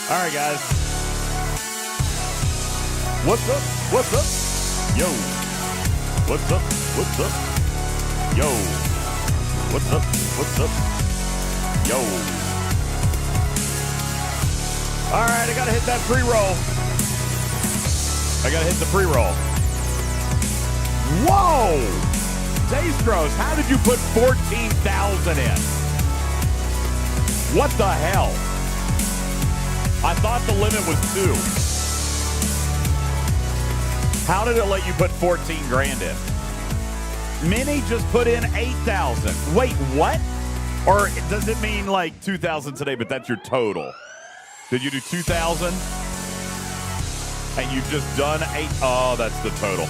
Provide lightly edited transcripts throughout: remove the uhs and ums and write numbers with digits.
All right, guys. What's up? What's up? Yo. What's up? What's up? Yo. What's up? What's up? Yo. All right, I got to hit that pre-roll. I got to hit the pre-roll. Whoa! Dastros, how did you put 14,000 in? What the hell? I thought the limit was 2. How did it let you put 14 grand in? Minnie just put in 8,000. Wait, what? Or does it mean like 2,000 today, but that's your total? Did you do 2,000? And you've just done 8? Oh, that's the total.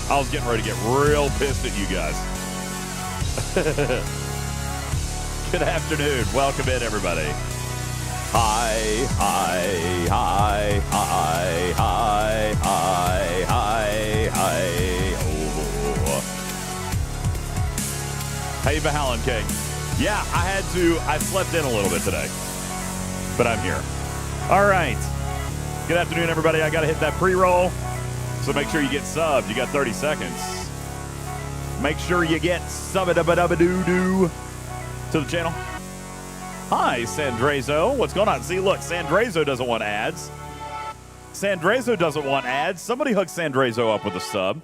I was getting ready to get real pissed at you guys. Good afternoon. Welcome in, everybody. Hi, hi, hi, hi, hi, hi, hi, hi. Oh. Hey, Vahalan King. Yeah, I slept in a little bit today, but I'm here. All right. Good afternoon, everybody. I got to hit that pre-roll, so make sure you get subbed. You got 30 seconds. Make sure you get sub-a-dub-a-dub-a-doo-doo to the channel. Hi, Sandrezo. What's going on? See, look, Sandrezo doesn't want ads. Sandrezo doesn't want ads. Somebody hook Sandrezo up with a sub.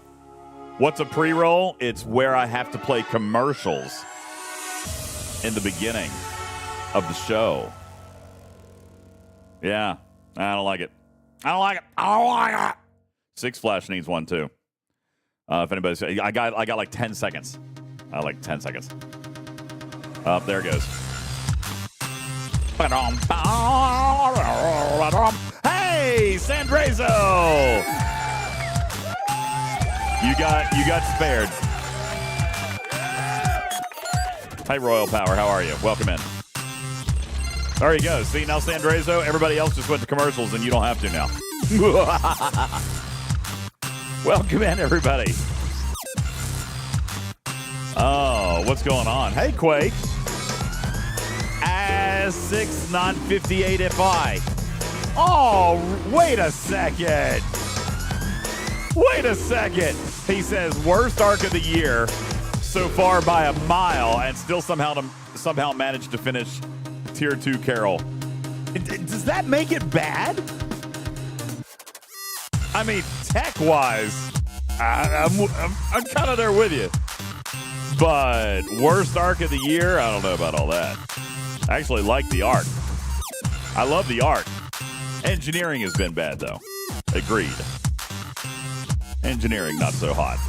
What's a pre-roll? It's where I have to play commercials in the beginning of the show. Yeah, I don't like it. I don't like it. I don't like it. Six Flash needs one too. If anybody's, I got like 10 seconds. I like 10 seconds. There it goes. Hey, Sandrezo! You got spared. Hey, Royal Power, how are you? Welcome in. There you go. See, now Sandrezo, everybody else just went to commercials and you don't have to now. Welcome in, everybody. Oh, what's going on? Hey, Quake. As 6 non 58 FI. Oh, wait a second. Wait a second. He says worst arc of the year so far by a mile and still somehow managed to finish Tier 2 Carol. Does that make it bad? I mean, tech-wise, I'm kind of there with you. But worst arc of the year? I don't know about all that. I actually like the arc. I love the arc. Engineering has been bad, though. Agreed. Engineering, not so hot.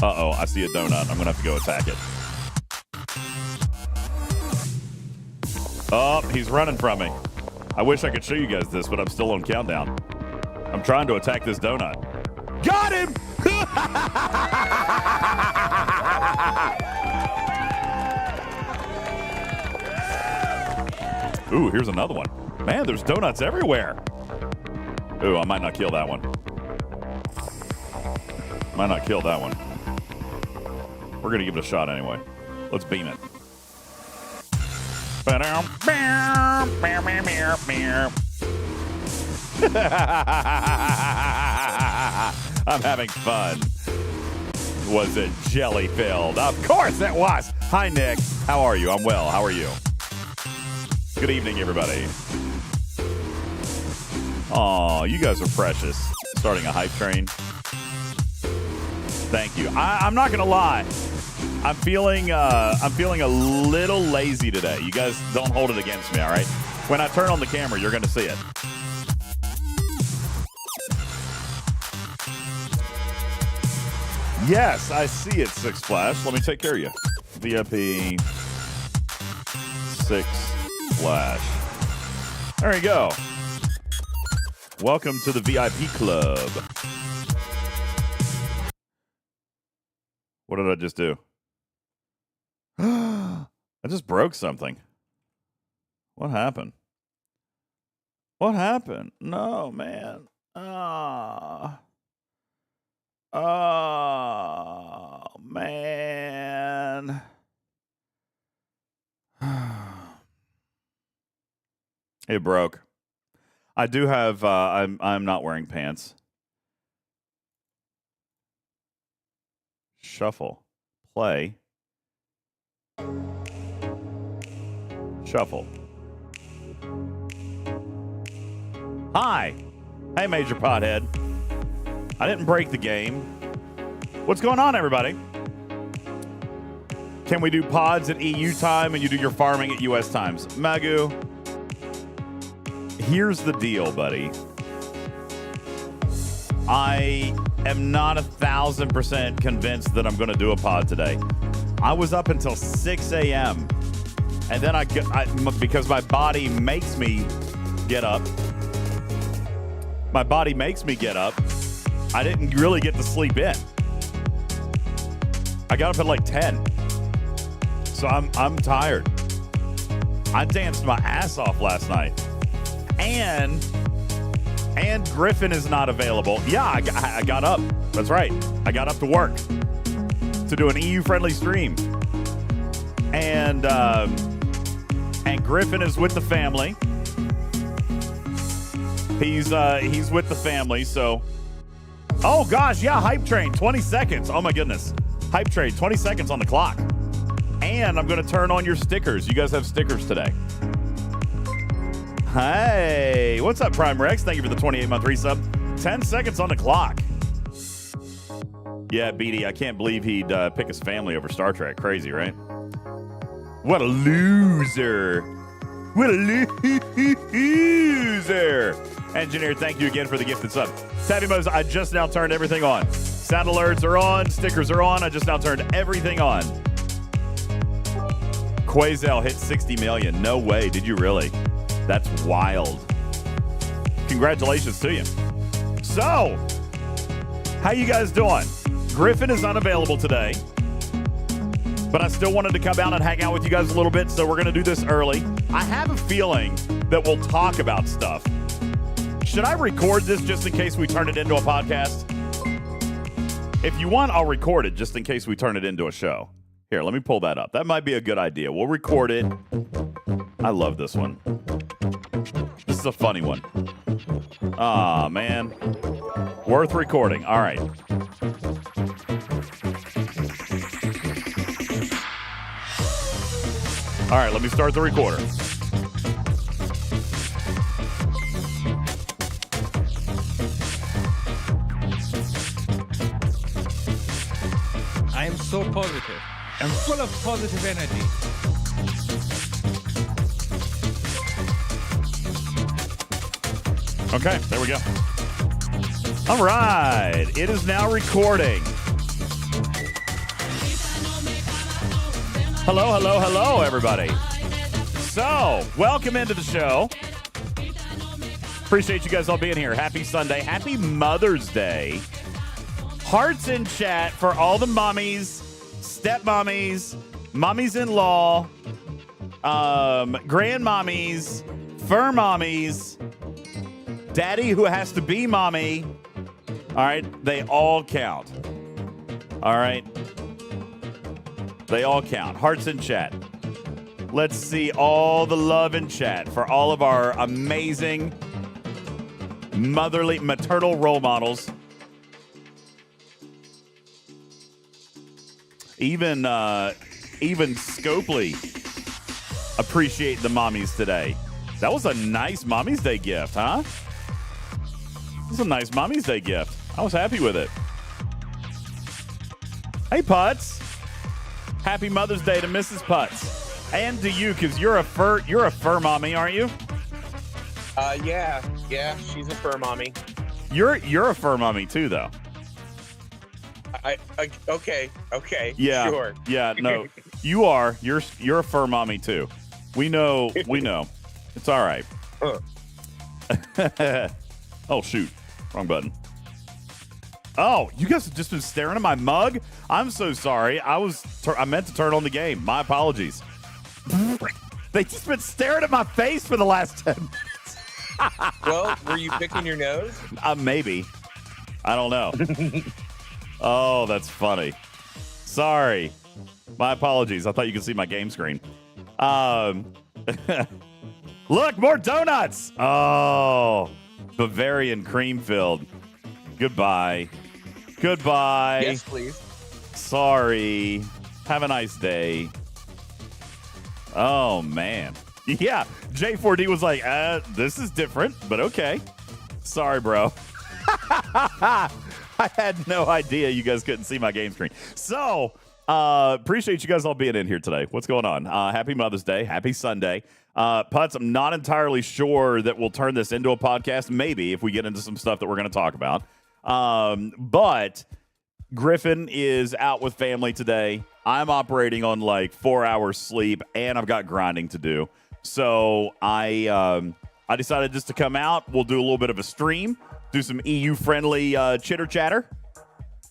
Uh-oh, I see a donut. I'm going to have to go attack it. Oh, he's running from me. I wish I could show you guys this, but I'm still on countdown. I'm trying to attack this donut. Got him! Ooh, here's another one. Man, there's donuts everywhere. Ooh, I might not kill that one. Might not kill that one. We're going to give it a shot anyway. Let's beam it. I'm having fun. Was it jelly filled? Of course it was. Hi, Nick. How are you? I'm well. How are you? Good evening, everybody. Oh, you guys are precious. Starting a hype train. Thank you. I'm not gonna lie. I'm feeling a little lazy today. You guys don't hold it against me, all right? When I turn on the camera, you're gonna see it. Yes, I see it, Six Flash. Let me take care of you. VIP 6 Flash. There you go. Welcome to the VIP club. What did I just do? I just broke something. What happened? What happened? No, man. Oh, man. It broke. I do have. I'm not wearing pants. Shuffle. Play. Shuffle. Hi. Hey, Major Pothead. I didn't break the game. What's going on, everybody? Can we do pods at EU time and you do your farming at US times? Magu, here's the deal, buddy. I am not 1,000% convinced that I'm going to do a pod today. I was up until 6 a.m. and then because my body makes me get up. My body makes me get up. I didn't really get to sleep in. I got up at like 10. So I'm tired. I danced my ass off last night. And Griffin is not available. Yeah, I got up. That's right. I got up to work to do an EU-friendly stream. And Griffin is with the family. He's with the family, so... Oh, gosh, yeah, Hype Train, 20 seconds. Oh, my goodness. Hype Train, 20 seconds on the clock. And I'm going to turn on your stickers. You guys have stickers today. Hey, what's up, Prime Rex? Thank you for the 28-month resub. 10 seconds on the clock. Yeah, BD, I can't believe he'd pick his family over Star Trek. Crazy, right? What a loser. What a loser. Engineer, thank you again for the gifted sub. Savvy Mose, I just now turned everything on. Sound alerts are on. Stickers are on. I just now turned everything on. Quazel hit 60 million. No way. Did you really? That's wild. Congratulations to you. So, how you guys doing? Griffin is unavailable today, but I still wanted to come out and hang out with you guys a little bit, so we're going to do this early. I have a feeling that we'll talk about stuff. Should I record this just in case we turn it into a podcast? If you want, I'll record it just in case we turn it into a show. Here, let me pull that up. That might be a good idea. We'll record it. I love this one. This is a funny one. Aw, man. Worth recording. All right. All right, let me start the recorder. I am so positive. I'm full of positive energy. Okay, there we go. All right, it is now recording. Hello, hello, hello, everybody. So, welcome into the show. Appreciate you guys all being here. Happy Sunday. Happy Mother's Day. Hearts in chat for all the mommies, stepmommies, mommies-in-law, grandmommies, fur mommies, daddy who has to be mommy. All right, they all count. All right, they all count. Hearts in chat. Let's see all the love in chat for all of our amazing maternal role models. Even Scopely appreciate the mommies today. That was a nice Mommy's Day gift, huh? This is a nice Mommy's Day gift. I was happy with it. Hey, Putz. Happy Mother's Day to Mrs. Putz. And to you, because you're a fur mommy, aren't you? Yeah, she's a fur mommy. You're a fur mommy too, though. Okay, yeah, sure. Yeah, no, you are. You're a fur mommy too. We know. It's all right. Oh shoot, wrong button. Oh, you guys have just been staring at my mug. I'm so sorry. I meant to turn on the game. My apologies. They just been staring at my face for the last 10 minutes. Well, were you picking your nose? Maybe. I don't know. Oh, that's funny. Sorry. My apologies. I thought you could see my game screen. Look, more donuts. Oh, Bavarian cream filled. Goodbye. Goodbye. Yes, please. Sorry. Have a nice day. Oh, man. Yeah, J4D was like, this is different, but okay. Sorry, bro. I had no idea you guys couldn't see my game screen. So, appreciate you guys all being in here today. What's going on? Happy Mother's Day. Happy Sunday. Putz, I'm not entirely sure that we'll turn this into a podcast. Maybe if we get into some stuff that we're going to talk about. But Griffin is out with family today. I'm operating on like 4 hours sleep, and I've got grinding to do. So I decided just to come out. We'll do a little bit of a stream, do some EU-friendly chitter chatter,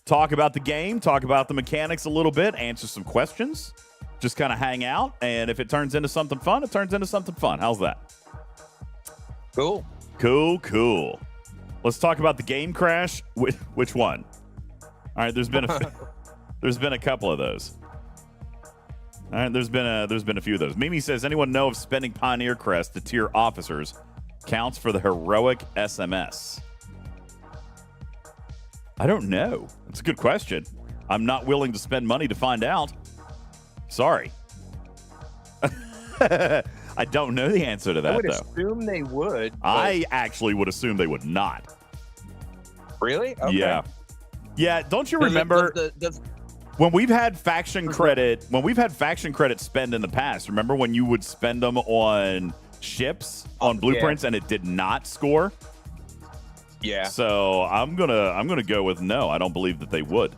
talk about the game, talk about the mechanics a little bit, answer some questions, just kind of hang out. And if it turns into something fun, it turns into something fun. How's that? Cool. Cool. Let's talk about the game crash. Which one? All right, there's been a couple of those. All right, there's been a few of those. Mimi says, anyone know if spending Pioneer Crest to tier officers counts for the heroic SMS? I don't know. It's a good question. I'm not willing to spend money to find out. Sorry. I don't know the answer to that, I would though. assume they would. I actually would assume they would not. Really? Okay. Yeah. Don't you remember when we've had faction credit? When we've had faction credit spend in the past, remember when you would spend them on ships, on blueprints, and it did not score? Yeah. So I'm gonna go with no. I don't believe that they would.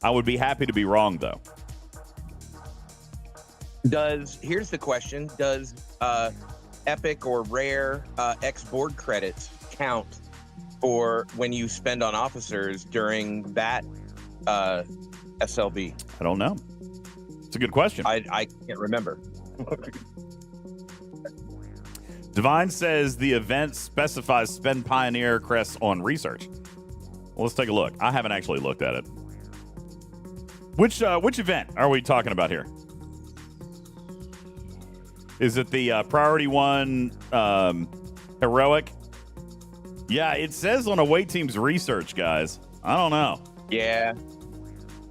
I would be happy to be wrong, though. Here's the question: does epic or rare X board credits count for when you spend on officers during that SLB? I don't know. It's a good question. I can't remember. Divine says the event specifies spend Pioneer Crests on research. Well, let's take a look. I haven't actually looked at it. Which event are we talking about here? Is it the priority one heroic? Yeah, it says on away team's research, guys. I don't know. Yeah.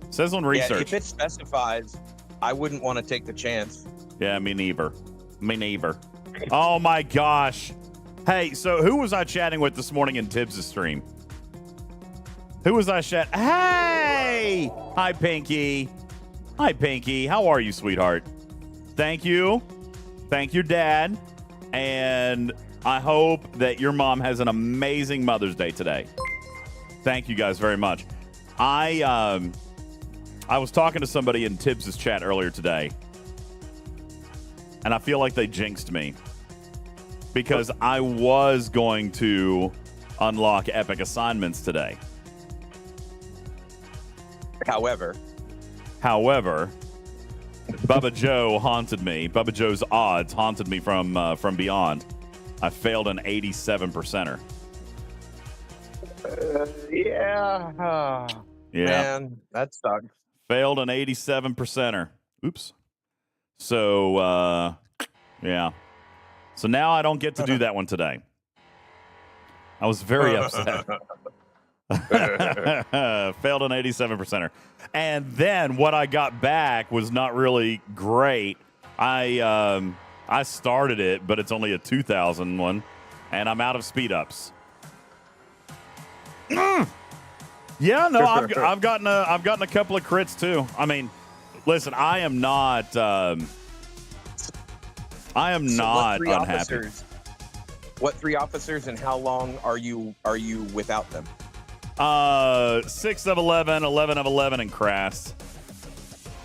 It says on research. Yeah, if it specifies, I wouldn't want to take the chance. Yeah, me neither. Oh my gosh. Hey, so who was I chatting with this morning in Tibbs' stream? Who was I chatting? Hey! Hi, Pinky. Hi, Pinky. How are you, sweetheart? Thank you. Thank your dad. And I hope that your mom has an amazing Mother's Day today. Thank you guys very much. I was talking to somebody in Tibbs' chat earlier today, and I feel like they jinxed me because I was going to unlock epic assignments today. However, Bubba Joe haunted me. Bubba Joe's odds haunted me from beyond. I failed an 87%er. Yeah. Man, that sucks. Failed an 87%er. Oops. So, yeah. So now I don't get to do that one today. I was very upset. Failed an 87%er. And then what I got back was not really great. I started it, but it's only a 2,000 one, and I'm out of speed ups. Yeah, no, I've gotten a couple of crits too. I mean, listen, I am not unhappy. What 3 officers and how long are you without them? 6 of 11, 11 of 11 in Crass.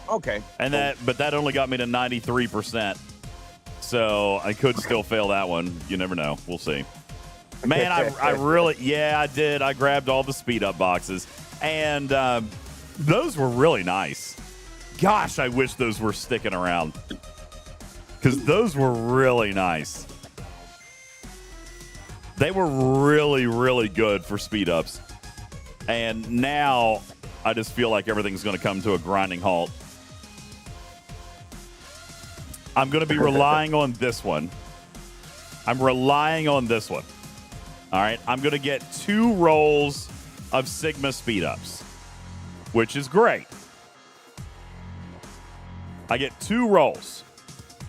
Okay. And that only got me to 93%. So I could still fail that one. You never know. We'll see. Man, I really, I did. I grabbed all the speed up boxes, and those were really nice. Gosh, I wish those were sticking around because those were really nice. They were really, really good for speed ups. And now I just feel like everything's going to come to a grinding halt. I'm going to be relying on this one I'm relying on this one. All right, I'm going to get 2 rolls of Sigma speed ups, which is great. I get 2 rolls.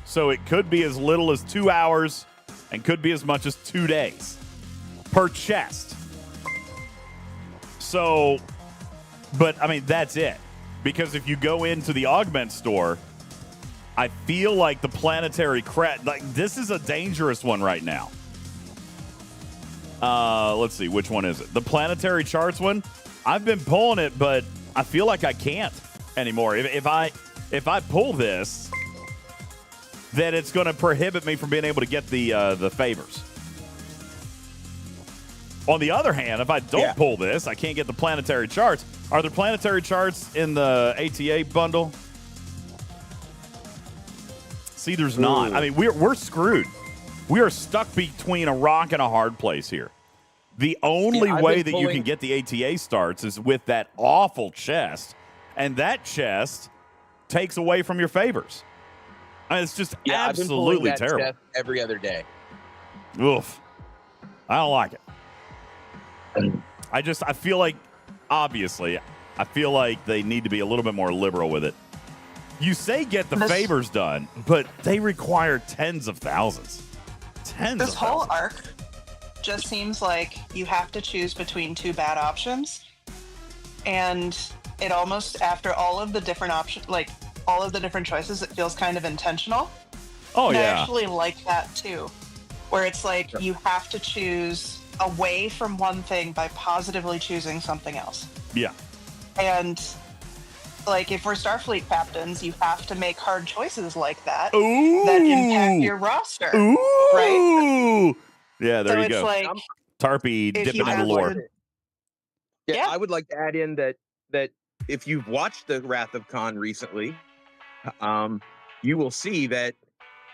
So it could be as little as 2 hours and could be as much as 2 days per chest. So, but I mean, that's it. Because if you go into the augment store, I feel like the planetary like this is a dangerous one right now. Let's see, which one is it? The planetary charts one. I've been pulling it, but I feel like I can't anymore. If I pull this, then it's going to prohibit me from being able to get the favors. On the other hand, if I don't pull this, I can't get the planetary charts. Are there planetary charts in the ATA bundle? See, there's not. I mean, we're screwed. We are stuck between a rock and a hard place here. The only way that you can get the ATA starts is with that awful chest, and that chest takes away from your favors. I mean, it's just absolutely I've been terrible. Chest every other day. Oof. I don't like it. I feel like, obviously, I feel like they need to be a little bit more liberal with it. You say get the favors done, but they require tens of thousands. This whole arc just seems like you have to choose between 2 bad options. And it almost, after all of the different options, like all of the different choices, it feels kind of intentional. Oh, and yeah. I actually like that too, where it's like you have to choose away from one thing by positively choosing something else. Yeah. And like if we're Starfleet captains, you have to make hard choices like that Ooh. that impact your roster. Ooh. Right? Yeah, there so you go. It's like, Tarpey dipping in the lore. Yeah, I would like to add in that if you've watched the Wrath of Khan recently, you will see that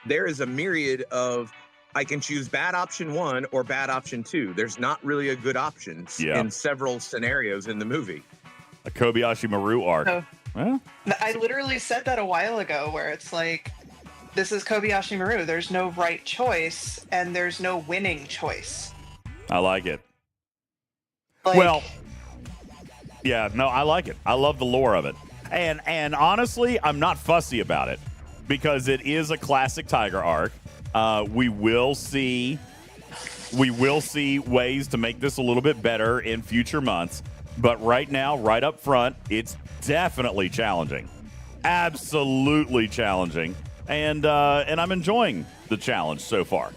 there is a myriad of I can choose bad option 1 or bad option 2. There's not really a good option in several scenarios in the movie. A Kobayashi Maru arc. Well, I literally said that a while ago, where it's like, this is Kobayashi Maru. There's no right choice, and there's no winning choice. I like it. Like, well, yeah, no, I like it. I love the lore of it. And honestly, I'm not fussy about it because it is a classic Tiger arc. We will see ways to make this a little bit better in future months. But right now, right up front, it's definitely challenging. Absolutely challenging. And I'm enjoying the challenge so far.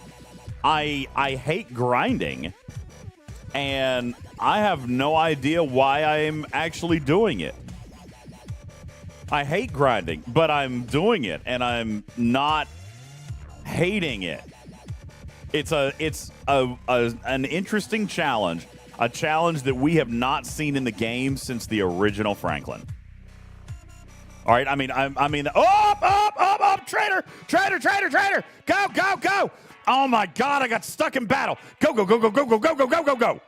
I hate grinding, and I have no idea why I'm actually doing it. I hate grinding, but I'm doing it, and I'm not hating it. It's an interesting challenge, a challenge that we have not seen in the game since the original Franklin. All right, I mean, up, traitor, go. Oh my God, I got stuck in battle. Go.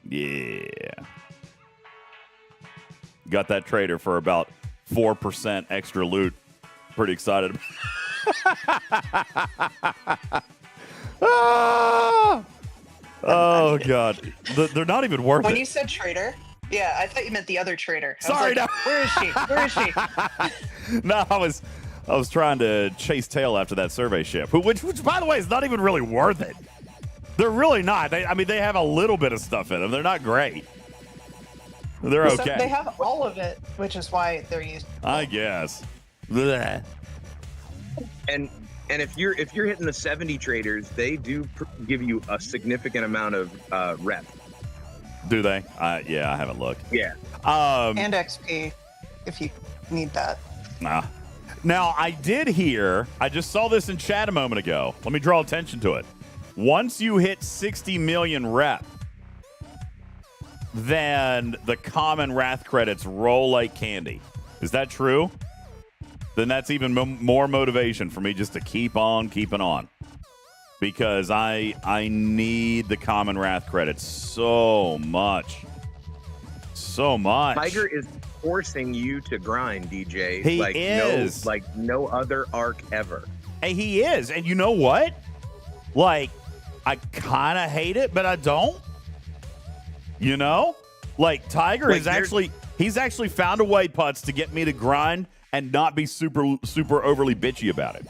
Yeah. Got that traitor for about 4% extra loot. Pretty excited. Oh God, they're not even worth it. When you said traitor, yeah, I thought you meant the other traitor. Sorry, no. Where is she? Where is she? No, I was trying to chase tail after that survey ship, which by the way is not even really worth it. They're really not. They have a little bit of stuff in them. They're not great. They're okay. So they have all of it, which is why they're used. I guess. Blech. And if you're hitting the 70 traders, they do give you a significant amount of rep. Do they? Yeah, I haven't looked. Yeah. And XP, if you need that. Nah. Now, I did hear, I just saw this in chat a moment ago. Let me draw attention to it. Once you hit 60 million rep, then the common Wrath credits roll like candy. Is that true? Then that's even more motivation for me just to keep on keeping on. Because I need the common Wrath credits so much. So much. Tiger is forcing you to grind, DJ. He is. Like no other arc ever. Hey, he is. And you know what? Like, I kind of hate it, but I don't. You know? Like, Tiger Like, he's actually found a way, Putz, to get me to grind and not be super overly bitchy about it.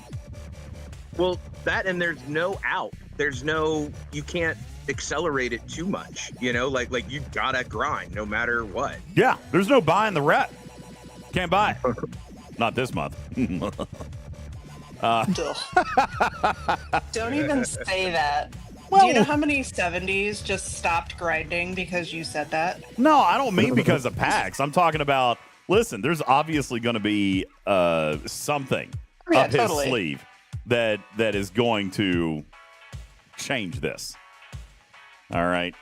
Well, that, and there's no out. You can't accelerate it too much. You know, like you gotta grind no matter what. Yeah, there's no buying the rep. Can't buy it. Not this month. Don't even say that. Well, do you know how many 70s just stopped grinding because you said that? No, I don't mean because of packs. I'm talking about, listen, there's obviously going to be something up his sleeve that is going to change this. All right.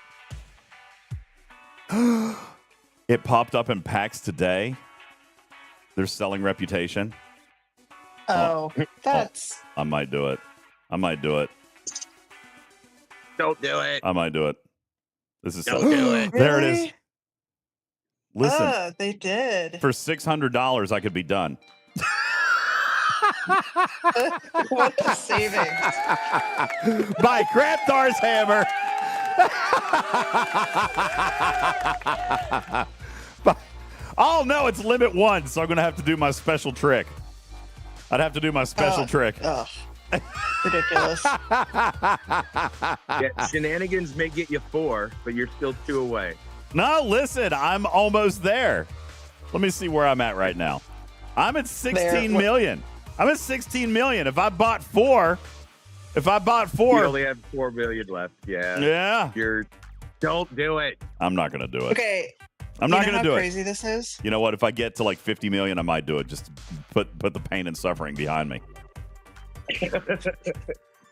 It popped up in packs today. They're selling Reputation. Oh, that's... I might do it. Don't do it. I might do it. This is Don't do it. There it Really? is. Listen, they did. for $600, I could be done. What a savings. By Craptar's hammer. Oh, no, it's limit 1, so I'm going to have to do my special trick. I'd have to do my special trick. Oh, ridiculous. Yeah, shenanigans may get you 4, but you're still 2 away. No, listen, I'm almost there. Let me see where I'm at right now. I'm at 16 million. I'm at 16 million. If I bought 4, You only have 4 million left. Yeah. Yeah. Don't do it. I'm not going to do it. Okay. I'm not going to do how it. crazy this is? You know what? If I get to like 50 million, I might do it. Just put the pain and suffering behind me.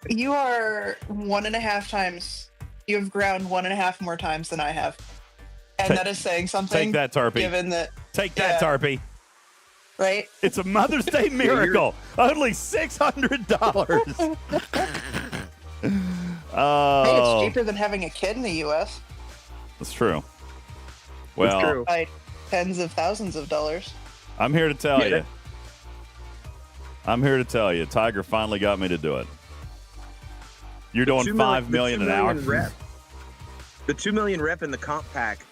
You are 1.5 times. You have ground 1.5 more times than I have. And that is saying something. Take that, Tarpy. Given that. Take that, Tarpy. Right? It's a Mother's Day miracle. Only $600. Oh. Hey, it's cheaper than having a kid in the U.S. That's true. Well, It's true. By tens of thousands of dollars. I'm here to tell you. Tiger finally got me to do it. You're doing $5 million an hour. The 2 million rep in the comp pack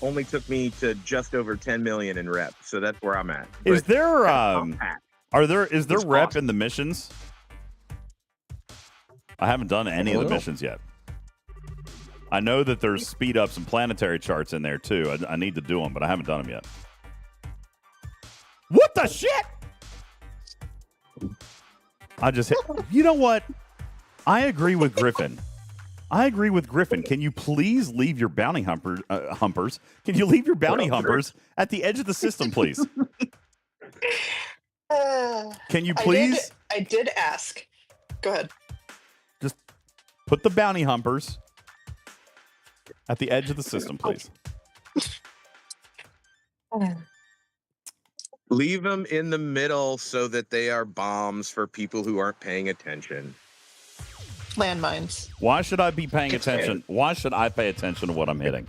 only took me to just over 10 million in rep, so that's where I'm at. Is But there comp pack, is there It's rep awesome. in the missions? I haven't done any of the missions yet. I know that there's speed ups and planetary charts in there too. I need to do them, but I haven't done them yet. What the shit? I just hit. You know what? I agree with Griffin. Can you please leave your bounty humpers? Can you leave your bounty humpers at the edge of the system, please? Can you please? I did ask. Go ahead. Just put the bounty humpers at the edge of the system, please. leave them in the middle so that they are bombs for people who aren't paying attention. Landmines. Why should I be paying attention? Why should I pay attention to what I'm hitting?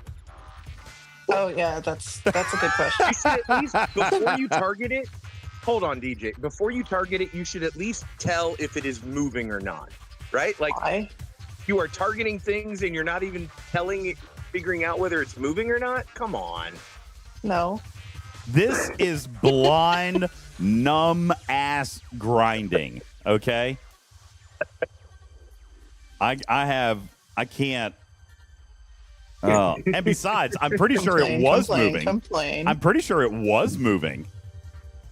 Oh yeah, that's a good question. You should at least, before you target it, hold on, DJ. Before you target it, you should at least tell if it is moving or not, right? Like, Why? you are targeting things and you're not even figuring out whether it's moving or not? Come on. No. This is blind, numb ass grinding, okay? I can't. And besides, I'm pretty sure it was moving. I'm pretty sure it was moving.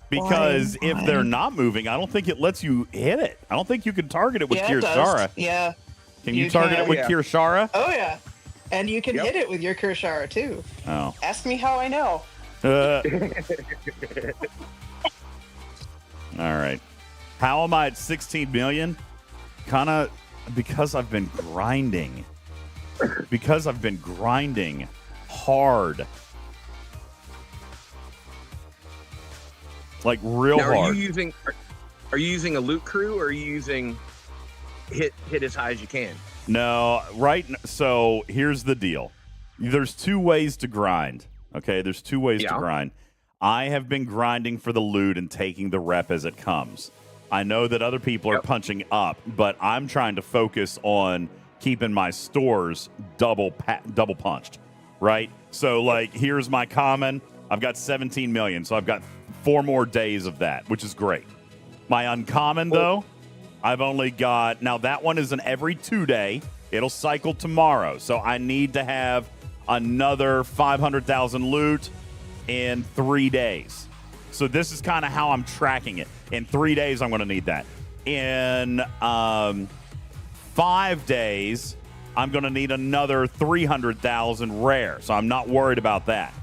Because if they're not moving, I don't think it lets you hit it. I don't think you can target it with Kirshara. Yeah. Can you target it with Kirshara? Oh, yeah. And you can hit it with your Kirshara, too. Oh. Ask me how I know. All right. How am I at 16 million? Kind of because I've been grinding. Because I've been grinding hard. Like real now, hard. Are you using a loot crew or are you using hit as high as you can? No, right. So here's the deal. There's two ways to grind. Okay, there's two ways to grind. I have been grinding for the loot and taking the rep as it comes. I know that other people are punching up, but I'm trying to focus on keeping my stores double punched, right? So, like, here's my common. I've got 17 million, so I've got 4 more days of that, which is great. My uncommon, though, I've only got... Now, that one is an every 2 day. It'll cycle tomorrow, so I need to have another 500,000 loot in 3 days. So this is kind of how I'm tracking it. In 3 days, I'm going to need that. In 5 days, I'm going to need another 300,000 rare. So I'm not worried about that.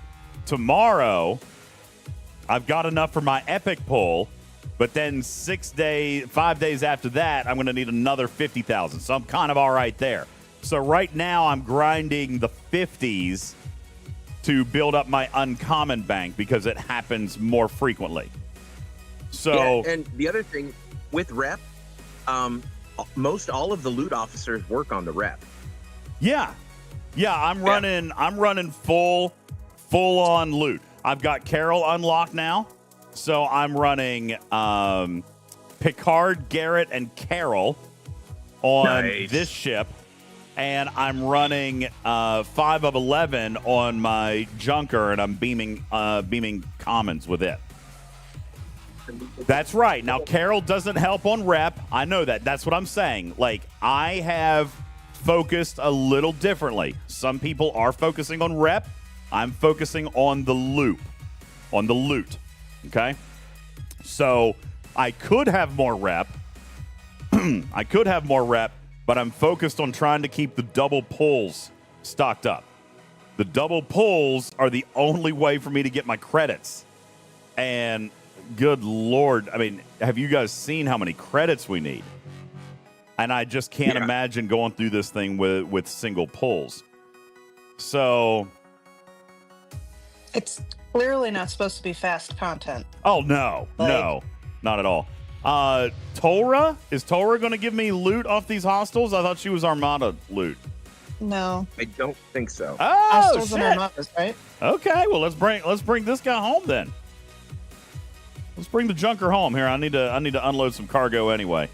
Tomorrow, I've got enough for my epic pull. But then 5 days after that, I'm going to need another 50,000. So I'm kind of all right there. So right now, I'm grinding the 50s to build up my uncommon bank because it happens more frequently. So, and the other thing with rep, most all of the loot officers work on the rep. Yeah, I'm running full on loot. I've got Carol unlocked now, so I'm running Picard, Garrett, and Carol on this ship. And I'm running 5 of 11 on my junker, and I'm beaming commons with it. That's right. Now, Carol doesn't help on rep. I know that. That's what I'm saying. Like, I have focused a little differently. Some people are focusing on rep. I'm focusing on the loot. Okay? So, I could have more rep. But I'm focused on trying to keep the double pulls stocked up. The double pulls are the only way for me to get my credits. And good Lord, I mean, have you guys seen how many credits we need? And I just can't imagine going through this thing with single pulls. So... It's clearly not supposed to be fast content. Oh, no. No, not at all. Tora? Is Tora going to give me loot off these hostels? I thought she was Armada loot. No. I don't think so. Oh, hostels shit. and Armadas, right? Okay, well, let's bring this guy home then. Let's bring the junker home here. I need to unload some cargo anyway.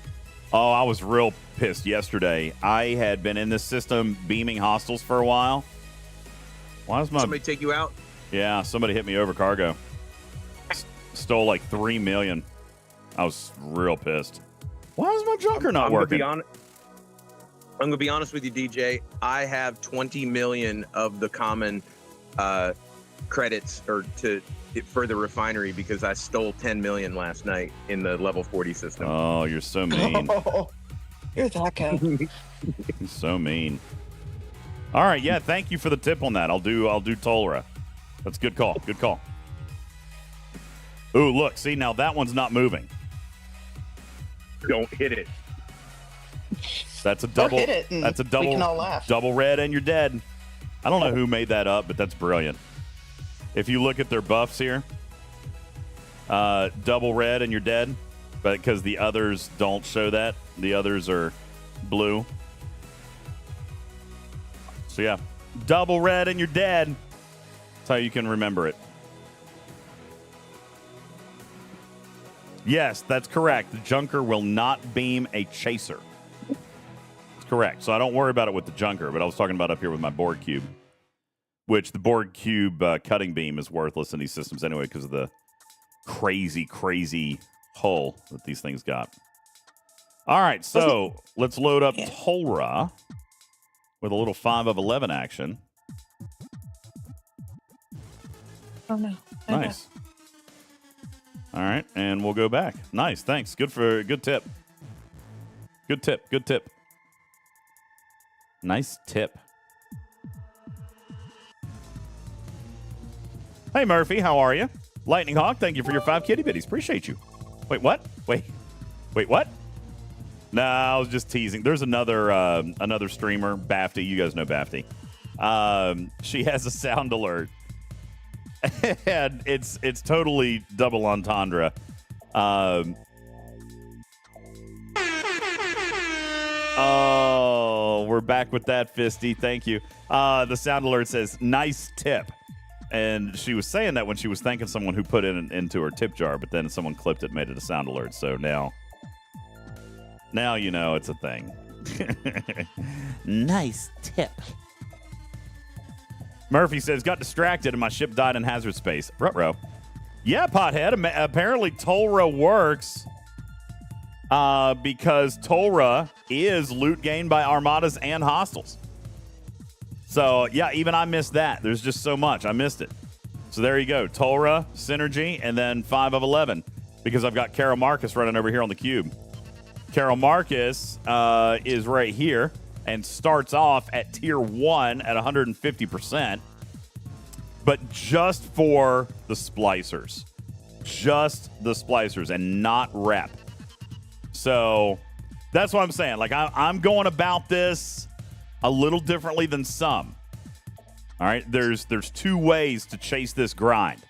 Oh, I was real pissed yesterday. I had been in this system beaming hostels for a while. Why does somebody take you out? Yeah, somebody hit me over cargo. Stole like 3 million. I was real pissed. Why is my junker not working? I'm going to be honest with you, DJ. I have 20 million of the common credits for the refinery because I stole 10 million last night in the level 40 system. Oh, you're so mean. You're that guy. You're so mean. All right, yeah, thank you for the tip on that. I'll do Tolra. That's a good call. Good call. Ooh, look, see, now that one's not moving. Don't hit it. That's a double. Hit it. That's a double. We can all laugh. Double red and you're dead. I don't know who made that up, but that's brilliant. If you look at their buffs here, double red and you're dead, but because the others don't show that, the others are blue. So yeah, double red and you're dead. That's how you can remember it. Yes, that's correct. The junker will not beam a chaser. That's correct. So I don't worry about it with the junker, but I was talking about up here with my board cube, which the board cube cutting beam is worthless in these systems anyway because of the crazy hull that these things got. All right, so let's load up Tolra with a little 5 of 11 action. Oh, no. Nice. All right, and we'll go back. Nice, thanks. Good tip. Good tip. Nice tip. Hey, Murphy, how are you? Lightning Hawk, thank you for your 5 kitty bitties. Appreciate you. Wait, what? Wait, what? No, I was just teasing. There's another streamer, Bafty. You guys know Bafty. She has a sound alert. And it's totally double entendre. Oh, we're back with that, Fisty. Thank you. The sound alert says, nice tip. And she was saying that when she was thanking someone who put it into her tip jar, but then someone clipped it and made it a sound alert. So now Now you know it's a thing. Nice tip. Murphy says, got distracted and my ship died in hazard space. Ruh-roh. Yeah, Pothead. Apparently Tolra works because Tolra is loot gained by armadas and hostiles. So, yeah, even I missed that. There's just so much. I missed it. So there you go. Tolra, Synergy, and then 5 of 11 because I've got Carol Marcus running over here on the cube. Carol Marcus is right here and starts off at tier 1 at 150%, but just for the splicers. Just the splicers and not rep. So that's what I'm saying. Like, I'm going about this a little differently than some. All right, there's 2 ways to chase this grind.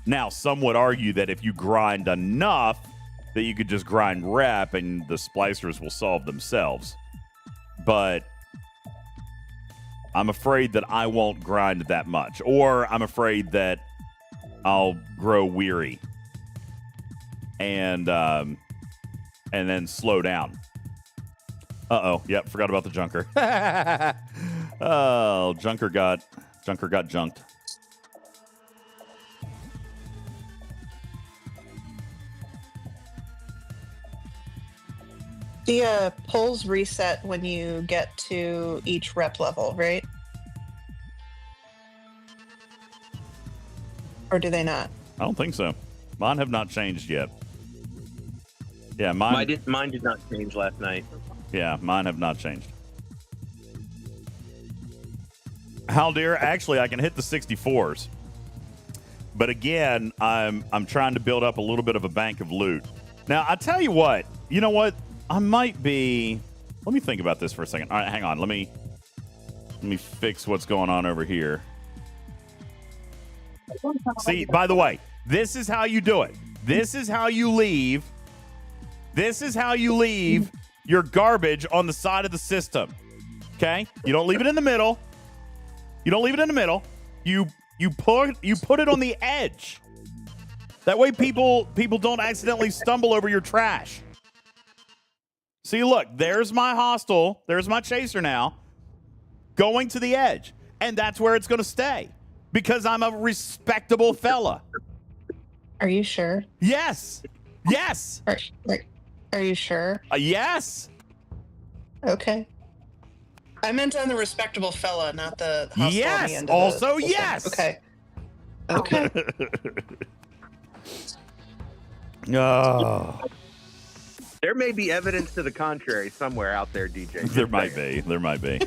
Now, some would argue that if you grind enough, that you could just grind rep and the splicers will solve themselves. But I'm afraid that I won't grind that much, or I'm afraid that I'll grow weary and then slow down. Uh-oh. Yep, forgot about the junker. Oh, junker got junked. The pulls reset when you get to each rep level, right? Or do they not? I don't think so. Mine have not changed yet. Yeah, mine did not change last night. Yeah, mine have not changed. Haldir, actually, I can hit the 64s. But again, I'm trying to build up a little bit of a bank of loot. Now, I tell you what. You know what? I might be... Let me think about this for a second. All right, hang on. Let me fix what's going on over here. See, by the way, this is how you do it. This is how you leave. This is how you leave your garbage on the side of the system. Okay? You don't leave it in the middle. You don't leave it in the middle. You put it on the edge. That way people don't accidentally stumble over your trash. See, look, there's my hostile. There's my chaser now going to the edge. And that's where it's going to stay because I'm a respectable fella. Are you sure? Yes. Yes. Are you sure? Yes. Okay. I meant on the respectable fella, not the hostile. Yes. End Also, yes. Okay. Okay. Oh. There may be evidence to the contrary somewhere out there, DJ. There might be. There might be.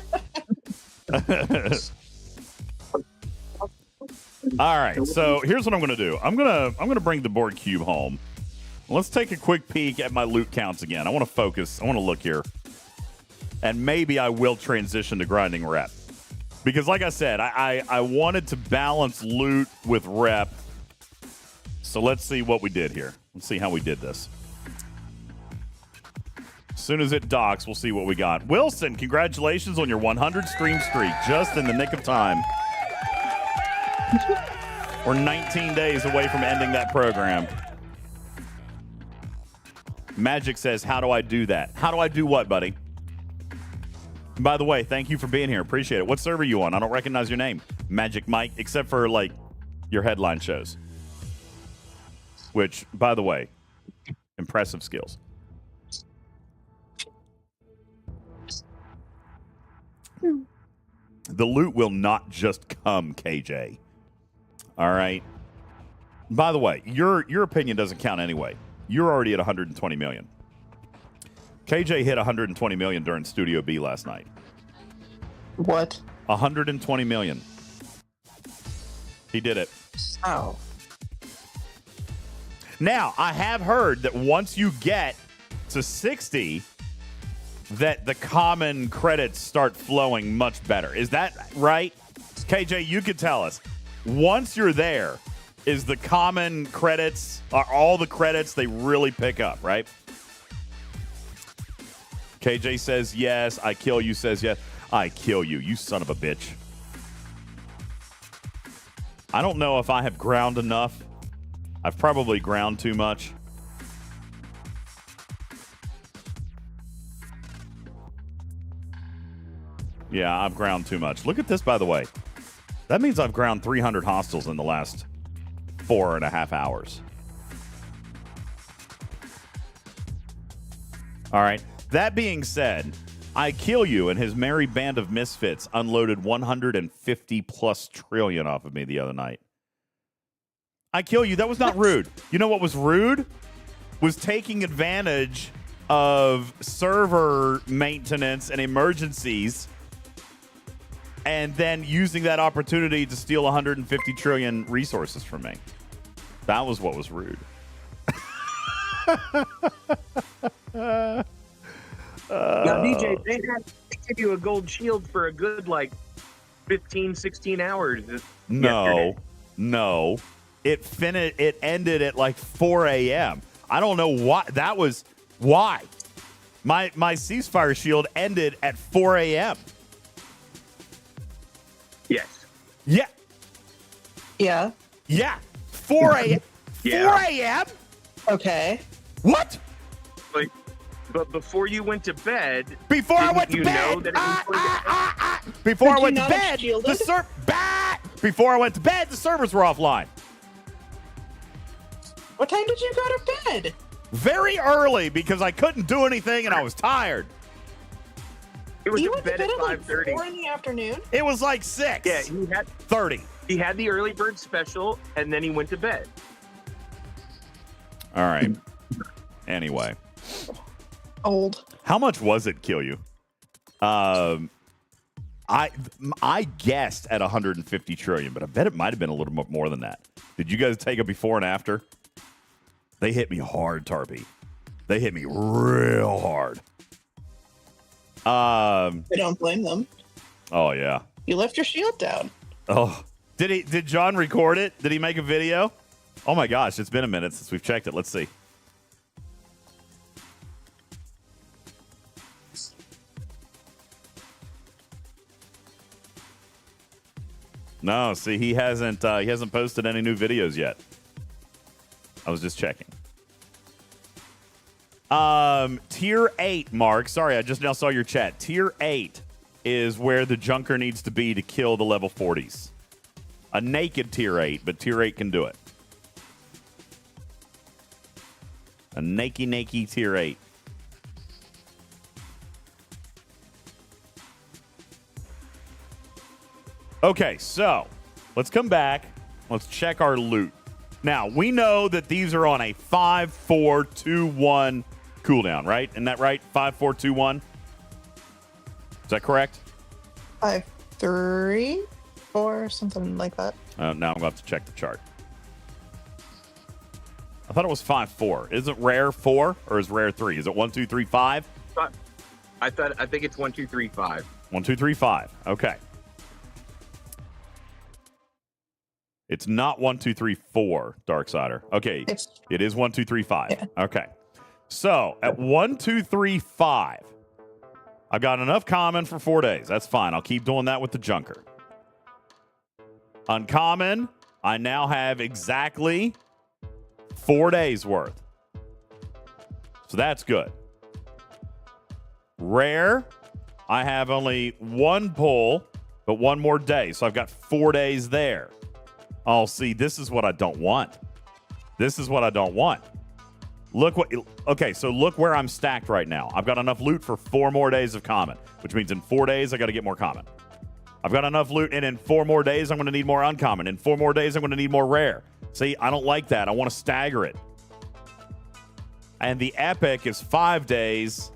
All right. So here's what I'm going to do. I'm going to bring the board cube home. Let's take a quick peek at my loot counts again. I want to focus. I want to look here. And maybe I will transition to grinding rep. Because like I said, I wanted to balance loot with rep. So let's see what we did here. Let's see how we did this. As soon as it docks, we'll see what we got. Wilson, congratulations on your 100 stream streak. Just in the nick of time. We're 19 days away from ending that program. Magic says, how do I do that? How do I do what, buddy? By the way, thank you for being here. Appreciate it. What server are you on? I don't recognize your name. Magic Mike, except for, like, your headline shows. Which, by the way, impressive skills. The loot will not just come, KJ. All right? By the way, your opinion doesn't count anyway. You're already at 120 million. KJ hit 120 million during Studio B last night. What? 120 million. He did it. Oh. Now, I have heard that once you get to 60, that the common credits start flowing much better. Is that right? KJ, you could tell us. Once you're there, is the common credits, are all the credits they really pick up, right? KJ says yes. I kill you says yes. I kill you, you son of a bitch. I don't know if I have ground enough. I've probably ground too much. Yeah, I've ground too much. Look at this, by the way. That means I've ground 300 hostiles in the last 4.5 hours. All right. That being said, I Kill You and his merry band of misfits unloaded 150 plus trillion off of me the other night. I Kill You. That was not rude. You know what was rude? Was taking advantage of server maintenance and emergencies and then using that opportunity to steal 150 trillion resources from me. That was what was rude. Now, DJ, they give you a gold shield for a good, 15, 16 hours. No. It ended at 4 a.m. I don't know why. That was why. My ceasefire shield ended at 4 a.m. Yes. Yeah. Yeah. Yeah. 4 a.m. Yeah. 4 a.m.? Okay. What? But before you went to bed... Before I went to bed... Before I went to bed, Before I went to bed, the servers were offline. What time did you go to bed? Very early because I couldn't do anything and I was tired. It was You in went to bed bed at at 5:30. 4 in the afternoon? It was 6. Yeah, 30. he had the early bird special, and then he went to bed. All right. Anyway. Old. How much was it, Kill You? I guessed at 150 trillion, but I bet it might have been a little bit more than that. Did you guys take a before and after? They hit me hard, Tarpy. They hit me real hard. I don't blame them. Oh yeah. You left your shield down. Oh, did John record it? Did he make a video? Oh my gosh, it's been a minute since we've checked it. Let's see. No, see, he hasn't posted any new videos yet. I was just checking. Tier 8, Mark. Sorry, I just now saw your chat. Tier 8 is where the junker needs to be to kill the level 40s. A naked tier 8, but tier 8 can do it. A naked tier 8. Okay, so let's come back. Let's check our loot. Now, we know that these are on a 5-4-2-1 cooldown, right? Isn't that right? 5-4-2-1? Is that correct? 5, 3, 4, something like that. Now I'm going to have to check the chart. I thought it was 5-4. Is it rare 4 or is rare 3? Is it 1, 2, 3, 5? I think it's 1, 2, 3, 5. 1, 2, 3, 5. Okay. It's not 1, 2, 3, 4, Darksider. Okay. It is 1, 2, 3, 5. Yeah. Okay. So at 1, 2, 3, 5, I've got enough common for 4 days. That's fine. I'll keep doing that with the junker. Uncommon, I now have exactly 4 days worth. So that's good. Rare, I have only one pull, but one more day. So I've got 4 days there. Oh, see, this is what I don't want. This is what I don't want. Okay, so look where I'm stacked right now. I've got enough loot for 4 more days of common, which means in 4 days, I got to get more common. I've got enough loot, and in 4 more days, I'm going to need more uncommon. In 4 more days, I'm going to need more rare. See, I don't like that. I want to stagger it. And the epic is 5 days.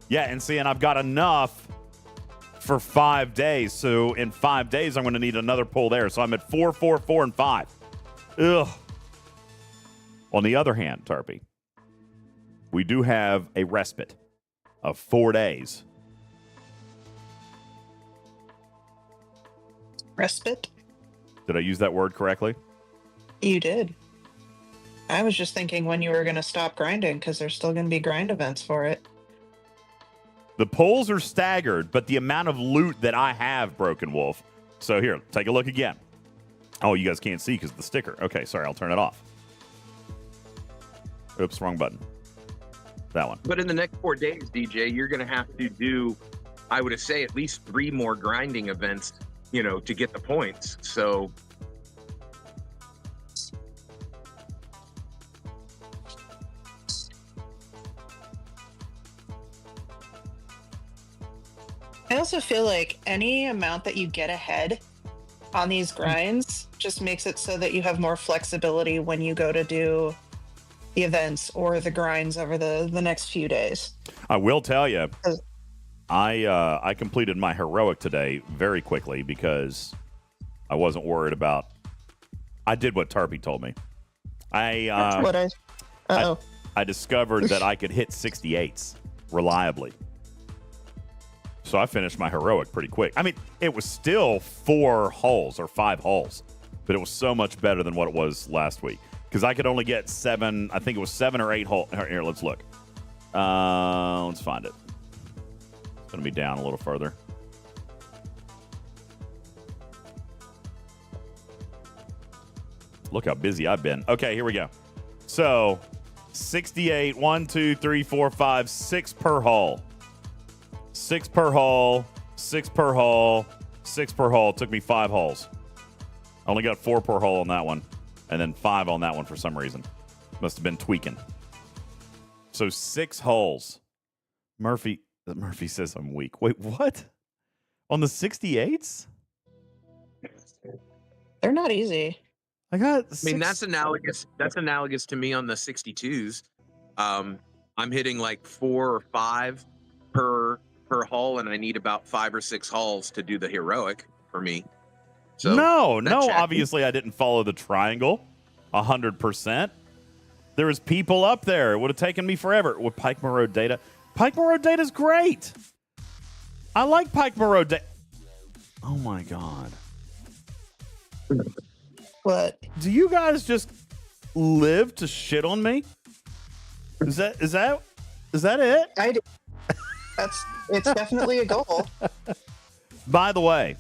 Yeah, and see, and I've got enough for 5 days. So in 5 days, I'm going to need another pull there. So I'm at 4, 4, 4, and 5. Ugh. On the other hand, Tarpy, we do have a respite of 4 days. Respite? Did I use that word correctly? You did. I was just thinking when you were going to stop grinding because there's still going to be grind events for it. The pulls are staggered, but the amount of loot that I have, Broken Wolf. So here, take a look again. Oh, you guys can't see because of the sticker. Okay, sorry, I'll turn it off. Oops, wrong button. That one. But in the next 4 days, DJ, you're going to have to do I would say at least 3 more grinding events, to get the points. So I also feel like any amount that you get ahead on these grinds just makes it so that you have more flexibility when you go to do the events or the grinds over the next few days. I will tell you, I completed my heroic today very quickly because I wasn't worried about. I did what Tarpy told me. That's what I discovered that I could hit 68s reliably. So I finished my heroic pretty quick. I mean, it was still 4 holes or 5 holes, but it was so much better than what it was last week because I could only get 7. I think it was 7 or 8 holes. Here, let's look. Let's find it. It's going to be down a little further. Look how busy I've been. Okay, here we go. So 68, 1, 2, 3, 4, 5, 6 per hole. 6 per hole, 6 per hole, 6 per hole. It took me 5 holes. I only got 4 per hole on that one, and then 5 on that one for some reason. Must have been tweaking. So 6 holes. Murphy says I'm weak. Wait, what? On the 68s? They're not easy. I got. I mean, that's analogous. That's analogous to me on the 62s. I'm hitting like 4 or 5 per hull, and I need about 5 or 6 hulls to do the heroic for me. So no. Obviously, I didn't follow the triangle 100%. There was people up there. It would have taken me forever with Pike Road data. Pike Road data is great. I like Pike Road data. Oh my god. What? Do you guys just live to shit on me? Is that it? I do. It's definitely a goal. By the way,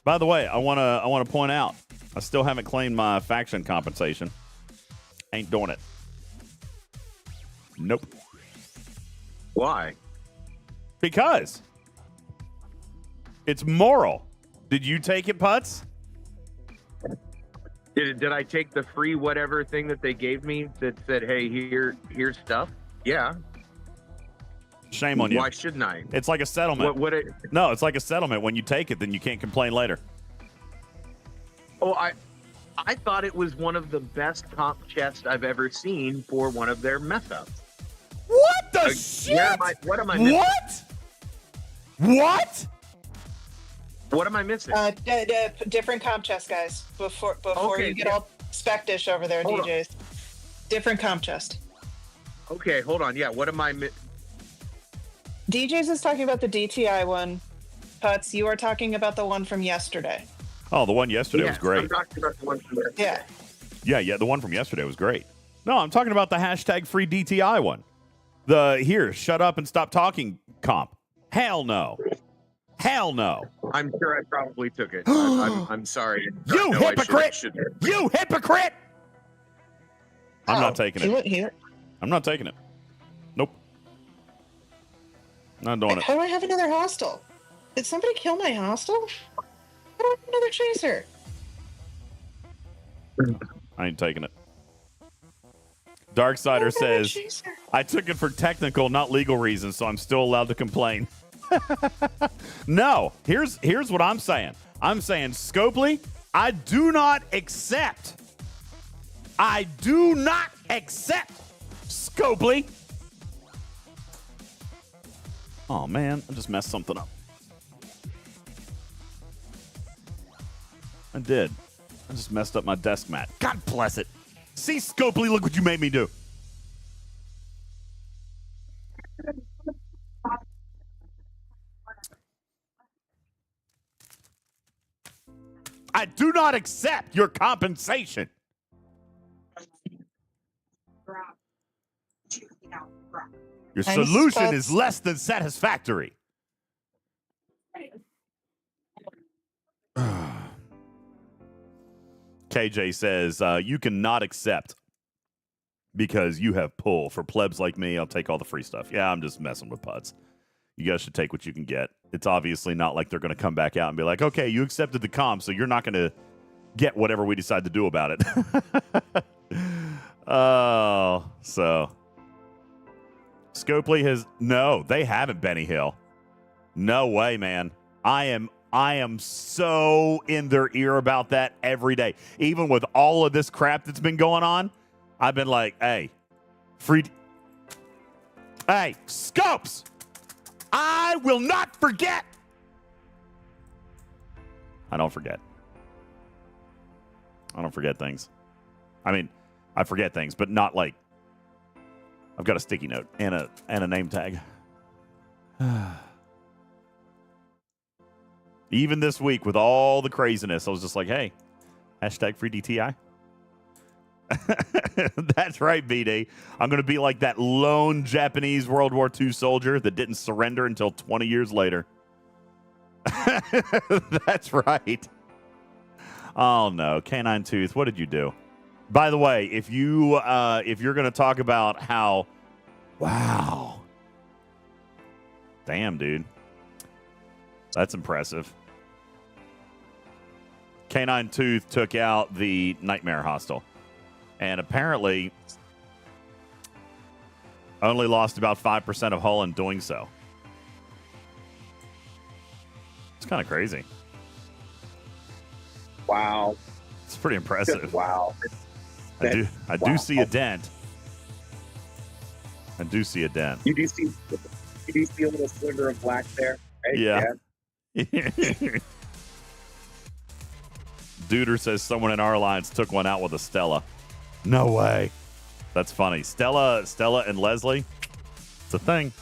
I want to point out I still haven't claimed my faction compensation. Ain't doing it. Nope. Why? Because it's moral. Did you take it, Putz? Did I take the free whatever thing that they gave me that said, "Hey, here's stuff"? Yeah. Shame on you. Why shouldn't I? It's like a settlement. No, it's like a settlement. When you take it, then you can't complain later. Oh, I thought it was one of the best comp chests I've ever seen for one of their mess ups. What the shit? What am I missing? What? What am I missing? Different comp chest, guys. Before Okay, you get all spec-dish over there, Hold DJs. Different comp chest. Okay, hold on. Yeah, what am I missing? DJs is talking about the DTI one. Putz, you are talking about the one from yesterday. Oh, the one yesterday was great. I'm talking about the one from Yeah. Yeah, the one from yesterday was great. No, I'm talking about the hashtag free DTI one. The here, shut up and stop talking comp. Hell no. Hell no. I'm sure I probably took it. I'm sorry. You No, hypocrite! You hypocrite! I'm not taking it. Here. I'm not taking it. Nope. Not doing it. How do I have another hostile? Did somebody kill my hostile? How do I have another chaser? I ain't taking it. Darksider says, I took it for technical, not legal reasons, so I'm still allowed to complain. No, here's what I'm saying. I'm saying, Scopely, I do not accept. Scopely. Oh, man, I just messed something up. I did. I just messed up my desk mat. God bless it. See, Scopely, look what you made me do. I do not accept your compensation. Your solution is less than satisfactory. KJ says, you cannot accept because you have pull. For plebs like me, I'll take all the free stuff. Yeah, I'm just messing with Putz. you guys should take what you can get. It's obviously not like they're going to come back out and be like, okay, you accepted the comp, so you're not going to get whatever we decide to do about it. Oh, so Scopely has no, they haven't, Benny Hill. No way, man. I am so in their ear about that every day. Even with all of this crap that's been going on, I've been like, hey, hey, Scopes, I will not forget. I don't forget. I don't forget things. I mean, I forget things, but not like I've got a sticky note and a name tag. Even this week with all the craziness, I was just like, hey, hashtag free DTI. That's right, BD. I'm going to be like that lone Japanese World War II soldier that didn't surrender until 20 years later. That's right. Oh, no. Canine Tooth, what did you do? By the way, if you're going to talk about how, wow. Damn, dude. That's impressive. Canine Tooth took out the Nightmare Hostile. And apparently only lost about 5% of hull in doing so. It's kind of crazy. Wow. It's pretty impressive. Wow. I do see a dent. I do see a dent. You do see a little sliver of black there, right? Yeah. Duder says someone in our alliance took one out with a Stella. No way. That's funny. Stella and Leslie. It's a thing.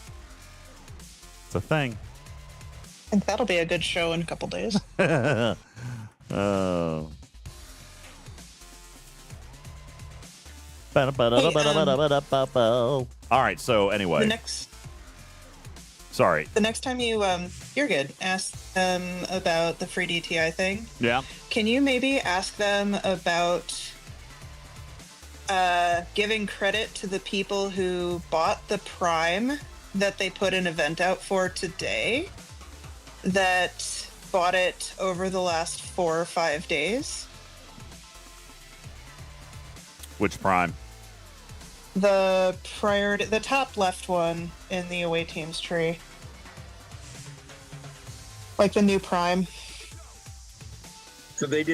It's a thing. I think that'll be a good show in a couple days. Oh. All right, so anyway. Sorry. The next time you're good, ask them about the free DTI thing. Yeah. Can you maybe ask them about giving credit to the people who bought the Prime that they put an event out for today, that bought it over the last 4 or 5 days? Which Prime? The top left one in the away team's tree. Like the new Prime. So they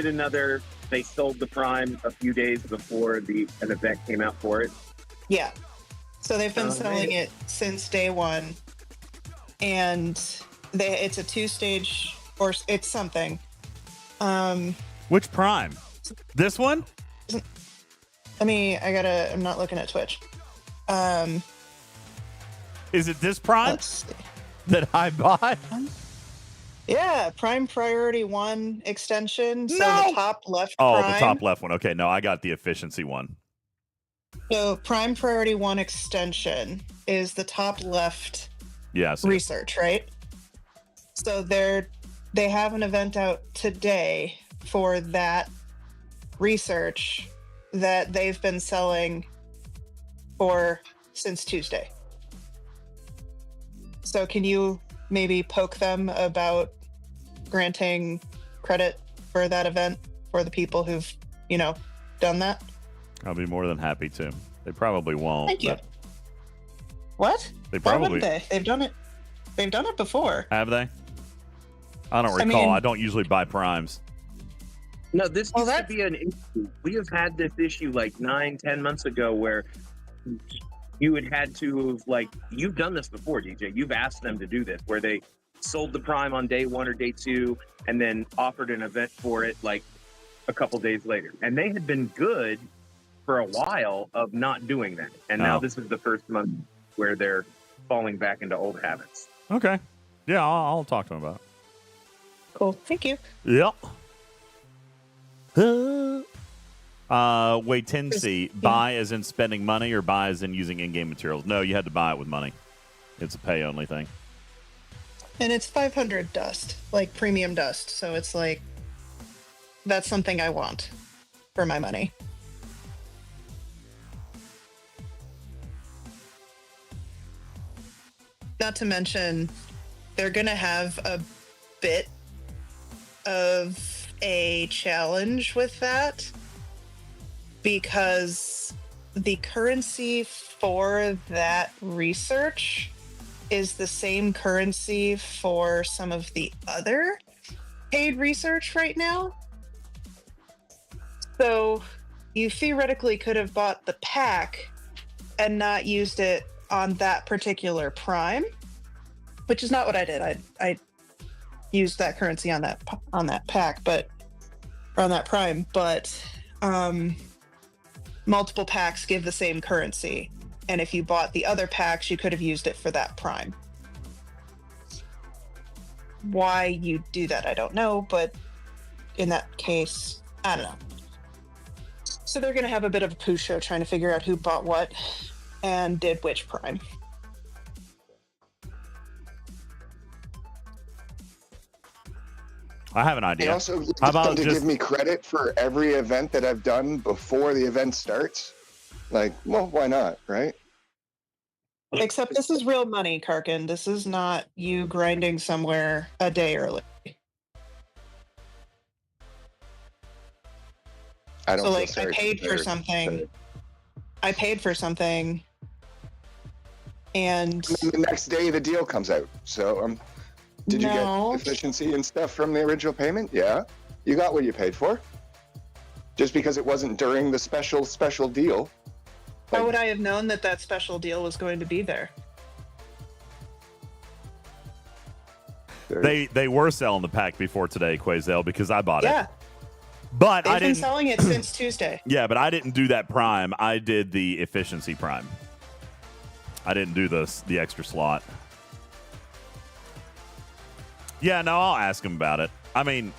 sold the Prime a few days before an event came out for it? Yeah. So they've been selling it since day one. And it's a 2-stage, or it's something. Which Prime? This one? I'm not looking at Twitch. Is it this Prime Let's see. that I bought? Yeah, Prime Priority 1 extension. So No! the top left Oh, Prime. the top left one. Okay, no, I got the efficiency one. So Prime Priority 1 extension is the top left research, right? So they have an event out today for that research that they've been selling since Tuesday. So can you maybe poke them about granting credit for that event for the people who've, done that? I'll be more than happy to. They probably won't. Thank you. What? They Why probably wouldn't they? They've done it. They've done it before. Have they? I don't recall. I don't usually buy Primes. No, this used to be an issue. We have had this issue like 9-10 months ago where you had to you've done this before, DJ. You've asked them to do this, where they sold the Prime on day 1 or day 2 and then offered an event for it like a couple days later. And they had been good for a while of not doing that. And now this is the first month where they're falling back into old habits. Okay. Yeah, I'll talk to them about it. Cool. Thank you. Yep. Wait, 10C, buy as in spending money or buy as in using in-game materials? No, you had to buy it with money. It's a pay-only thing. And it's 500 dust, like premium dust. So it's like, that's something I want for my money. Not to mention they're going to have a bit of a challenge with that because the currency for that research is the same currency for some of the other paid research right now. So you theoretically could have bought the pack and not used it on that particular prime, which is not what I did. I used that currency on that pack, but or on that prime, but multiple packs give the same currency. And if you bought the other packs, you could have used it for that prime. Why you do that, I don't know, but in that case, I don't know. So they're going to have a bit of a poo show trying to figure out who bought what and did which prime. I have an idea. They also How about to just give me credit for every event that I've done before the event starts. Like, well, why not, right? Except this is real money, Karkin. This is not you grinding somewhere a day early. I don't So, feel like, sorry I paid for something. I paid for something, and then the next day the deal comes out. So, did you No. get efficiency and stuff from the original payment? Yeah, you got what you paid for. Just because it wasn't during the special deal. How would I have known that that special deal was going to be there? they were selling the pack before today, Quazel, because I bought Yeah, it. But they've I been didn't. selling it since Tuesday. Yeah, but I didn't do that prime. I did the efficiency prime. I didn't do the extra slot. Yeah, no, I'll ask him about it. I mean,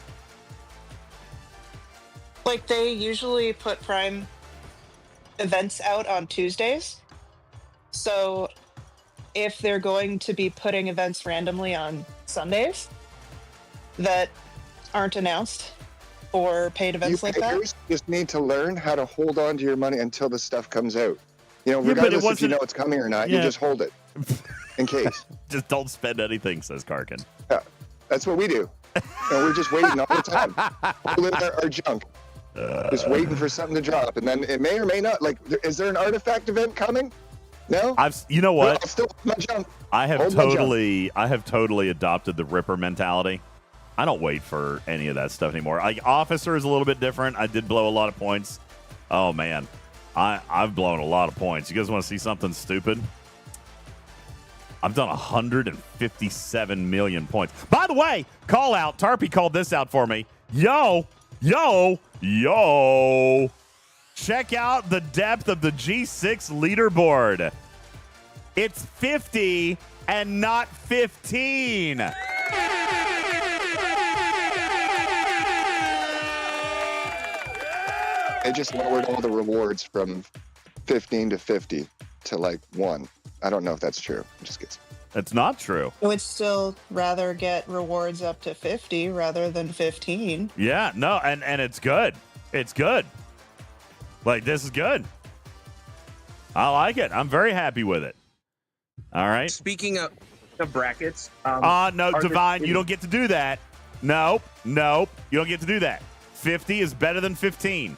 Like, they usually put prime events out on Tuesdays. So if they're going to be putting events randomly on Sundays that aren't announced or paid events like that, You just need to learn how to hold on to your money until the stuff comes out. You know, Yeah, but it regardless if you wasn't- know it's coming or not, Yeah. you just hold it in case. just don't spend anything, says Karkin. Yeah, that's what we do. And we're just waiting all the time, holding our junk, just waiting for something to drop, and then it may or may not. Like, is there an artifact event coming? No. You know what? I'll still hold my junk. I have Hold my junk. totally adopted the Ripper mentality. I don't wait for any of that stuff anymore. Like, Officer is a little bit different. I did blow a lot of points. Oh man, I've blown a lot of points. You guys want to see something stupid? I've done 157 million points. By the way, call out. Tarpy called this out for me. Yo. Check out the depth of the G6 leaderboard. It's 50 and not 15. They just lowered all the rewards from 15 to 50 to like 1. I don't know if that's true. I'm just kidding. That's not true. I would still rather get rewards up to 50 rather than 15. Yeah, no, and it's good. It's good. Like, this is good. I like it. I'm very happy with it. All right. Speaking of brackets, No, are there Divine, any- you don't get to do that. Nope. You don't get to do that. 50 is better than 15.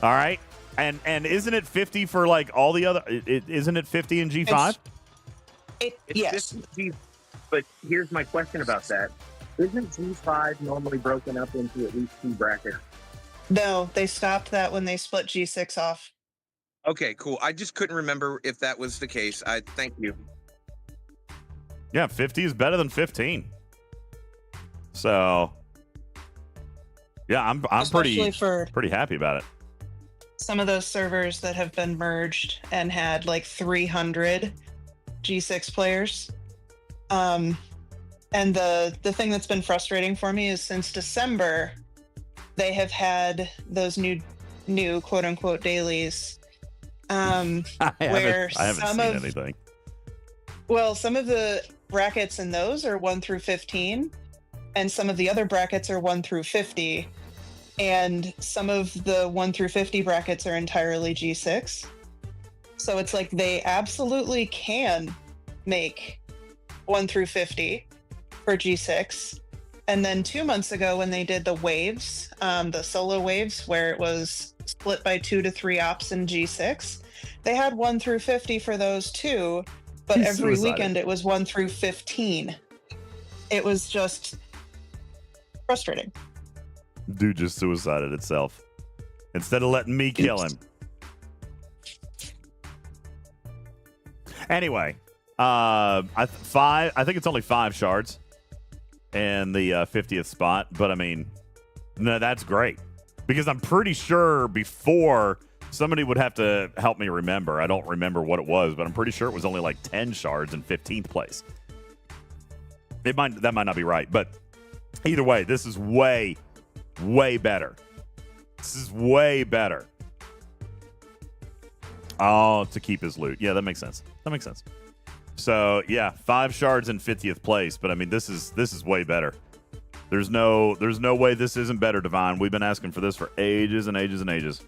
All right. And isn't it 50 for like all the other? Isn't it 50 in G5? It's Yes. just G, but here's my question about that. Isn't G5 normally broken up into at least 2 brackets? No, they stopped that when they split G6 off. Okay, cool. I just couldn't remember if that was the case. Thank you. Yeah, 50 is better than 15. So, yeah, I'm Especially for pretty happy about it. some of those servers that have been merged and had like 300 G6 players. And the thing that's been frustrating for me is since December, they have had those new quote unquote dailies. I haven't seen anything. Well, some of the brackets in those are 1 through 15, and some of the other brackets are 1 through 50. And some of the 1 through 50 brackets are entirely G6. So it's like they absolutely can make 1 through 50, for G6. And then 2 months ago when they did the waves, the solo waves, where it was split by 2 to 3 ops in G6, they had 1 through 50 for those too. But He's every suicided. weekend it was 1 through 15. It was just frustrating. Dude just suicided itself. Instead of letting me kill him. Anyway, I think it's only 5 shards in the 50th spot, but I mean, no, that's great because I'm pretty sure before somebody would have to help me remember. I don't remember what it was, but I'm pretty sure it was only like 10 shards in 15th place. That might not be right, but either way, this is way better. This is way better. Oh, to keep his loot. Yeah, that makes sense. So yeah, 5 shards in 50th place, but I mean this is way better. There's no way this isn't better, Divine. We've been asking for this for ages and ages and ages.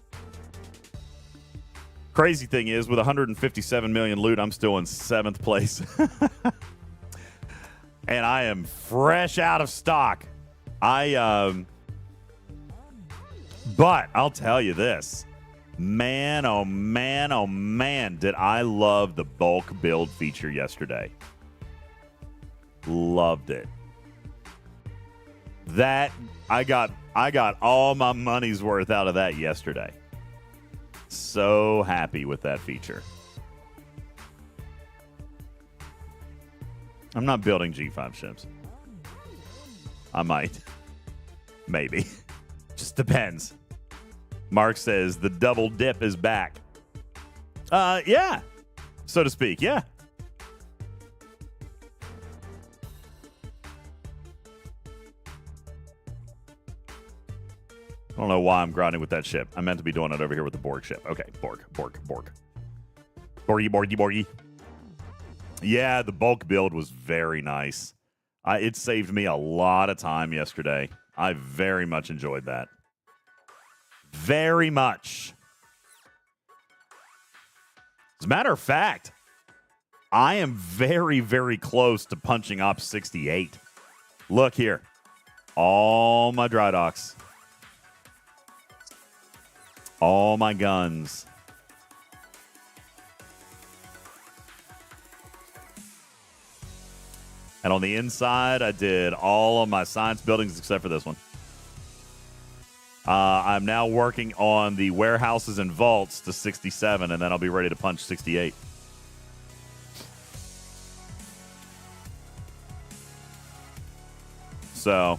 Crazy thing is, with 157 million loot, I'm still in 7th place. And I am fresh out of stock. But I'll tell you this. Man, oh man, did I love the bulk build feature yesterday. Loved it. That I got all my money's worth out of that yesterday. So happy with that feature. I'm not building G5 ships. I might. Maybe. Just depends. Mark says the double dip is back. Yeah. So to speak, yeah. I don't know why I'm grinding with that ship. I meant to be doing it over here with the Borg ship. Okay, Borg. Borgy. Yeah, the bulk build was very nice. It saved me a lot of time yesterday. I very much enjoyed that. Very much. As a matter of fact, I am very, very close to punching up 68. Look here. All my dry docks. All my guns. And on the inside, I did all of my science buildings except for this one. I'm now working on the warehouses and vaults to 67, and then I'll be ready to punch 68. So,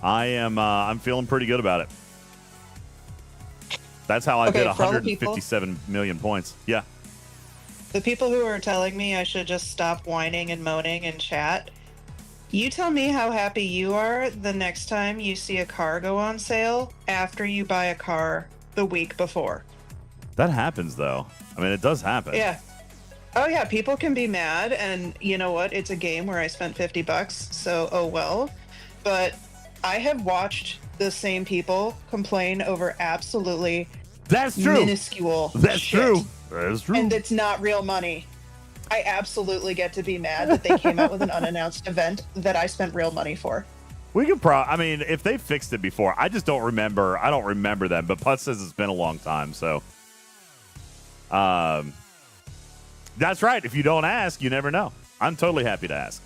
I'm feeling pretty good about it. That's how I did 157 million points. Yeah. The people who are telling me I should just stop whining and moaning in chat, you tell me how happy you are the next time you see a car go on sale after you buy a car the week before. That happens, though. I mean, it does happen. Yeah. Oh, yeah. People can be mad, and you know what? It's a game where I spent $50, so oh well. But I have watched the same people complain over absolutely minuscule That's shit. true. That is true. And it's not real money. I absolutely get to be mad that they came out with an unannounced event that I spent real money for. We could I mean, if they fixed it before, I just don't remember. I don't remember them. But Putz says it's been a long time, so that's right. If you don't ask, you never know. I'm totally happy to ask.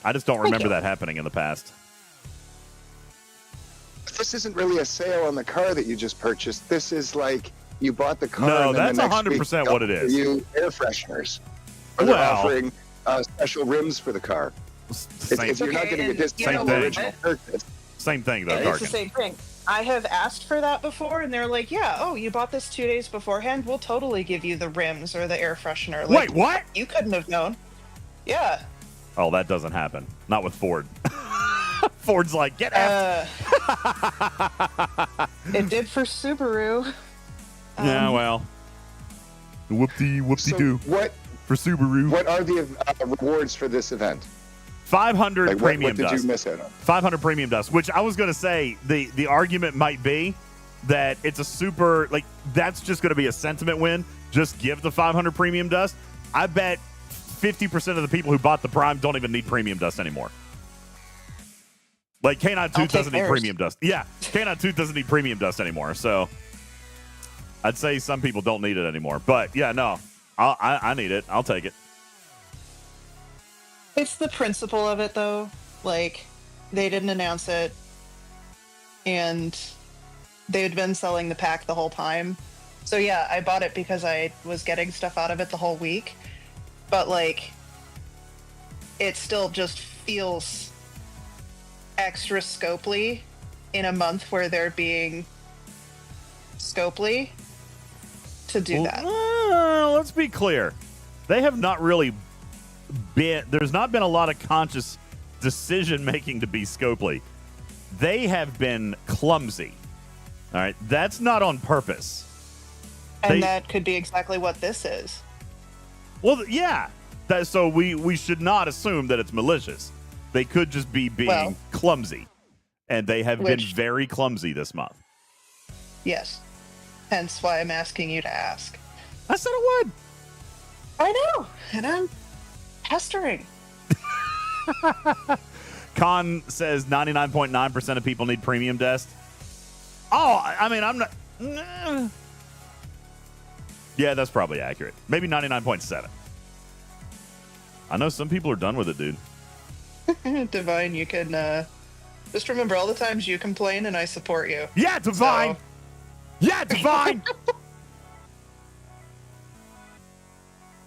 I just don't remember that happening in the past. This isn't really a sale on the car that you just purchased. This is like you bought the car. No, and then that's the next 100% what it is. You air fresheners. Or they're offering special rims for the car. You're not getting a discount on the original purchase. Same thing, though. It's the same thing. I have asked for that before, and they're like, yeah, oh, you bought this 2 days beforehand? We'll totally give you the rims or the air freshener. Like, wait, what? You couldn't have known. Yeah. Oh, that doesn't happen. Not with Ford. Ford's like, get out. It did for Subaru. Yeah, well. Whoop-de-do. What for Subaru? What are the rewards for this event? 500 premium dust. What did you miss out on? 500 premium dust, which I was going to say the argument might be that it's a super, like, that's just going to be a sentiment win. Just give the 500 premium dust. I bet 50% of the people who bought the Prime don't even need premium dust anymore. Like K9 Tooth doesn't need premium dust. Yeah, K9 Tooth doesn't need premium dust anymore. So I'd say some people don't need it anymore. But yeah, no, I need it. I'll take it. It's the principle of it, though. Like, they didn't announce it, and they had been selling the pack the whole time. So yeah, I bought it because I was getting stuff out of it the whole week. But like, it still just feels extra scopely in a month where they're being scopely to do that. Let's be clear. They have not really been, there's not been a lot of conscious decision making to be scopely. They have been clumsy. All right. That's not on purpose. And that could be exactly what this is. Well, yeah. So we should not assume that it's malicious. They could just be being clumsy. And they have been very clumsy this month. Yes. Hence why I'm asking you to ask. I said I would. I know. And I'm pestering. Con says 99.9% of people need premium dust. Oh, I mean, I'm not. Yeah, that's probably accurate. Maybe 99.7. I know some people are done with it, dude. Divine, you can just remember all the times you complain and I support you. Yeah, Divine. So. Yeah, Divine.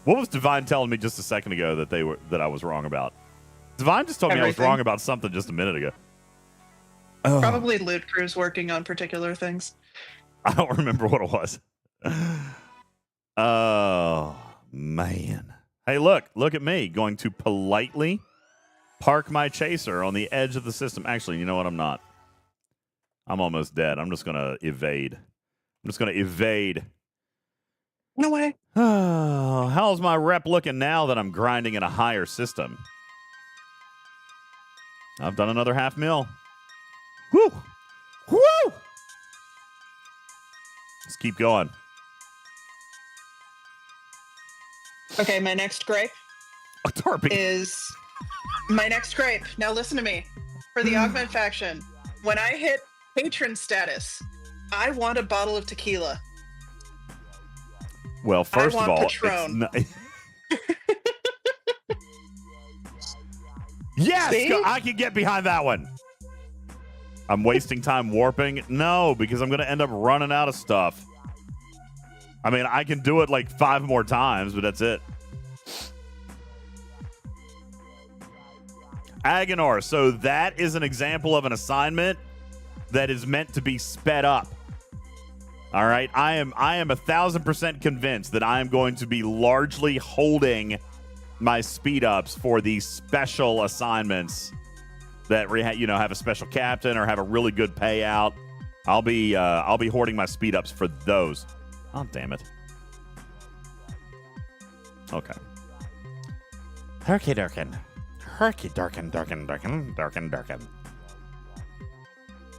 What was Divine telling me just a second ago that I was wrong about? Divine just told me I was wrong about something just a minute ago. Probably Loot Crew's working on particular things. I don't remember what it was. Oh, man. Hey, look at me going to politely park my chaser on the edge of the system. Actually, you know what? I'm not. I'm almost dead. I'm just going to evade. No way. Oh, how's my rep looking now that I'm grinding in a higher system? I've done another half mil. Woo! Woo! Let's keep going. Okay, my next gripe is my next gripe. Now listen to me. For the Augment faction, when I hit patron status, I want a bottle of tequila. Well, first of all, Patron. Yes, I can get behind that one. I'm wasting time warping? No, because I'm going to end up running out of stuff. I mean, I can do it like 5 more times, but that's it. Agonor, so that is an example of an assignment that is meant to be sped up. All right, I am 1,000% convinced that I am going to be largely holding my speed ups for these special assignments that have a special captain or have a really good payout. I'll be hoarding my speed ups for those. Oh, damn it. Okay. Herky darken.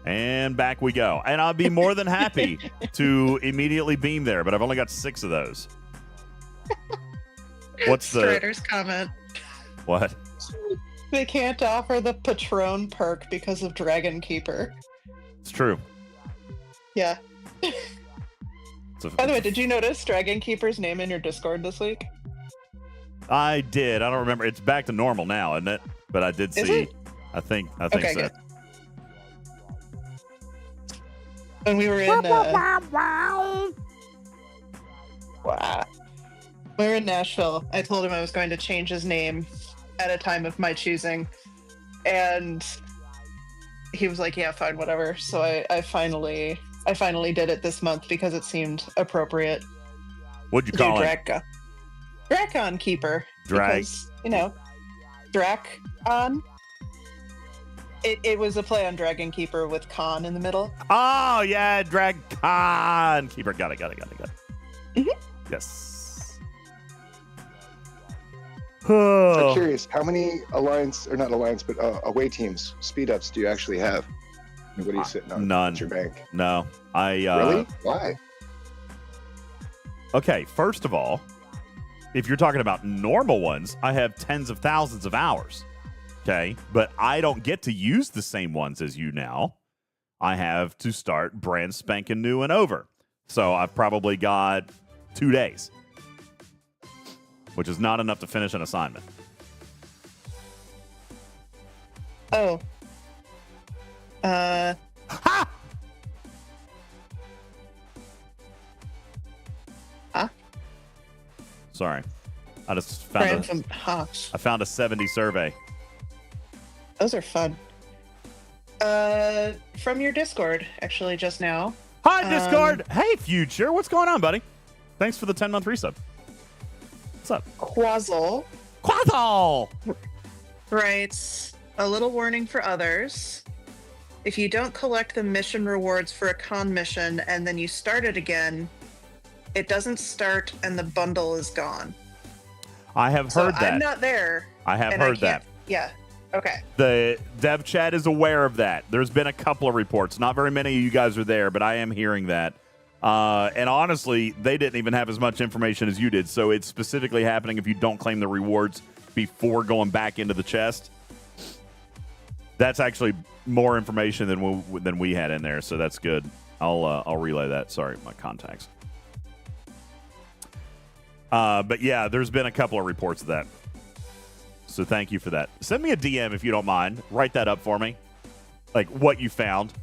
And back we go. And I'll be more than happy to immediately beam there, but I've only got 6 of those. What's the Strider's comment? What? They can't offer the Patron perk because of Dragon Keeper. It's true. Yeah. By the way, did you notice Dragon Keeper's name in your Discord this week? I did. I don't remember. It's back to normal now, isn't it? But I did see. I think okay, so. Good. When we were in wow. We were in Nashville, I told him I was going to change his name at a time of my choosing, and he was like, "Yeah, fine, whatever." So I finally did it this month because it seemed appropriate. What'd you call it? Drakon Keeper. Because, Drakon. It was a play on Dragon Keeper with Khan in the middle. Oh, yeah, Dragon Keeper. Got it. Mm-hmm. Yes. I'm curious, how many away teams, speed ups do you actually have? And what are you sitting on? None. At your bank? No. Really? Why? Okay, first of all, if you're talking about normal ones, I have tens of thousands of hours. Okay, but I don't get to use the same ones as you now. I have to start brand spanking new and over. So I've probably got 2 days, which is not enough to finish an assignment. Oh. Ha! Huh? Sorry. I just found Random hops. I found a 70 survey. Those are fun. From your Discord, actually, just now. Hi, Discord. Hey, Future. What's going on, buddy? Thanks for the 10-month resub. What's up? Quazzle writes, a little warning for others. If you don't collect the mission rewards for a con mission and then you start it again, it doesn't start and the bundle is gone. I have heard that. I'm not there. I have heard that. Yeah. Okay. The dev chat is aware of that. There's been a couple of reports. Not very many of you guys are there, but I am hearing that. And honestly, they didn't even have as much information as you did. So it's specifically happening if you don't claim the rewards before going back into the chest. That's actually more information than we had in there, so that's good. I'll relay that. Sorry, my contacts. But yeah, there's been a couple of reports of that. So thank you for that. Send me a DM if you don't mind. Write that up for me. Like what you found.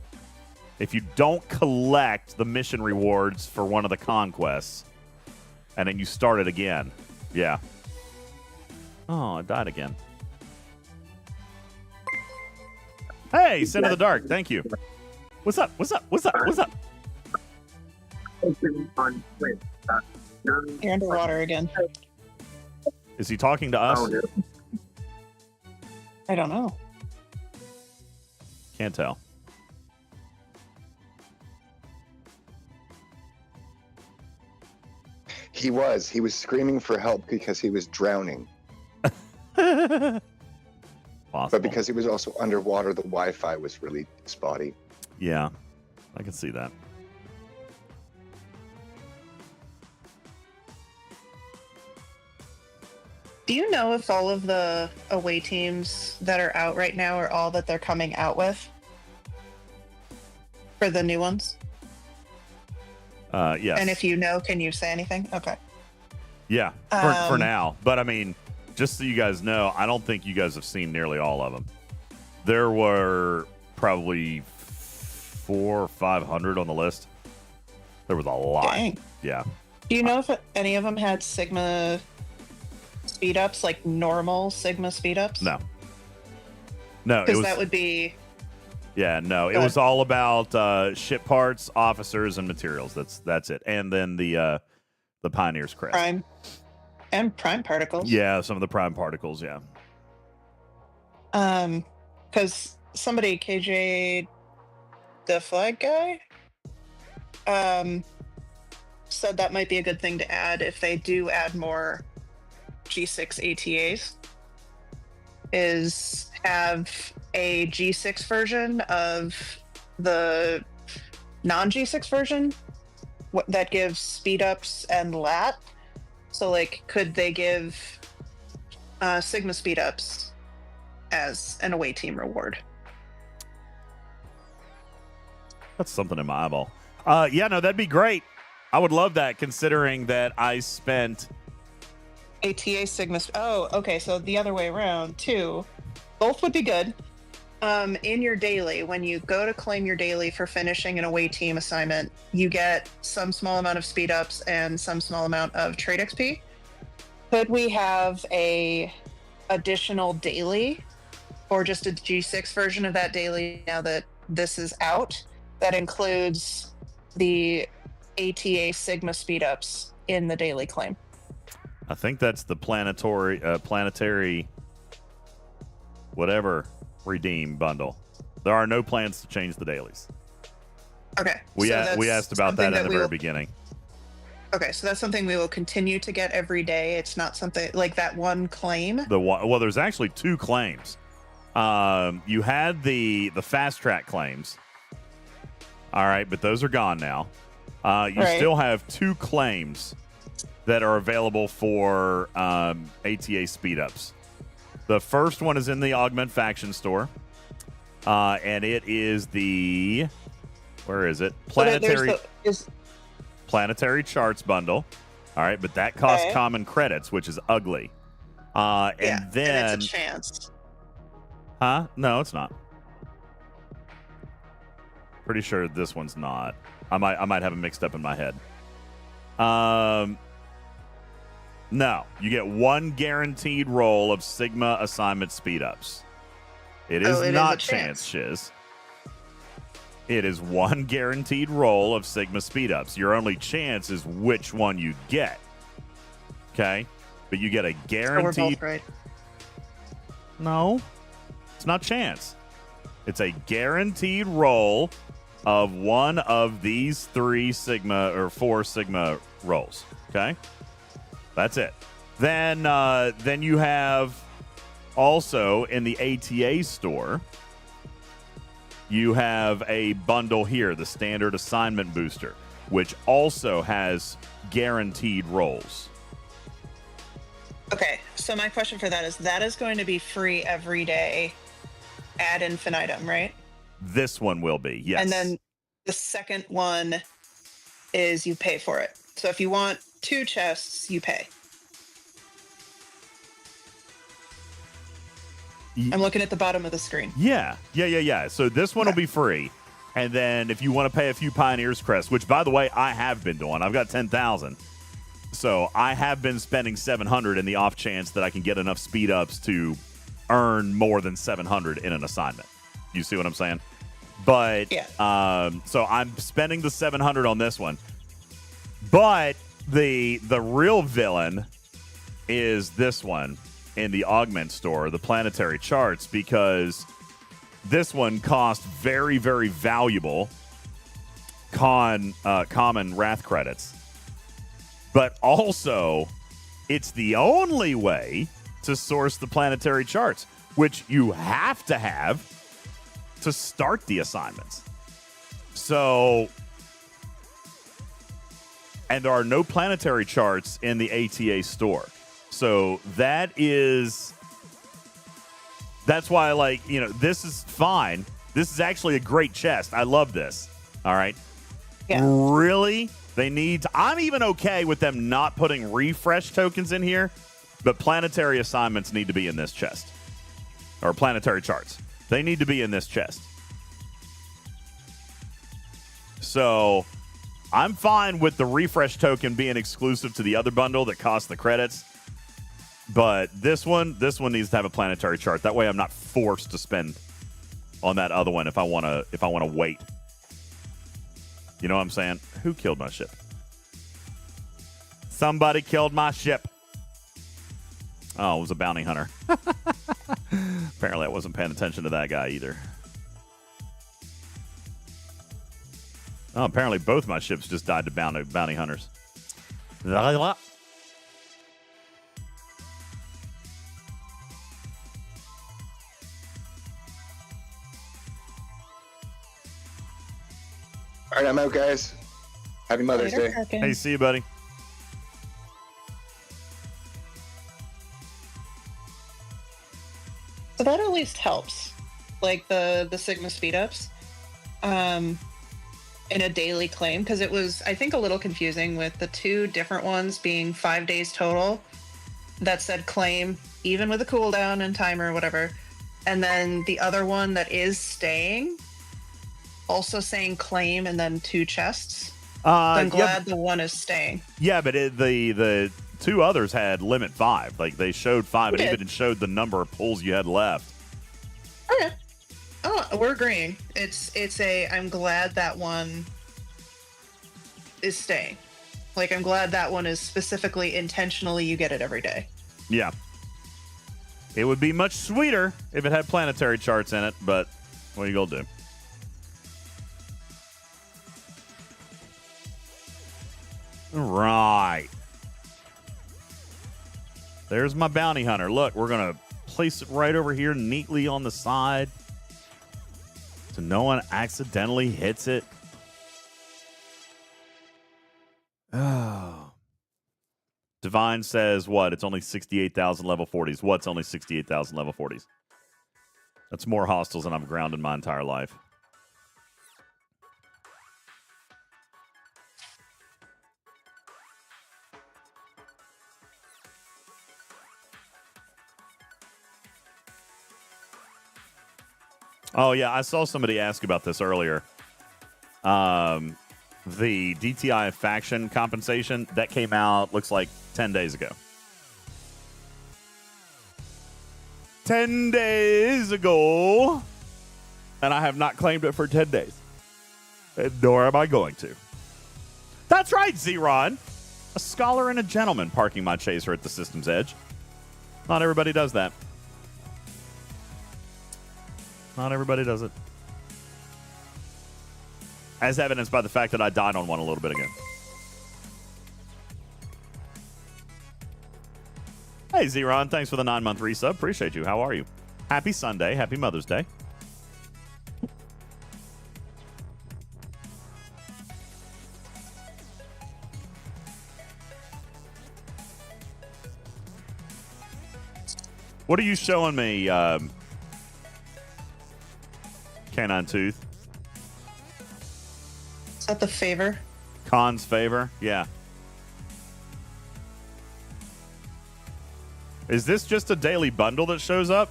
If you don't collect the mission rewards for one of the conquests, and then you start it again. Yeah. Oh, I died again. Hey, Sin of the Dark. Thank you. What's up? What's up? What's up? What's up? You're underwater again. Is he talking to us? I don't know. Can't tell. He was screaming for help because he was drowning. Possible. But because he was also underwater, the Wi-Fi was really spotty. Yeah, I can see that. Do you know if all of the away teams that are out right now are all that they're coming out with? For the new ones? Yes. And if you know, can you say anything? Okay. Yeah, for now. But I mean, just so you guys know, I don't think you guys have seen nearly all of them. There were probably 400 or 500 on the list. There was a lot. Dang. Yeah. Do you know if any of them had Sigma speed ups, like normal Sigma speed ups? No. No, Because that would be. Yeah, no, it was all about ship parts, officers, and materials. That's it. And then the Pioneer's crest. Prime. And prime particles. Yeah, some of the prime particles, yeah. Because somebody, KJ, the flag guy, said that might be a good thing to add if they do add more G6 ATAs, is have a G6 version of the non-G6 version that gives speed ups and lat. So, like, could they give Sigma speed ups as an away team reward? That's something in my eyeball. Yeah, no, that'd be great. I would love that, considering that I spent ATA Sigma. Oh, okay. So the other way around too. Both would be good. In your daily, when you go to claim your daily for finishing an away team assignment, you get some small amount of speed ups and some small amount of trade XP. Could we have a additional daily, or just a G6 version of that daily now that this is out, that includes the ATA Sigma speed ups in the daily claim? I think that's the planetary whatever redeem bundle. There are no plans to change the dailies. Okay. We asked about that in the very beginning. Okay, so that's something we will continue to get every day. It's not something like that one claim. Well, there's actually 2 claims. You had the fast track claims. All right, but those are gone now. You still have 2 claims that are available for ATA speed ups. The first one is in the Augment Faction store. And it is the... Where is it? Planetary Charts bundle. All right, but that costs common credits, which is ugly. And then... And it's a chance. Huh? No, it's not. Pretty sure this one's not. I might have it mixed up in my head. No, you get one guaranteed roll of Sigma assignment speed-ups. It is not chance, Shiz. It is one guaranteed roll of Sigma speed-ups. Your only chance is which one you get. Okay? But you get a guaranteed... So we're both right. No. It's not chance. It's a guaranteed roll of one of these 3 Sigma or 4 Sigma rolls. Okay? That's it. Then you have also in the ATA store, you have a bundle here, the Standard Assignment Booster, which also has guaranteed rolls. Okay, so my question for that is going to be free every day ad infinitum, right? This one will be, yes. And then the second one is you pay for it. So if you want 2 chests, you pay. I'm looking at the bottom of the screen. Yeah. So this one will be free. And then if you want to pay a few Pioneers Crest, which, by the way, I have been doing. I've got 10,000. So I have been spending 700 in the off chance that I can get enough speed ups to earn more than 700 in an assignment. You see what I'm saying? But so I'm spending the 700 on this one. But the real villain is this one in the Augment store, the Planetary Charts, because this one costs very, very valuable common Wrath credits. But also, it's the only way to source the Planetary Charts, which you have to start the assignments. So, and there are no Planetary Charts in the ATA store. So that's why, this is fine. This is actually a great chest. I love this. All right. Yeah. Really? I'm even okay with them not putting refresh tokens in here, but planetary assignments need to be in this chest. Or Planetary Charts. They need to be in this chest. So I'm fine with the refresh token being exclusive to the other bundle that costs the credits. But this one needs to have a Planetary Chart. That way I'm not forced to spend on that other one if I want to wait. You know what I'm saying? Who killed my ship? Somebody killed my ship. Oh, it was a bounty hunter. Apparently I wasn't paying attention to that guy either. Oh, apparently both my ships just died to bounty hunters. All right, I'm out, guys. Happy Mother's Day. Hey, see you, buddy. So that at least helps. Like the Sigma speed ups in a daily claim, because it was, I think, a little confusing with the 2 different ones being 5 days total that said claim, even with a cooldown and timer or whatever. And then the other one that is staying also saying claim and then 2 chests. So I'm glad the one is staying. Yeah, but the 2 others had limit 5. Like they showed 5, and even showed the number of pulls you had left. Okay. Oh, we're agreeing. I'm glad that one is staying. Like, I'm glad that one is specifically intentionally you get it every day. Yeah. It would be much sweeter if it had Planetary Charts in it, but what are you gonna do? Right. There's my bounty hunter. Look, we're going to place it right over here neatly on the side so no one accidentally hits it. Oh. Divine says what? It's only 68,000 level 40s. What's only 68,000 level 40s? That's more hostels than I've grounded my entire life. Oh, yeah, I saw somebody ask about this earlier. The DTI faction compensation, that came out, looks like 10 days ago. 10 days ago. And I have not claimed it for 10 days. Nor am I going to. That's right, Zeron. A scholar and a gentleman parking my chaser at the system's edge. Not everybody does that. Not everybody does it. As evidenced by the fact that I died on one a little bit ago. Hey, Zeron, thanks for the 9-month resub. Appreciate you. How are you? Happy Sunday. Happy Mother's Day. What are you showing me, Canine Tooth? Is that the favor? Khan's favor? Yeah. Is this just a daily bundle that shows up?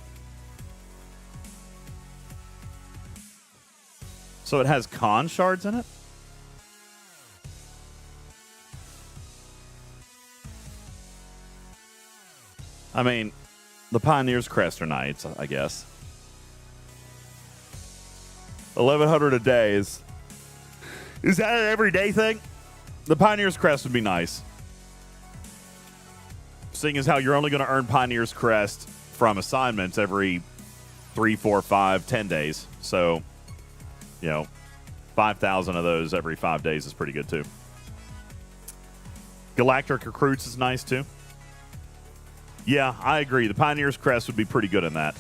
So it has Khan shards in it? I mean, the Pioneer's Crest are nice, I guess. 1,100 a day is that an everyday thing? The Pioneer's Crest would be nice. Seeing as how you're only going to earn Pioneer's Crest from assignments every 3, 4, 5, 10 days. So, 5,000 of those every 5 days is pretty good too. Galactic Recruits is nice too. Yeah, I agree. The Pioneer's Crest would be pretty good in that.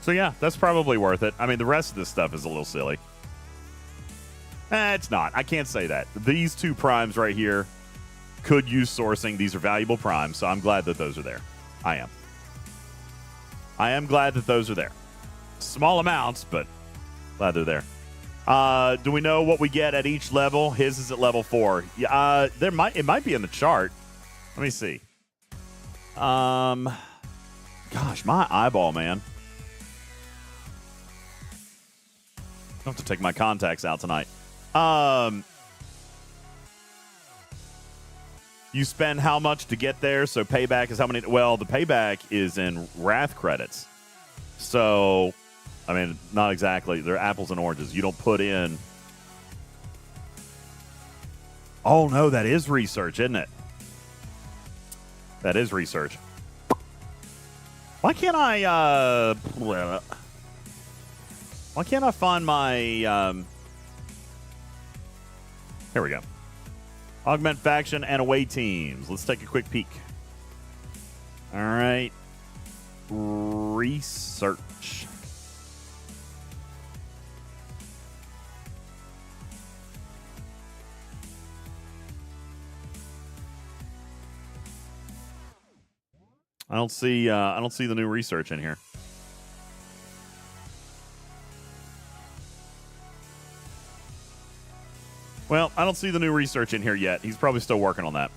So yeah, that's probably worth it. I mean, the rest of this stuff is a little silly. It's not. I can't say that. These two primes right here could use sourcing. These are valuable primes, so I'm glad that those are there. I am glad that those are there. Small amounts, but glad they're there. Do we know what we get at each level? His is at level 4. It might be in the chart. Let me see. Gosh, my eyeball, man. I have to take my contacts out tonight. You spend how much to get there? So payback is how many? Well, the payback is in Wrath credits. So, I mean, not exactly. They're apples and oranges. You don't put in. Oh, no, that is research, isn't it? That is research. Why can't I find my here we go. Augment faction and away teams. Let's take a quick peek. All right. Research. I don't see the new research in here. Well, I don't see the new research in here yet. He's probably still working on that.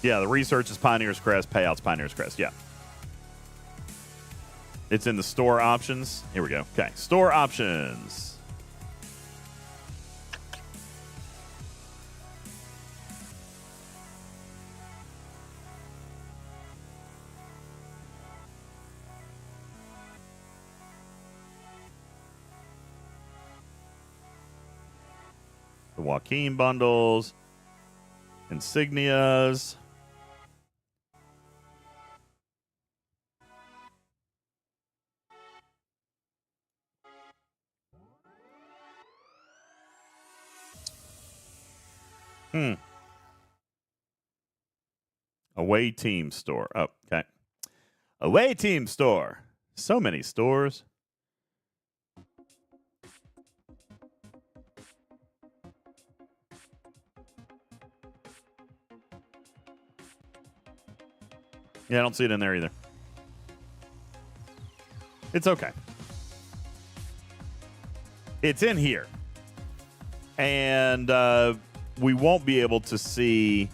Yeah, the research is Pioneer's Crest, payouts Pioneer's Crest. Yeah. It's in the store options. Here we go. Okay, store options. The Joaquin bundles, insignias. Away team store. Oh, okay. Away team store. So many stores. Yeah, I don't see it in there either. It's okay. It's in here. And we won't be able to see...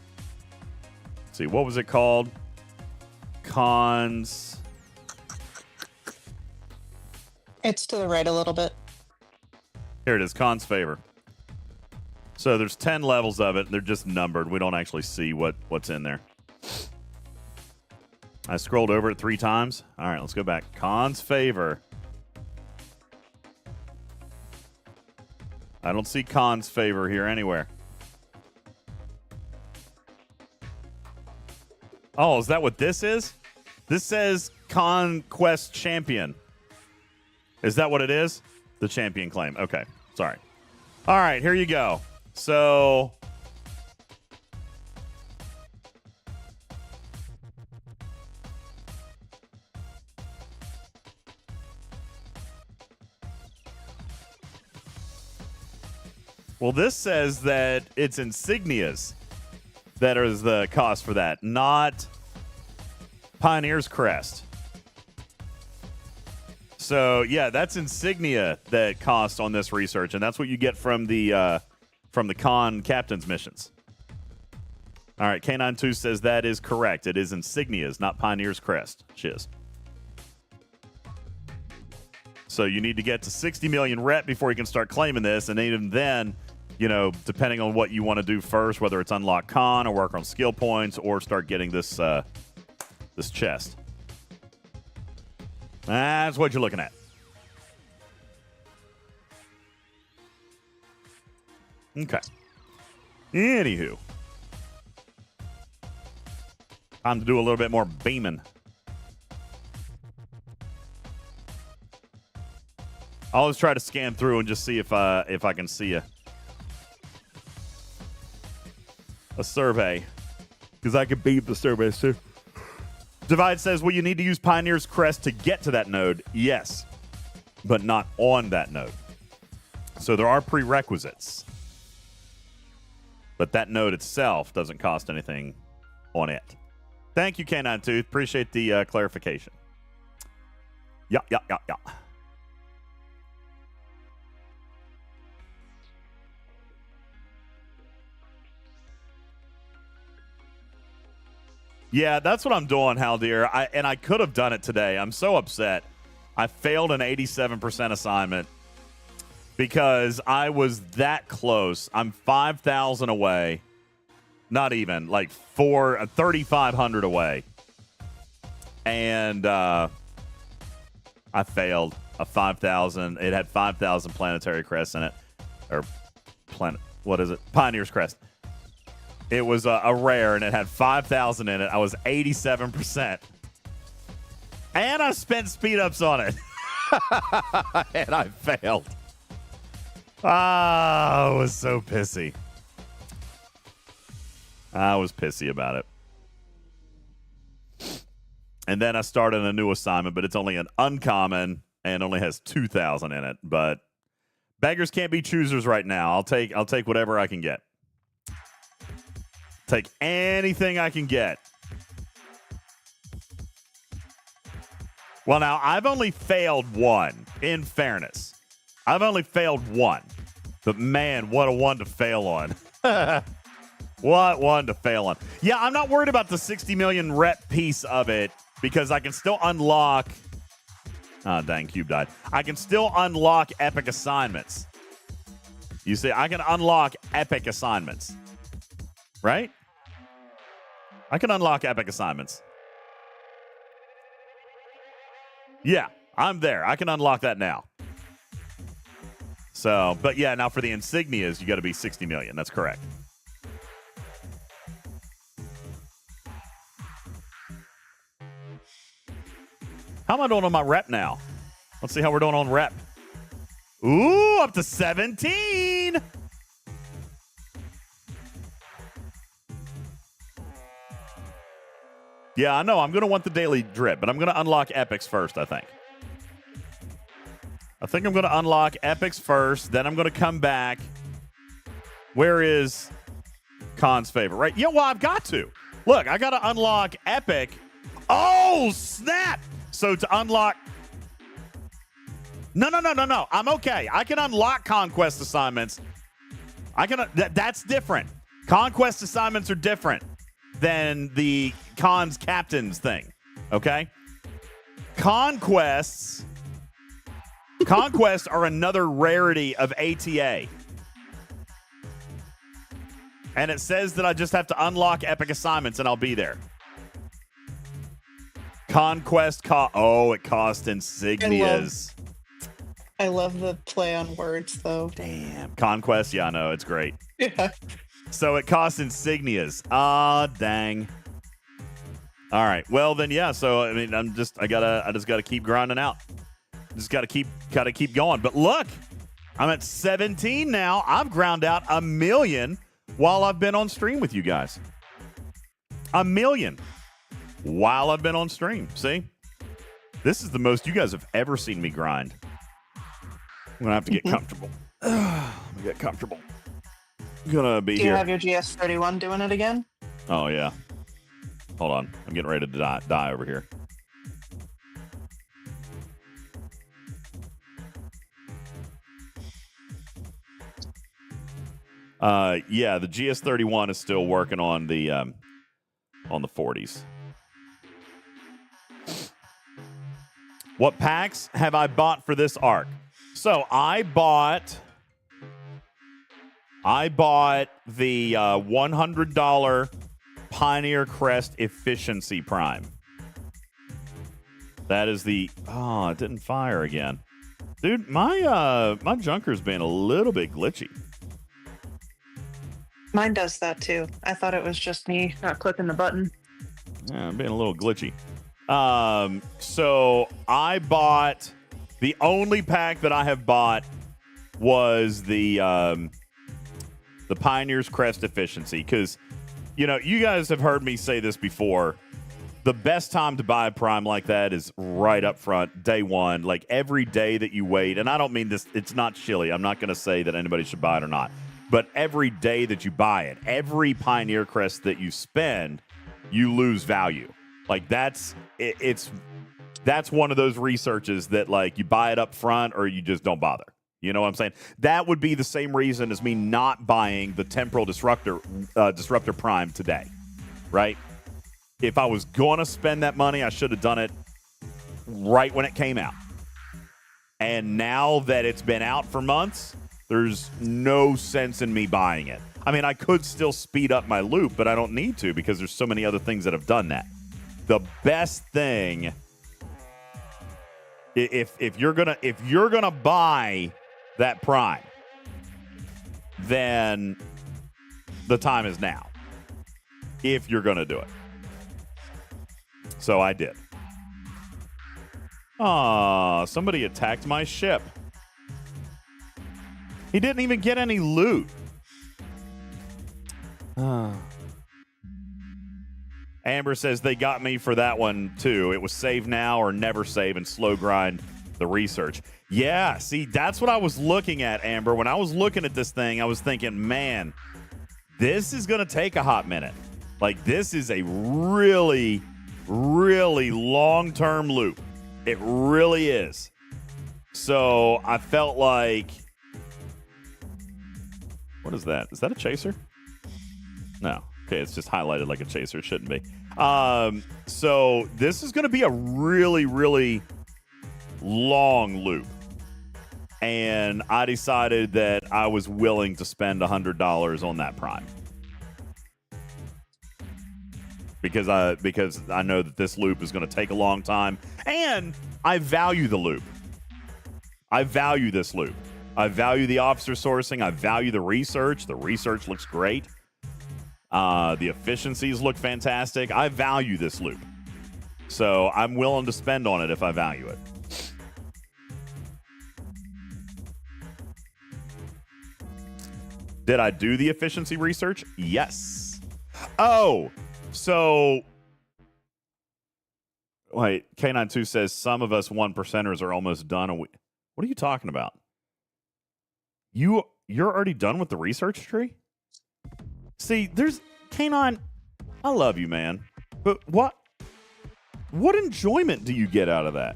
Let's see, what was it called? Cons... It's to the right a little bit. Here it is, cons favor. So there's 10 levels of it. They're just numbered. We don't actually see what's in there. I scrolled over it 3 times. All right, let's go back. Cons favor. I don't see cons favor here anywhere. Oh, is that what this is? This says Conquest Champion. Is that what it is? The champion claim. Okay, sorry. All right, here you go. So... Well, this says that it's insignias that is the cost for that, not Pioneer's Crest. So, yeah, that's insignia that cost on this research, and that's what you get from the con captain's missions. All right, K92 says that is correct. It is insignias, not Pioneer's Crest. Shiz. So you need to get to 60 million rep before you can start claiming this, and even then, you know, depending on what you want to do first, whether it's unlock con or work on skill points or start getting this this chest. That's what you're looking at. Okay. Anywho. Time to do a little bit more beaming. I'll always try to scan through and just see if I can see a survey, because I can beat the surveys too. Divide says, well, you need to use Pioneer's Crest to get to that node. Yes, but not on that node. So there are prerequisites. But that node itself doesn't cost anything on it. Thank you, K92. Appreciate the clarification. Yeah. Yeah, that's what I'm doing, Haldir. I could have done it today. I'm so upset. I failed an 87% assignment because I was that close. I'm 5,000 away. Not even, like 3,500 away. And I failed a 5,000. It had 5,000 planetary crests in it. Or what is it? Pioneer's Crest. It was a rare, and it had 5,000 in it. I was 87%. And I spent speed-ups on it. And I failed. I was so pissy. I was pissy about it. And then I started a new assignment, but it's only an uncommon and only has 2,000 in it. But beggars can't be choosers right now. I'll take whatever I can get. Take anything I can get. Well, now, I've only failed one, in fairness. I've only failed one. But, man, what a one to fail on. What one to fail on. Yeah, I'm not worried about the 60 million rep piece of it because I can still unlock... Oh, dang, Cube died. I can still unlock epic assignments. You see, I can unlock epic assignments. Right? I can unlock epic assignments. Yeah, I'm there. I can unlock that now. So, but yeah, now for the insignias, you got to be 60 million. That's correct. How am I doing on my rep now? Let's see how we're doing on rep. Ooh, up to 17. Yeah, I know. I'm going to want the daily drip, but I'm going to unlock epics first, I think. I'm going to unlock epics first, then I'm going to come back. Where is Khan's favor? Right? Yeah, well, I've got to. Look, I got to unlock epic Oh, snap! So to unlock... No. I'm okay. I can unlock conquest assignments. That's different. Conquest assignments are different than the cons captains thing. Okay? Conquests are another rarity of ATA. And it says that I just have to unlock epic assignments and I'll be there. Conquest it cost insignias. I love the play on words, though. Damn. Conquest, yeah, I know. It's great. Yeah. So it costs insignias. Ah, dang. All right. Well, then, yeah. So, I mean, I just gotta keep grinding out. Just gotta keep going. But look, I'm at 17 now. I've ground out 1 million while I've been on stream with you guys. 1 million while I've been on stream. See? This is the most you guys have ever seen me grind. I'm going to have to get comfortable. Let me get comfortable. I'm going to be here. Do you have your GS31 doing it again? Oh, yeah. Hold on. I'm getting ready to die over here. Yeah, the GS31 is still working on the 40s. What packs have I bought for this arc? So I bought the $100 Pioneer Crest Efficiency Prime. That is the it didn't fire again. Dude, my junker's been a little bit glitchy. Mine does that too. I thought it was just me not clicking the button. Yeah, I'm being a little glitchy. So I bought the only pack that I have bought was the Pioneer's Crest Efficiency, because you guys have heard me say this before. The best time to buy a prime like that is right up front, day one. Like every day that you wait, and I don't mean this, it's not shilly. I'm not going to say that anybody should buy it or not. But every day that you buy it, every Pioneer Crest that you spend, you lose value. Like that's one of those researches that like you buy it up front or you just don't bother. You know what I'm saying? That would be the same reason as me not buying the Temporal Disruptor Prime today, right? If I was going to spend that money, I should have done it right when it came out. And now that it's been out for months, there's no sense in me buying it. I mean, I could still speed up my loop, but I don't need to because there's so many other things that have done that. The best thing, if you're gonna buy that prime, then the time is now. If you're gonna do it, so I did. Somebody attacked my ship. He didn't even get any loot. Amber says they got me for that one too. It was save now or never save and slow grind the research. Yeah, see, that's what I was looking at, Amber. When I was looking at this thing, I was thinking, man, this is going to take a hot minute. Like, this is a really, really long-term loop. It really is. So I felt like... What is that? Is that a chaser? No. Okay, it's just highlighted like a chaser. It shouldn't be. So this is going to be a really, really long loop. And I decided that I was willing to spend $100 on that prime. Because I know that this loop is going to take a long time. And I value the loop. I value this loop. I value the officer sourcing. I value the research. The research looks great. The efficiencies look fantastic. I value this loop. So I'm willing to spend on it if I value it. Did I do the efficiency research? Yes. Oh, so... Wait, K92 says some of us 1%ers are almost done. What are you talking about? You're already done with the research tree? See, there's K9. I love you, man. But what? What enjoyment do you get out of that?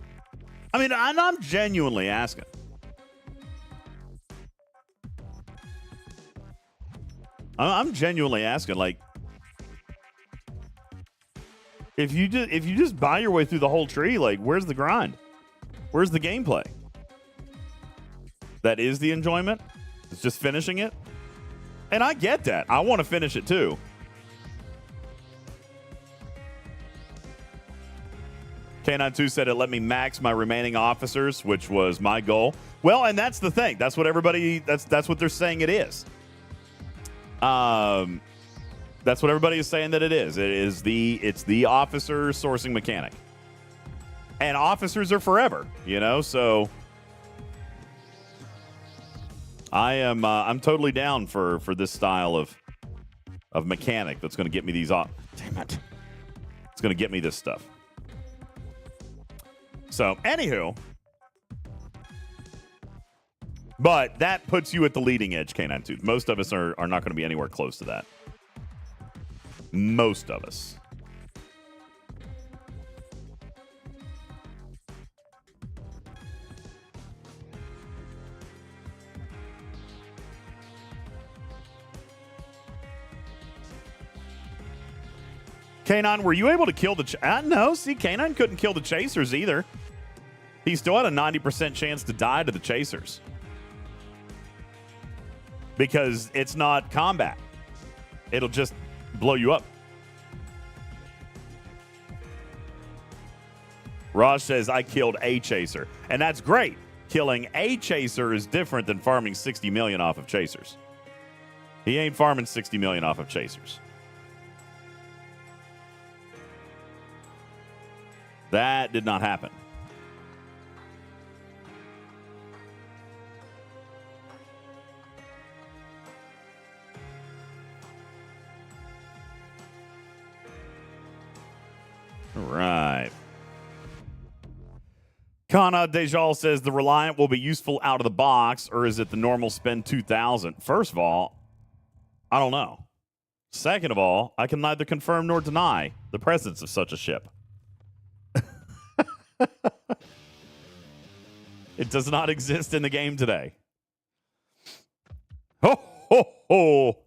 I mean, I'm genuinely asking. I'm genuinely asking, like, if you just buy your way through the whole tree, like, where's the grind? Where's the gameplay? That is the enjoyment. It's just finishing it. And I get that. I want to finish it too. K92 said it let me max my remaining officers, which was my goal. Well, and that's the thing. That's what that's what they're saying it is. That's what everybody is saying that it is. It's the officer sourcing mechanic. And officers are forever, so I'm totally down for this style of mechanic that's going to get me these off. Damn it. It's going to get me this stuff. So, anywho, but that puts you at the leading edge, K92. Most of us are not going to be anywhere close to that. Most of us. K9, were you able to kill the... no, see, K9 couldn't kill the chasers either. He still had a 90% chance to die to the chasers. Because it's not combat. It'll just blow you up. Raj says, I killed a chaser. And that's great. Killing a chaser is different than farming 60 million off of chasers. He ain't farming 60 million off of chasers. That did not happen. All right. Kana Dejal says the Reliant will be useful out of the box, or is it the normal spend 2,000? First of all, I don't know. Second of all, I can neither confirm nor deny the presence of such a ship. It does not exist in the game today. Ho, ho, ho.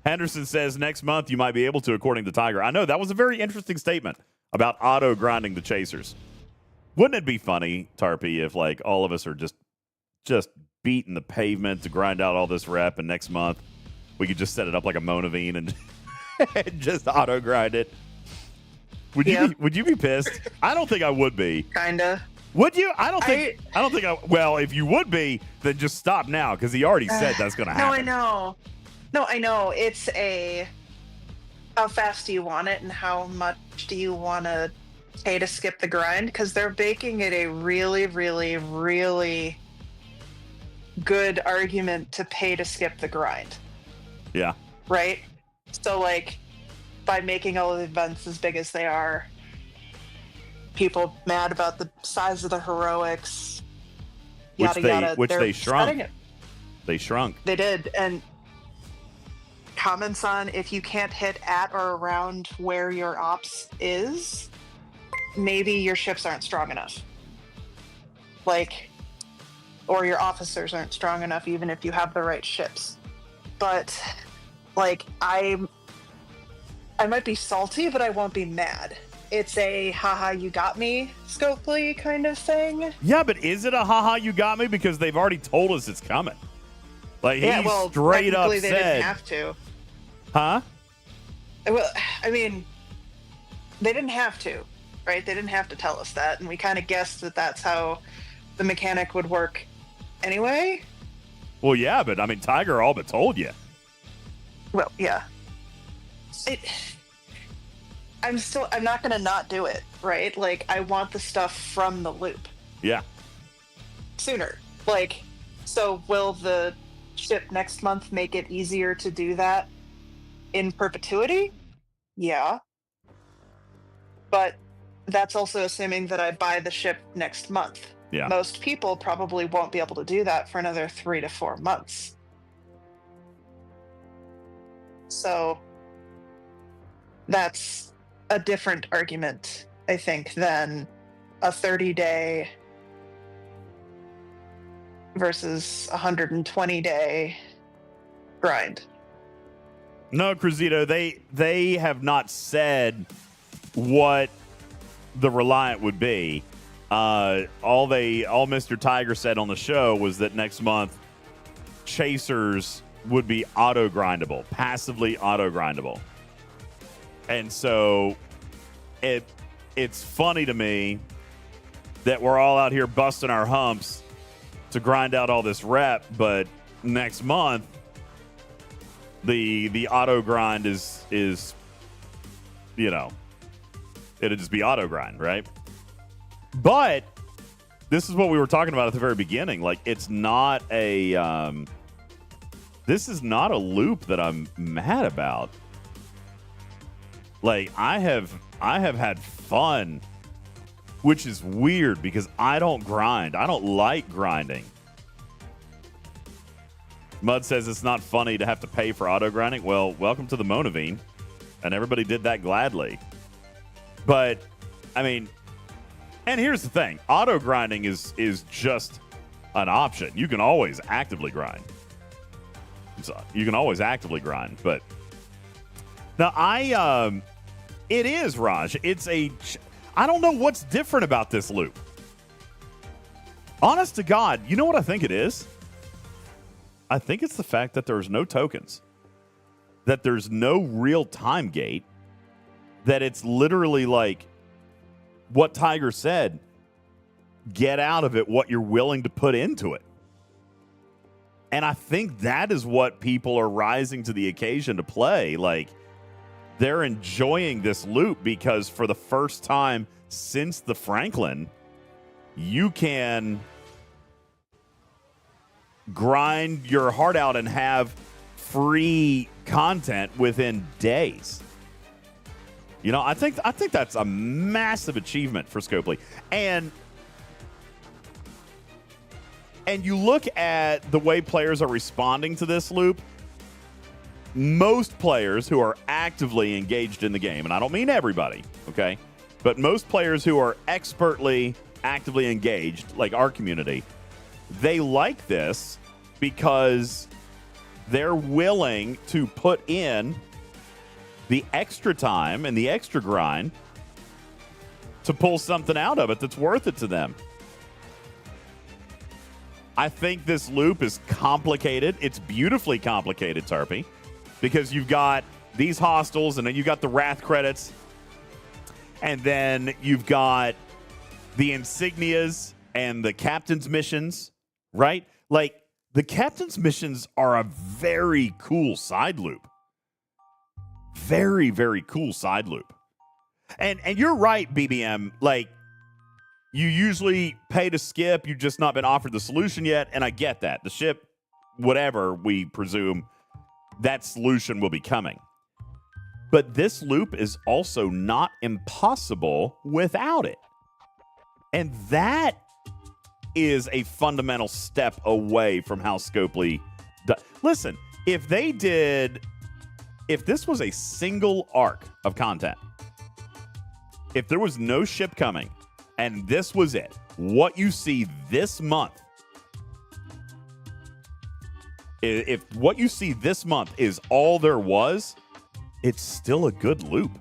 Henderson says next month you might be able to, according to Tiger. I know, that was a very interesting statement about auto-grinding the chasers. Wouldn't it be funny, Tarpy, if like all of us are just beating the pavement to grind out all this rep, and next month we could just set it up like a Monavine and just auto-grind it? Would you be pissed? I don't think I would be. Kinda. Would you? I don't think I. Well, if you would be, then just stop now, because he already said that's going to happen. No, I know. It's how fast do you want it, and how much do you want to pay to skip the grind? Because they're making it a really, really, really good argument to pay to skip the grind. Yeah. Right? So, like, by making all of the events as big as they are, people mad about the size of the heroics, yada yada. Which they shrunk. They shrunk. They did, and comments on if you can't hit at or around where your ops is, maybe your ships aren't strong enough. Like, or your officers aren't strong enough, even if you have the right ships. But, like, I might be salty, but I won't be mad. It's a haha you got me Scopely kind of thing. Yeah, but is it a haha you got me? Because they've already told us it's coming. Like, he straight up said... they didn't have to. Huh? Well, I mean, they didn't have to, right? They didn't have to tell us that, and we kind of guessed that that's how the mechanic would work anyway. Well, yeah, but I mean, Tiger all but told you. Well, yeah. I'm not going to not do it, right? Like, I want the stuff from the loop. Yeah. Sooner. Like, so will the ship next month make it easier to do that in perpetuity? Yeah. But that's also assuming that I buy the ship next month. Yeah. Most people probably won't be able to do that for another 3 to 4 months. So that's a different argument, I think, than a 30-day versus 120-day grind. No, Cruzito, they have not said what the Reliant would be. All Mr. Tiger said on the show was that next month chasers would be auto grindable, passively auto grindable. And so it's funny to me that we're all out here busting our humps to grind out all this rep, but next month the auto grind is it'll just be auto grind, right? But this is what we were talking about at the very beginning. Like, it's not a this is not a loop that I'm mad about. Like, I have had fun, which is weird because I don't grind. I don't like grinding. Mud says it's not funny to have to pay for auto grinding. Well, welcome to the Monavine, and everybody did that gladly. But I mean, and here's the thing: auto grinding is just an option. You can always actively grind. So you can always actively grind, but now it is, Raj. I don't know what's different about this loop. Honest to God, you know what I think it is? I think it's the fact that there's no tokens, that there's no real time gate, that it's literally like what Tiger said, get out of it what you're willing to put into it. And I think that is what people are rising to the occasion to play. Like, they're enjoying this loop because for the first time since the Franklin, you can grind your heart out and have free content within days. You know, I think that's a massive achievement for Scopely. And you look at the way players are responding to this loop, most players who are actively engaged in the game, and I don't mean everybody, okay? But most players who are expertly actively engaged, like our community, they like this because they're willing to put in the extra time and the extra grind to pull something out of it that's worth it to them. I think this loop is complicated. It's beautifully complicated, Tarpy, because you've got these hostels, and then you've got the Wrath credits, and then you've got the insignias and the captain's missions, right? Like, the captain's missions are a very cool side loop. Very, very cool side loop. And you're right, BBM. Like, you usually pay to skip. You've just not been offered the solution yet. And I get that. The ship, whatever we presume, that solution will be coming. But this loop is also not impossible without it. And that is a fundamental step away from how Scopely does. Listen, if this was a single arc of content, if there was no ship coming, and this was it, what you see this month, if what you see this month is all there was, it's still a good loop.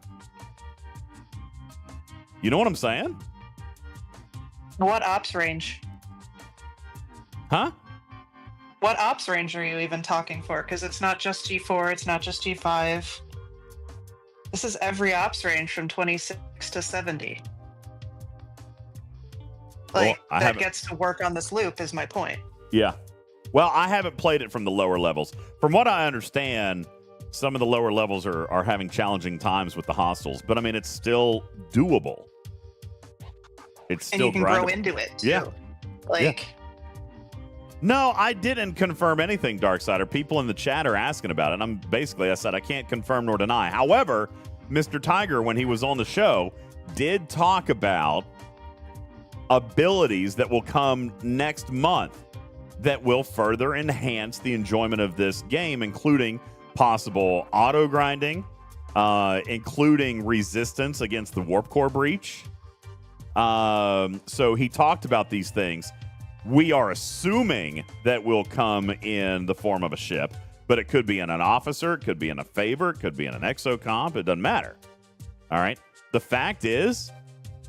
You know what I'm saying? What ops range? Huh? What ops range are you even talking for? Because it's not just G4, it's not just G5. This is every ops range from 26 to 70. Like, well, that gets to work on this loop is my point. Yeah. Well, I haven't played it from the lower levels. From what I understand, some of the lower levels are having challenging times with the hostels, but I mean, it's still doable. It's still and you can grindable. grow into it too. Yeah. Like, yeah. No, I didn't confirm anything, Darksider. People in the chat are asking about it. And I said I can't confirm nor deny. However, Mr. Tiger, when he was on the show, did talk about abilities that will come next month that will further enhance the enjoyment of this game, including possible auto grinding, including resistance against the warp core breach. So he talked about these things. We are assuming that will come in the form of a ship, but it could be in an officer, it could be in a favor, it could be in an exocomp. It doesn't matter. All right. The fact is,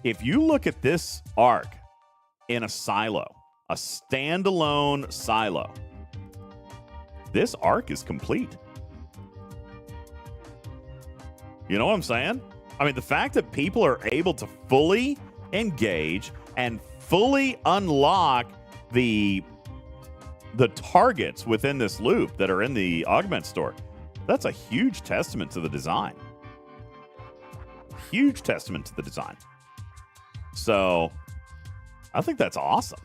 if you look at this arc in a silo, a standalone silo, this arc is complete. You know what I'm saying? I mean, the fact that people are able to fully engage and fully unlock the targets within this loop that are in the augment store, that's a huge testament to the design. Huge testament to the design. So I think that's awesome.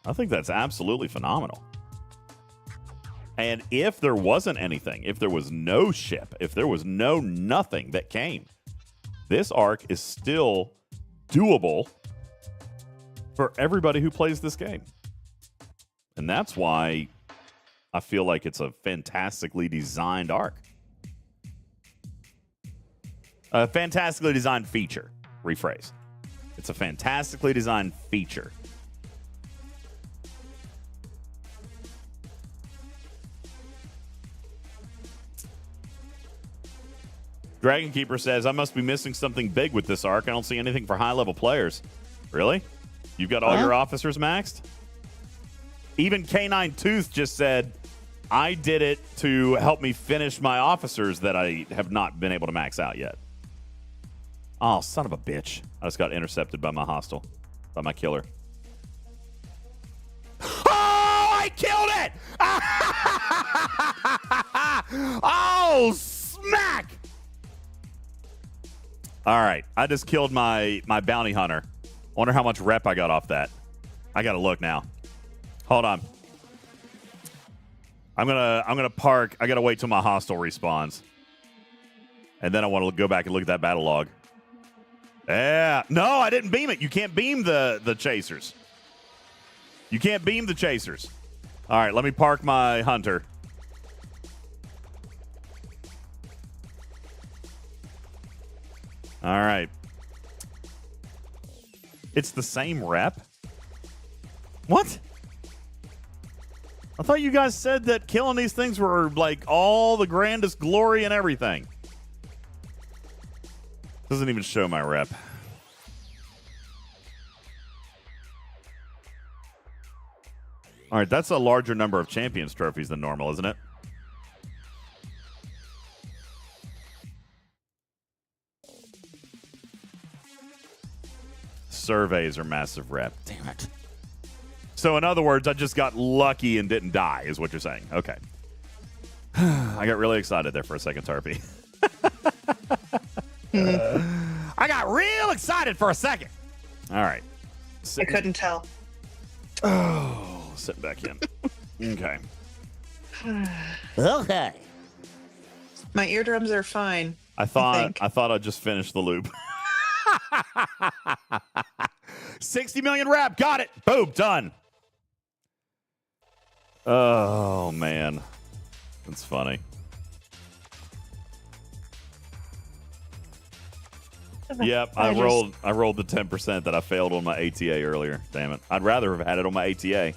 I think that's absolutely phenomenal. And if there wasn't anything, if there was no ship, if there was no nothing that came, this arc is still doable for everybody who plays this game. And that's why I feel like it's a fantastically designed arc. A fantastically designed feature. Rephrase. It's a fantastically designed feature. Dragon Keeper says, I must be missing something big with this arc. I don't see anything for high-level players. Really? You've got all your officers maxed? Even Canine Tooth just said, I did it to help me finish my officers that I have not been able to max out yet. Oh, son of a bitch. I just got intercepted by my hostile, by my killer. Oh, I killed it! Oh, smack! All right, I just killed my bounty hunter. Wonder how much rep I got off that. I gotta look now. Hold on. I'm gonna park. I gotta wait till my hostile respawns, and then I want to go back and look at that battle log. Yeah, no, I didn't beam it. You can't beam the chasers. You can't beam the chasers. All right, let me park my hunter. All right. It's the same rep? What? I thought you guys said that killing these things were like all the grandest glory and everything. Doesn't even show my rep. All right, that's a larger number of champions trophies than normal, isn't it? Surveys are massive rep. Damn it. So in other words, I just got lucky and didn't die, is what you're saying. Okay. I got really excited there for a second, Tarpy. I got real excited for a second. All right. I couldn't tell. Oh, sitting back in. Okay. Okay. My eardrums are fine. I thought I'd just finish the loop. 60 million rep. Got it. Boom. Done. Oh, man. That's funny. Yep, I rolled the 10% that I failed on my ATA earlier. Damn it. I'd rather have had it on my ATA.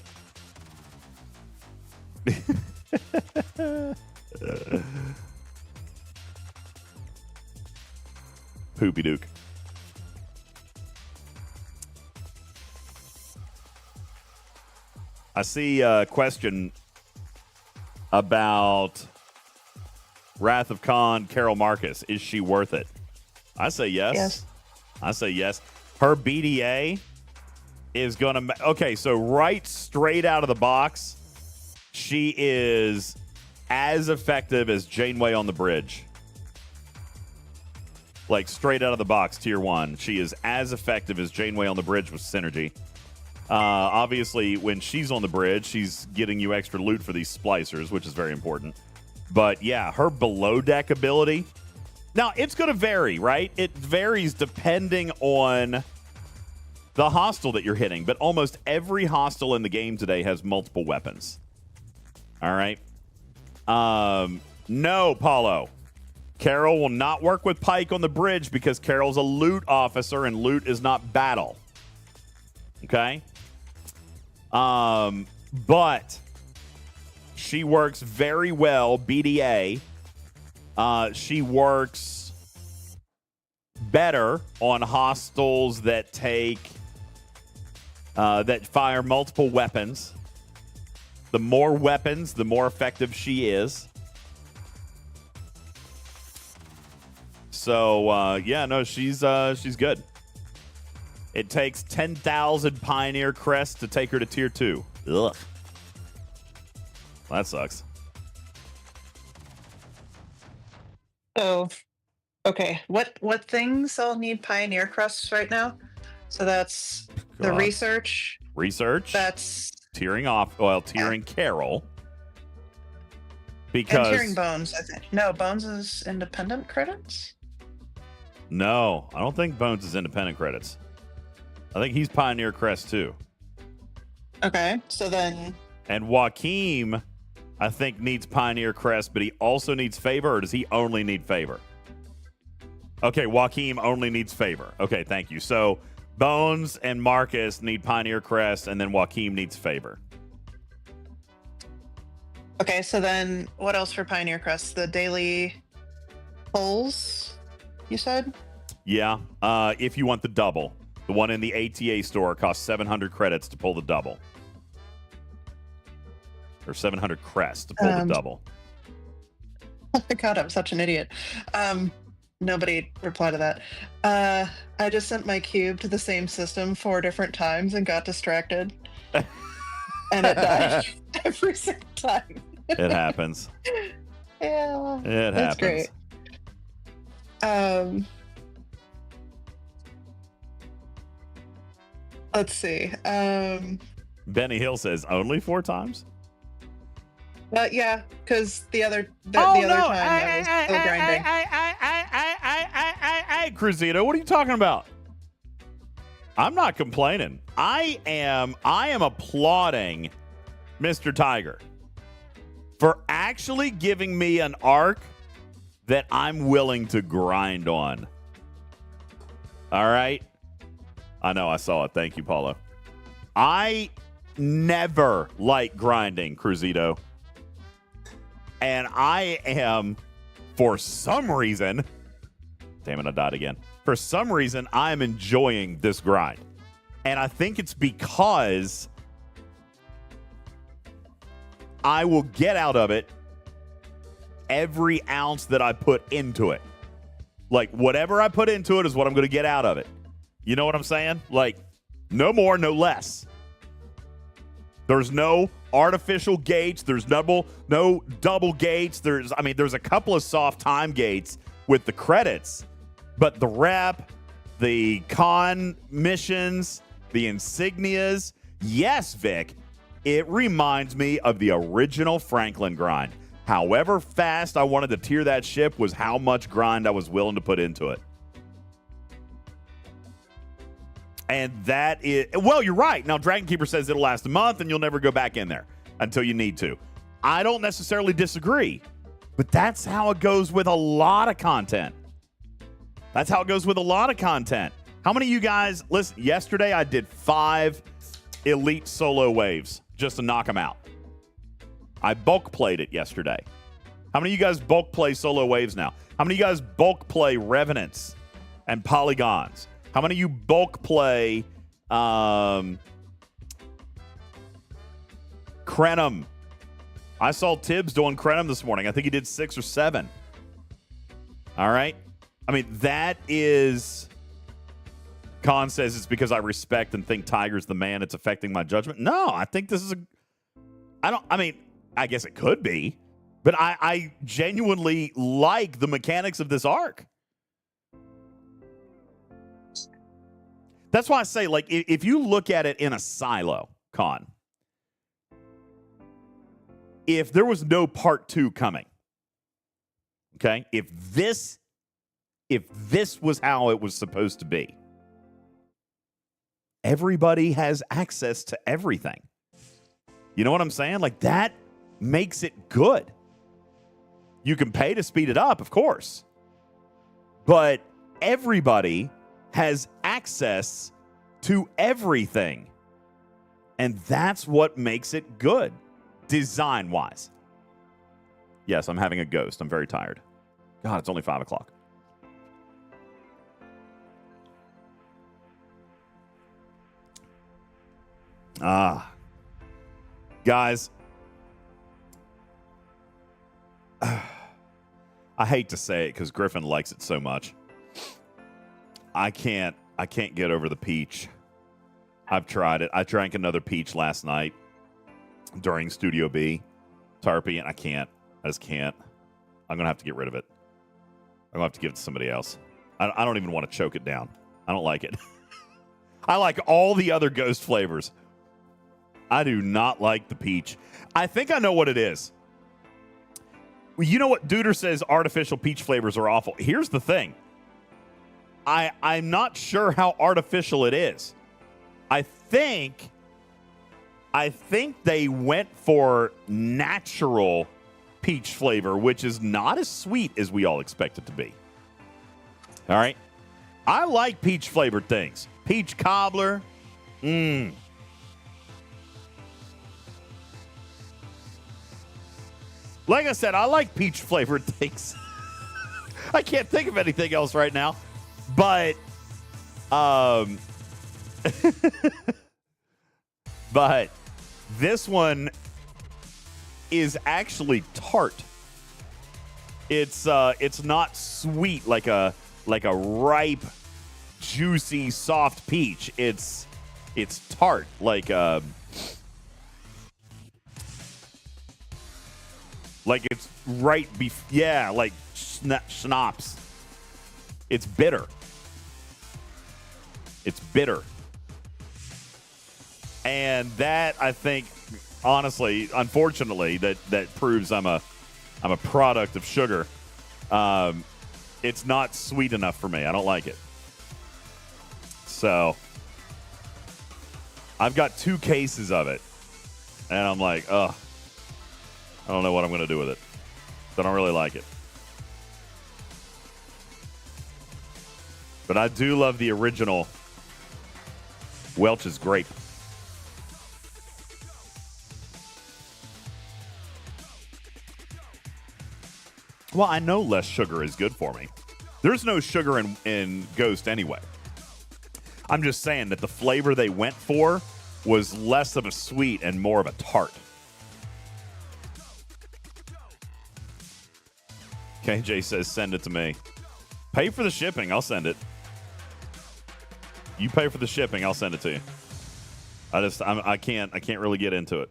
Poopy Duke. I see a question about Wrath of Khan, Carol Marcus. Is she worth it? I say yes. Yes. I say yes. Her BDA is going to... Okay, so right straight out of the box, she is as effective as Janeway on the bridge. Like, straight out of the box, tier 1. She is as effective as Janeway on the bridge with synergy. Obviously, when she's on the bridge, she's getting you extra loot for these splicers, which is very important. But, yeah, her below-deck ability... Now, it's going to vary, right? It varies depending on the hostile that you're hitting, but almost every hostile in the game today has multiple weapons. All right? No, Paulo. Carol will not work with Pike on the bridge because Carol's a loot officer and loot is not battle. Okay? But she works very well, BDA. She works better on hostiles that fire multiple weapons. The more weapons, the more effective she is. So, she's good. It takes 10,000 Pioneer Crests to take her to Tier 2. Ugh. That sucks. So, okay, what things all need Pioneer Crests right now? So that's the research. Research. That's tearing off. Well, tearing Carol. Because and tearing Bones, I think. No, Bones is independent credits? No, I don't think Bones is independent credits. I think he's Pioneer Crest too. Okay, so then. And Joaquim, I think, needs Pioneer Crest, but he also needs Favor, or does he only need Favor? Okay, Joaquim only needs Favor. Okay, thank you. So Bones and Marcus need Pioneer Crest, and then Joaquim needs Favor. Okay, so then what else for Pioneer Crest? The daily pulls, you said? Yeah, if you want the double. The one in the ATA store costs 700 credits to pull the double. Or 700 crests to pull the double. Oh my god, I'm such an idiot. Nobody replied to that. I just sent my cube to the same system 4 different times and got distracted. And it died every single time. It happens. Yeah. It that's happens. Great. Let's see. Benny Hill says only 4 times? Yeah, because the other time I was still grinding. Hey, Cruzito, what are you talking about? I'm not complaining. I am applauding Mr. Tiger for actually giving me an arc that I'm willing to grind on. All right? I know, I saw it. Thank you, Paulo. I never like grinding, Cruzito. And I am, for some reason, damn it, I died again. For some reason, I am enjoying this grind. And I think it's because I will get out of it every ounce that I put into it. Like, whatever I put into it is what I'm going to get out of it. You know what I'm saying? Like, no more, no less. There's no artificial gates. There's no double gates. There's a couple of soft time gates with the credits, but the rep, the con missions, the insignias. Yes, Vic, it reminds me of the original Franklin grind. However fast I wanted to tier that ship was how much grind I was willing to put into it. And that is, well, you're right. Now, Dragon Keeper says it'll last a month and you'll never go back in there until you need to. I don't necessarily disagree, but that's how it goes with a lot of content. That's how it goes with a lot of content. How many of you guys, listen, yesterday I did 5 elite solo waves just to knock them out. I bulk played it yesterday. How many of you guys bulk play solo waves now? How many of you guys bulk play Revenants and Polygons? How many of you bulk play Krenum? I saw Tibbs doing Krenum this morning. I think he did 6 or 7. All right. I mean, that is... Khan says it's because I respect and think Tiger's the man. It's affecting my judgment. No, I think this is I guess it could be. But I genuinely like the mechanics of this arc. That's why I say, like, if you look at it in a silo, Con, if there was no part 2 coming, okay, if this was how it was supposed to be, everybody has access to everything. You know what I'm saying? Like, that makes it good. You can pay to speed it up, of course. but everybody has access to everything. And that's what makes it good, design-wise. Yes, I'm having a ghost. I'm very tired. God, it's only 5 o'clock. Guys, I hate to say it because Griffin likes it so much. I can't get over the peach. I've tried it. I drank another peach last night during Studio B, Tarpy, and I can't. I just can't. I'm going to have to get rid of it. I'm going to have to give it to somebody else. I don't even want to choke it down. I don't like it. I like all the other ghost flavors. I do not like the peach. I think I know what it is. You know what? Duder says artificial peach flavors are awful. Here's the thing. I'm not sure how artificial it is. I think they went for natural peach flavor, which is not as sweet as we all expect it to be. All right? I like peach flavored things. Peach cobbler. Like I said, I like peach flavored things. I can't think of anything else right now. But but this one is actually tart. It's not sweet like a ripe, juicy, soft peach. It's tart like it's right like schnapps. It's bitter. It's bitter. And that, I think, honestly, unfortunately, that proves I'm a product of sugar. It's not sweet enough for me. I don't like it. So I've got 2 cases of it. And I'm like, ugh. I don't know what I'm going to do with it. I don't really like it. But I do love the original Welch's grape. Well, I know less sugar is good for me. There's no sugar in Ghost anyway. I'm just saying that the flavor they went for was less of a sweet and more of a tart. KJ says, send it to me. Pay for the shipping. I'll send it. You pay for the shipping. I'll send it to you. I can't really get into it.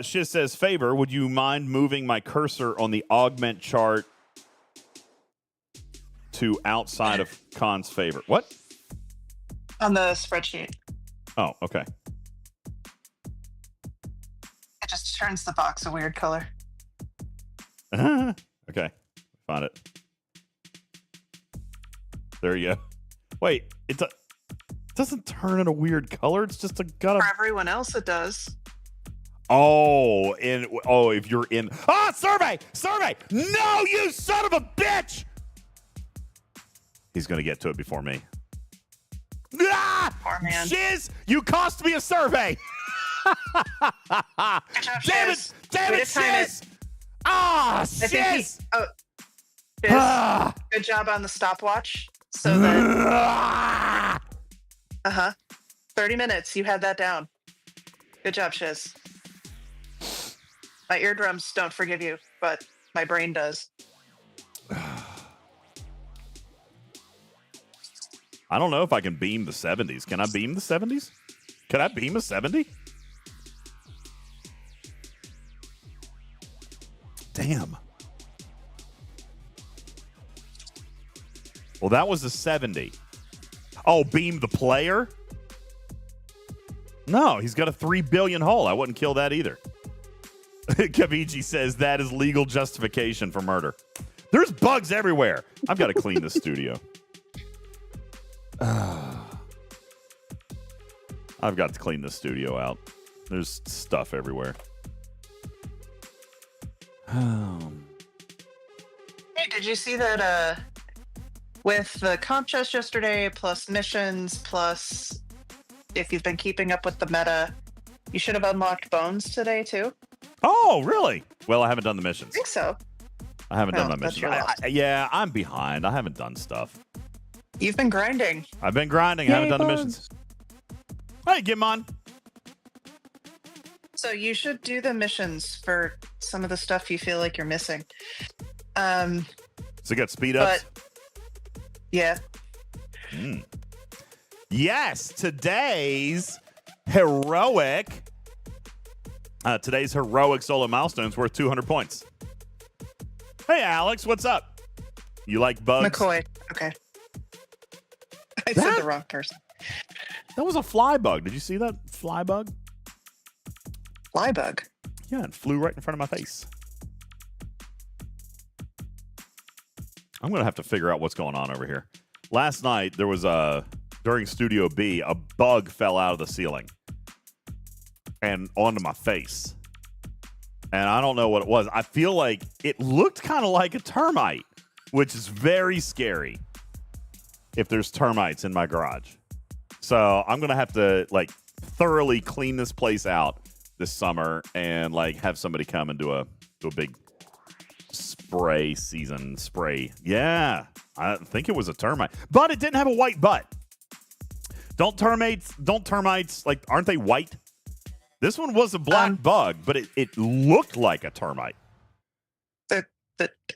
Shiz says, favor, would you mind moving my cursor on the augment chart to outside of Khan's favor? What? On the spreadsheet. Oh, okay. It just turns the box a weird color. Okay. Found it. There you go. Wait, it doesn't turn in a weird color. It's just For everyone else, it does. Oh, if you're in... survey! No, you son of a bitch! He's going to get to it before me. Poor man. Shiz, you cost me a survey! Good job, Shiz. Damn it, Shiz! Shiz! Shiz, good job on the stopwatch. So that... 30 minutes, you had that down. Good job, Shiz. My eardrums don't forgive you, but my brain does. I don't know if I can beam the 70s. Can I beam the 70s? Can I beam a 70? Damn. Well, that was a 70. Oh, beam the player? No, he's got a 3 billion hull. I wouldn't kill that either. Kaviji says that is legal justification for murder. There's bugs everywhere. I've got to clean this studio. I've got to clean this studio out. There's stuff everywhere. Hey, Did you see that with the comp chest yesterday, plus missions, plus if you've been keeping up with the meta, you should have unlocked bones today too? Oh, really? Well, I haven't done the missions. I think so. I haven't done my that's missions. your loss. Yeah, I'm behind. I haven't done stuff. You've been grinding. I've been grinding. I haven't done the missions. Hey, get 'em on. So you should do the missions for some of the stuff you feel like you're missing. So you got speed ups? Yeah. Yes, today's heroic solo milestone's worth 200 points. Hey, Alex, what's up? You like bugs? McCoy. Okay. I said the wrong person. That was a fly bug. Did you see that fly bug? Fly bug? Yeah, it flew right in front of my face. I'm going to have to figure out what's going on over here. Last night, there was during Studio B, a bug fell out of the ceiling and onto my face. And I don't know what it was. I feel like it looked kind of like a termite, which is very scary if there's termites in my garage. So I'm going to have to like thoroughly clean this place out this summer and like have somebody come and do a big spray. Yeah, I think it was a termite, but it didn't have a white butt. Don't termites like, aren't they white? This one was a black bug, but it looked like a termite.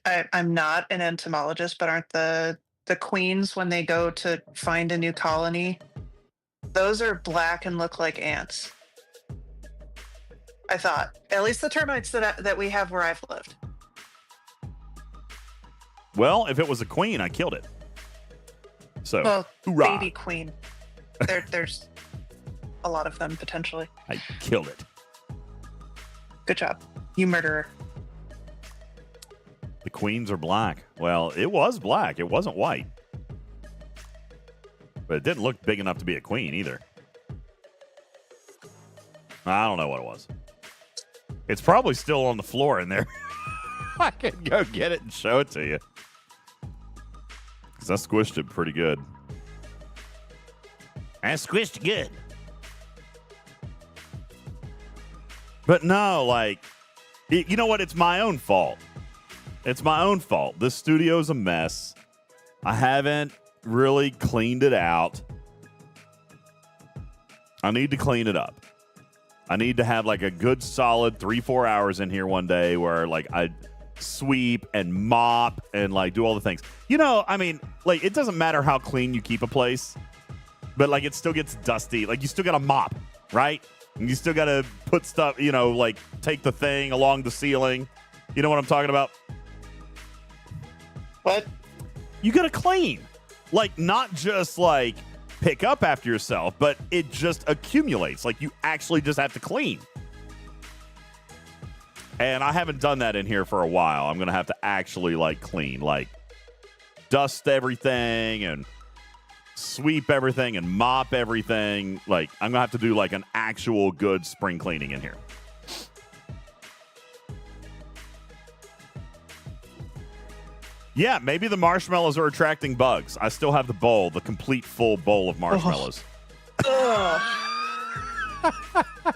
I'm not an entomologist, but aren't the queens, when they go to find a new colony, those are black and look like ants? I thought. At least the termites that we have where I've lived. Well, if it was a queen, I killed it. So, well, hoorah. Baby queen. There's a lot of them, potentially. I killed it. Good job. You murderer. The queens are black. Well, it was black. It wasn't white. But it didn't look big enough to be a queen either. I don't know what it was. It's probably still on the floor in there. I can go get it and show it to you. Because I squished it pretty good. I squished it good. But no, like, you know what? It's my own fault. It's my own fault. This studio's a mess. I haven't really cleaned it out. I need to clean it up. I need to have like a good solid 3-4 hours in here one day where like I sweep and mop and like do all the things. You know, I mean, like it doesn't matter how clean you keep a place, but like it still gets dusty. Like you still got to mop, right? And you still got to put stuff, you know, like take the thing along the ceiling. You know what I'm talking about? What? You got to clean. Like not just like pick up after yourself, but it just accumulates. Like you actually just have to clean. And I haven't done that in here for a while. I'm going to have to actually like clean, like dust everything and sweep everything and mop everything. Like I'm going to have to do like an actual good spring cleaning in here. Yeah, maybe the marshmallows are attracting bugs. I still have the bowl, the complete full bowl of marshmallows.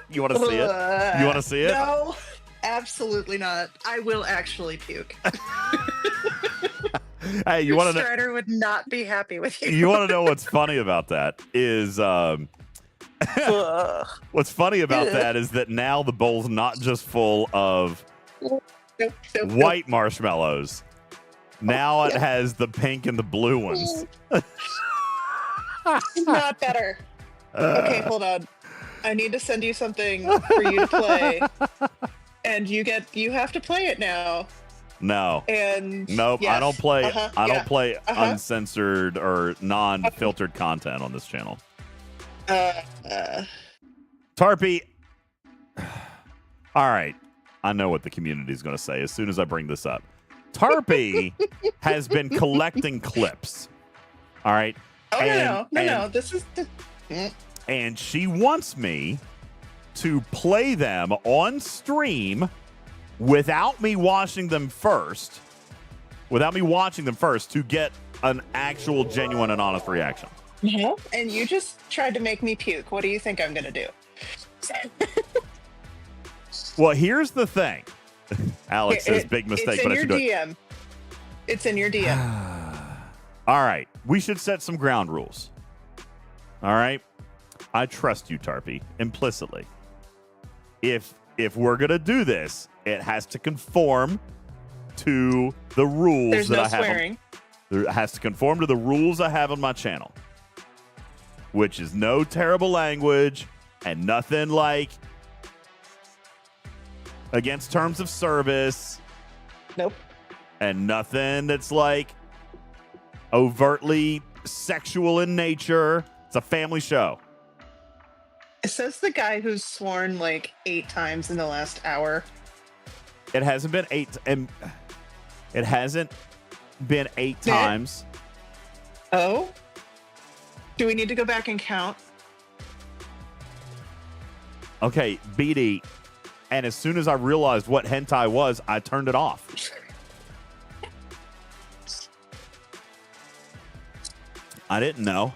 You want to see it? You want to see it? No, absolutely not. I will actually puke. Hey, you want to know? Strider would not be happy with you. You want to know what's funny about that is what's funny about that is that now the bowl's not just full of white marshmallows. Now it has the pink and the blue ones. Not better. Okay, hold on. I need to send you something for you to play. And you have to play it now. No. And nope, yes. I don't play uncensored or non-filtered content on this channel. Tarpy. All right. I know what the community is going to say as soon as I bring this up. Tarpy has been collecting clips. All right. Oh, no. This is and she wants me to play them on stream without me watching them first without me watching them first to get an actual, genuine, and honest reaction. And you just tried to make me puke. What do you think I'm going to do? Well, here's the thing. Alex says, big mistake, but I should do it. It's in your DM. All right. We should set some ground rules. All right. I trust you, Tarpy, implicitly. If we're going to do this, it has to conform to the rules There's that no I have. Swearing. It has to conform to the rules I have on my channel, which is no terrible language and nothing like against terms of service. Nope. And nothing that's like overtly sexual in nature. It's a family show. It says the guy who's sworn like 8 times in the last hour. It hasn't been 8 and it hasn't been 8 times. Oh? Do we need to go back and count? Okay, BD. And as soon as I realized what hentai was, I turned it off. I didn't know.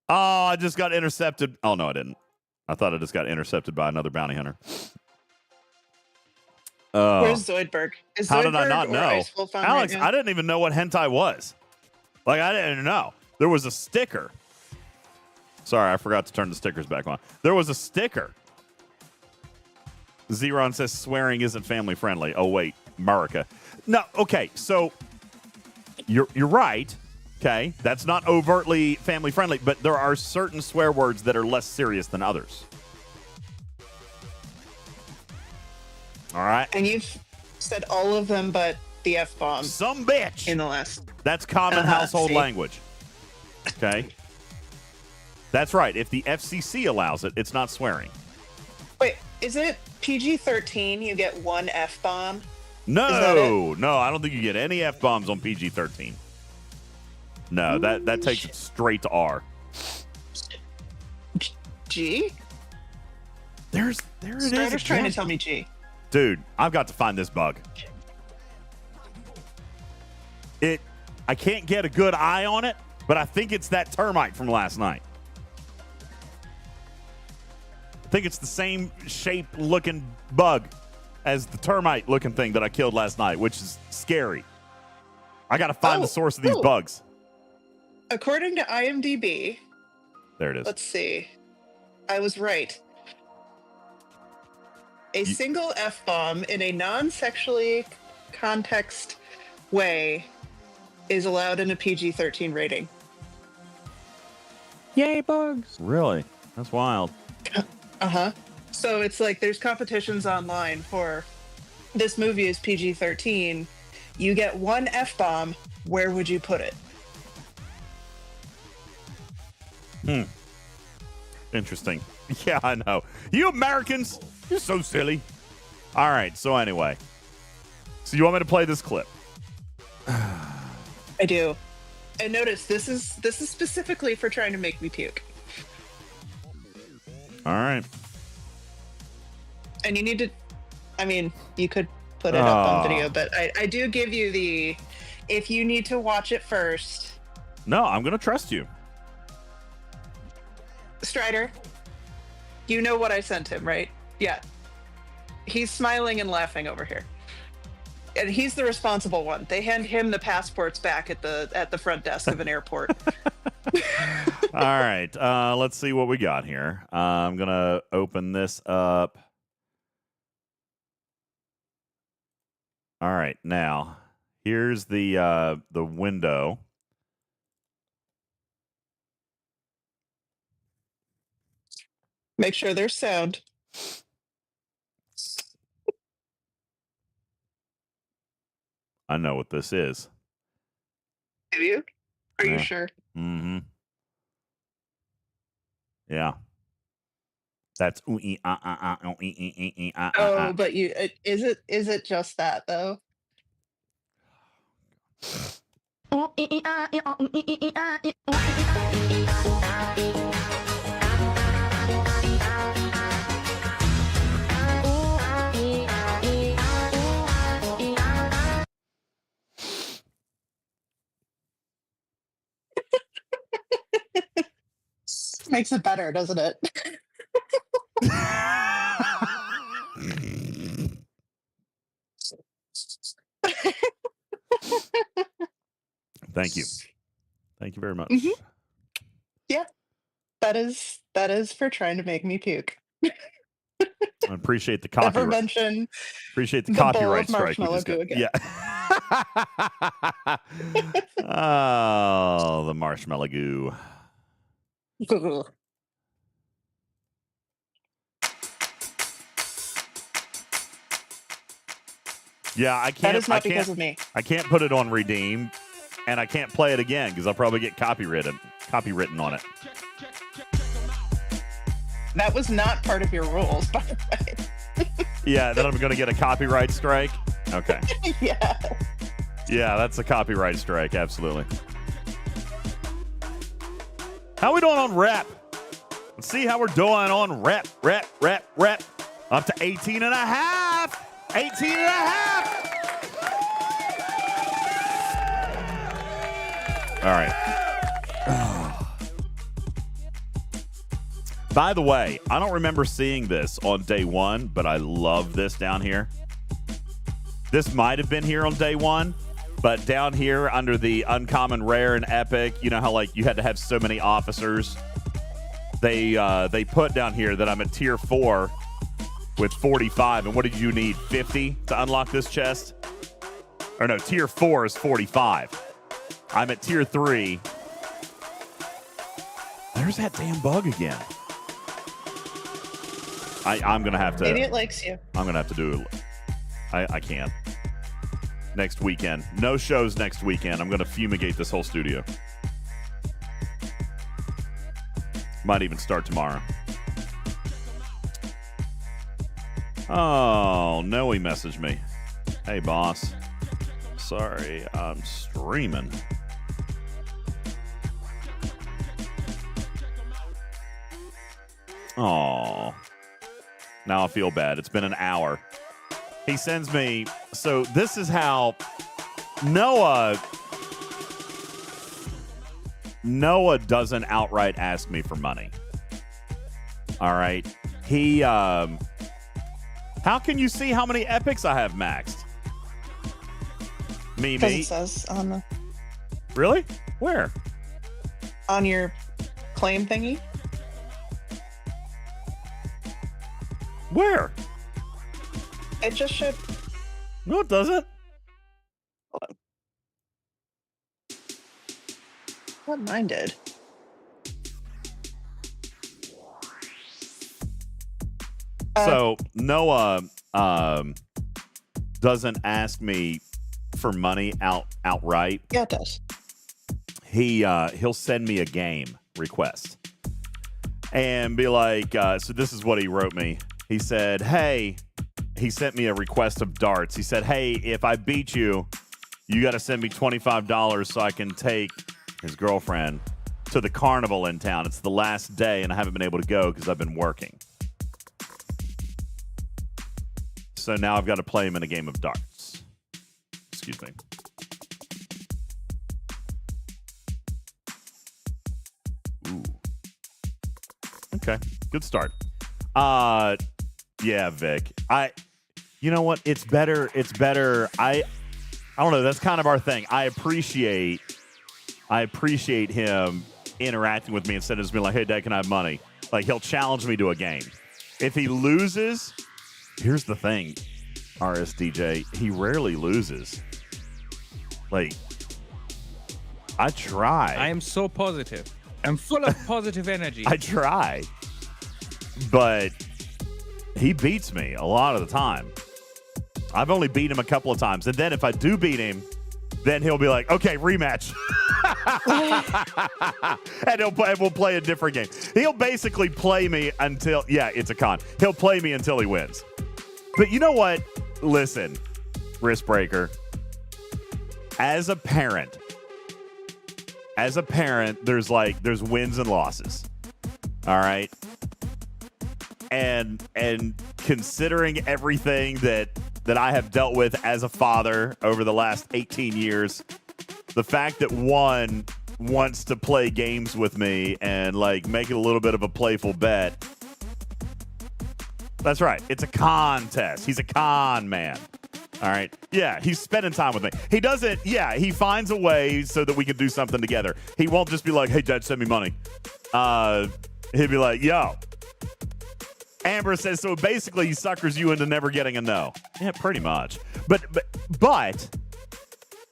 Oh, I just got intercepted. Oh, no, I didn't. I thought I just got intercepted by another bounty hunter. Where's Zoidberg? Is how Zoidberg did I not know? Alex, I didn't even know what hentai was. Like, I didn't know. There was a sticker. Sorry, I forgot to turn the stickers back on. There was a sticker. Zeron says swearing isn't family friendly. Oh, wait, America. No, okay, so you're right. Okay, that's not overtly family friendly, but there are certain swear words that are less serious than others. All right. And you've said all of them but the F-bomb. Some bitch. In the last. That's common household language. Okay. That's right. If the FCC allows it, it's not swearing. Wait, is it PG-13 you get 1 F-bomb? No, no, I don't think you get any F-bombs on PG-13. No, that takes it straight to R. G? There it is. Strider's trying to tell me G. Dude, I've got to find this bug. I can't get a good eye on it, but I think it's that termite from last night. I think it's the same shape looking bug as the termite looking thing that I killed last night, which is scary. I got to find the source of these bugs. According to IMDb, there it is. Let's see. I was right. A single F-bomb in a non-sexually context way is allowed in a PG-13 rating. Yay, bugs. Really? That's wild. Uh-huh. So it's like there's competitions online for this movie is PG-13. You get 1 F-bomb. Where would you put it? Interesting. Yeah, I know. You Americans, you're so silly. All right, so anyway. So you want me to play this clip? I do. And notice this is specifically for trying to make me puke. All right. And you need to, I mean, you could put it up on video, but I do give you the, if you need to watch it first. No, I'm going to trust you. Strider, you know what I sent him, right? Yeah. He's smiling and laughing over here. And he's the responsible one. They hand him the passports back at the front desk of an airport. All right. Let's see what we got here. I'm going to open this up. All right. Now, here's the window. Make sure there's sound. I know what this is. Do you? Are you sure? Mm-hmm. Yeah. That's but you is it just that though? makes it better, doesn't it? Thank you. Thank you very much. Mhm. Yeah, that is for trying to make me puke. I appreciate the Never copyright. mention Appreciate the the bowl copyright of strike we marshmallow just got. goo again. Yeah. Oh, the marshmallow goo. Ugh. Yeah, I That can't. is not because of me. I can't put it on redeem, and I can't play it again because I'll probably get copywritten on it. That was not part of your rules, by the way. Yeah, then I'm going to get a copyright strike. Okay. Yeah. Yeah, that's a copyright strike. Absolutely. How we doing on rep? Let's see how we're doing on rep. Up to 18 and a half. 18 and a half. All right. By the way, I don't remember seeing this on day one, but I love this down here. This might have been here on day one, but down here under the uncommon, rare, and epic, you know how like you had to have so many officers? They put down here that I'm at tier 4 with 45. And what did you need, 50 to unlock this chest? Or no, tier 4 is 45. I'm at tier 3. There's that damn bug again. I'm gonna have to. Maybe it likes you. I'm gonna have to do. I can't. Next weekend, no shows next weekend. I'm gonna fumigate this whole studio. Might even start tomorrow. Oh, Noe messaged me. Hey, boss. Sorry, I'm streaming. Oh. Now I feel bad. It's been an hour. He sends me. So this is how Noah doesn't outright ask me for money. All right. He how can you see how many epics I have maxed? Me. Because it says on the Really? Where? on your claim thingy. Where? It just should. No, it doesn't. What mine did. So Noah doesn't ask me for money outright. Yeah, it does. He'll send me a game request and be like, so this is what he wrote me. He said, hey, he sent me a request of darts. He said, hey, if I beat you, you got to send me $25 so I can take his girlfriend to the carnival in town. It's the last day and I haven't been able to go because I've been working. So now I've got to play him in a game of darts. Excuse me. Ooh. Okay, good start. Yeah, Vic. You know what? It's better. I don't know. That's kind of our thing. I appreciate him interacting with me instead of just being like, hey, Dad, can I have money? Like, he'll challenge me to a game. If he loses, here's the thing, RSDJ, he rarely loses. Like, I try. I am so positive. I'm full of positive energy. I try. But he beats me a lot of the time. I've only beat him a couple of times. And then if I do beat him, then he'll be like, okay, rematch. And we'll play a different game. He'll basically play me until, yeah, it's a con. He'll play me until he wins. But you know what? Listen, Wrist Breaker. As a parent, there's wins and losses. All right? And considering everything that I have dealt with as a father over the last 18 years, the fact that one, wants to play games with me and like make it a little bit of a playful bet. That's right. It's a contest. He's a con man. All right. Yeah, he's spending time with me. He doesn't, he finds a way so that we can do something together. He won't just be like, hey, Dad, send me money. He'd be like, yo. Amber says, so basically he suckers you into never getting a no. Yeah, pretty much. But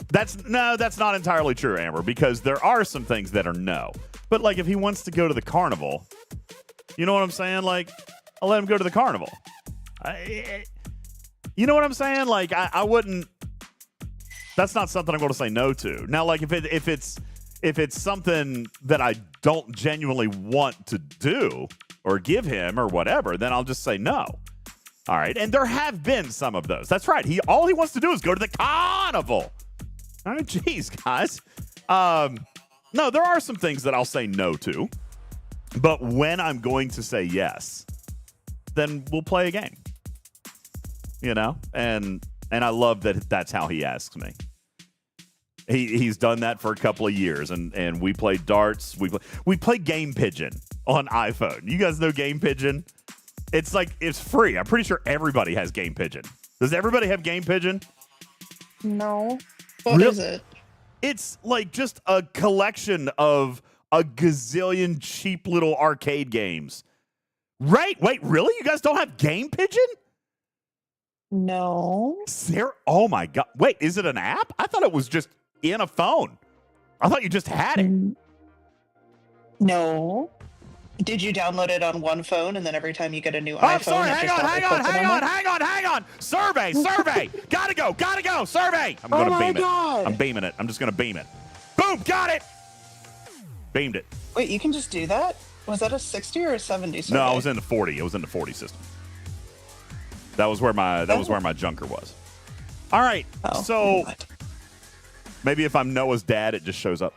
that's not entirely true, Amber, because there are some things that are no. But like if he wants to go to the carnival, you know what I'm saying? Like, I'll let him go to the carnival. You know what I'm saying? Like, I wouldn't. That's not something I'm going to say no to. Now, like, if it's something that I don't genuinely want to do or give him or whatever, then I'll just say no. All right, and there have been some of those. That's right. All he wants to do is go to the carnival. All right, geez, guys. No, there are some things that I'll say no to, but when I'm going to say yes, then we'll play a game. You know, and I love that that's how he asks me. He's done that for a couple of years, and we play darts. We play Game Pigeon on iPhone. You guys know Game Pigeon? It's like it's free. I'm pretty sure everybody has Game Pigeon. Does everybody have Game Pigeon? No. What is it? It's like just a collection of a gazillion cheap little arcade games. Right? Wait, really? You guys don't have Game Pigeon? No. Sarah, oh my God. Wait, is it an app? I thought it was just in a phone. I thought you just had it. No. Did you download it on one phone and then every time you get a new iPhone? Sorry, hang on. Survey. Gotta go. Survey. I'm going to beam it. I'm beaming it. I'm just going to beam it. Boom, got it. Beamed it. Wait, you can just do that? Was that a 60 or a 70 survey? No, I was in the 40. It was in the 40 system. That was where my junker was. All right. Oh, so what? maybe if I'm Noah's dad, it just shows up.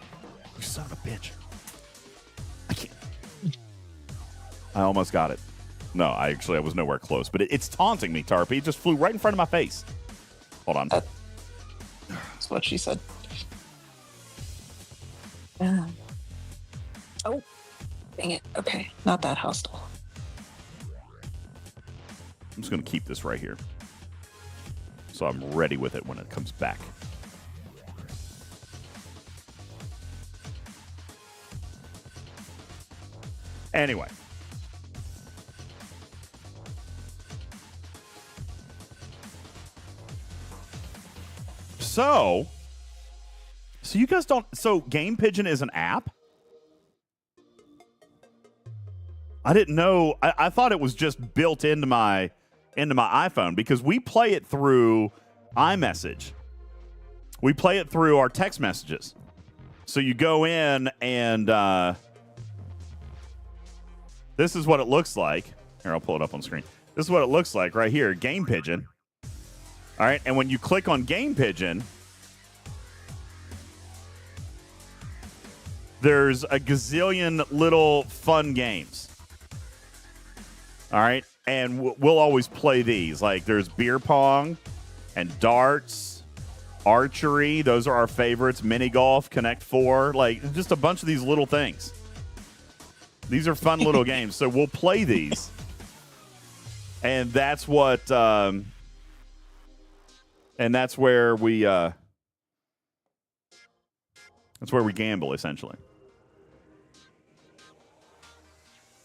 You son of a bitch. I can't. I almost got it. No, I was nowhere close. But it's taunting me, Tarpy. It just flew right in front of my face. Hold on. That's what she said. Oh, dang it. Okay, not that hostile. I'm just going to keep this right here, so I'm ready with it when it comes back. Anyway. So you guys don't... So Game Pigeon is an app? I didn't know. I thought it was just built into my iPhone because we play it through iMessage. We play it through our text messages. So you go in and this is what it looks like. Here, I'll pull it up on screen. This is what it looks like right here, Game Pigeon. All right, and when you click on Game Pigeon, there's a gazillion little fun games. All right, and we'll always play these. Like there's beer pong and darts, archery. Those are our favorites. Mini golf, Connect 4. Like just a bunch of these little things. These are fun little games. So we'll play these. And that's what... and that's where we gamble, essentially.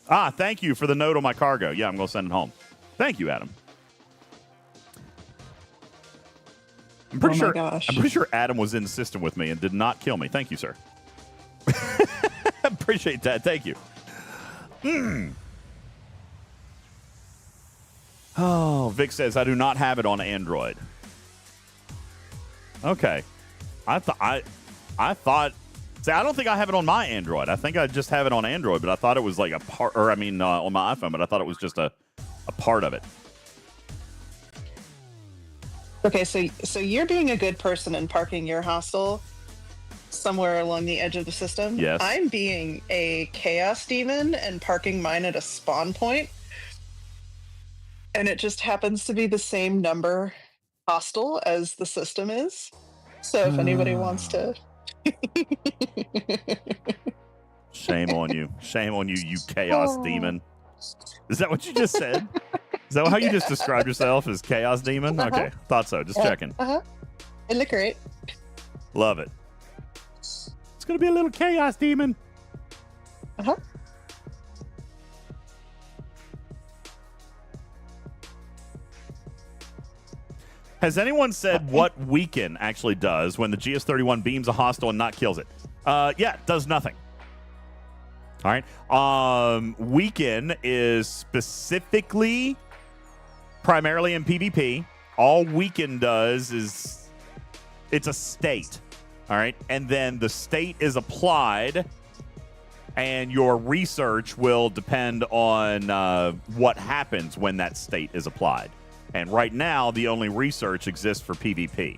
Thank you for the note on my cargo. Yeah, I'm going to send it home. Thank you, Adam. I'm pretty sure Adam was in the system with me and did not kill me. Thank you, sir. Appreciate that. Thank you. Oh, Vic says, I do not have it on Android. Okay. I thought... See, I don't think I have it on my Android. I think I just have it on Android, but I thought it was like a part... Or, on my iPhone, but I thought it was just a part of it. Okay, so you're being a good person and parking your hostel somewhere along the edge of the system. Yes. I'm being a chaos demon and parking mine at a spawn point. And it just happens to be the same number hostile as the system is. So if anybody wants to Shame on you. Shame on you, you chaos demon. Is that what you just said? Is that how you just described yourself, as chaos demon? Okay, thought so. Just checking. It looked great. Love it. It's going to be a little chaos demon. Has anyone said what Weaken actually does when the GS-31 beams a hostile and not kills it? Yeah, it does nothing. All right. Weaken is specifically primarily in PvP. All Weaken does is it's a state. All right. And then the state is applied, and your research will depend on what happens when that state is applied. And right now, the only research exists for PvP.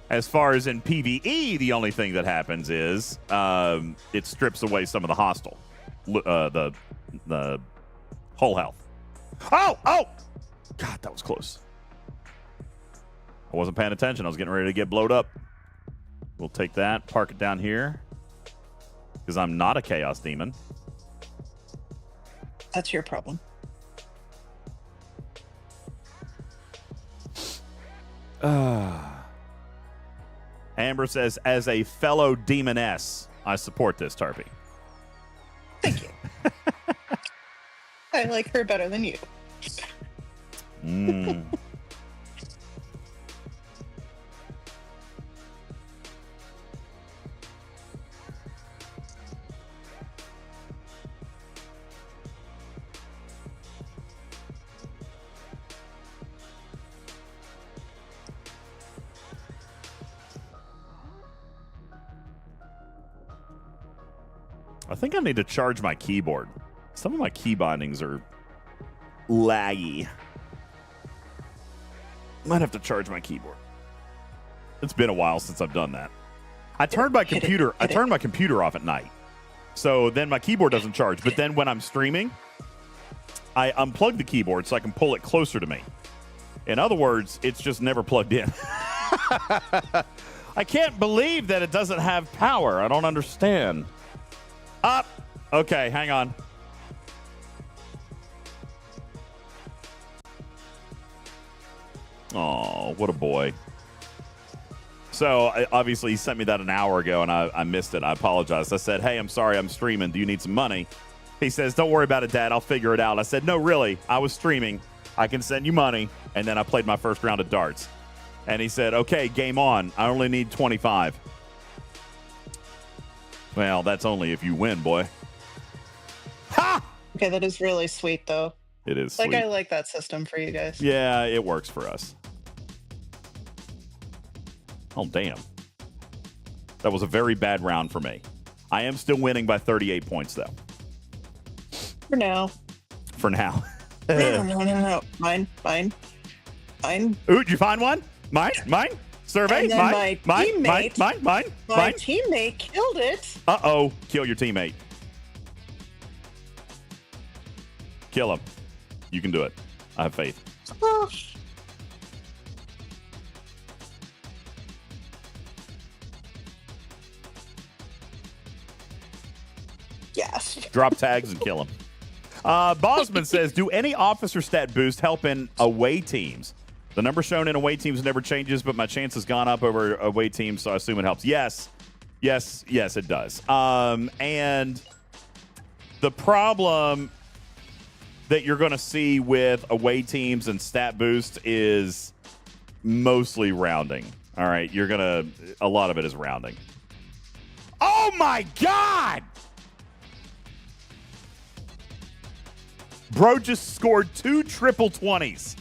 As far as in PvE, the only thing that happens is it strips away some of the hostile, the whole health. Oh! God, that was close. I wasn't paying attention. I was getting ready to get blowed up. We'll take that, park it down here, because I'm not a chaos demon. That's your problem. Amber says, as a fellow demoness, I support this, Tarpy. Thank you. I like her better than you. I think I need to charge my keyboard. Some of my key bindings are laggy. Might have to charge my keyboard. It's been a while since I've done that. I turned my computer off at night, so then my keyboard doesn't charge. But then when I'm streaming, I unplug the keyboard so I can pull it closer to me. In other words, it's just never plugged in. I can't believe that it doesn't have power. I don't understand. Up. Okay, hang on. Oh, what a boy. So, obviously, he sent me that an hour ago, and I missed it. I apologize. I said, hey, I'm sorry, I'm streaming. Do you need some money? He says, don't worry about it, Dad. I'll figure it out. I said, no, really. I was streaming. I can send you money. And then I played my first round of darts. And he said, okay, game on. I only need 25. Well, that's only if you win, boy. Ha! Okay, that is really sweet, though. It is like, sweet. I like that system for you guys. Yeah, it works for us. Oh, damn. That was a very bad round for me. I am still winning by 38 points, though. For now. For now. No. Mine. Ooh, did you find one? Mine? Survey? My Mine? My teammate killed it. Uh-oh. Kill your teammate. Kill him. You can do it. I have faith. Oh. Yes. Drop tags and kill him. Bosman says, do any officer stat boost help in away teams? The number shown in away teams never changes, but my chance has gone up over away teams, so I assume it helps. Yes, it does. And the problem that you're going to see with away teams and stat boost is mostly rounding. All right, a lot of it is rounding. Oh my God! Bro just scored 2 triple 20s.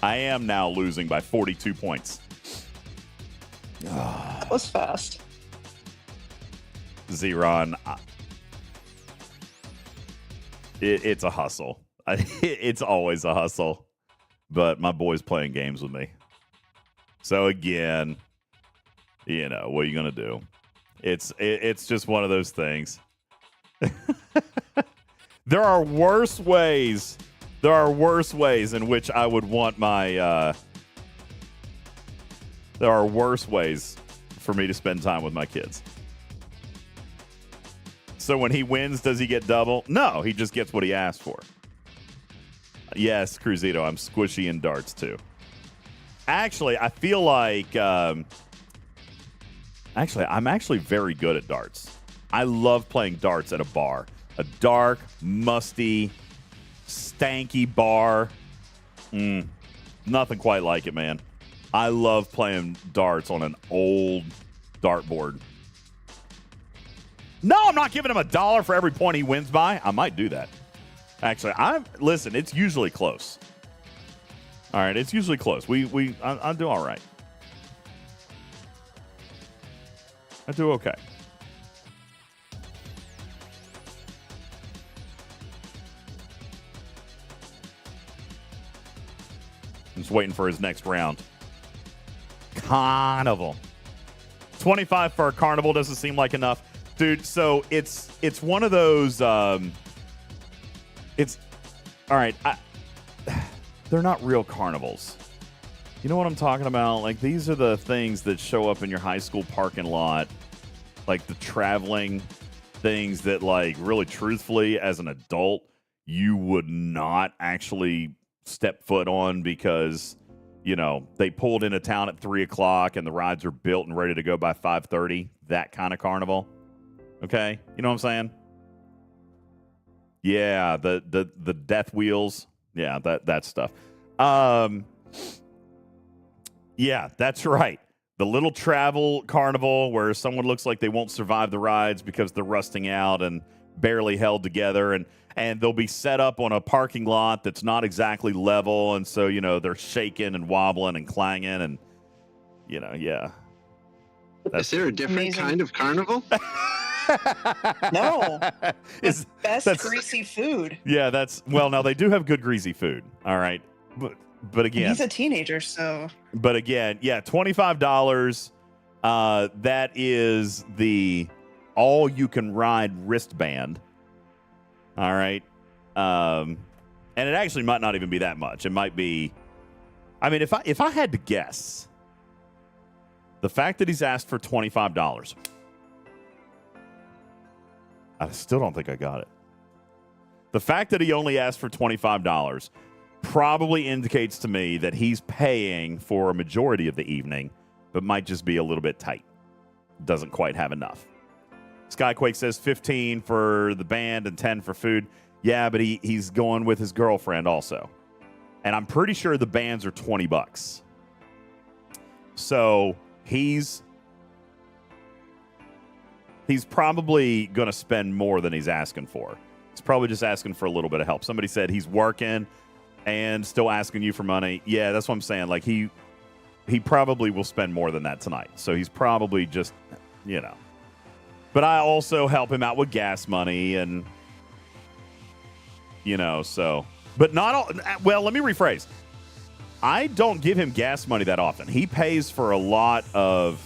I am now losing by 42 points. That was fast. Zeron, it's a hustle. It's always a hustle. But my boy's playing games with me. So again, what are you going to do? It's just one of those things. There are worse ways. There are worse ways in which I would want my. There are worse ways for me to spend time with my kids. So when he wins, does he get double? No, he just gets what he asked for. Yes, Cruzito, I'm squishy in darts too. Actually, I feel like I'm actually very good at darts. I love playing darts at a bar. A dark, musty, stanky bar. Nothing quite like it, man. I love playing darts on an old dartboard. No, I'm not giving him $1 for every point he wins by. I might do that. Actually, listen, it's usually close. All right, it's usually close. I do all right. I do okay. I'm just waiting for his next round. Carnival. 25 for a carnival doesn't seem like enough. Dude, so it's one of those it's all right. They're not real carnivals. You know what I'm talking about? Like, these are the things that show up in your high school parking lot, like the traveling things that, like, really truthfully, as an adult, you would not actually step foot on because, you know, they pulled into town at 3 o'clock and the rides are built and ready to go by 5:30. That kind of carnival. Okay? You know what I'm saying? Yeah, the death wheels. Yeah, that stuff. Yeah, that's right. The little travel carnival where someone looks like they won't survive the rides because they're rusting out and barely held together, and they'll be set up on a parking lot that's not exactly level, and so, you know, they're shaking and wobbling and clanging, and, you know, yeah. Is there a different kind of carnival? No. It's best greasy food. Yeah, now they do have good greasy food. All right. But again, he's a teenager, so. But again, yeah, $25. That is the all-you-can-ride wristband. All right. And it actually might not even be that much. It might be. I mean, if I had to guess, the fact that he's asked for $25, I still don't think I got it. The fact that he only asked for $25 probably indicates to me that he's paying for a majority of the evening, but might just be a little bit tight. Doesn't quite have enough. Skyquake says 15 for the band and 10 for food. Yeah, but he's going with his girlfriend also. And I'm pretty sure the bands are $20. So he's probably going to spend more than he's asking for. He's probably just asking for a little bit of help. Somebody said he's working and still asking you for money. Yeah, that's what I'm saying. Like, he probably will spend more than that tonight. So he's probably just, you know. But I also help him out with gas money and, you know, so. But not all. Well, let me rephrase. I don't give him gas money that often. He pays for a lot of.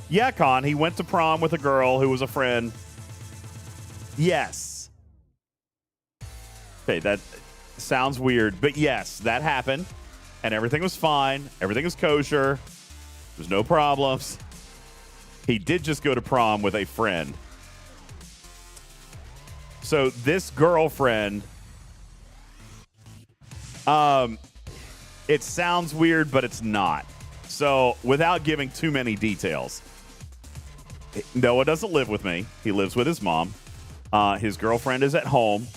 Yeah, Con, he went to prom with a girl who was a friend. Yes. Okay, that sounds weird, but yes, that happened, and everything was fine. Everything was kosher. There's no problems. He did just go to prom with a friend. So this girlfriend, it sounds weird, but it's not. So without giving too many details, Noah doesn't live with me. He lives with his mom. His girlfriend is at home,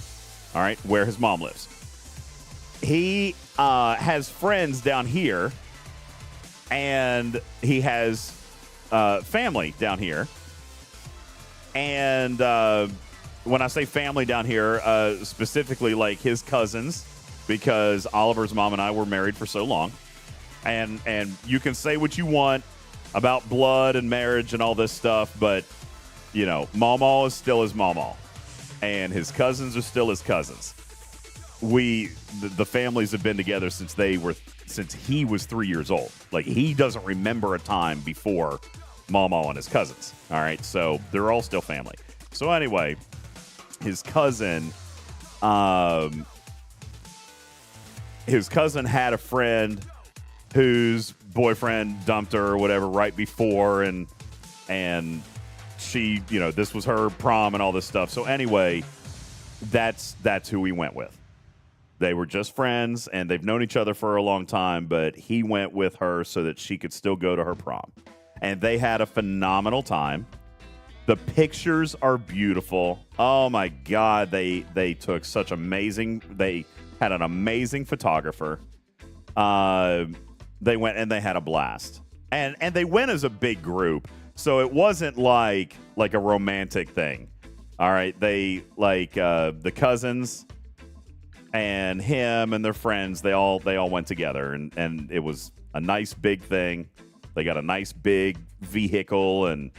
all right, where his mom lives. He has friends down here, and he has family down here. And when I say family down here, specifically like his cousins, because Oliver's mom and I were married for so long. And you can say what you want about blood and marriage and all this stuff, but, you know, Mama is still his Mama, and his cousins are still his cousins. The families have been together since he was 3 years old. Like, he doesn't remember a time before Mama and his cousins. All right, so they're all still family. So anyway, his cousin had a friend whose boyfriend dumped her or whatever right before, and she, this was her prom and all this stuff. So anyway, that's who we went with. They were just friends, and they've known each other for a long time, but he went with her so that she could still go to her prom. And they had a phenomenal time. The pictures are beautiful. Oh, my God. They took such amazing... They had an amazing photographer. They went, and they had a blast. And they went as a big group, so it wasn't like a romantic thing. All right? They, the cousins... and him and their friends, they all went together, and it was a nice big thing. They got a nice big vehicle and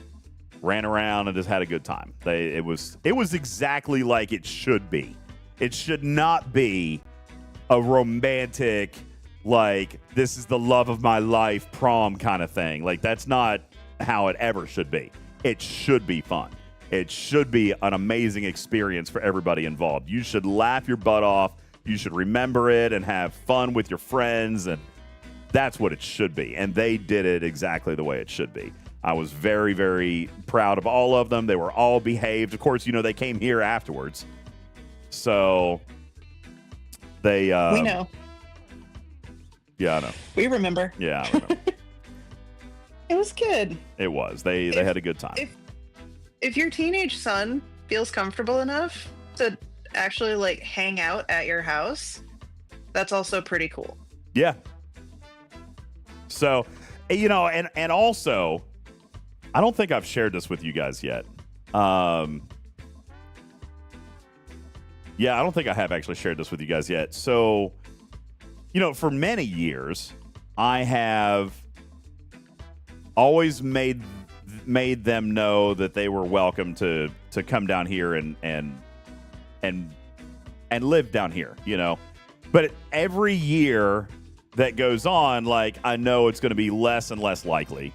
ran around and just had a good time. It was exactly like it should be. It should not be a romantic, this is the love of my life prom kind of thing. That's not how it ever should be. It should be fun. It should be an amazing experience for everybody involved. You should laugh your butt off. You should remember it and have fun with your friends, and that's what it should be. And they did it exactly the way it should be. I was very, very proud of all of them. They were all behaved. Of course, they came here afterwards. So they... we know. Yeah, I know. We remember. Yeah, I remember. It was good. It was. They had a good time. If your teenage son feels comfortable enough to actually hang out at your house, that's also pretty cool. Yeah. So, and also, I don't think I've shared this with you guys yet. Yeah, I don't think I have actually shared this with you guys yet. So, for many years, I have always made them know that they were welcome to come down here and live down here, But every year that goes on, I know it's going to be less and less likely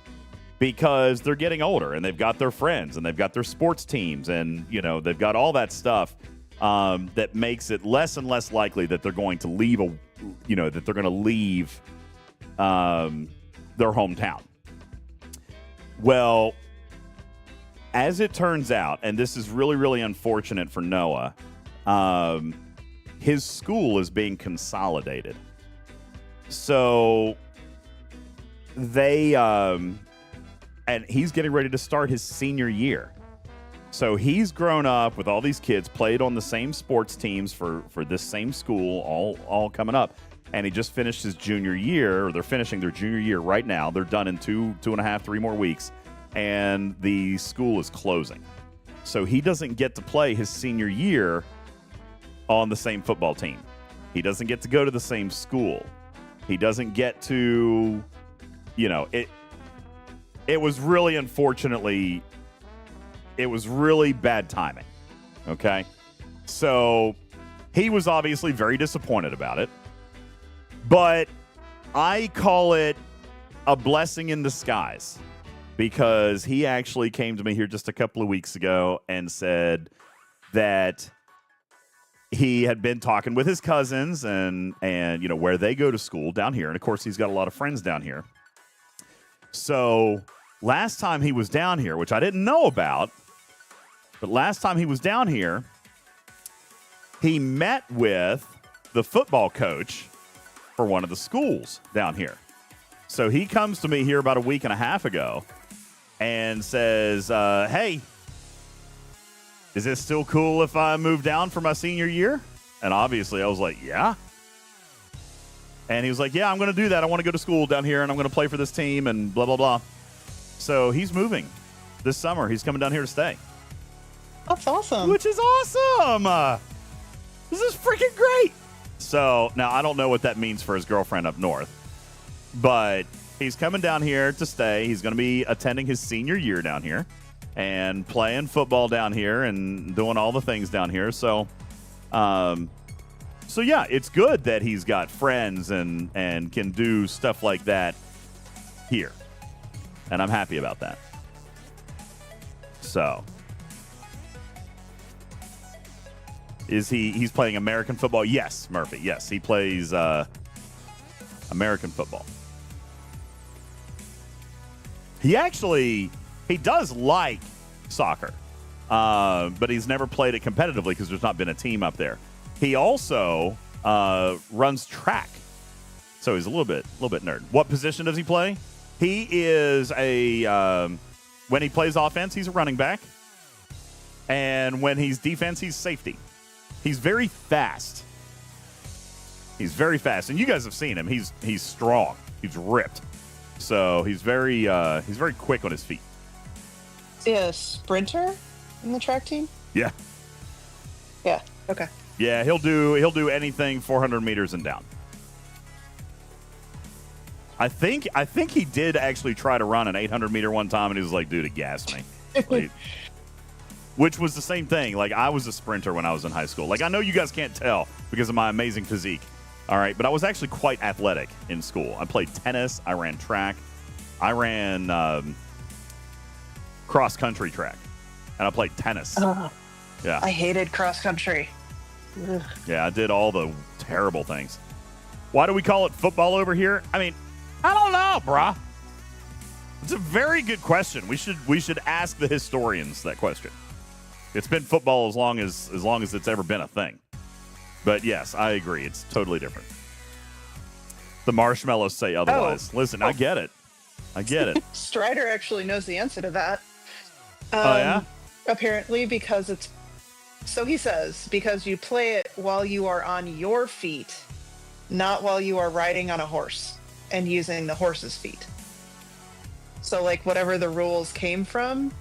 because they're getting older and they've got their friends and they've got their sports teams and, they've got all that stuff that makes it less and less likely that they're going to leave that they're going to leave their hometown. Well, as it turns out, and this is really, really unfortunate for Noah, his school is being consolidated. So they, and he's getting ready to start his senior year. So he's grown up with all these kids, played on the same sports teams for this same school, all coming up. And he just finished his junior year, or they're finishing their junior year right now. They're done in 2.5, 3 more weeks. And the school is closing. So he doesn't get to play his senior year on the same football team. He doesn't get to go to the same school. He doesn't get to, it was really, unfortunately, it was really bad timing. Okay? So he was obviously very disappointed about it. But I call it a blessing in disguise. Because he actually came to me here just a couple of weeks ago and said that he had been talking with his cousins and where they go to school down here. And, of course, he's got a lot of friends down here. So last time he was down here, which I didn't know about, but last time he was down here, he met with the football coach for one of the schools down here. So he comes to me here about a week and a half ago and says, hey, is it still cool if I move down for my senior year? And obviously I was like, yeah. And he was like, yeah, I'm going to do that. I want to go to school down here and I'm going to play for this team and blah, blah, blah. So he's moving this summer. He's coming down here to stay. That's awesome. Which is awesome. This is freaking great. So now I don't know what that means for his girlfriend up north, but he's coming down here to stay. He's going to be attending his senior year down here and playing football down here and doing all the things down here. So, yeah, it's good that he's got friends and can do stuff like that here. And I'm happy about that. so. He's playing American football? Yes, Murphy. Yes, he plays American football. He does like soccer, but he's never played it competitively because there's not been a team up there. He also runs track, so he's a little bit nerd. What position does he play? He is when he plays offense, he's a running back, and when he's defense, he's safety. He's very fast. And you guys have seen him. He's strong. He's ripped. So he's very quick on his feet. Is he a sprinter in the track team? Yeah. Yeah. Okay. Yeah, he'll do anything 400 meters and down. I think he did actually try to run an 800 meter one time, and he was like, "Dude, it gassed me." Like, which was the same thing. Like, I was a sprinter when I was in high school. Like, I know you guys can't tell because of my amazing physique. All right, but I was actually quite athletic in school. I played tennis. I ran track. I ran cross-country track. And I played tennis. Yeah. I hated cross-country. Ugh. Yeah, I did all the terrible things. Why do we call it football over here? I mean, I don't know, brah. It's a very good question. We should ask the historians that question. It's been football as long as it's ever been a thing. But yes, I agree. It's totally different. The marshmallows say otherwise. Listen, I get it. Strider actually knows the answer to that. Oh, yeah? Apparently, because he says, because you play it while you are on your feet, not while you are riding on a horse and using the horse's feet. So, like, whatever the rules came from,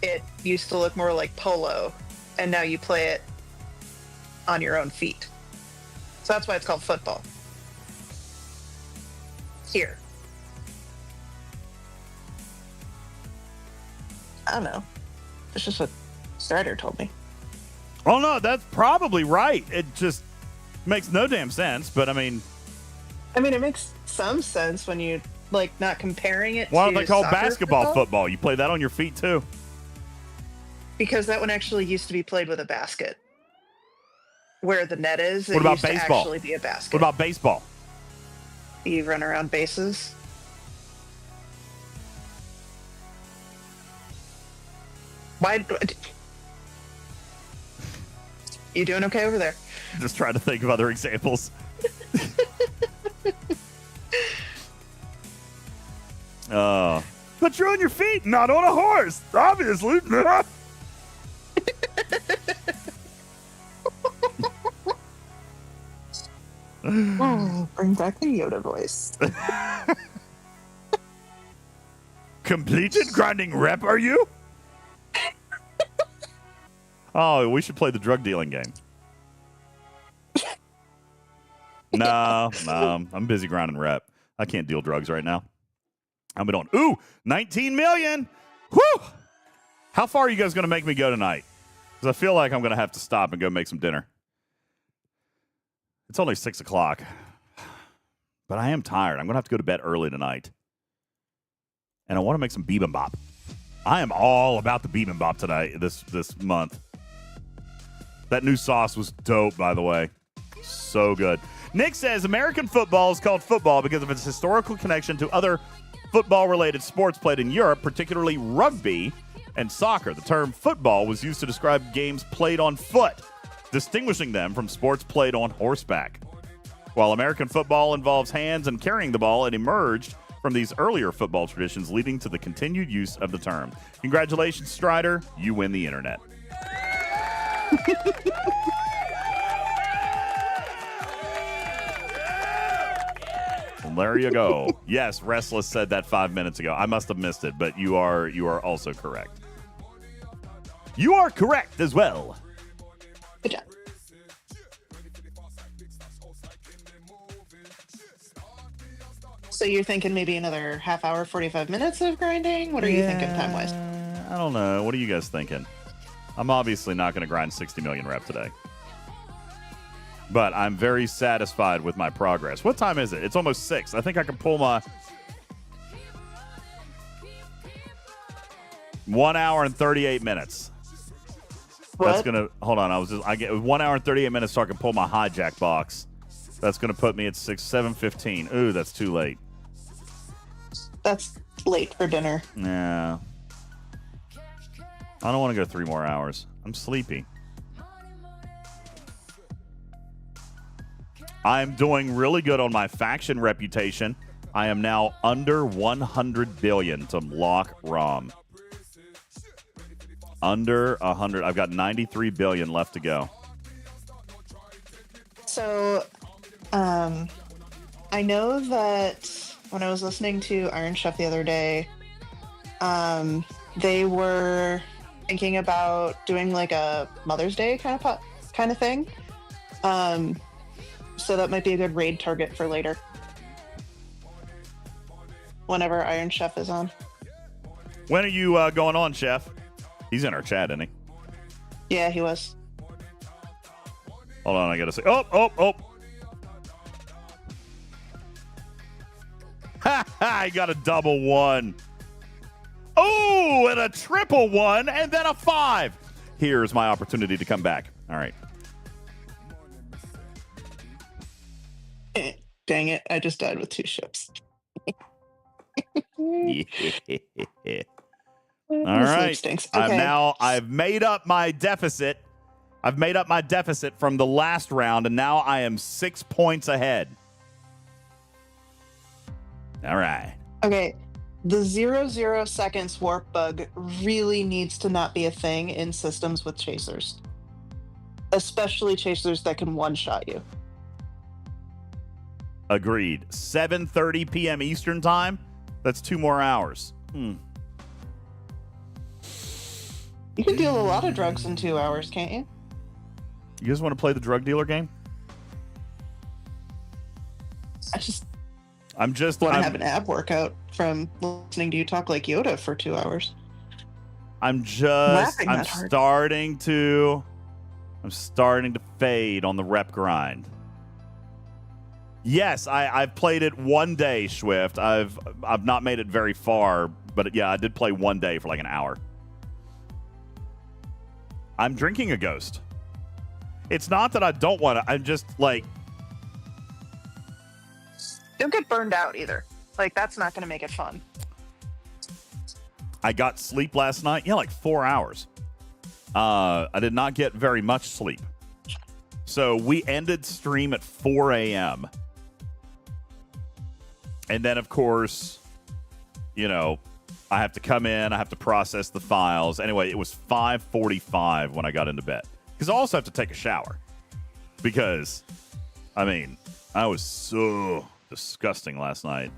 it used to look more like polo, and now you play it on your own feet. So that's why it's called football. Here. I don't know. It's just what Strider told me. Oh, no, that's probably right. It just makes no damn sense, but I mean, it makes some sense when you, like, not comparing it why to don't they call soccer basketball football? You play that on your feet, too. Because that one actually used to be played with a basket. Where the net is, What about used baseball? to actually be a basket. What about baseball? You run around bases. Why? You doing okay over there? Just trying to think of other examples. But you're on your feet, not on a horse. Obviously. Bring back the Yoda voice. Completed grinding rep, are you? Oh, we should play the drug dealing game. No, I'm busy grinding rep. I can't deal drugs right now. I'm on. Ooh, 19 million. Whew. How far are you guys going to make me go tonight? Because I feel like I'm going to have to stop and go make some dinner. It's only 6 o'clock, but I am tired. I'm going to have to go to bed early tonight. And I want to make some bibimbap. I am all about the bibimbap tonight, this month. That new sauce was dope, by the way. So good. Nick says American football is called football because of its historical connection to other football-related sports played in Europe, particularly rugby and soccer. The term football was used to describe games played on foot, distinguishing them from sports played on horseback. While American football involves hands and carrying the ball, it emerged from these earlier football traditions, leading to the continued use of the term. Congratulations, Strider. You win the internet. And there you go. Yes, Restless said that 5 minutes ago. I must have missed it, but you are also correct. You are correct as well. Good job. So you're thinking maybe another half hour, 45 minutes of grinding? What are you thinking time-wise? I don't know. What are you guys thinking? I'm obviously not going to grind 60 million rep today. But I'm very satisfied with my progress. What time is it? It's almost 6. I think I can pull my... 1 hour and 38 minutes. What? That's gonna hold on. I get 1 hour and 38 minutes so I can pull my hijack box. That's gonna put me at 7:15. Ooh, that's too late. That's late for dinner. Yeah. I don't want to go 3 more hours. I'm sleepy. I'm doing really good on my faction reputation. I am now under 100 billion to lock ROM. Under 100. I've got 93 billion left to go. So, I know that when I was listening to Iron Chef the other day, they were thinking about doing like a Mother's Day kind of thing. So that might be a good raid target for later. Whenever Iron Chef is on. When are you going on, Chef? He's in our chat, isn't he? Yeah, he was. Hold on, I gotta say. Oh. Ha ha! I got a double 1. Oh, and a triple 1, and then a 5. Here's my opportunity to come back. All right. Dang it! I just died with 2 ships. All right. Stinks. Okay. I've made up my deficit. I've made up my deficit from the last round, and now I am 6 points ahead. All right. Okay. The 0 seconds warp bug really needs to not be a thing in systems with chasers. Especially chasers that can one-shot you. Agreed. 7:30 p.m. Eastern time. That's 2 more hours. You can deal a lot of drugs in 2 hours, can't you? You guys want to play the drug dealer game? I'm just want to have an ab workout from listening to you talk like Yoda for 2 hours. I'm starting to fade on the rep grind. Yes, I've played it one day, Swift. I've not made it very far, but yeah, I did play one day for like an hour. I'm drinking a Ghost. It's not that I don't want to. I'm just like... Don't get burned out either. Like, that's not going to make it fun. I got sleep last night. Yeah, like 4 hours. I did not get very much sleep. So we ended stream at 4 a.m. And then, of course, you know, I have to come in. I have to process the files. Anyway, it was 5:45 when I got into bed. Because I also have to take a shower. Because, I mean, I was so disgusting last night.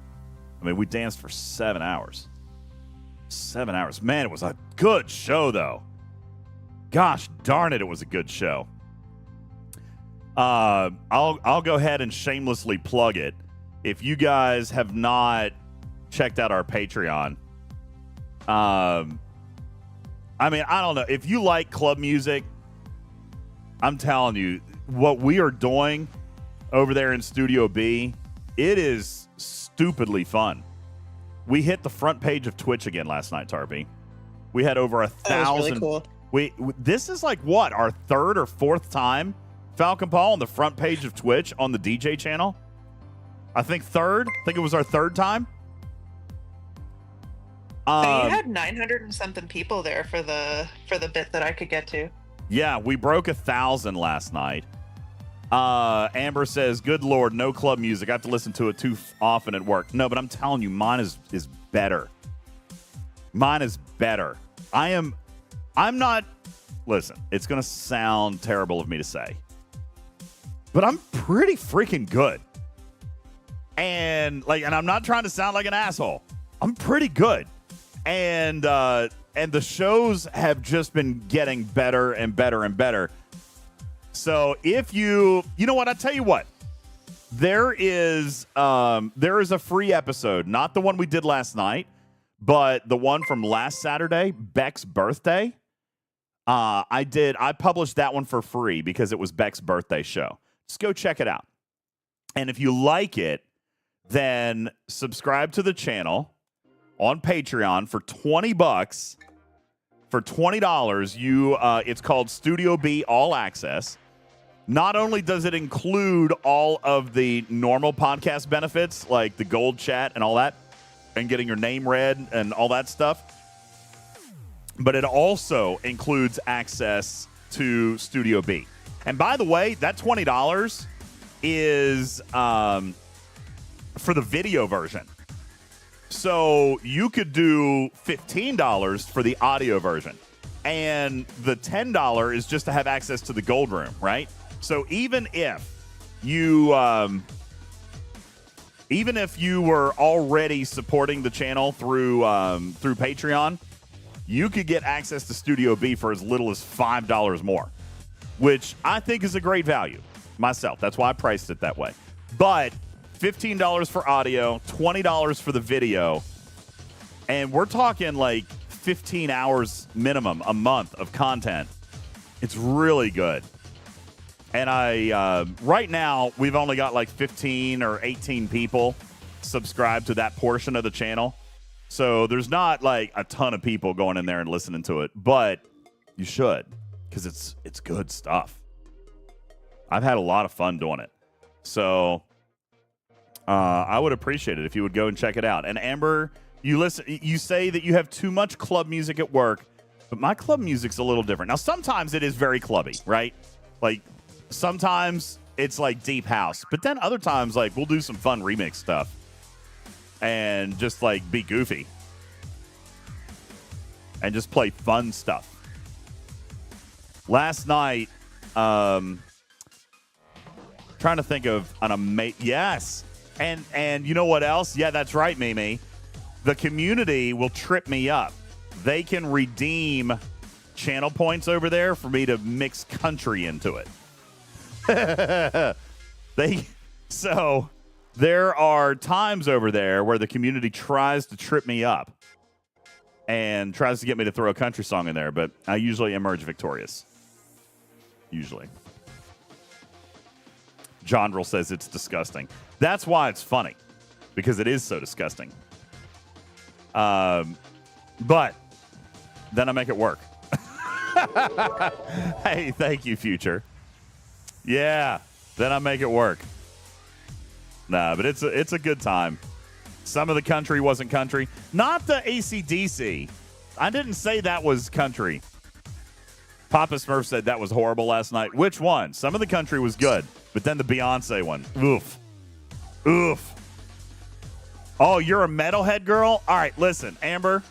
I mean, we danced for 7 hours. 7 hours. Man, it was a good show, though. Gosh darn it, it was a good show. I'll go ahead and shamelessly plug it. If you guys have not checked out our Patreon, I mean, I don't know. If you like club music, I'm telling you, what we are doing over there in Studio B, it is stupidly fun. We hit the front page of Twitch again last night, Tarby. We had over 1,000. That was really cool. This is like what, our 3rd or 4th time, Falcon Paul, on the front page of Twitch on the DJ channel? I think 3rd. I think it was our 3rd time. You had 900 and something people there for the bit that I could get to. Yeah, we broke 1,000 last night. Amber says, "Good Lord, no club music. I have to listen to it too often at work." No, but I'm telling you, mine is better. Mine is better. I'm not. Listen, it's gonna sound terrible of me to say, but I'm pretty freaking good. And I'm not trying to sound like an asshole. I'm pretty good. And the shows have just been getting better and better and better. So if you know what, I tell you what, there is a free episode, not the one we did last night, but the one from last Saturday, Beck's birthday. I published that one for free because it was Beck's birthday show. Just go check it out. And if you like it, then subscribe to the channel on Patreon for $20 For $20, it's called Studio B All Access. Not only does it include all of the normal podcast benefits, like the gold chat and all that, and getting your name read and all that stuff, but it also includes access to Studio B. And by the way, that $20 is for the video version. So you could do $15 for the audio version. And the $10 is just to have access to the gold room, right? So even if you were already supporting the channel through Patreon, you could get access to Studio B for as little as $5 more, which I think is a great value myself. That's why I priced it that way. But $15 for audio, $20 for the video, and we're talking like 15 hours minimum a month of content. It's really good. And right now, we've only got like 15 or 18 people subscribed to that portion of the channel. So there's not like a ton of people going in there and listening to it, but you should, because it's good stuff. I've had a lot of fun doing it. So I would appreciate it if you would go and check it out. And Amber, you say that you have too much club music at work, but my club music's a little different. Now, sometimes it is very clubby, right? Like, sometimes it's like deep house, but then other times, like, we'll do some fun remix stuff and just like be goofy and just play fun stuff. Last night, trying to think of an amazing, yes. And you know what else? Yeah, that's right, Mimi. The community will trip me up. They can redeem channel points over there for me to mix country into it. So there are times over there where the community tries to trip me up and tries to get me to throw a country song in there, but I usually emerge victorious. Usually. Jondrel says it's disgusting. That's why it's funny, because it is so disgusting. But then I make it work. Hey, thank you, Future. Yeah, then I make it work. Nah, but it's a good time. Some of the country wasn't country. Not the AC/DC. I didn't say that was country. Papa Smurf said that was horrible last night. Which one? Some of the country was good, but then the Beyonce one. Oof. Oof. Oh, you're a metalhead girl? All right, listen, Amber.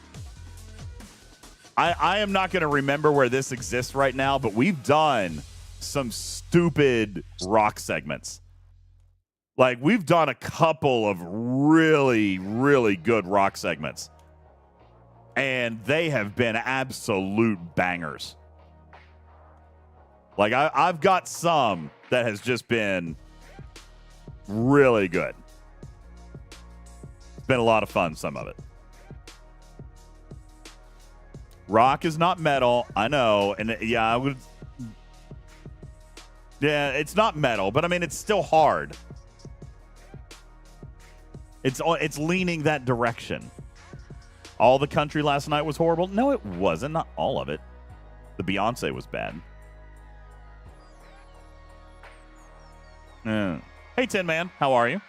I am not going to remember where this exists right now, but we've done some stupid rock segments. Like, we've done a couple of really, really good rock segments. And they have been absolute bangers. Like, I've got some that has just been really good. It's been a lot of fun, some of it. Rock is not metal, I know. And yeah, I would... Yeah, it's not metal, but I mean, it's still hard. It's leaning that direction. All the country last night was horrible? No, it wasn't. Not all of it. The Beyonce was bad. Hey, Tin Man, how are you?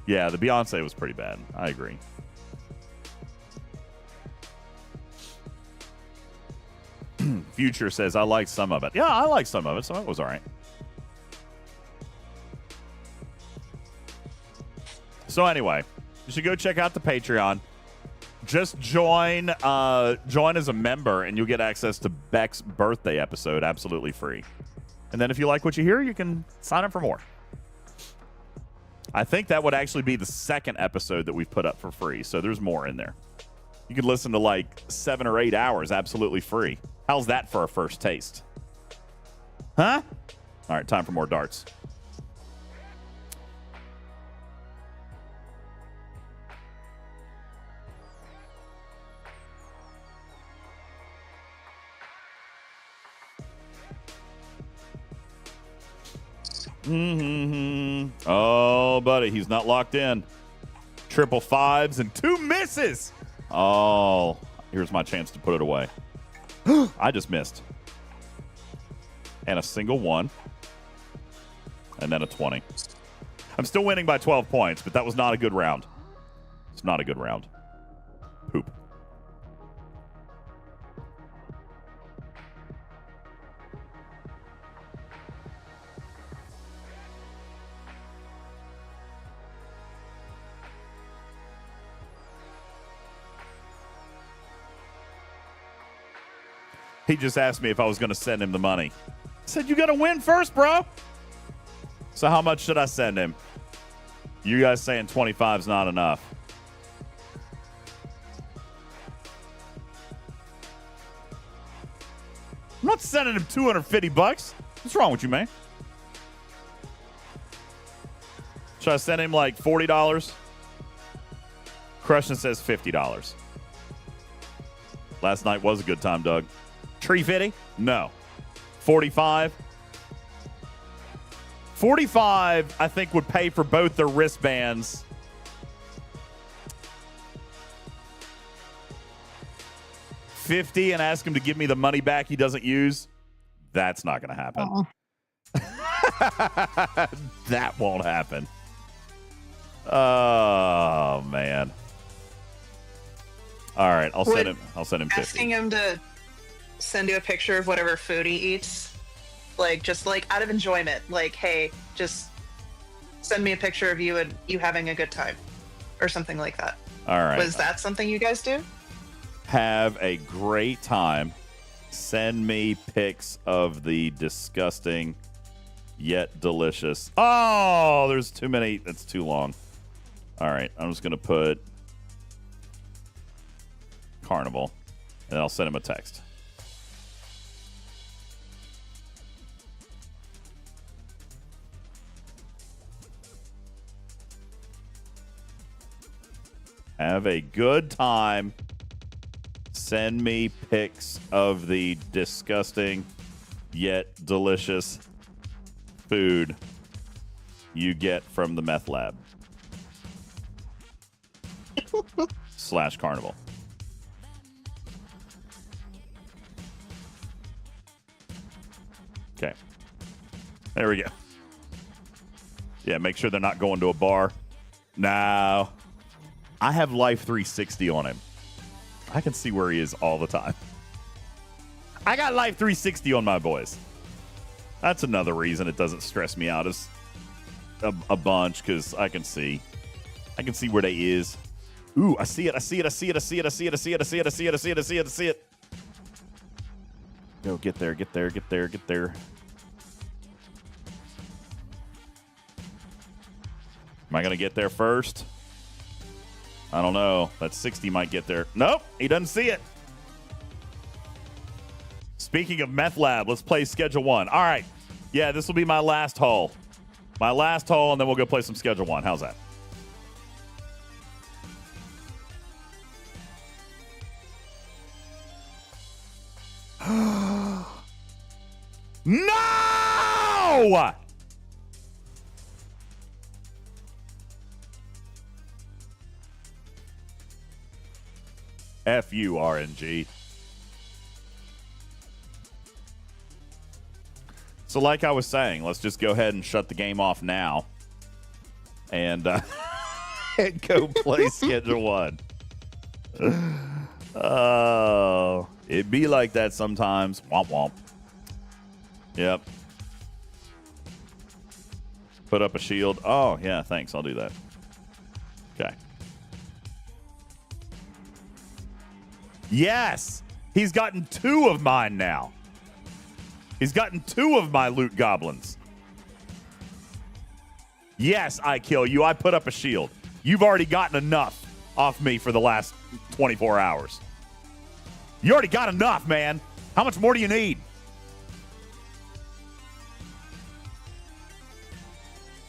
Yeah, the Beyonce was pretty bad. I agree. Future says, I like some of it. Yeah, I like some of it. Some of it was all right. So anyway, you should go check out the Patreon. Just join as a member, and you'll get access to Beck's birthday episode absolutely free. And then if you like what you hear, you can sign up for more. I think that would actually be the second episode that we've put up for free, so there's more in there. You could listen to like 7 or 8 hours absolutely free. How's that for a first taste? Huh? All right, time for more darts. Oh, buddy, he's not locked in. Triple fives and 2 misses. Oh, here's my chance to put it away. I just missed. And a single one. And then a 20. I'm still winning by 12 points, but that was not a good round. It's not a good round. Poop. He just asked me if I was going to send him the money. I said, you got to win first, bro. So how much should I send him? You guys saying 25 is not enough. I'm not sending him $250. What's wrong with you, man? Should I send him like $40? Crushing says $50. Last night was a good time, Doug. Tree fitting? No. 45? 45, I think, would pay for both their wristbands. $50 and ask him to give me the money back he doesn't use. That's not going to happen. That won't happen. Oh, man. All right, I'll send him 50. Asking him to send you a picture of whatever food he eats, like just like out of enjoyment, like, hey, just send me a picture of you and you having a good time or something like that. All right. Was that something you guys do? Have a great time. Send me pics of the disgusting yet delicious. Oh, there's too many. That's too long. All right, I'm just going to put Carnival, and I'll send him a text. Have a good time. Send me pics of the disgusting yet delicious food you get from the meth lab. / Carnival. Okay. There we go. Yeah, make sure they're not going to a bar. No. I have Life 360 on him. I can see where he is all the time. I got Life 360 on my boys. That's another reason it doesn't stress me out as a bunch, because I can see where they is. Ooh, I see it. Go, get there. Am I going to get there first? I don't know. That 60 might get there. Nope, he doesn't see it. Speaking of meth lab, let's play schedule 1. All right. Yeah, this will be my last haul. And then we'll go play some schedule 1. How's that? No! F you, RNG. So like I was saying, let's just go ahead and shut the game off now. And, and go play Schedule 1. Oh, it be like that sometimes. Womp womp. Yep. Put up a shield. Oh, yeah, thanks. I'll do that. Okay. Yes! He's gotten 2 of mine now. He's gotten 2 of my loot goblins. Yes, I kill you. I put up a shield. You've already gotten enough off me for the last 24 hours. You already got enough, man. How much more do you need?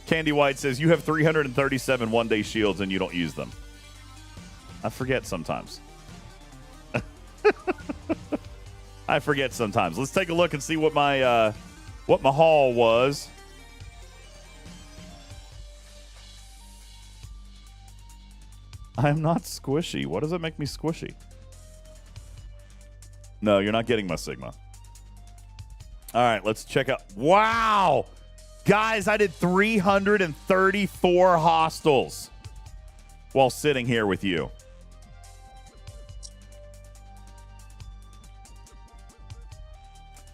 Candy White says, you have 337 one-day shields and you don't use them. I forget sometimes. I forget sometimes. Let's take a look and see what my haul was. I am not squishy. What does it make me squishy? No, you're not getting my Sigma. All right, let's check out. Wow. Guys, I did 334 hostiles while sitting here with you.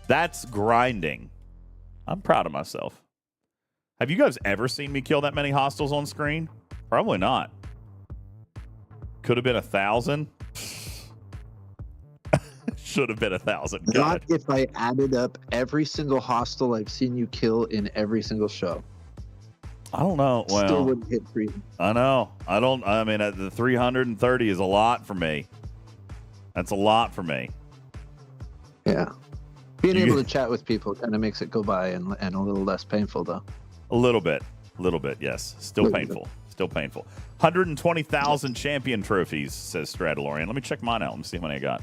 That's grinding. I'm proud of myself. Have you guys ever seen me kill that many hostiles on screen? Probably not. Could have been 1,000. Should have been 1,000. Not if I added up every single hostile I've seen you kill in every single show. I don't know. Well, still wouldn't hit 3. I know. I mean, the 330 is a lot for me. That's a lot for me. Yeah. Being able to chat with people kind of makes it go by and a little less painful, though. A little bit, yes. Still painful. Still painful. 120,000 champion trophies, says Stradalorian. Let me check mine out. Let me see how many I got.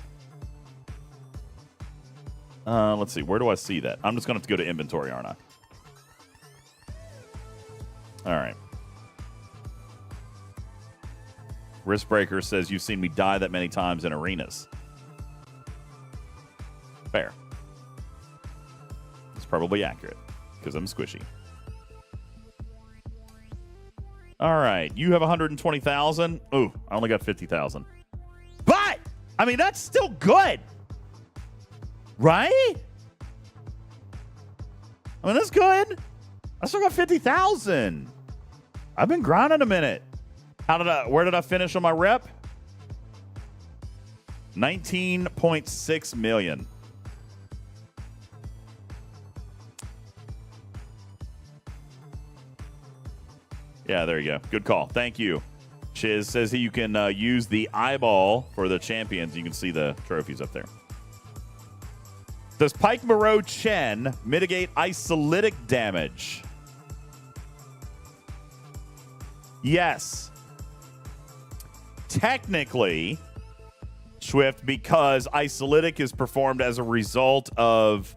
Let's see. Where do I see that? I'm just going to have to go to inventory, aren't I? All right. Wristbreaker says you've seen me die that many times in arenas. Fair. It's probably accurate because I'm squishy. All right. You have 120,000. Ooh, I only got 50,000. But, I mean, that's still good. Right? I mean, that's good. I still got 50,000. I've been grinding a minute. Where did I finish on my rep? 19.6 million. Yeah, there you go. Good call. Thank you. Chiz says that you can use the eyeball for the champions. You can see the trophies up there. Does Pike Moreau Chen mitigate isolytic damage? Yes. Technically, Swift, because isolytic is performed as a result of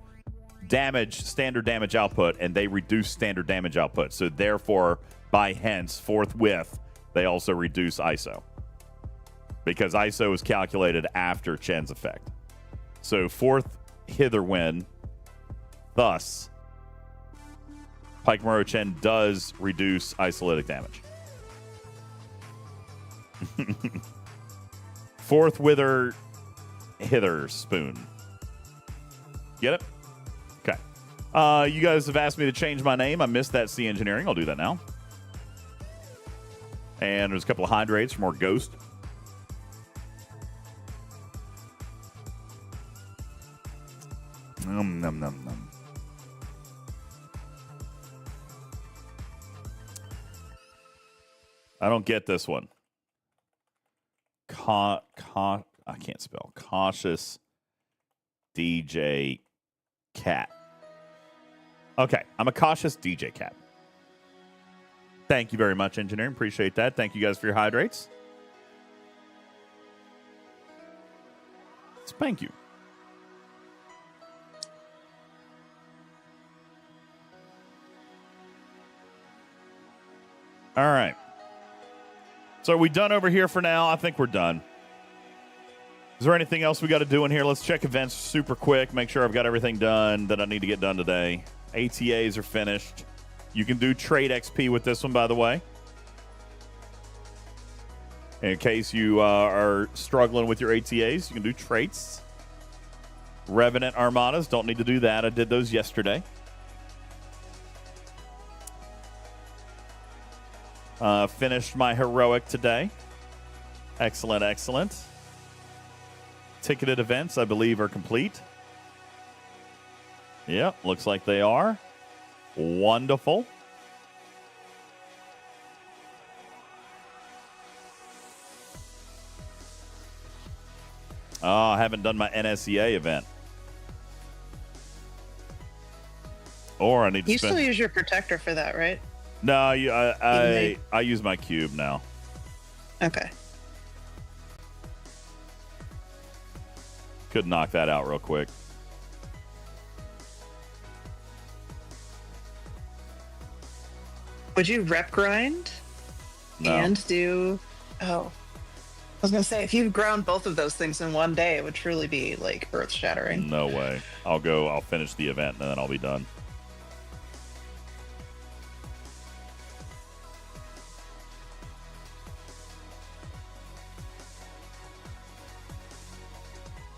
standard damage output, and they reduce standard damage output. So therefore, by hence, forthwith, they also reduce ISO. Because ISO is calculated after Chen's effect. So forth hither win, thus, Pike Moreau Chen does reduce isolytic damage. Fourth wither hither spoon. Get it? Okay. You guys have asked me to change my name. I missed that C Engineering. I'll do that now. And there's a couple of hydrates for more ghost. Nom, nom, nom, nom. I don't get this one. I can't spell. Cautious DJ Cat. Okay, I'm a cautious DJ Cat. Thank you very much, engineering. Appreciate that. Thank you guys for your hydrates. Thank you. All right. So are we done over here for now? I think we're done. Is there anything else we got to do in here? Let's check events super quick. Make sure I've got everything done that I need to get done today. ATAs are finished. You can do trade XP with this one, by the way. In case you are struggling with your ATAs, you can do traits. Revenant Armadas, don't need to do that. I did those yesterday. Finished my heroic today. Excellent, excellent. Ticketed events, I believe, are complete. Yep, looks like they are. Wonderful. Oh, I haven't done my NSEA event. Or I need to You still use your protector for that, right? No, I use my cube now. Okay. Could knock that out real quick. Would you rep grind No. and do? Oh, was gonna say, if you ground both of those things in one day, it would truly be like earth shattering. No way. I'll finish the event and then I'll be done.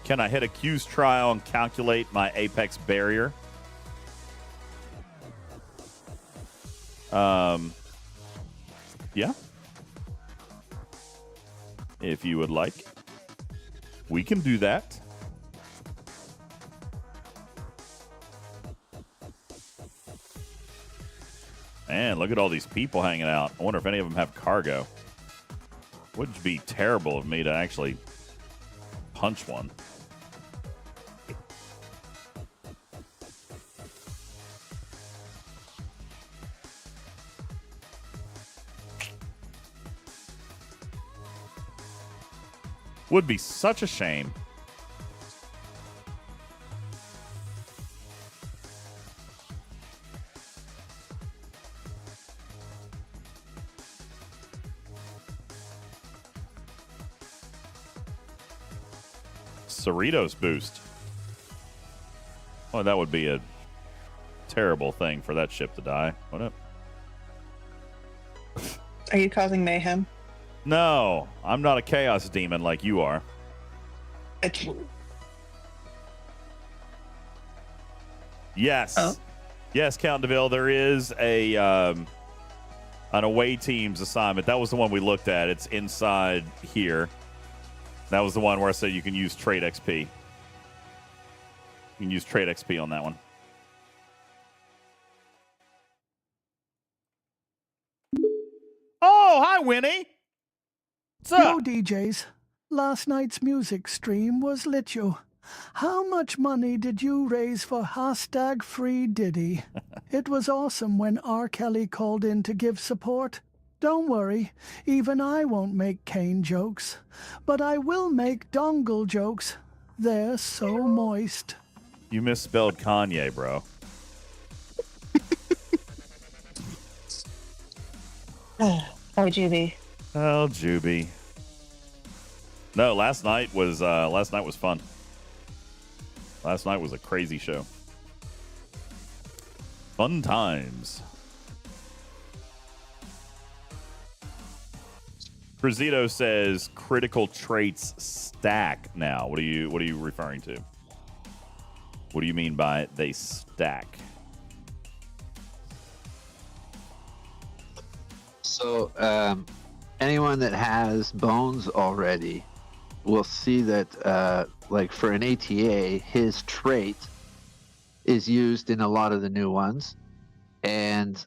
Can I hit a Q's trial and calculate my apex barrier? Yeah. If you would like, we can do that. Man, look at all these people hanging out. I wonder if any of them have cargo. Would be terrible of me to actually punch one. Would be such a shame. Cerritos boost. Well, that would be a terrible thing for that ship to die. What up? Are you causing mayhem? No, I'm not a chaos demon like you are. Yes. Oh. Yes, Count DeVille, there is a an away team's assignment. That was the one we looked at. It's inside here. That was the one where I said you can use trade XP. You can use trade XP on that one. Oh, hi, Winnie. What's up? Yo, DJs. Last night's music stream was lit, yo. How much money did you raise for hashtag Free Diddy? It was awesome when R. Kelly called in to give support. Don't worry, even I won't make Kane jokes. But I will make dongle jokes. They're so moist. You misspelled Kanye, bro. Hi, Juby. Oh, Juby. No, last night was fun. Last night was a crazy show. Fun times. Cruzito says critical traits stack now. What are you referring to? What do you mean by they stack? So anyone that has bones already will see that like for an ATA, his trait is used in a lot of the new ones. And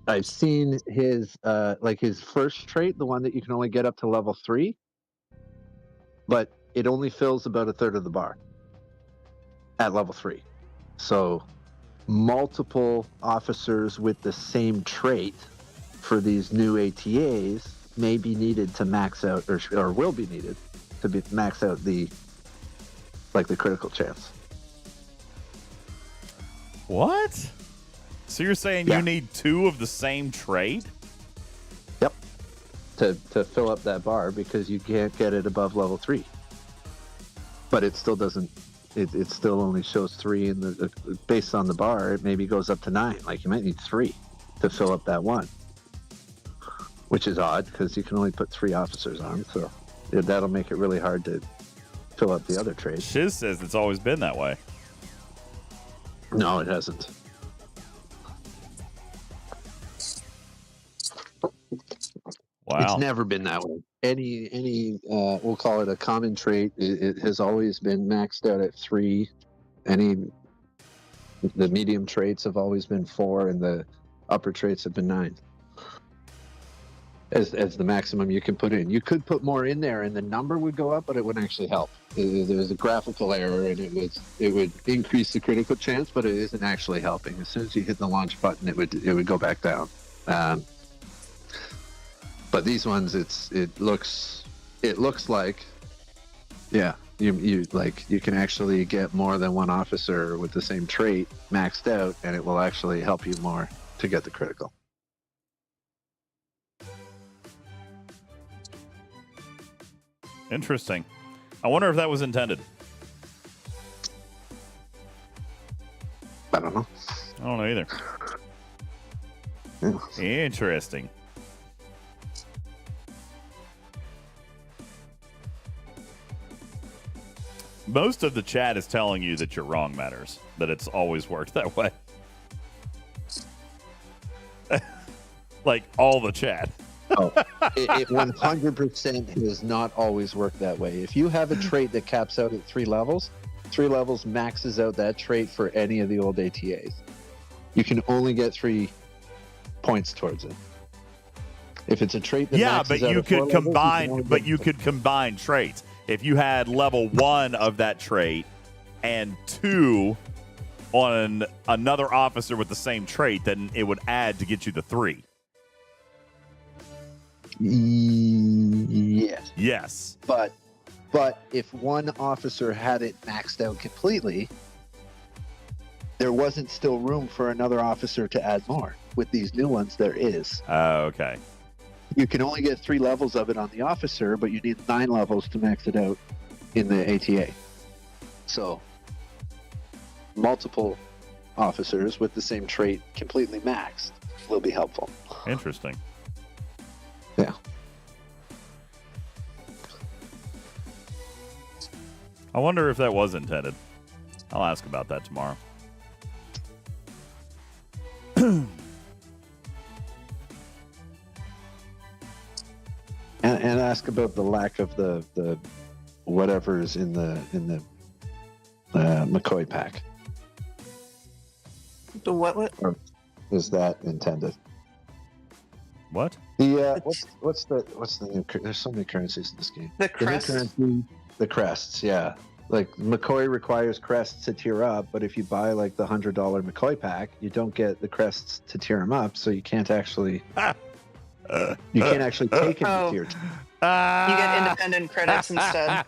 I've seen his like his first trait, the one that you can only get up to level 3, but it only fills about a third of the bar at level 3. So multiple officers with the same trait for these new ATAs may be needed to max out, or will be needed to max out the critical chance. What? So you're saying you need 2 of the same trait? Yep. To fill up that bar, because you can't get it above level 3. But it still doesn't. It still only shows 3 in the based on the bar. It maybe goes up to 9. Like you might need 3 to fill up that one, which is odd because you can only put 3 officers on. So that'll make it really hard to fill up the other traits. Shiz says it's always been that way. No, it hasn't. Wow. It's never been that way. Any we'll call it a common trait. It has always been maxed out at 3. The medium traits have always been 4, and the upper traits have been 9. As the maximum you can put in. You could put more in there, and the number would go up, but it wouldn't actually help. There's a graphical error, and it would increase the critical chance, but it isn't actually helping. As soon as you hit the launch button, it would go back down. But these ones, it looks like, you can actually get more than 1 officer with the same trait maxed out, and it will actually help you more to get the critical. Interesting. I wonder if that was intended. I don't know. I don't know either. Yeah. Interesting. Most of the chat is telling you that you're wrong, Matters. That it's always worked that way. Like all the chat. Oh, it 100% has not always worked that way. If you have a trait that caps out at 3 levels maxes out that trait for any of the old ATAs. You can only get 3 points towards it. If it's a trait that maxes but out you at 4 could levels, combine. But you could combine traits. If you had level 1 of that trait and 2 on another officer with the same trait, then it would add to get you the 3. Yes. Yes. But if one officer had it maxed out completely, there wasn't still room for another officer to add more. With these new ones, there is. Okay. You can only get 3 levels of it on the officer, but you need 9 levels to max it out in the ATA. So, multiple officers with the same trait completely maxed will be helpful. Interesting. Yeah. I wonder if that was intended. I'll ask about that tomorrow. And ask about the lack of the whatever's in the McCoy pack. The what? Or is that intended? What? The what's the new? There's so many currencies in this game. The crest. The new currency, the crests. Yeah, like McCoy requires crests to tier up, but if you buy like the $100 McCoy pack, you don't get the crests to tier them up, so you can't actually. You can't actually take him to tier 2. You get independent credits instead.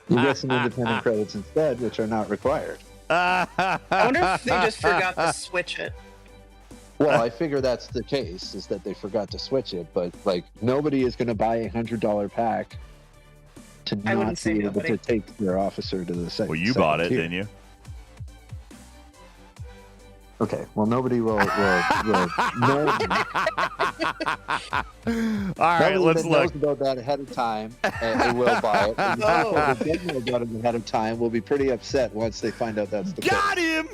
You get some independent credits instead, which are not required. I wonder if they just forgot to switch it. Well, I figure that's the case, is that they forgot to switch it, but like nobody is going to buy a $100 pack to not be able to take their officer to the second. Well, you bought it, didn't you? Okay. Well, nobody will know. All right, let's look. Knows about that ahead of time and will buy it. And the people that don't know about it ahead of time will be pretty upset once they find out that's the case. Got him!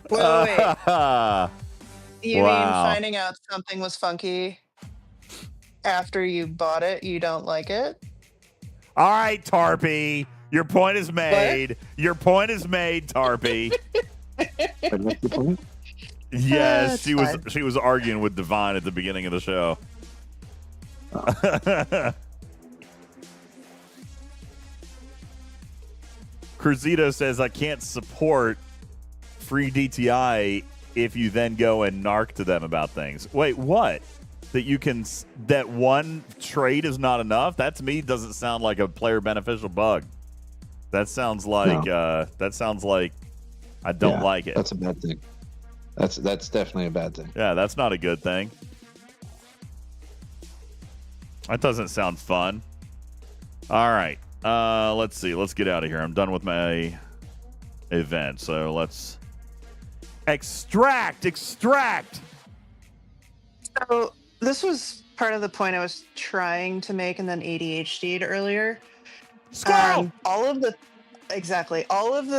Wait. You Wow. mean finding out something was funky after you bought it, you don't like it? All right, Tarpy. Your point is made. What? Your point is made, Tarpy. What's the point? Yes, she was arguing with Divine at the beginning of the show. Cruzito says, I can't support free DTI if you then go and narc to them about things. Wait, what? That one trade is not enough? That to me doesn't sound like a player beneficial bug. That sounds like I don't like it. That's a bad thing. That's definitely a bad thing. Yeah, that's not a good thing. That doesn't sound fun. All right. Let's see. Let's get out of here. I'm done with my event. So let's extract. So this was part of the point I was trying to make and then ADHD'd earlier. All of the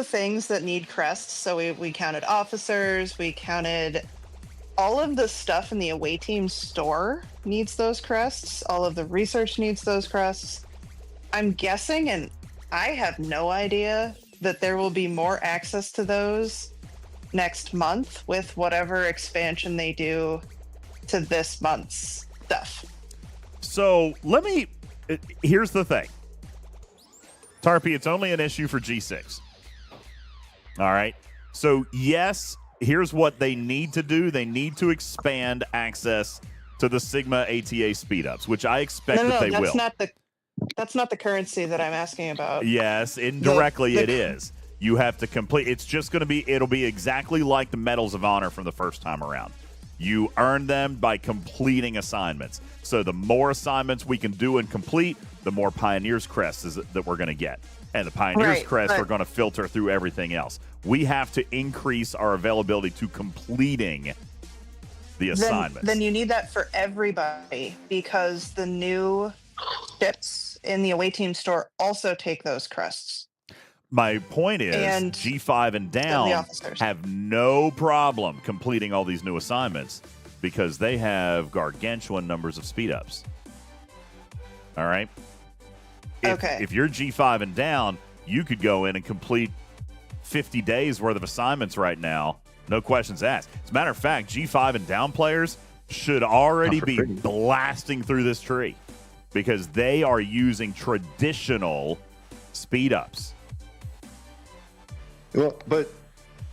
things that need crests. So we counted officers, we counted all of the stuff in the away team store needs those crests. All of the research needs those crests. I'm guessing, and I have no idea, that there will be more access to those next month with whatever expansion they do to this month's stuff. So here's the thing. Tarpy, it's only an issue for G6. All right. So, yes, here's what they need to do. They need to expand access to the Sigma ATA speedups, which I expect that they will. That's not the currency that I'm asking about. Yes, indirectly it is. You have to complete. It's just going to be, it'll be exactly like the Medals of Honor from the first time around. You earn them by completing assignments. So the more assignments we can do and complete, the more Pioneers crests that we're going to get. And the Pioneers crests are going to filter through everything else. We have to increase our availability to completing the assignments. Then you need that for everybody, because the new ships in the away team store also take those crests. My point is, And G5 and down have no problem completing all these new assignments because they have gargantuan numbers of speed ups. All right? If you're G5 and down, you could go in and complete 50 days worth of assignments right now. No questions asked. As a matter of fact, G5 and down players should already be blasting through this tree because they are using traditional speed ups. Well, but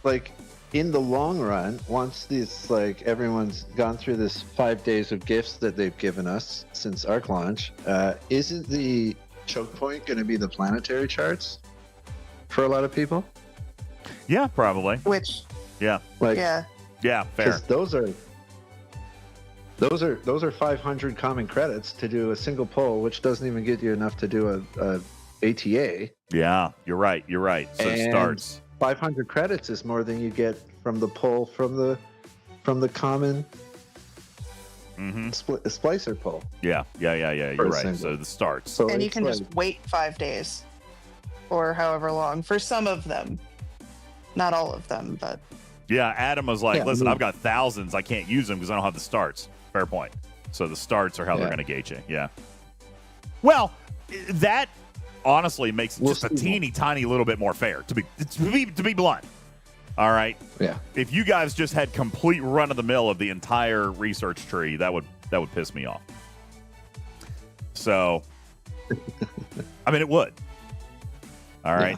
like in the long run, once these everyone's gone through this 5 days of gifts that they've given us since Arc launch, isn't the choke point going to be the planetary charts for a lot of people? Yeah, probably. Which yeah, fair. Those are 500 common credits to do a single pull, which doesn't even get you enough to do a ATA. Yeah, you're right. So it starts 500 credits is more than you get from the pull from the common splicer pull. Yeah. You're right. So the starts. So and you can just wait 5 days or however long for some of them. Not all of them, but. Yeah, Adam was like, listen, I've got thousands. I can't use them because I don't have the starts. Fair point. So the starts are how they're going to gauge you. Yeah. Well, that honestly makes it just a teeny tiny little bit more fair, to be blunt. All right. Yeah. If you guys just had complete run of the mill of the entire research tree, that would piss me off. So, I mean, it would. All right. Yeah.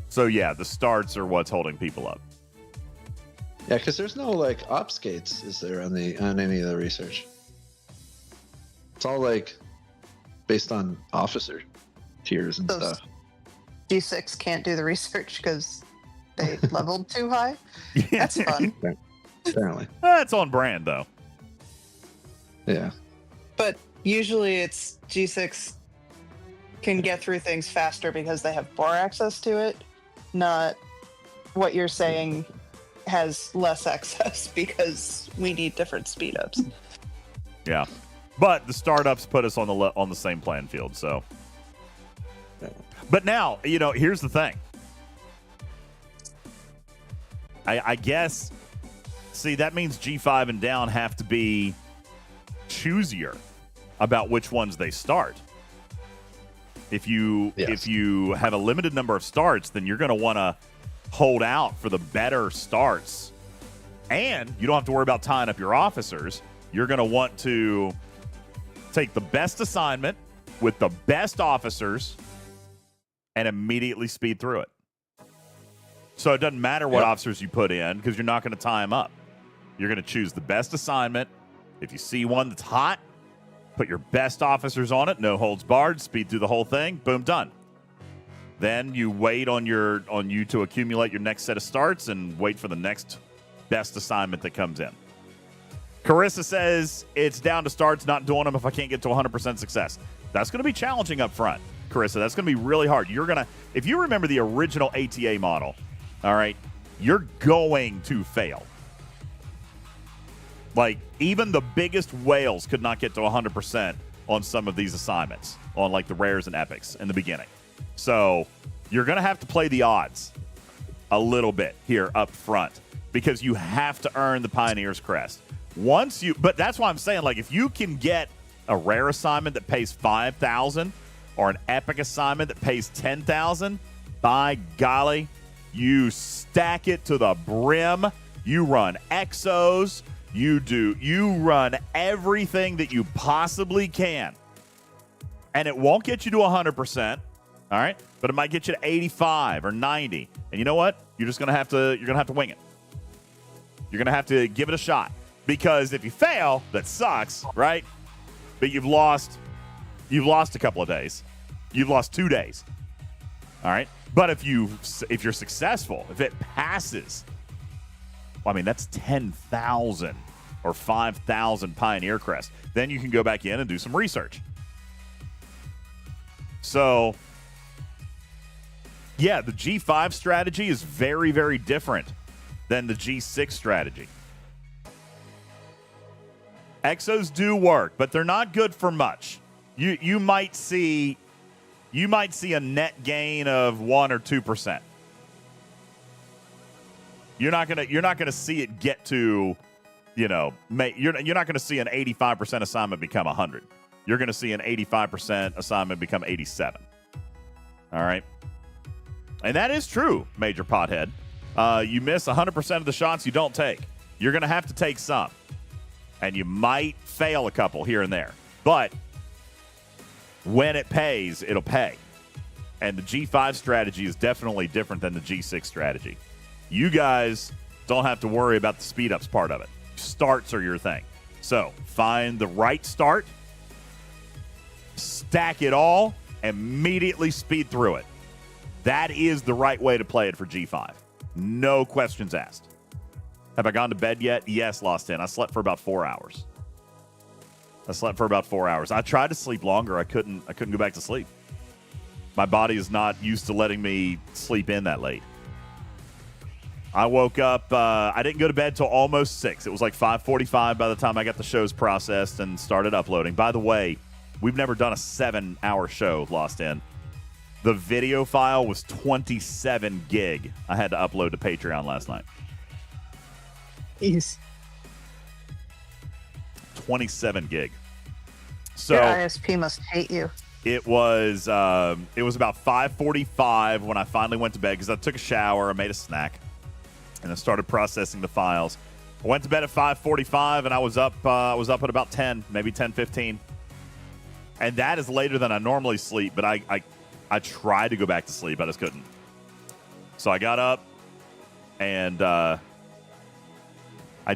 So yeah, the starts are what's holding people up. Yeah, because there's no ops gates, is there, on any of the research? It's all based on officer tiers and stuff. G6 can't do the research because they leveled too high. That's fun. Apparently. That's on brand though. Yeah. But usually it's G6 can get through things faster because they have more access to it, not what you're saying has less access because we need different speed ups. Yeah. But the startups put us on the same playing field, so. But now, here's the thing. I guess, see, that means G5 and down have to be choosier about which ones they start. If you have a limited number of starts, then you're going to want to hold out for the better starts. And you don't have to worry about tying up your officers. You're going to want to take the best assignment with the best officers and immediately speed through it. So it doesn't matter what officers you put in because you're not going to tie them up. You're going to choose the best assignment. If you see one that's hot, put your best officers on it, no holds barred, speed through the whole thing, boom, done. Then you wait on you to accumulate your next set of starts and wait for the next best assignment that comes in. Carissa says it's down to starts, not doing them if I can't get to 100% success. That's going to be challenging up front, Carissa. That's going to be really hard. If you remember the original ATA model, all right, you're going to fail. Even the biggest whales could not get to 100% on some of these assignments, on the rares and epics in the beginning. So you're going to have to play the odds a little bit here up front because you have to earn the Pioneer's Crest. But that's why I'm saying, if you can get a rare assignment that pays 5,000 or an epic assignment that pays 10,000, by golly, you stack it to the brim. You run exos. You run everything that you possibly can. And it won't get you to 100%, all right? But it might get you to 85 or 90. And you know what? You're going to have to wing it. You're going to have to give it a shot. Because if you fail, that sucks, right? But you've lost a couple of days. You've lost 2 days. All right? But if you're successful, if it passes, I mean, that's 10,000 or 5,000 Pioneer crests. Then you can go back in and do some research. So, yeah, the G5 strategy is very, very different than the G6 strategy. Exos do work, but they're not good for much. You might see a net gain of 1 or 2%. You're not gonna see it get to, you're not gonna see an 85% assignment become 100. You're gonna see an 85% assignment become 87. All right, and that is true, Major Pothead. You miss 100% of the shots you don't take. You're gonna have to take some, and you might fail a couple here and there. But when it pays, it'll pay. And the G5 strategy is definitely different than the G6 strategy. You guys don't have to worry about the speed ups part of it. Starts are your thing. So find the right start, stack it all, immediately speed through it. That is the right way to play it for G5. No questions asked. Have I gone to bed yet? Yes, Lost In. I slept for about 4 hours. I tried to sleep longer. I couldn't go back to sleep. My body is not used to letting me sleep in that late. I woke up, I didn't go to bed till almost 6. It was like 5:45 by the time I got the shows processed and started uploading. By the way, we've never done a 7-hour show, Lost In. The video file was 27 gig I had to upload to Patreon last night. Jeez. 27 gig. So your ISP must hate you. It was about 5:45 when I finally went to bed because I took a shower, I made a snack, and I started processing the files. I went to bed at 5:45 and I was up at about 10, maybe 10:15. And that is later than I normally sleep, but I tried to go back to sleep, I just couldn't. So I got up and I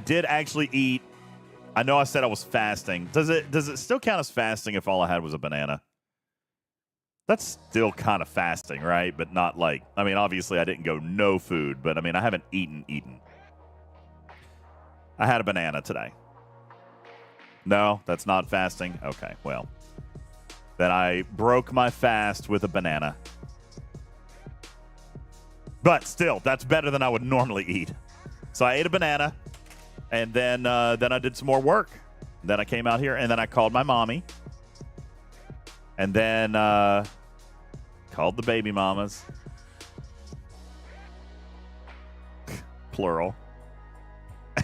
did actually eat. I know I said I was fasting. Does it still count as fasting if all I had was a banana? That's still kind of fasting, right? But not like, I mean, obviously I didn't go no food, but I mean, I haven't eaten. I had a banana today. No, that's not fasting? Okay, well. Then I broke my fast with a banana. But still, that's better than I would normally eat. So I ate a banana. And then I did some more work. Then I came out here, and then I called my mommy. And then called the baby mamas. Plural.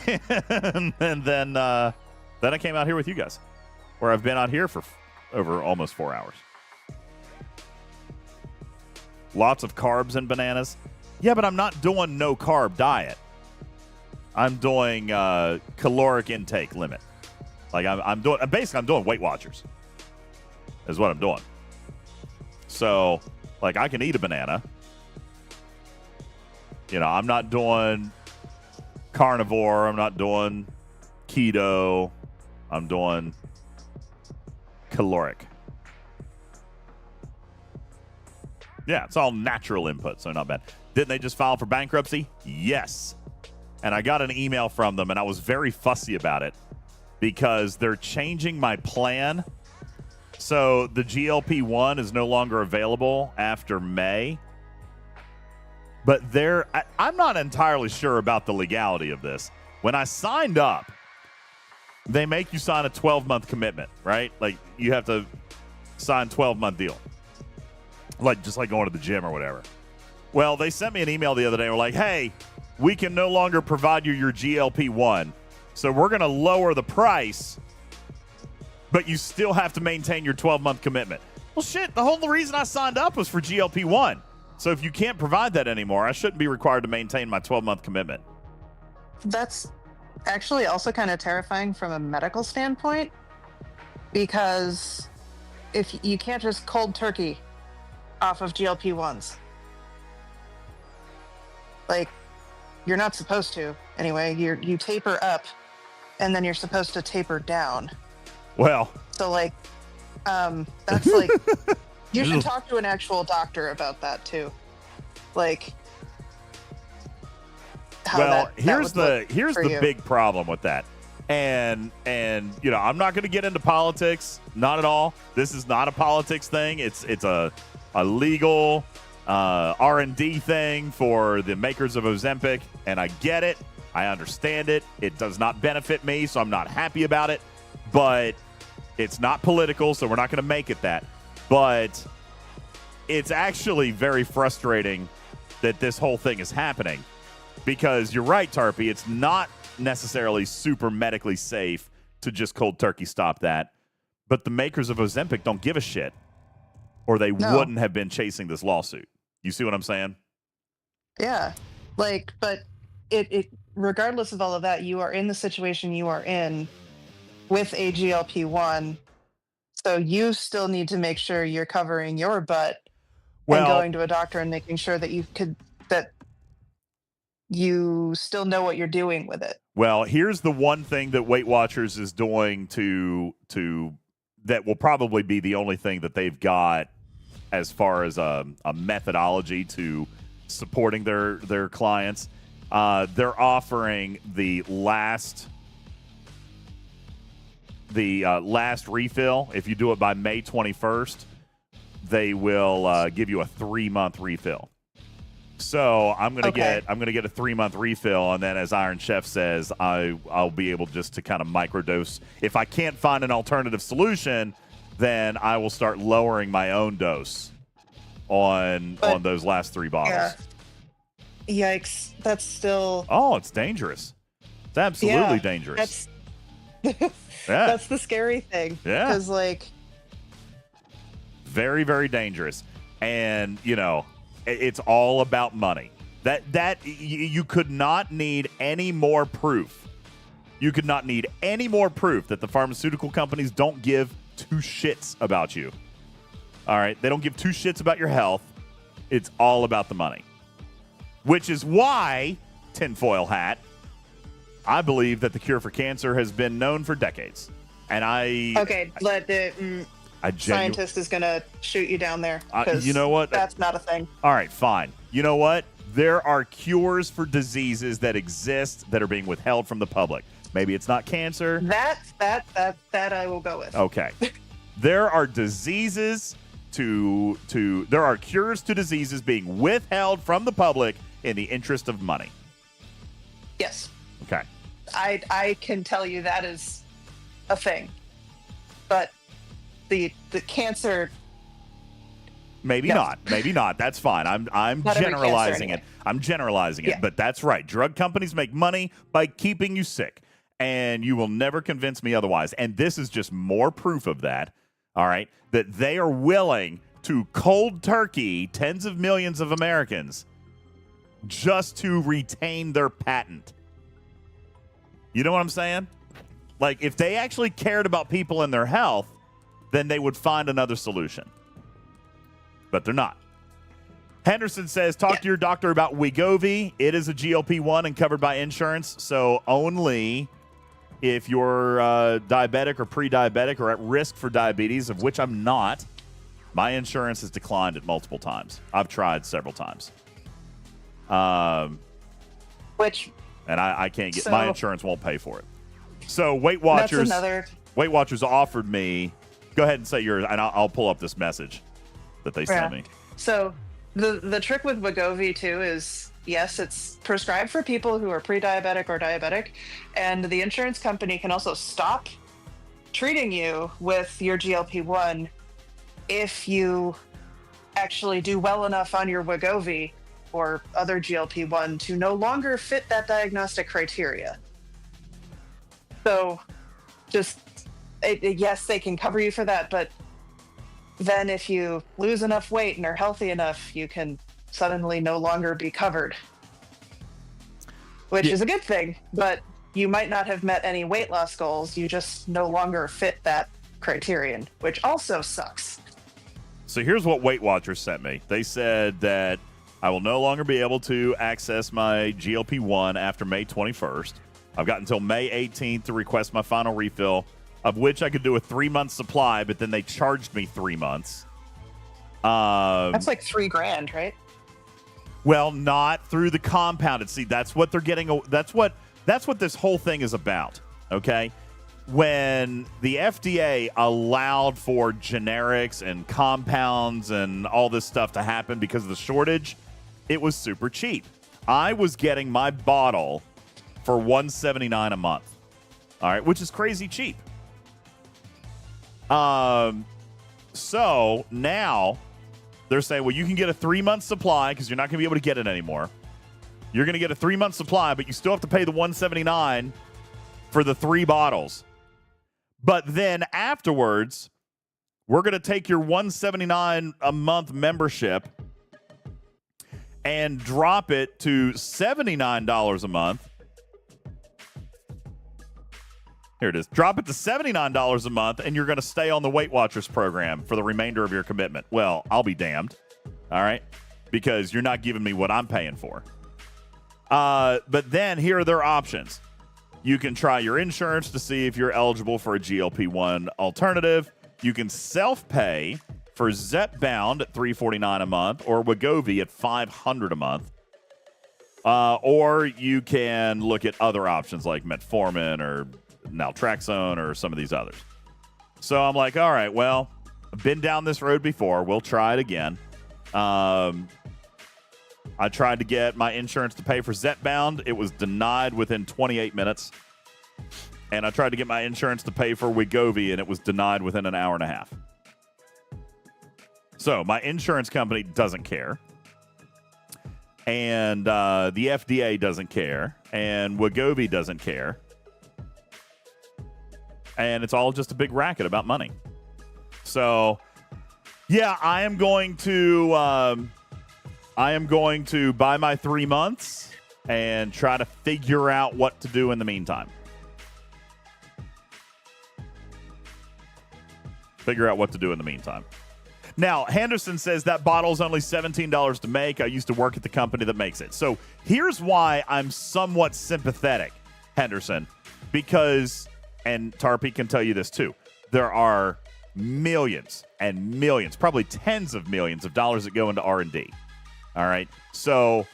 And then I came out here with you guys, where I've been out here for over almost 4 hours. Lots of carbs and bananas. Yeah, but I'm not doing no carb diet. I'm doing caloric intake limit. Like I'm doing Weight Watchers is what I'm doing. So like I can eat a banana. I'm not doing carnivore. I'm not doing keto. I'm doing caloric. Yeah, it's all natural input, so not bad. Didn't they just file for bankruptcy? Yes. And I got an email from them, and I was very fussy about it because they're changing my plan. So the GLP-1 is no longer available after May. But I'm not entirely sure about the legality of this. When I signed up, they make you sign a 12-month commitment, right? Like you have to sign a 12-month deal. Just like going to the gym or whatever. Well, they sent me an email the other day. We're like, hey, we can no longer provide you your GLP-1. So we're going to lower the price, but you still have to maintain your 12-month commitment. Well, shit, the whole reason I signed up was for GLP-1. So if you can't provide that anymore, I shouldn't be required to maintain my 12-month commitment. That's actually also kind of terrifying from a medical standpoint, because if you can't just cold turkey off of GLP-1s. Like, you're not supposed to. Anyway, you taper up, and then you're supposed to taper down. Well. So, like, that's like, you should talk to an actual doctor about that, too. Like, here's that would the you. big problem with that. And you know, I'm not going to get into politics, not at all. This is not a politics thing. It's a legal R&D thing for the makers of Ozempic, and I get it. I understand it. It does not benefit me, so I'm not happy about it. But it's not political, so we're not going to make it that. But it's actually very frustrating that this whole thing is happening, because you're right, Tarpy. It's not necessarily super medically safe to just cold turkey stop that, but the makers of Ozempic don't give a shit, or they wouldn't have been chasing this lawsuit. You see what I'm saying? Yeah, like, but it regardless of all of that, you are in the situation you are in with a GLP-1, so you still need to make sure you're covering your butt and going to a doctor and making sure that you still know what you're doing with it. Well, here's the one thing that Weight Watchers is doing to that will probably be the only thing that they've got as far as a methodology to supporting their clients. They're offering the last refill. If you do it by May 21st, they will give you a 3-month refill. So I'm gonna get a 3-month refill, and then, as Iron Chef says, I'll be able just to kind of microdose. If I can't find an alternative solution, then I will start lowering my own dose on those last 3 bottles. Yeah. Yikes! That's still. Oh, it's dangerous. It's absolutely dangerous. That's the scary thing. Yeah. Because very, very dangerous, and you know. It's all about money. That you could not need any more proof. You could not need any more proof that the pharmaceutical companies don't give 2 shits about you. All right? They don't give 2 shits about your health. It's all about the money. Which is why, tinfoil hat, I believe that the cure for cancer has been known for decades. And scientist is going to shoot you down there. You know what? That's not a thing. All right, fine. You know what? There are cures for diseases that exist that are being withheld from the public. Maybe it's not cancer. That I will go with. Okay. There are diseases there are cures to diseases being withheld from the public in the interest of money. Yes. Okay. I can tell you that is a thing. But the cancer, maybe not. That's fine. I'm generalizing it. I'm generalizing it, but that's right. Drug companies make money by keeping you sick, and you will never convince me otherwise. And this is just more proof of that. All right, that they are willing to cold turkey tens of millions of Americans just to retain their patent. You know what I'm saying? Like, if they actually cared about people and their health, then they would find another solution. But they're not. Henderson says, talk to your doctor about Wegovy. It is a GLP-1 and covered by insurance, so only if you're diabetic or pre-diabetic or at risk for diabetes, of which I'm not. My insurance has declined it multiple times. I've tried several times. And I can't get, my insurance won't pay for it. So Weight Watchers offered me, go ahead and say yours, and I'll pull up this message that they sent me. So the trick with Wegovy too is, yes, it's prescribed for people who are pre-diabetic or diabetic, and the insurance company can also stop treating you with your GLP-1 if you actually do well enough on your Wegovy or other GLP-1 to no longer fit that diagnostic criteria. So yes, they can cover you for that, but then if you lose enough weight and are healthy enough, you can suddenly no longer be covered, which is a good thing, but you might not have met any weight loss goals. You just no longer fit that criterion, which also sucks. So here's what Weight Watchers sent me. They said that I will no longer be able to access my GLP-1 after May 21st. I've got until May 18th to request my final refill, of which I could do a 3-month supply, but then they charged me 3 months. That's like $3,000, right? Well, not through the compounded. See, that's what they're getting. That's what this whole thing is about. Okay. When the FDA allowed for generics and compounds and all this stuff to happen because of the shortage, it was super cheap. I was getting my bottle for $179 a month. All right, which is crazy cheap. So now they're saying, well, you can get a 3-month supply because you're not going to be able to get it anymore. You're going to get a 3-month supply, but you still have to pay the $179 for the 3 bottles. But then afterwards, we're going to take your $179 a month membership and drop it to $79 a month. Here it is. Drop it to $79 a month, and you're going to stay on the Weight Watchers program for the remainder of your commitment. Well, I'll be damned. All right? Because you're not giving me what I'm paying for. But then here are their options. You can try your insurance to see if you're eligible for a GLP-1 alternative. You can self-pay for Zepbound at $349 a month or Wegovy at $500 a month. Or you can look at other options like metformin or naltrexone or some of these others. So I'm like, all right, well, I've been down this road before. We'll try it again. I tried to get my insurance to pay for Zepbound. It was denied within 28 minutes. And I tried to get my insurance to pay for Wegovy, and it was denied within an hour and a half. So my insurance company doesn't care. And the FDA doesn't care. And Wegovy doesn't care. And it's all just a big racket about money. So, yeah, I am going to buy my 3 months and try to figure out what to do in the meantime. Now, Henderson says that bottle's only $17 to make. I used to work at the company that makes it. So here's why I'm somewhat sympathetic, Henderson, because, and Tarpey can tell you this too, there are millions and millions, probably tens of millions of dollars that go into R&D. All right. So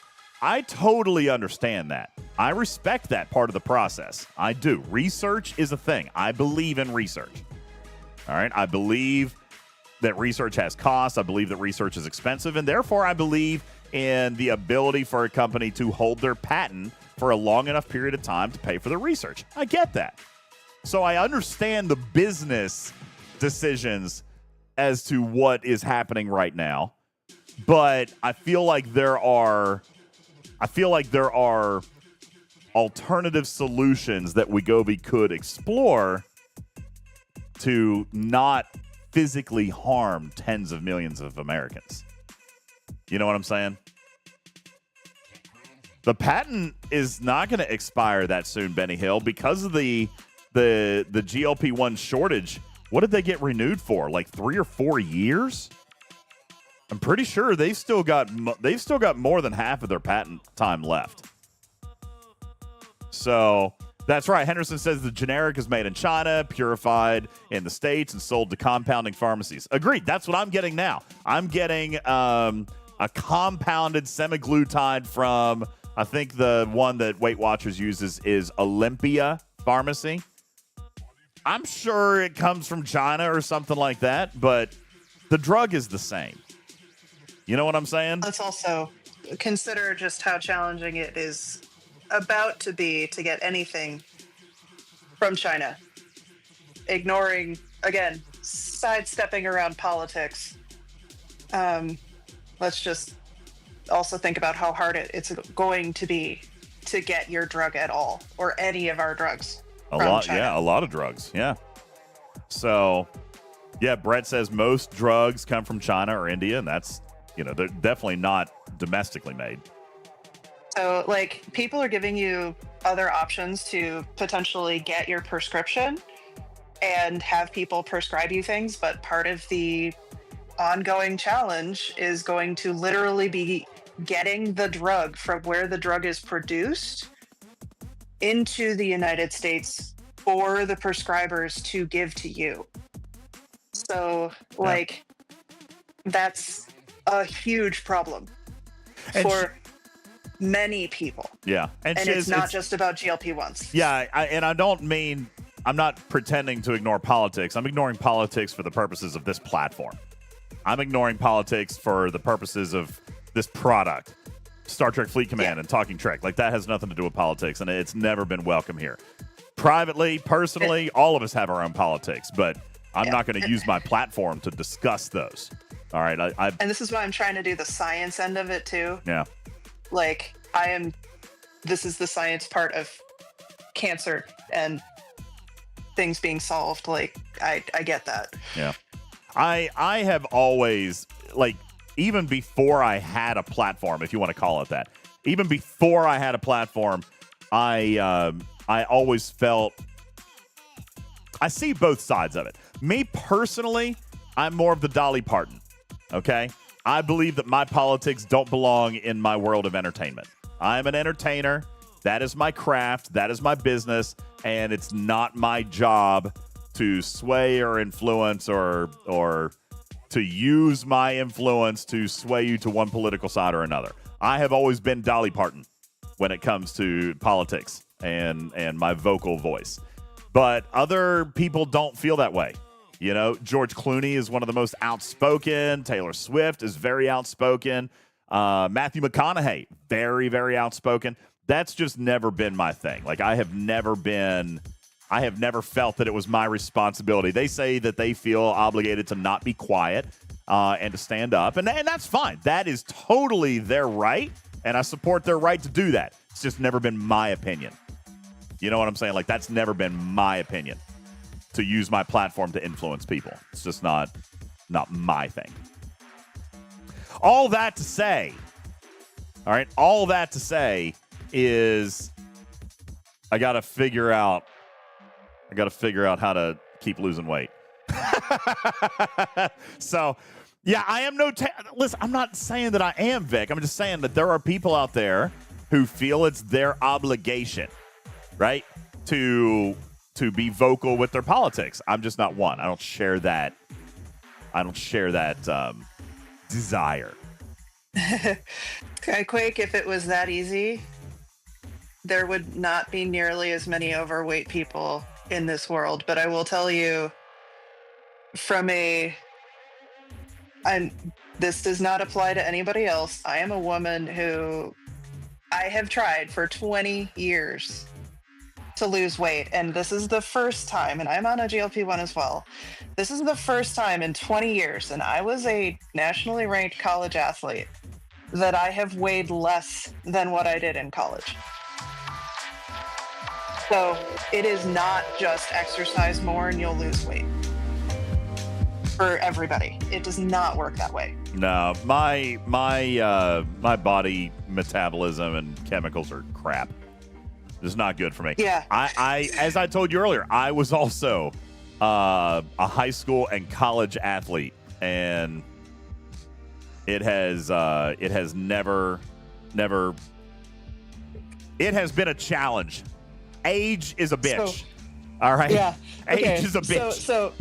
I totally understand that. I respect that part of the process. I do. Research is a thing. I believe in research. All right. I believe that research has costs. I believe that research is expensive. And therefore, I believe in the ability for a company to hold their patent for a long enough period of time to pay for the research. I get that. So I understand the business decisions as to what is happening right now. But I feel like there are alternative solutions that Wegovy could explore to not physically harm tens of millions of Americans. You know what I'm saying? The patent is not going to expire that soon, Benny Hill, because of the GLP-1 shortage. What did they get renewed for? Like 3 or 4 years? I'm pretty sure they've still got more than half of their patent time left. So that's right. Henderson says the generic is made in China, purified in the States, and sold to compounding pharmacies. Agreed. That's what I'm getting now. I'm getting a compounded semaglutide from, I think the one that Weight Watchers uses is Olympia Pharmacy. I'm sure it comes from China or something like that, but the drug is the same. You know what I'm saying? Let's also consider just how challenging it is about to be to get anything from China. Ignoring, again, sidestepping around politics. Let's just also think about how hard it's going to be to get your drug at all, or any of our drugs. A lot of drugs. Yeah. So, yeah, Brett says most drugs come from China or India, and that's, they're definitely not domestically made. So, like, people are giving you other options to potentially get your prescription and have people prescribe you things, but part of the ongoing challenge is going to literally be getting the drug from where the drug is produced into the United States for the prescribers to give to you. So, that's a huge problem. for many people. Yeah. And it's not just about GLP-1s. Yeah, I'm not pretending to ignore politics. I'm ignoring politics for the purposes of this platform. I'm ignoring politics for the purposes of this product, Star Trek Fleet Command and Talking Trek. Like, that has nothing to do with politics, and it's never been welcome here. Privately, personally, all of us have our own politics, but I'm not going to use my platform to discuss those. All right. And this is why I'm trying to do the science end of it too. Yeah. Like, this is the science part of cancer and things being solved. Like, I get that. Yeah. I have always, like, even before I had a platform, if you want to call it that, even before I had a platform, I always felt, I see both sides of it. Me personally, I'm more of the Dolly Parton. Okay? I believe that my politics don't belong in my world of entertainment. I'm an entertainer. That is my craft. That is my business. And it's not my job to sway or influence or to use my influence to sway you to one political side or another. I have always been Dolly Parton when it comes to politics and my vocal voice. But other people don't feel that way. You know, George Clooney is one of the most outspoken. Taylor Swift is very outspoken. Matthew McConaughey, very, very outspoken. That's just never been my thing. Like, I have never felt that it was my responsibility. They say that they feel obligated to not be quiet and to stand up. And that's fine. That is totally their right. And I support their right to do that. It's just never been my opinion. You know what I'm saying? Like, that's never been my opinion, to use my platform to influence people. It's just not my thing. All that to say is I got to figure out how to keep losing weight. So, yeah, I am listen, I'm not saying that I am, Vic. I'm just saying that there are people out there who feel it's their obligation, right, to be vocal with their politics. I'm just not one. I don't share that desire. I Quake, if it was that easy, there would not be nearly as many overweight people in this world. But I will tell you, this does not apply to anybody else. I am a woman who I have tried for 20 years to lose weight. And this is the first time, and I'm on a GLP-1 as well. This is the first time in 20 years, and I was a nationally ranked college athlete, that I have weighed less than what I did in college. So it is not just exercise more and you'll lose weight. For everybody, it does not work that way. No, my body metabolism and chemicals are crap. It's not good for me. Yeah. I as I told you earlier, I was also a high school and college athlete, and it has never it has been a challenge. Age is a bitch. All right. Yeah. Okay. Age is a bitch. So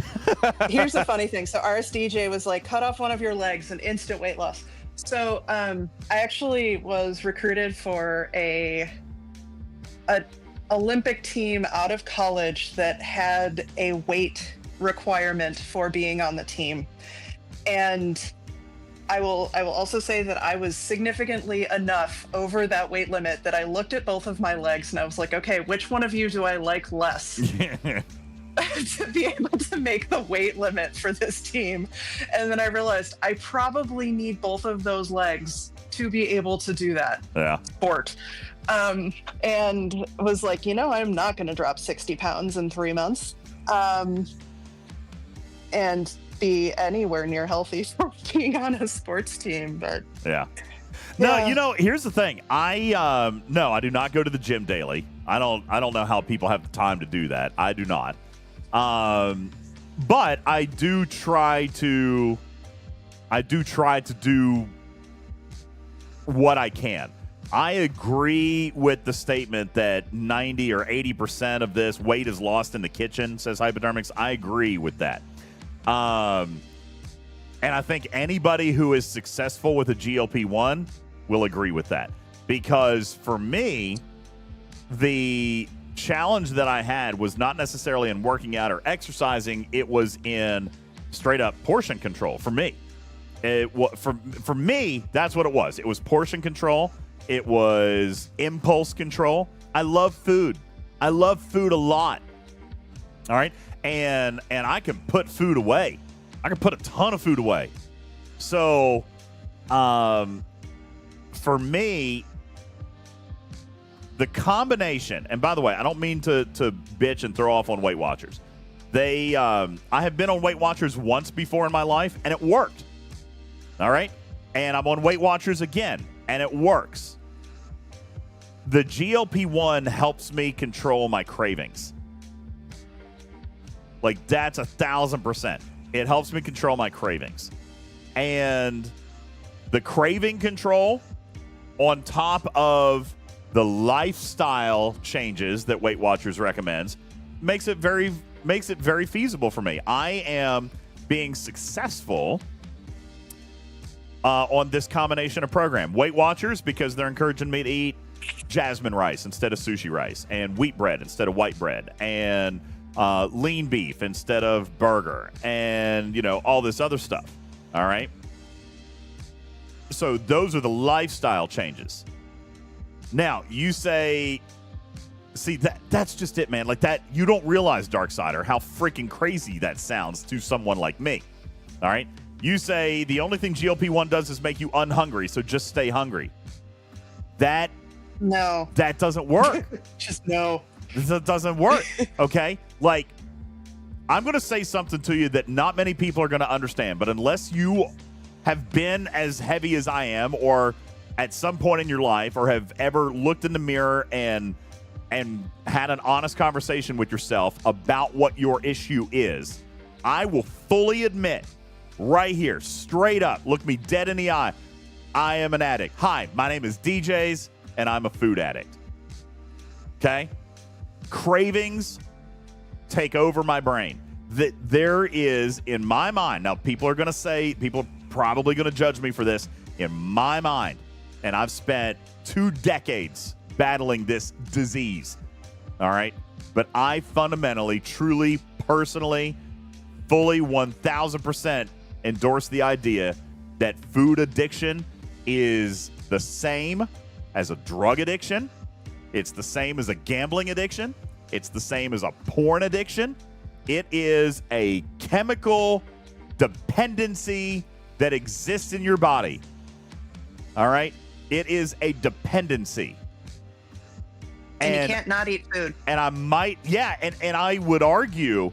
here's the funny thing. So RSDJ was like, cut off one of your legs and instant weight loss. So I actually was recruited for a Olympic team out of college that had a weight requirement for being on the team. And I will also say that I was significantly enough over that weight limit that I looked at both of my legs and I was like, okay, which one of you do I like less to be able to make the weight limit for this team? And then I realized I probably need both of those legs to be able to do that sport. And was like, I'm not going to drop 60 pounds in 3 months and be anywhere near healthy for being on a sports team. But no, here's the thing. I do not go to the gym daily. I don't know how people have the time to do that. I do not. But I do try to do what I can. I agree with the statement that 90 or 80% of this weight is lost in the kitchen, says Hypodermics. I agree with that. And I think anybody who is successful with a GLP-1 will agree with that. Because for me, the challenge that I had was not necessarily in working out or exercising. It was in straight up portion control for me. For me, that's what it was. It was portion control. It was impulse control. I love food. I love food a lot. All right. And I can put food away. I can put a ton of food away. So, for me, the combination, and by the way, I don't mean to bitch and throw off on Weight Watchers. I have been on Weight Watchers once before in my life, and it worked. All right? And I'm on Weight Watchers again, and it works. The GLP-1 helps me control my cravings. Like, that's 1,000%. It helps me control my cravings. And the craving control on top of the lifestyle changes that Weight Watchers recommends makes it very feasible for me. I am being successful on this combination of program. Weight Watchers, because they're encouraging me to eat jasmine rice instead of sushi rice, and wheat bread instead of white bread, and lean beef instead of burger, and, you know, all this other stuff. All right? So those are the lifestyle changes. Now, you say, see, that's just it, man. Like that, you don't realize, Darksider, how freaking crazy that sounds to someone like me. All right? You say the only thing GLP-1 does is make you unhungry, so just stay hungry. That doesn't work. Just no. That doesn't work, okay? Like, I'm going to say something to you that not many people are going to understand, but unless you have been as heavy as I am, or at some point in your life, or have ever looked in the mirror and had an honest conversation with yourself about what your issue is, I will fully admit right here, straight up, look me dead in the eye, I am an addict. Hi, my name is DJz, and I'm a food addict. Okay? Cravings take over my brain. That there is, in my mind, now people are probably going to judge me for this, in my mind, and I've spent 2 decades battling this disease, all right? But I fundamentally, truly, personally, fully 1,000% endorse the idea that food addiction is the same as a drug addiction. It's the same as a gambling addiction. It's the same as a porn addiction. It is a chemical dependency that exists in your body. All right? It is a dependency. And you can't not eat food. And I might, and I would argue,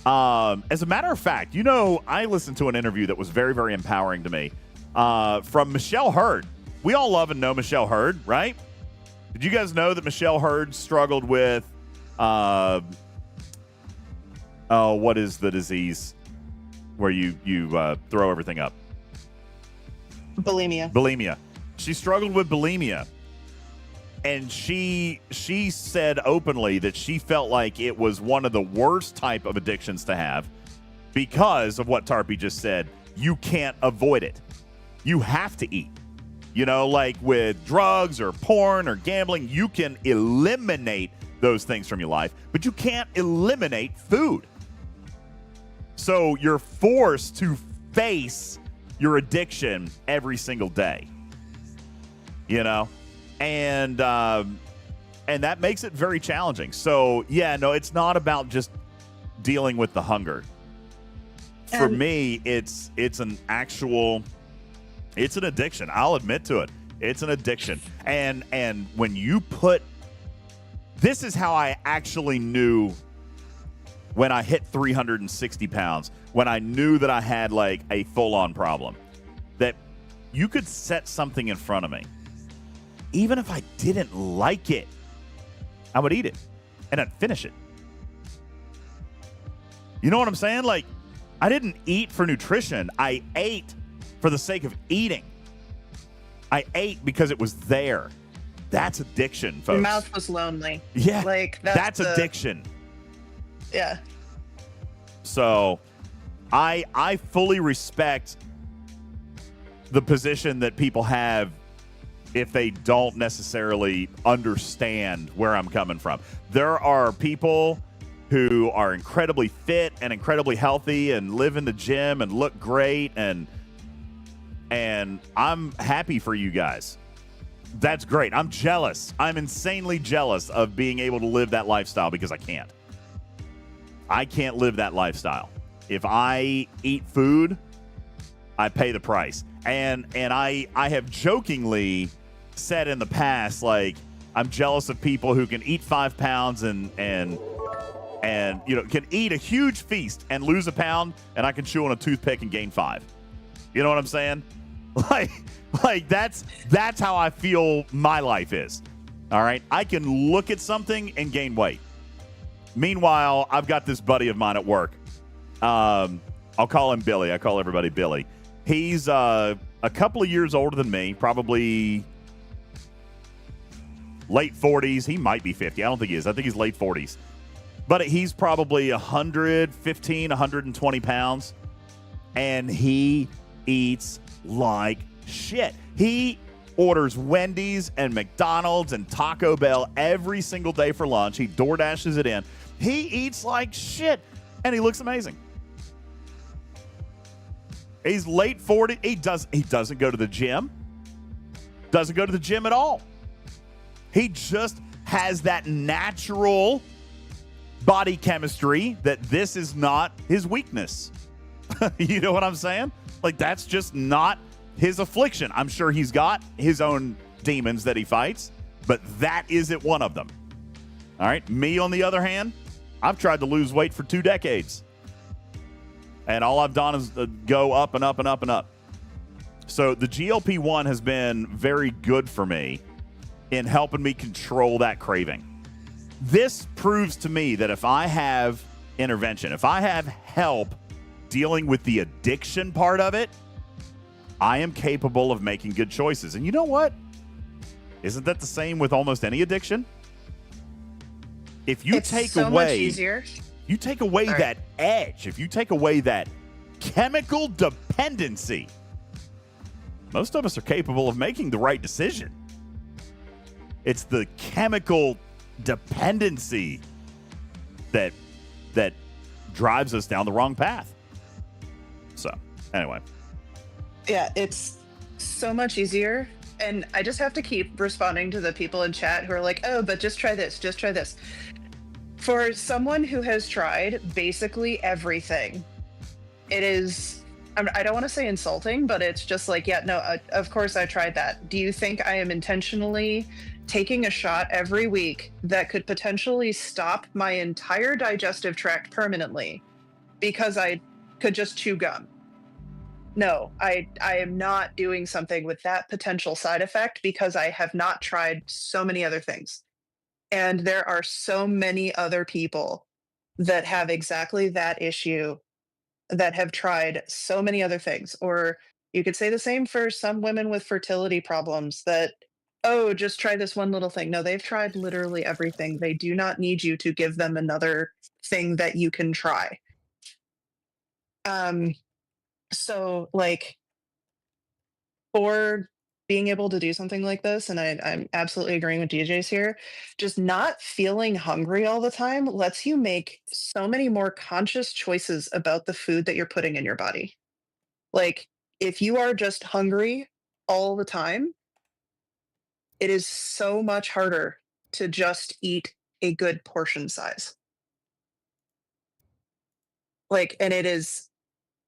as a matter of fact, you know, I listened to an interview that was very, very empowering to me from Michelle Hurd. We all love and know Michelle Hurd, right? Did you guys know that Michelle Hurd struggled with, what is the disease where you throw everything up? Bulimia. She struggled with bulimia. And she said openly that she felt like it was one of the worst type of addictions to have because of what Tarpy just said. You can't avoid it. You have to eat. You know, like with drugs or porn or gambling, you can eliminate those things from your life, but you can't eliminate food. So you're forced to face your addiction every single day. You know? And that makes it very challenging. So, yeah, no, it's not about just dealing with the hunger. For me, it's an addiction. I'll admit to it. It's an addiction. And when you put, this is how I actually knew when I hit 360 pounds, when I knew that I had like a full-on problem, that you could set something in front of me. Even if I didn't like it, I would eat it and I'd finish it. You know what I'm saying? Like, I didn't eat for nutrition. I ate for the sake of eating. I ate because it was there. That's addiction, folks. Your mouth was lonely. Yeah. Like, that's addiction. Yeah. So I fully respect the position that people have if they don't necessarily understand where I'm coming from. There are people who are incredibly fit and incredibly healthy and live in the gym and look great, and I'm happy for you guys. That's great. I'm jealous. I'm insanely jealous of being able to live that lifestyle because I can't. I can't live that lifestyle. If I eat food, I pay the price. And I have jokingly said in the past, like, I'm jealous of people who can eat 5 pounds and you know, can eat a huge feast and lose a pound, and I can chew on a toothpick and gain 5. You know what I'm saying? Like that's how I feel my life is. All right? I can look at something and gain weight. Meanwhile, I've got this buddy of mine at work. I'll call him Billy. I call everybody Billy. He's a couple of years older than me, probably late 40s. He might be 50. I don't think he is. I think he's late 40s. But he's probably 115, 120 pounds, and he eats like shit. He orders Wendy's and McDonald's and Taco Bell every single day for lunch. He DoorDashes it in. He eats like shit, and he looks amazing. He's late 40. He doesn't go to the gym. Doesn't go to the gym at all. He just has that natural body chemistry that this is not his weakness. You know what I'm saying? Like, that's just not his affliction. I'm sure he's got his own demons that he fights, but that isn't one of them. All right. Me, on the other hand, I've tried to lose weight for 2 decades. And all I've done is go up and up and up and up. So the GLP-1 has been very good for me in helping me control that craving. This proves to me that if I have intervention, if I have help dealing with the addiction part of it, I am capable of making good choices. And you know what? Isn't that the same with almost any addiction? If you take so away, much easier. You take away that edge, if you take away that chemical dependency, most of us are capable of making the right decision. It's the chemical dependency that drives us down the wrong path. So, anyway. Yeah, it's so much easier. And I just have to keep responding to the people in chat who are like, oh, but just try this, just try this. For someone who has tried basically everything, it is, I don't want to say insulting, but it's just like, yeah, no, of course I tried that. Do you think I am intentionally taking a shot every week that could potentially stop my entire digestive tract permanently because I could just chew gum? No, I am not doing something with that potential side effect because I have not tried so many other things. And there are so many other people that have exactly that issue that have tried so many other things. Or you could say the same for some women with fertility problems that, oh, just try this one little thing. No, they've tried literally everything. They do not need you to give them another thing that you can try. So, like, for being able to do something like this, and I'm absolutely agreeing with DJs here, just not feeling hungry all the time lets you make so many more conscious choices about the food that you're putting in your body. Like, if you are just hungry all the time, it is so much harder to just eat a good portion size. Like, and it is,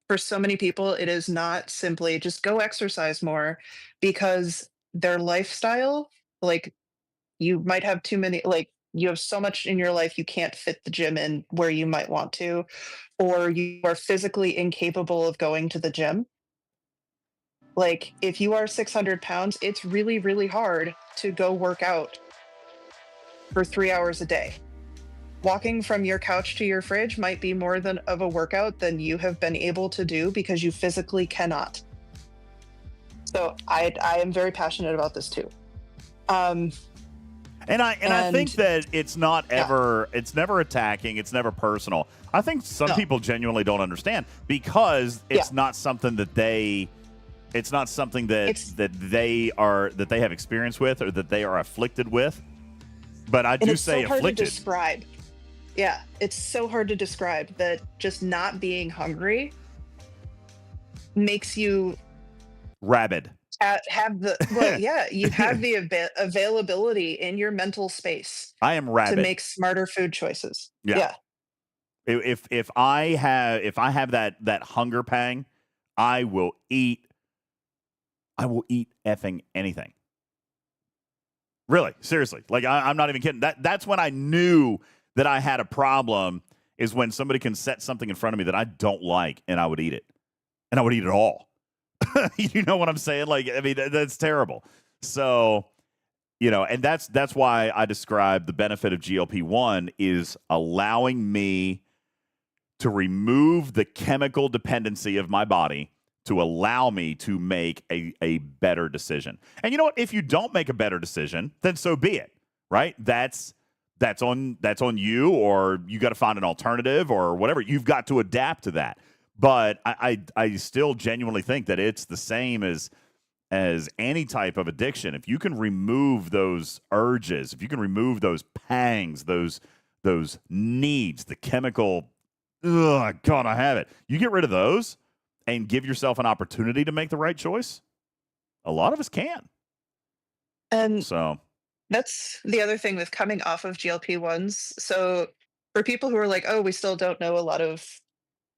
for so many people, it is not simply just go exercise more, because their lifestyle, like, you might have too many, like, you have so much in your life you can't fit the gym in where you might want to, or you are physically incapable of going to the gym. Like, if you are 600 pounds, it's really, really hard to go work out for 3 hours a day. Walking from your couch to your fridge might be more than of a workout than you have been able to do because you physically cannot. So I am very passionate about this too. And I think that it's not ever, it's never attacking, it's never personal. I think some people genuinely don't understand because it's not something that they It's not something that they have experience with or that they are afflicted with. But I do say so hard afflicted. to describe. Yeah, it's so hard to describe that just not being hungry makes you rabid. Have the you have the availability in your mental space. I am rabid to make smarter food choices. Yeah. If I have that hunger pang, I will eat effing anything. Really, seriously. Like I'm not even kidding. That's when I knew that I had a problem, is when somebody can set something in front of me that I don't like and I would eat it. And I would eat it all. You know what I'm saying? Like, I mean, that's terrible. So, and that's why I describe the benefit of GLP-1 is allowing me to remove the chemical dependency of my body to allow me to make a better decision. And you know what? If you don't make a better decision, then so be it, right? That's on you, or you got to find an alternative or whatever. You've got to adapt to that. But I still genuinely think that it's the same as any type of addiction. If you can remove those urges, if you can remove those pangs, those needs, the chemical, God, I have it. You get rid of those and give yourself an opportunity to make the right choice. A lot of us can. And so that's the other thing with coming off of GLP-1s. So for people who are like, oh, we still don't know a lot of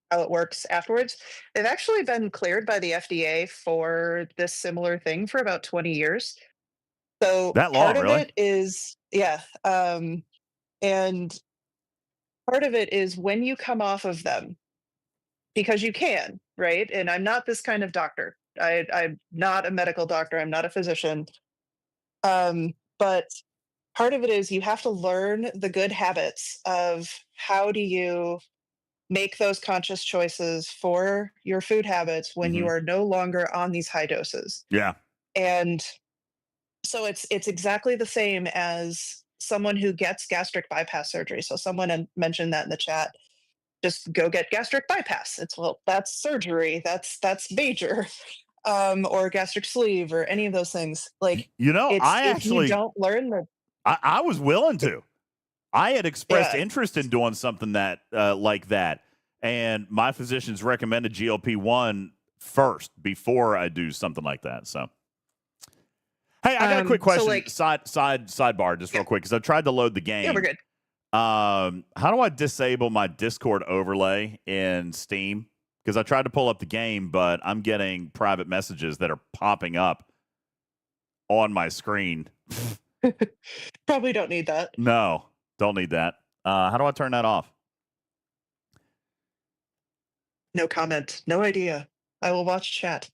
how it works afterwards, they've actually been cleared by the FDA for this similar thing for about 20 years. So that long, part of really? it is, and part of it is when you come off of them, because you can, right? And I'm not this kind of doctor. I'm not a medical doctor. I'm not a physician. But part of it is you have to learn the good habits of how do you make those conscious choices for your food habits when you are no longer on these high doses. Yeah. And so it's exactly the same as someone who gets gastric bypass surgery. So someone had mentioned that in the chat. Just go get gastric bypass. That's surgery. That's major. Or gastric sleeve or any of those things. Like, if you don't learn I was willing to. I had expressed interest in doing something that like that, and my physicians recommended GLP-1 first before I do something like that. So, hey, I got a quick question. Sidebar, just real quick, because I tried to load the game. Yeah, we're good. How do I disable my Discord overlay in Steam? Because I tried to pull up the game, but I'm getting private messages that are popping up on my screen. Probably don't need that. No, don't need that. How do I turn that off? No comment. No idea. I will watch chat.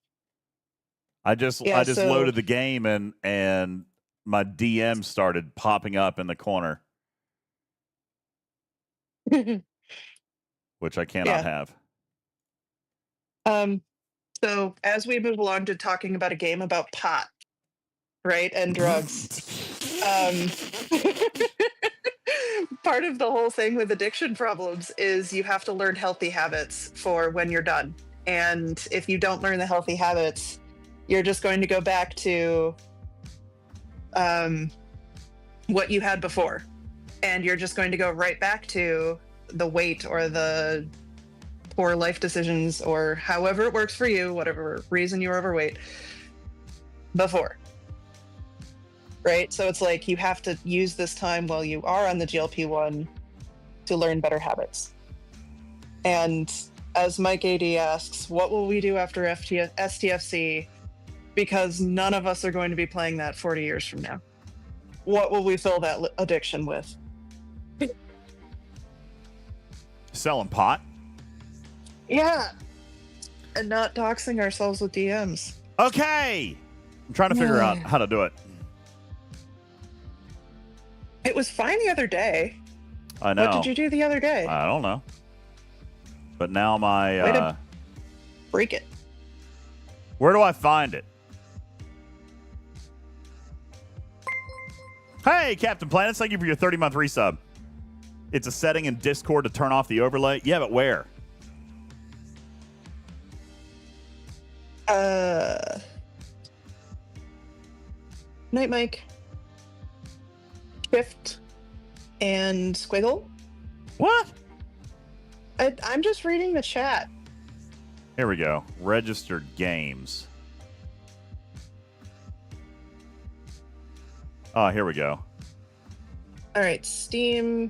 I just loaded the game and my DM started popping up in the corner, which I cannot have. So as we move along to talking about a game about pot, right, and drugs, part of the whole thing with addiction problems is you have to learn healthy habits for when you're done. And if you don't learn the healthy habits, you're just going to go back to what you had before. And you're just going to go right back to the weight or the poor life decisions or however it works for you, whatever reason you're overweight before. Right? So it's like you have to use this time while you are on the GLP-1 to learn better habits. And as Mike AD asks, what will we do after STFC? Because none of us are going to be playing that 40 years from now. What will we fill that addiction with? Selling pot? Yeah. And not doxing ourselves with DMs. Okay. I'm trying to figure out how to do it. It was fine the other day. I know. What did you do the other day? I don't know. But now my... Way to break it. Where do I find it? Hey, Captain Planets, thank you for your 30-month resub. It's a setting in Discord to turn off the overlay. Yeah, but where? Night Mike, Shift, and Squiggle. What? I'm just reading the chat. Here we go. Registered games. Oh, here we go. All right, Steam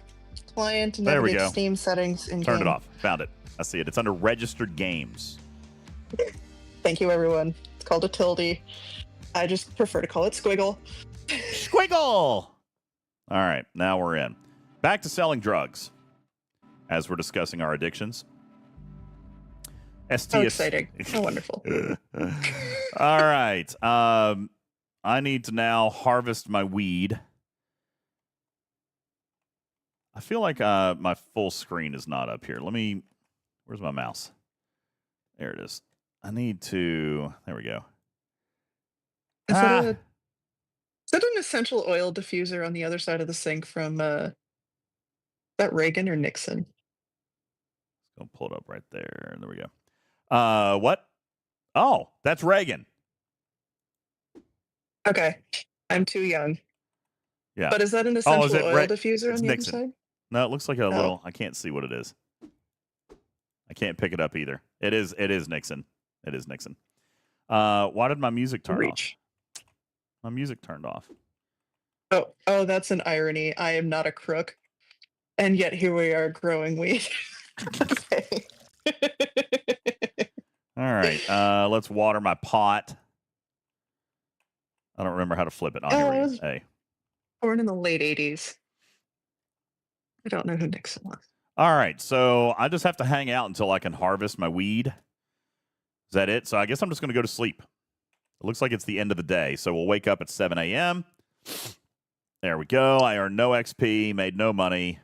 client. There we Navigate go. Steam settings in Turned it game. off. Found it. I see it. It's under registered games. Thank you, everyone. It's called a tilde. I just prefer to call it Squiggle. Squiggle! All right, now we're in. Back to selling drugs as we're discussing our addictions. How exciting. How wonderful. All right. I need to now harvest my weed. I feel like my full screen is not up here. Where's my mouse? There it is. I need to, there we go. Is that an essential oil diffuser on the other side of the sink from that Reagan or Nixon? Go pull it up right there. There we go. What? Oh, that's Reagan. Okay. I'm too young. Yeah. But is that an essential oil diffuser it's on the Nixon. other side? No, it looks like a little. I can't see what it is. I can't pick it up either. It is Nixon. It is Nixon. Why did my music turn off? My music turned off. Oh, that's an irony. I am not a crook. And yet here we are growing weed. Okay. All right. Let's water my pot. I don't remember how to flip it. Here we go. Hey. Born in the late 80s. I don't know who Nixon was. All right. So I just have to hang out until I can harvest my weed. Is that it? So I guess I'm just going to go to sleep. It looks like it's the end of the day. So we'll wake up at 7 a.m. There we go. I earned no XP, made no money.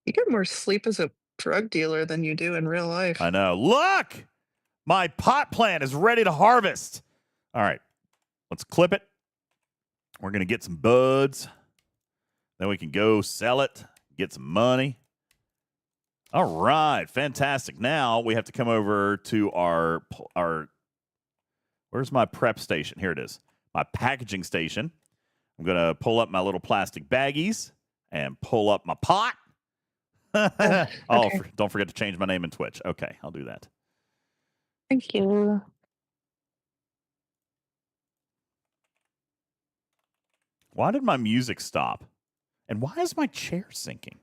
You get more sleep as a drug dealer than you do in real life. I know. Look! My pot plant is ready to harvest. All right. Let's clip it. We're going to get some buds. Then we can go sell it, get some money. All right. Fantastic. Now we have to come over to our where's my prep station? Here it is. My packaging station. I'm going to pull up my little plastic baggies and pull up my pot. Okay. Don't forget to change my name in Twitch. Okay, I'll do that. Thank you. Why did my music stop? And why is my chair sinking?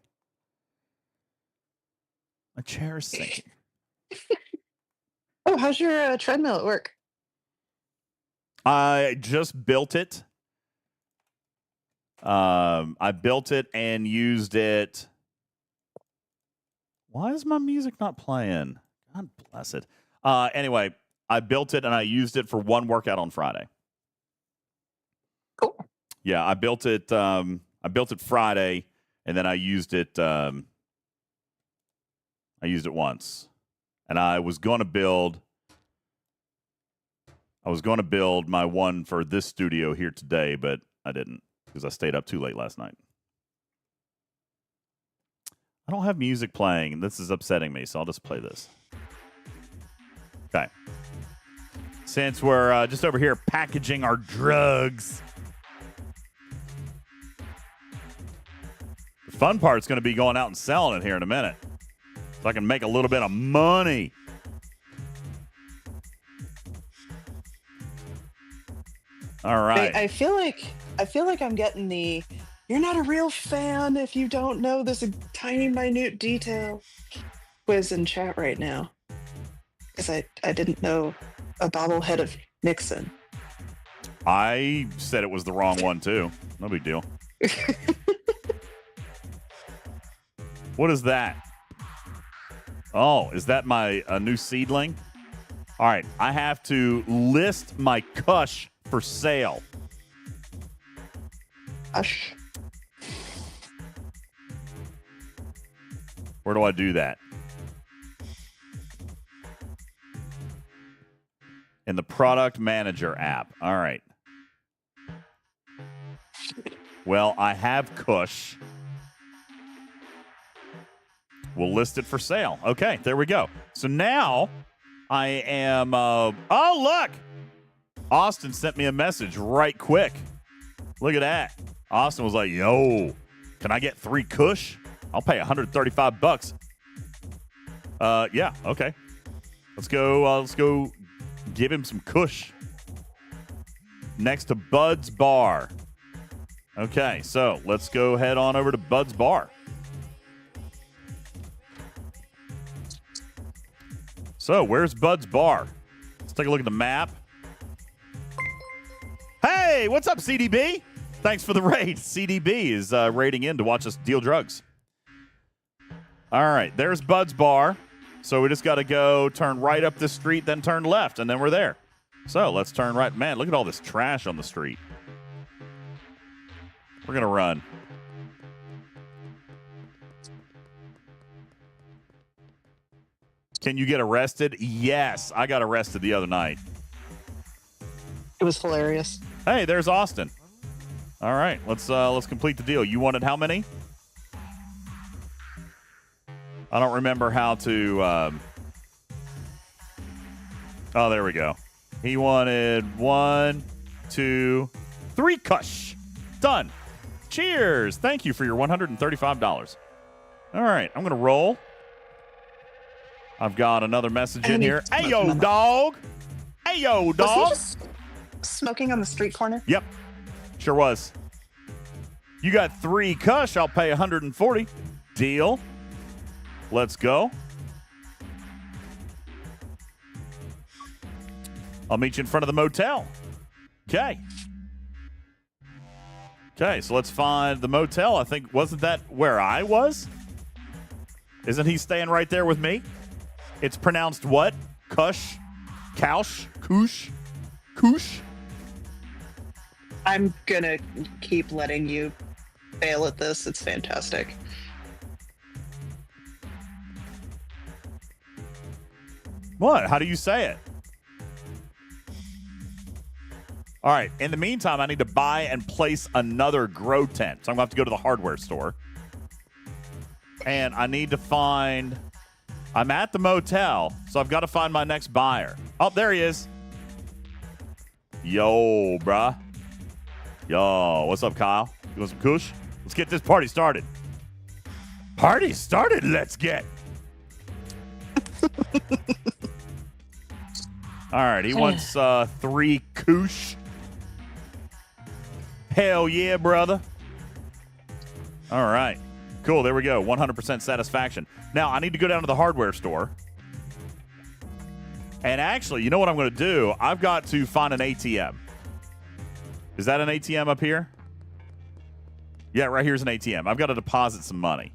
My chair is sinking. Oh, how's your treadmill at work? I just built it. I built it and used it. Why is my music not playing? God bless it. Anyway, I built it and I used it for one workout on Friday. Cool. Yeah, I built it. I built it Friday, and then I used it. I used it once, and I was going to build my one for this studio here today, but I didn't because I stayed up too late last night. I don't have music playing, and this is upsetting me, so I'll just play this. Okay. Since we're just over here packaging our drugs, the fun part's going to be going out and selling it here in a minute, so I can make a little bit of money. All right. I feel like I'm getting the "you're not a real fan if you don't know this tiny minute detail" quiz in chat right now. Because I didn't know a bobblehead of Nixon. I said it was the wrong one too. No big deal. What is that? Oh, is that my new seedling? All right, I have to list my Kush for sale. Kush. Where do I do that? In the product manager app. All right. Well, I have Kush. We'll list it for sale. Okay, there we go. So now I am. Oh, look! Austin sent me a message right quick. Look at that. Austin was like, "Yo, can I get 3 Kush? I'll pay $135." Yeah, okay. Let's go. Let's go. Give him some Kush. Next to Bud's Bar. Okay, so let's go head on over to Bud's Bar. So, where's Bud's Bar? Let's take a look at the map. Hey, what's up, CDB? Thanks for the raid. CDB is raiding in to watch us deal drugs. All right, there's Bud's Bar. So we just got to go turn right up this street, then turn left, and then we're there. So let's turn right. Man, look at all this trash on the street. We're going to run. Can you get arrested? Yes, I got arrested the other night. It was hilarious. Hey, there's Austin. All right, let's complete the deal. You wanted how many? I don't remember how to. Oh, there we go. He wanted 1, 2, 3 Kush. Done. Cheers. Thank you for your $135. All right, I'm going to roll. I've got another message in here. Hey, yo, dog. Hey, yo, dog. Was he just smoking on the street corner? Yep. Sure was. You got 3 Kush. I'll pay $140. Deal. Let's go. I'll meet you in front of the motel. Okay. Okay, so let's find the motel. I think, wasn't that where I was? Isn't he staying right there with me? It's pronounced what? Kush? Kaush? Kush? Kush? I'm gonna keep letting you fail at this. It's fantastic. What? How do you say it? All right. In the meantime, I need to buy and place another grow tent. So I'm going to have to go to the hardware store. And I need to find... I'm at the motel, so I've got to find my next buyer. Oh, there he is. Yo, bruh. Yo, what's up, Kyle? You want some kush? Let's get this party started. Party started? Let's get. All right, he wants 3 kush. Hell yeah, brother. All right. Cool, there we go. 100% satisfaction. Now, I need to go down to the hardware store. And actually, you know what I'm going to do? I've got to find an ATM. Is that an ATM up here? Yeah, right here's an ATM. I've got to deposit some money.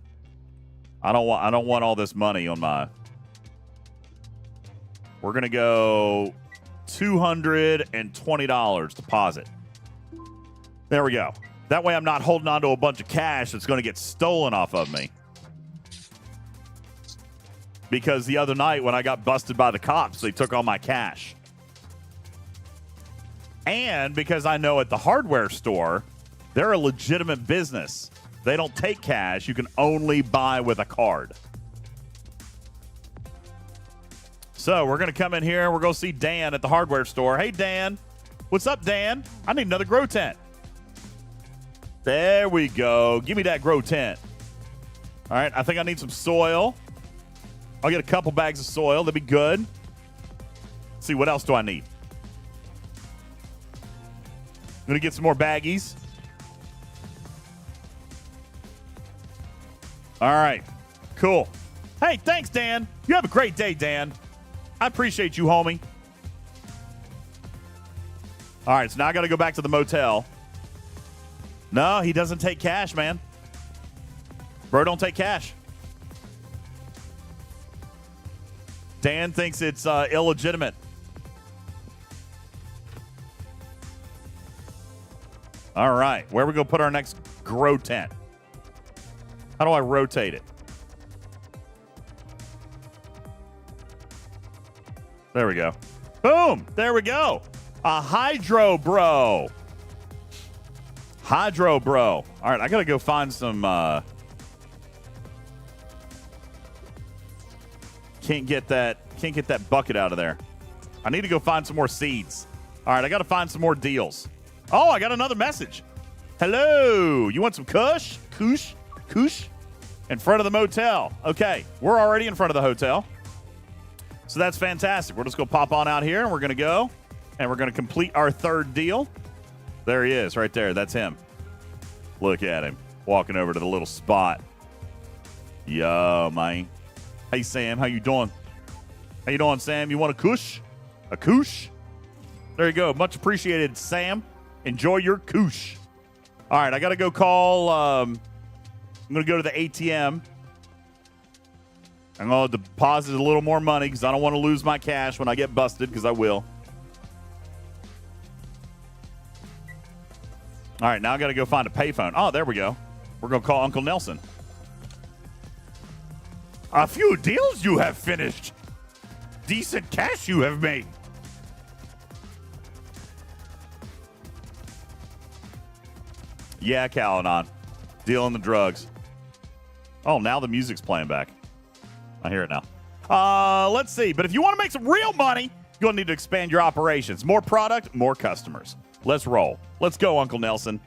I don't want all this money on my... We're going to go $220 deposit. There we go. That way I'm not holding on to a bunch of cash that's going to get stolen off of me. Because the other night when I got busted by the cops, they took all my cash. And because I know at the hardware store, they're a legitimate business. They don't take cash. You can only buy with a card. So we're going to come in here and we're going to see Dan at the hardware store. Hey, Dan. What's up, Dan? I need another grow tent. There we go. Give me that grow tent. All right, I think I need some soil. I'll get a couple bags of soil. That'd be good. Let's see, what else do I need? I'm going to get some more baggies. All right, cool. Hey, thanks, Dan. You have a great day, Dan. I appreciate you, homie. All right, so now I got to go back to the motel. No, he doesn't take cash, man. Bro, don't take cash. Dan thinks it's illegitimate. All right, where are we going to put our next grow tent? How do I rotate it? There we go. Boom! There we go. A hydro bro. Hydro bro. All right, I got to go find some... Can't get that bucket out of there. I need to go find some more seeds. All right, I got to find some more deals. Oh, I got another message. Hello, you want some kush? Kush? In front of the motel. Okay, we're already in front of the hotel. So that's fantastic. We're just going to pop on out here, and we're going to go, and we're going to complete our third deal. There he is, right there. That's him. Look at him, walking over to the little spot. Yo, man. Hey, Sam, how you doing? How you doing, Sam? You want a kush? A kush? There you go. Much appreciated, Sam. Enjoy your kush. All right, I got to go call. I'm going to go to the ATM. I'm going to deposit a little more money because I don't want to lose my cash when I get busted, because I will. All right, now I got to go find a payphone. Oh, there we go. We're going to call Uncle Nelson. A few deals you have finished. Decent cash you have made. Yeah, Calanon. Dealing the drugs. Oh, now the music's playing back. I hear it now. Let's see. But if you want to make some real money, you're going to need to expand your operations. More product, more customers. Let's roll. Let's go, Uncle Nelson.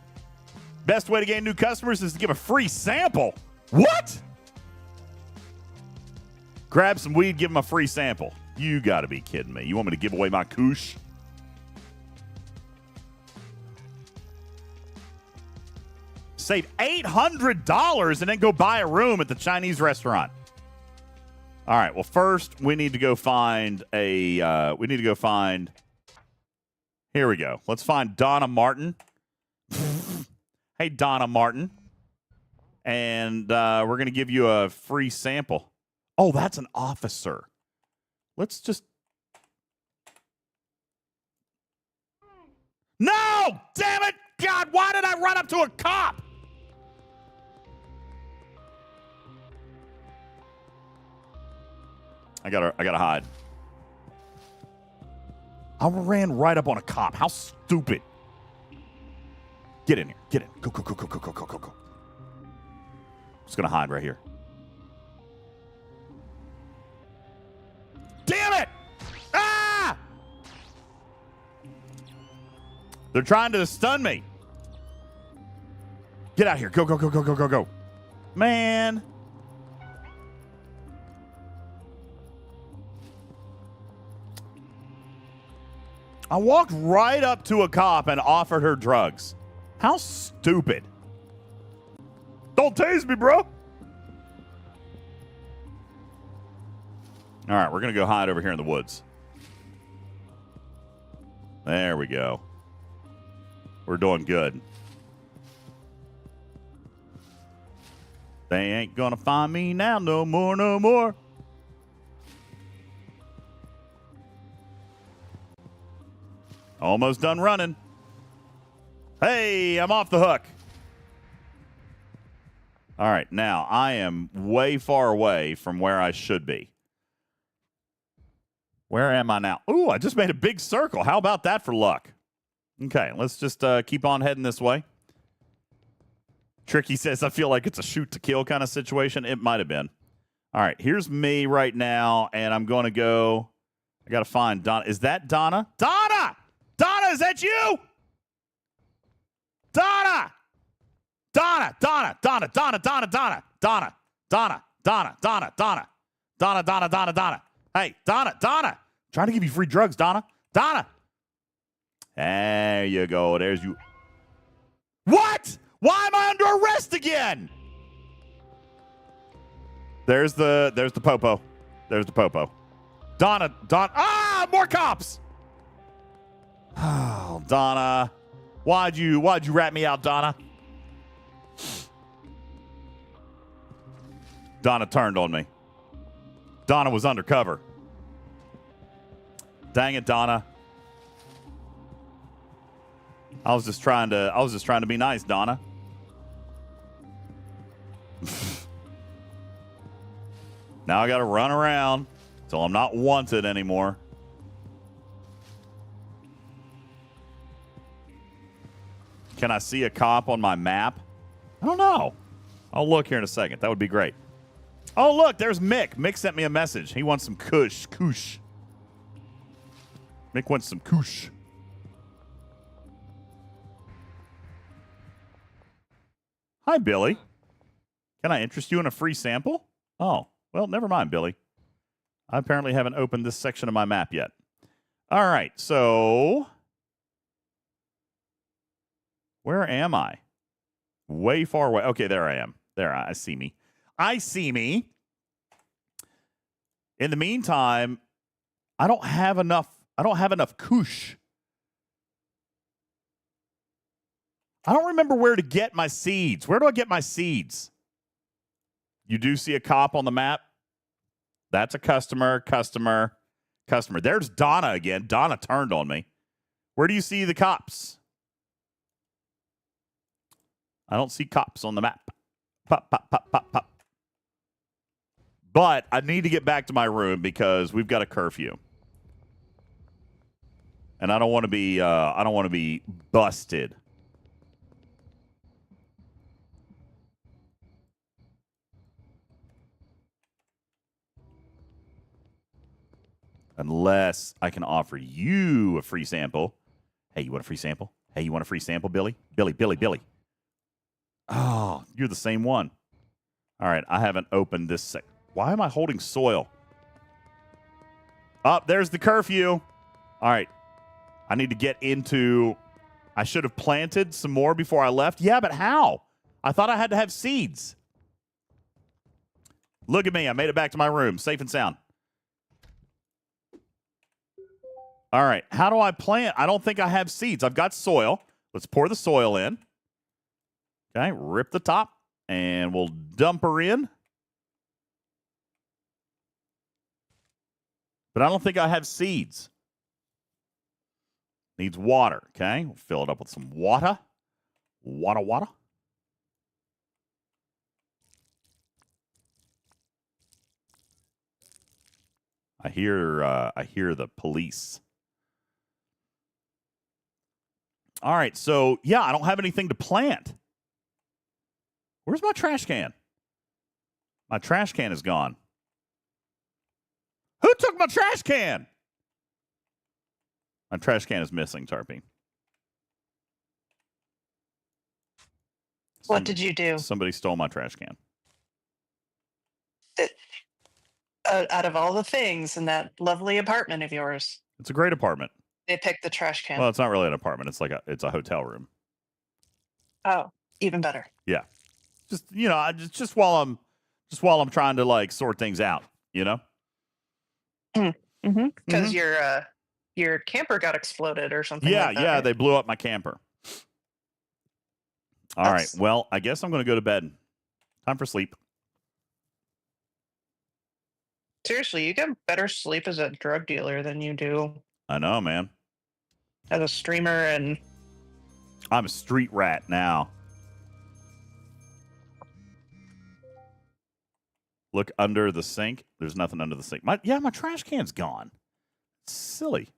Best way to gain new customers is to give a free sample. What? Grab some weed, give them a free sample. You got to be kidding me. You want me to give away my kush? Save $800 and then go buy a room at the Chinese restaurant. All right. Well, first we need to go find a. Here we go. Let's find Donna Martin. Hey, Donna Martin, and we're gonna give you a free sample. Oh, that's an officer. Let's just. No! Damn it! God, why did I run up to a cop? I gotta hide. I ran right up on a cop. How stupid. Get in here. Get in. Go. Just gonna hide right here. Damn it! Ah! They're trying to stun me. Get out here. Go. Man. I walked right up to a cop and offered her drugs. How stupid. Don't tase me, bro. All right, we're going to go hide over here in the woods. There we go. We're doing good. They ain't going to find me now no more. Almost done running. Hey, I'm off the hook. All right, now I am way far away from where I should be. Where am I now? Ooh, I just made a big circle. How about that for luck? Okay, let's just keep on heading this way. Tricky says, I feel like it's a shoot to kill kind of situation. It might have been. All right, here's me right now, and I'm going to go. I got to find Donna. Is that Donna? Donna! Donna, is that you? Donna! Donna! Hey, Donna! Trying to give you free drugs, Donna. There you go. There's you. What? Why am I under arrest again? There's the popo. There's the popo. Donna. Ah, more cops. Oh, Donna. Why'd you rat me out, Donna? Donna turned on me. Donna was undercover. Dang it, Donna. I was just trying to be nice, Donna. Now I got to run around till I'm not wanted anymore. Can I see a cop on my map? I don't know. I'll look here in a second. That would be great. Oh, look, there's Mick. Mick sent me a message. He wants some kush. Mick wants some kush. Hi, Billy. Can I interest you in a free sample? Oh, well, never mind, Billy. I apparently haven't opened this section of my map yet. All right, so where am I? Way far away. Okay, there I am. There, I see me. I see me. In the meantime, I don't have enough kush. I don't remember where to get my seeds. Where do I get my seeds? You do see a cop on the map? That's a customer. There's Donna again. Donna turned on me. Where do you see the cops? I don't see cops on the map. Pop, pop, pop, pop, pop. But I need to get back to my room because we've got a curfew. And I don't want to be busted. Unless I can offer you a free sample. Hey, you want a free sample? Hey, you want a free sample, Billy? Billy. Oh, you're the same one. All right, I haven't opened this. Why am I holding soil? Oh, there's the curfew. All right, I need to get into... I should have planted some more before I left. Yeah, but how? I thought I had to have seeds. Look at me. I made it back to my room, safe and sound. All right, how do I plant? I don't think I have seeds. I've got soil. Let's pour the soil in. Okay, rip the top, and we'll dump her in. But I don't think I have seeds. Needs water, okay? We'll fill it up with some water. Water. I hear the police. All right, so, yeah, I don't have anything to plant. Where's my trash can? My trash can is gone. Who took my trash can? My trash can is missing, Tarpy. What did you do? Somebody stole my trash can. Out of all the things in that lovely apartment of yours, It's a great apartment. they picked the trash can. Well, it's not really an apartment. It's a hotel room. Oh, even better. Yeah. Just, just while I'm trying to like sort things out, Because your camper got exploded or something. Yeah, like that, yeah, right? they blew up my camper. All right. Well, I guess I'm going to go to bed. Time for sleep. Seriously, you get better sleep as a drug dealer than you do I know, man. as a streamer, and I'm a street rat now. Look under the sink. There's nothing under the sink. My trash can's gone. It's silly.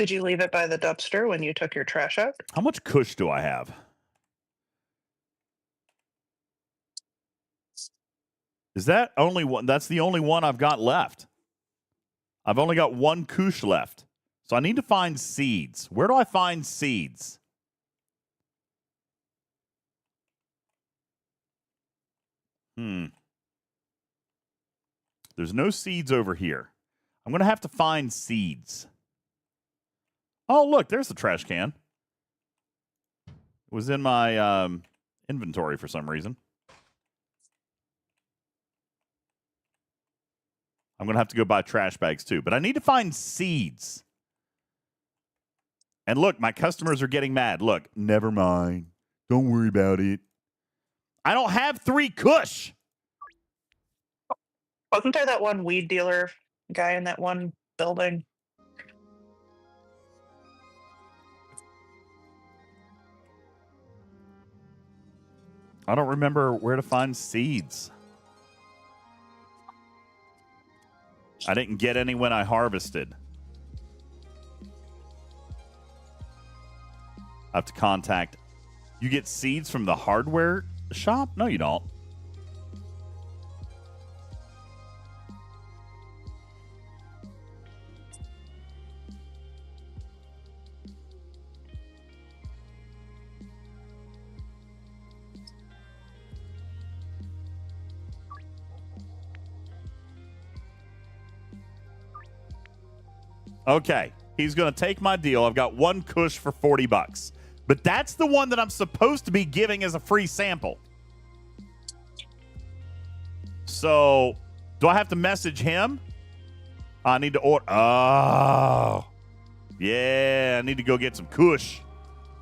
did you leave it by the dumpster when you took your trash out? How much kush do I have? Is that only one? That's the only one I've got left. I've only got one kush left. So I need to find seeds. Where do I find seeds? There's no seeds over here. I'm going to have to find seeds. Oh, look, there's the trash can. It was in my inventory for some reason. I'm going to have to go buy trash bags too. But I need to find seeds. And look, my customers are getting mad. Look, never mind. Don't worry about it. I don't have 3 kush. Wasn't there that one weed dealer guy in that one building? I don't remember where to find seeds. I didn't get any when I harvested. I have to contact. You get seeds from the hardware shop? No, you don't. Okay. He's going to take my deal. I've got one Kush for $40. But that's the one that I'm supposed to be giving as a free sample. So, do I have to message him? I need to order. Oh. Yeah, I need to go get some Kush.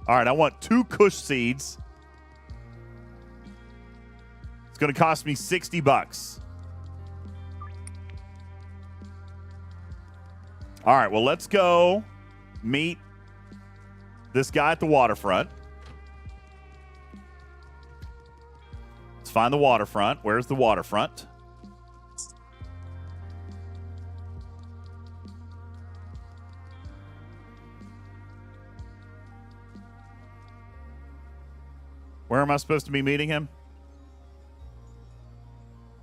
All right, I want 2 Kush seeds. It's going to cost me $60. All right, well, let's go meet this guy at the waterfront. Let's find the waterfront. Where's the waterfront? Where am I supposed to be meeting him?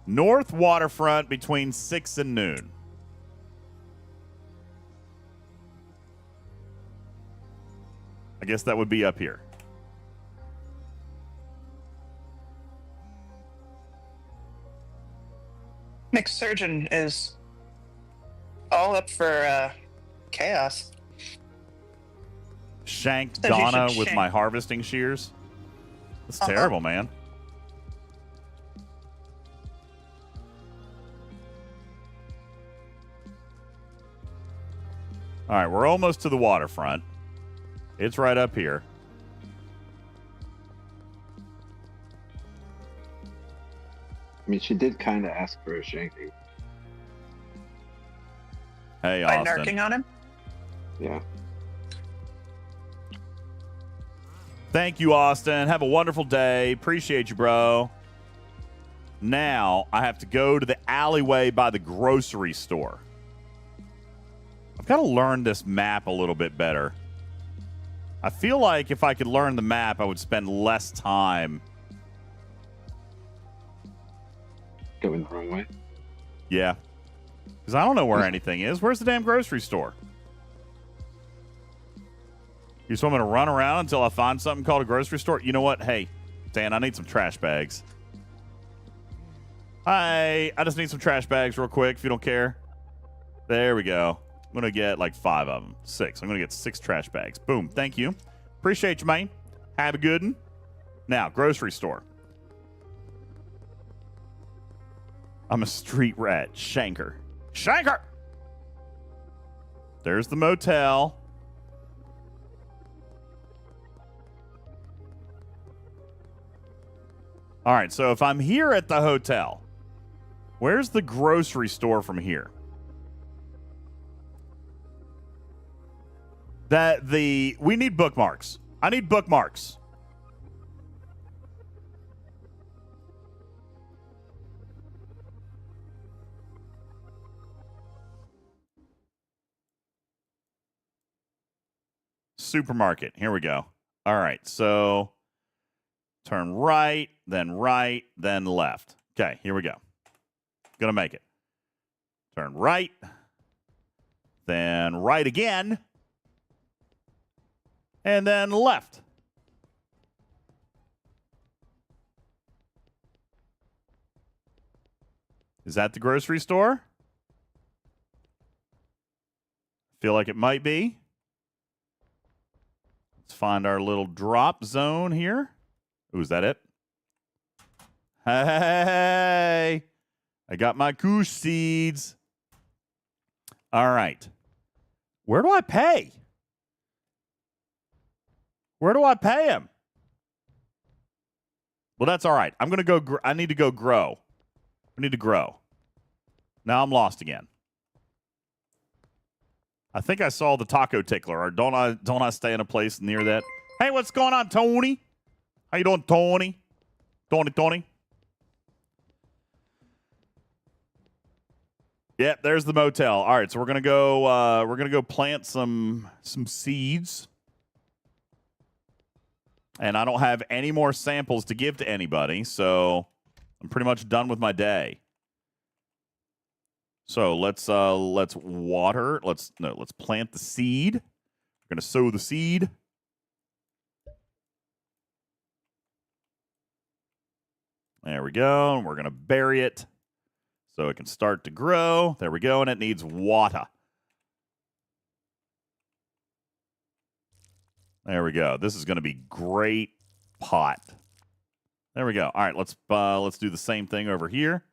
North waterfront between 6 and noon. I guess that would be up here. McSurgeon is all up for chaos. Shanked Says you Donna should with shank. my harvesting shears. That's terrible, man. All right, we're almost to the waterfront. It's right up here. I mean, she did kind of ask for a shanky. Hey, By Austin. narking on him? Yeah. Thank you, Austin. Have a wonderful day. Appreciate you, bro. Now, I have to go to the alleyway by the grocery store. I've got to learn this map a little bit better. I feel like if I could learn the map, I would spend less time. Going the wrong way. Yeah. Because I don't know where anything is. Where's the damn grocery store? You just want me to run around until I find something called a grocery store? You know what? Hey, Dan, I need some trash bags. Hi. I just need some trash bags real quick, if you don't care. There we go. I'm going to get like 5 of them. 6. I'm going to get 6 trash bags. Boom. Thank you. Appreciate you, man. Have a good one. Now, grocery store. I'm a street rat. Shanker. Shanker! There's the motel. All right, so if I'm here at the hotel, where's the grocery store from here? We need bookmarks. I need bookmarks. Supermarket. Here we go. All right, so turn right, then left. Okay, here we go. Gonna make it. Turn right, then right again, and then left. Is that the grocery store? Feel like it might be. Let's find our little drop zone here. Ooh, is that it? Hey, I got my Kush seeds. All right. Where do I pay? Where do I pay him? Well, that's all right. I'm going to go. I need to go grow. I need to grow. Now I'm lost again. I think I saw the taco tickler, or don't I stay in a place near that? Hey, what's going on, Tony? How you doing, Tony? Tony? Yep, there's the motel. All right, so we're gonna go plant some seeds. And I don't have any more samples to give to anybody, so I'm pretty much done with my day. So let's water. Let's plant the seed. We're gonna sow the seed. There we go. And we're gonna bury it so it can start to grow. There we go, and it needs water. There we go. This is going to be great pot. There we go. All right, let's do the same thing over here.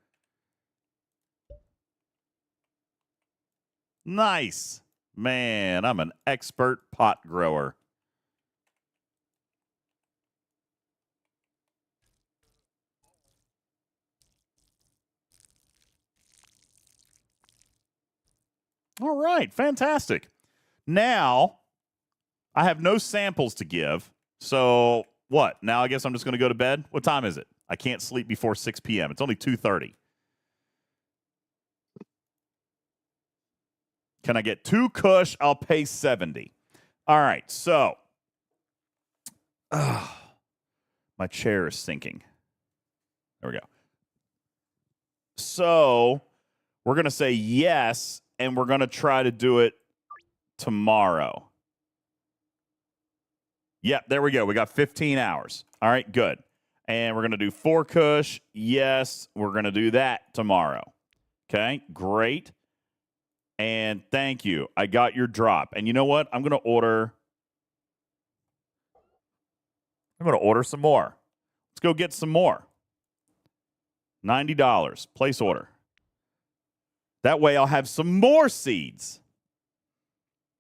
Nice. Man, I'm an expert pot grower. All right, fantastic. Now, I have no samples to give. So, what? Now I guess I'm just going to go to bed? What time is it? I can't sleep before 6 p.m. It's only 2:30. Can I get 2 Kush? I'll pay 70. All right, so. My chair is sinking. There we go. So, we're going to say yes, and we're going to try to do it tomorrow. Yep, there we go. We got 15 hours. All right, good. And we're going to do 4 Kush. Yes, we're going to do that tomorrow. Okay, great. And thank you. I got your drop. And you know what? I'm going to order some more. Let's go get some more. $90. Place order. That way I'll have some more seeds.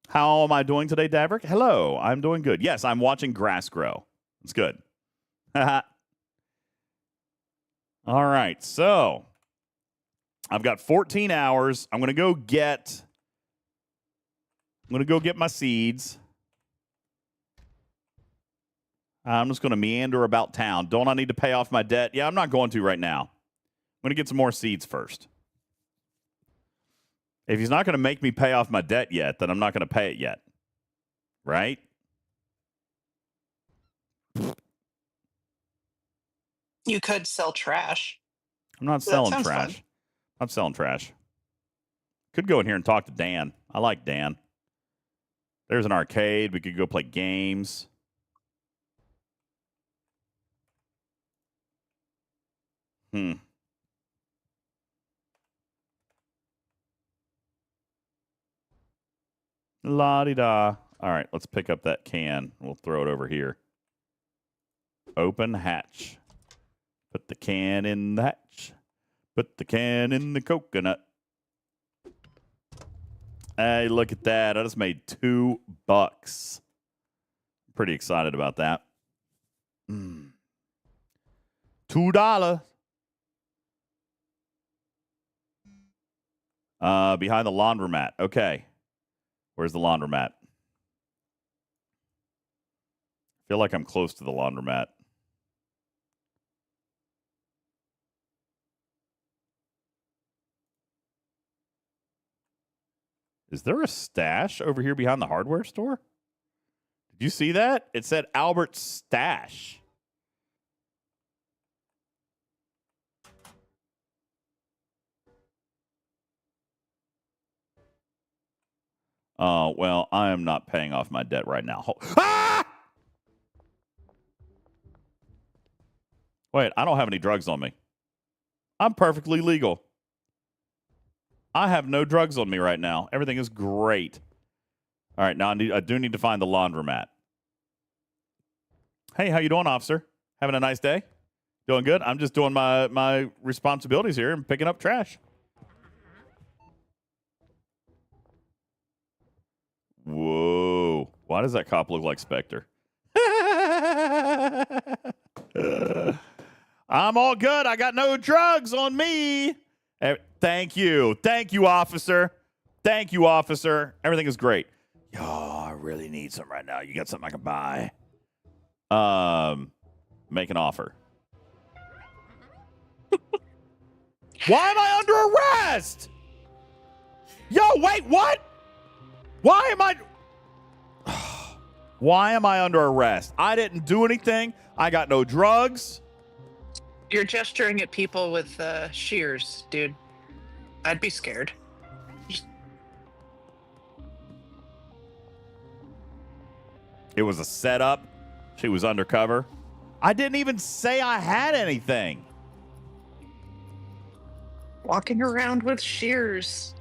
How am I doing today, Daverick? Hello, I'm doing good. Yes, I'm watching grass grow. It's good. All right, so I've got 14 hours. I'm gonna go get my seeds. I'm just gonna meander about town. Don't I need to pay off my debt? Yeah, I'm not going to right now. I'm gonna get some more seeds first. If he's not going to make me pay off my debt yet, then I'm not going to pay it yet. Right? You could sell trash. I'm not selling trash. Fun. I'm selling trash. Could go in here and talk to Dan. I like Dan. There's an arcade. We could go play games. La-di-da. All right, let's pick up that can. We'll throw it over here. Open hatch. Put the can in the hatch. Put the can in the coconut. Hey, look at that. I just made $2. Pretty excited about that. $2. Behind the laundromat. Okay. Where's the laundromat? I feel like I'm close to the laundromat. Is there a stash over here behind the hardware store? Did you see that? It said Albert's Stash. Oh, well, I am not paying off my debt right now. Ah! Wait, I don't have any drugs on me. I'm perfectly legal. I have no drugs on me right now. Everything is great. All right, now I do need to find the laundromat. Hey, how you doing, officer? Having a nice day? Doing good? I'm just doing my responsibilities here and picking up trash. Whoa. Why does that cop look like Spectre? I'm all good. I got no drugs on me. Thank you. Thank you, officer. Thank you, officer. Everything is great. Yo, I really need some right now. You got something I can buy? Make an offer. Why am I under arrest? Yo, wait, what? Why am I under arrest? I didn't do anything. I got no drugs. You're gesturing at people with shears, dude. I'd be scared. It was a setup. She was undercover. I didn't even say I had anything. Walking around with shears.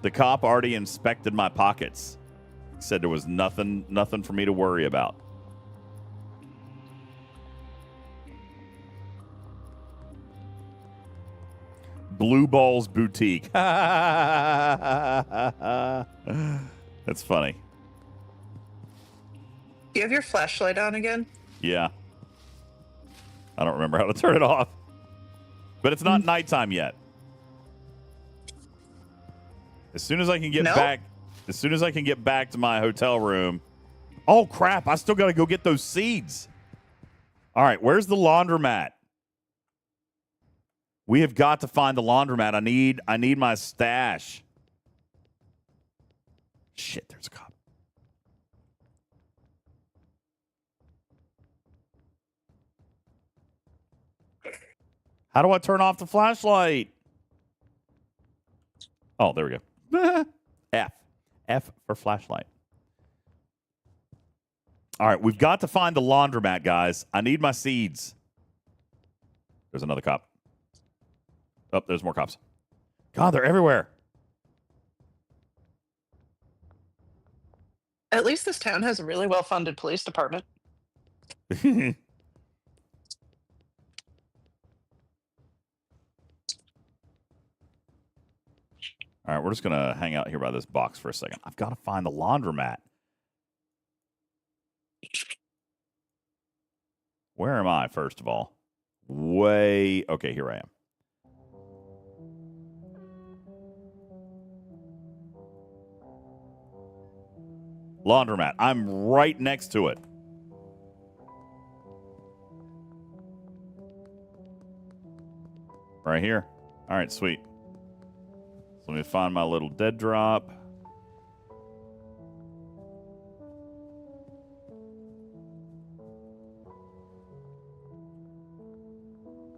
The cop already inspected my pockets. He said there was nothing for me to worry about. Blue Balls Boutique. That's funny. Do you have your flashlight on again? Yeah. I don't remember how to turn it off. But it's not nighttime yet. As soon as I can get back to my hotel room. Oh crap, I still gotta go get those seeds. All right, where's the laundromat? We have got to find the laundromat. I need my stash. Shit, there's a cop. How do I turn off the flashlight? Oh, there we go. F for flashlight. All right, we've got to find the laundromat, guys. I need my seeds. There's another cop. Oh, there's more cops. God, they're everywhere. At least this town has a really well-funded police department. All right, we're just going to hang out here by this box for a second. I've got to find the laundromat. Where am I, first of all? Okay, here I am. Laundromat. I'm right next to it. Right here. All right, sweet. So let me find my little dead drop.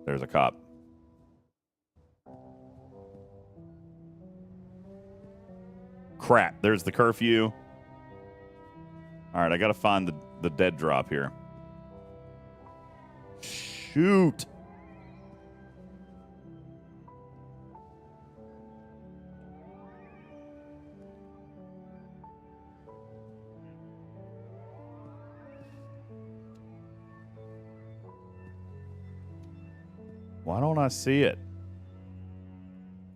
There's a cop. Crap, there's the curfew. All right, I got to find the dead drop here. Shoot. Why don't I see it?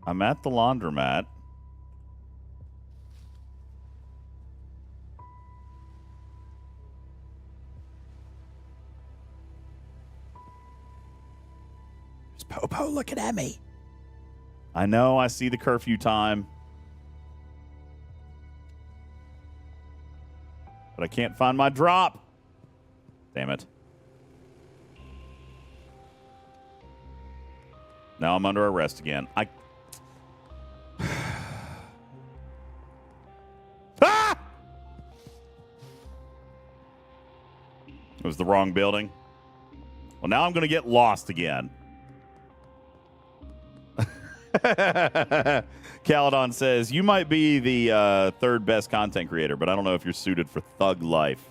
I'm at the laundromat. There's Popo looking at me. I know, I see the curfew time. But I can't find my drop. Damn it. Now I'm under arrest again. Ah! It was the wrong building. Well, now I'm going to get lost again. Caledon says, you might be the third best content creator, but I don't know if you're suited for thug life.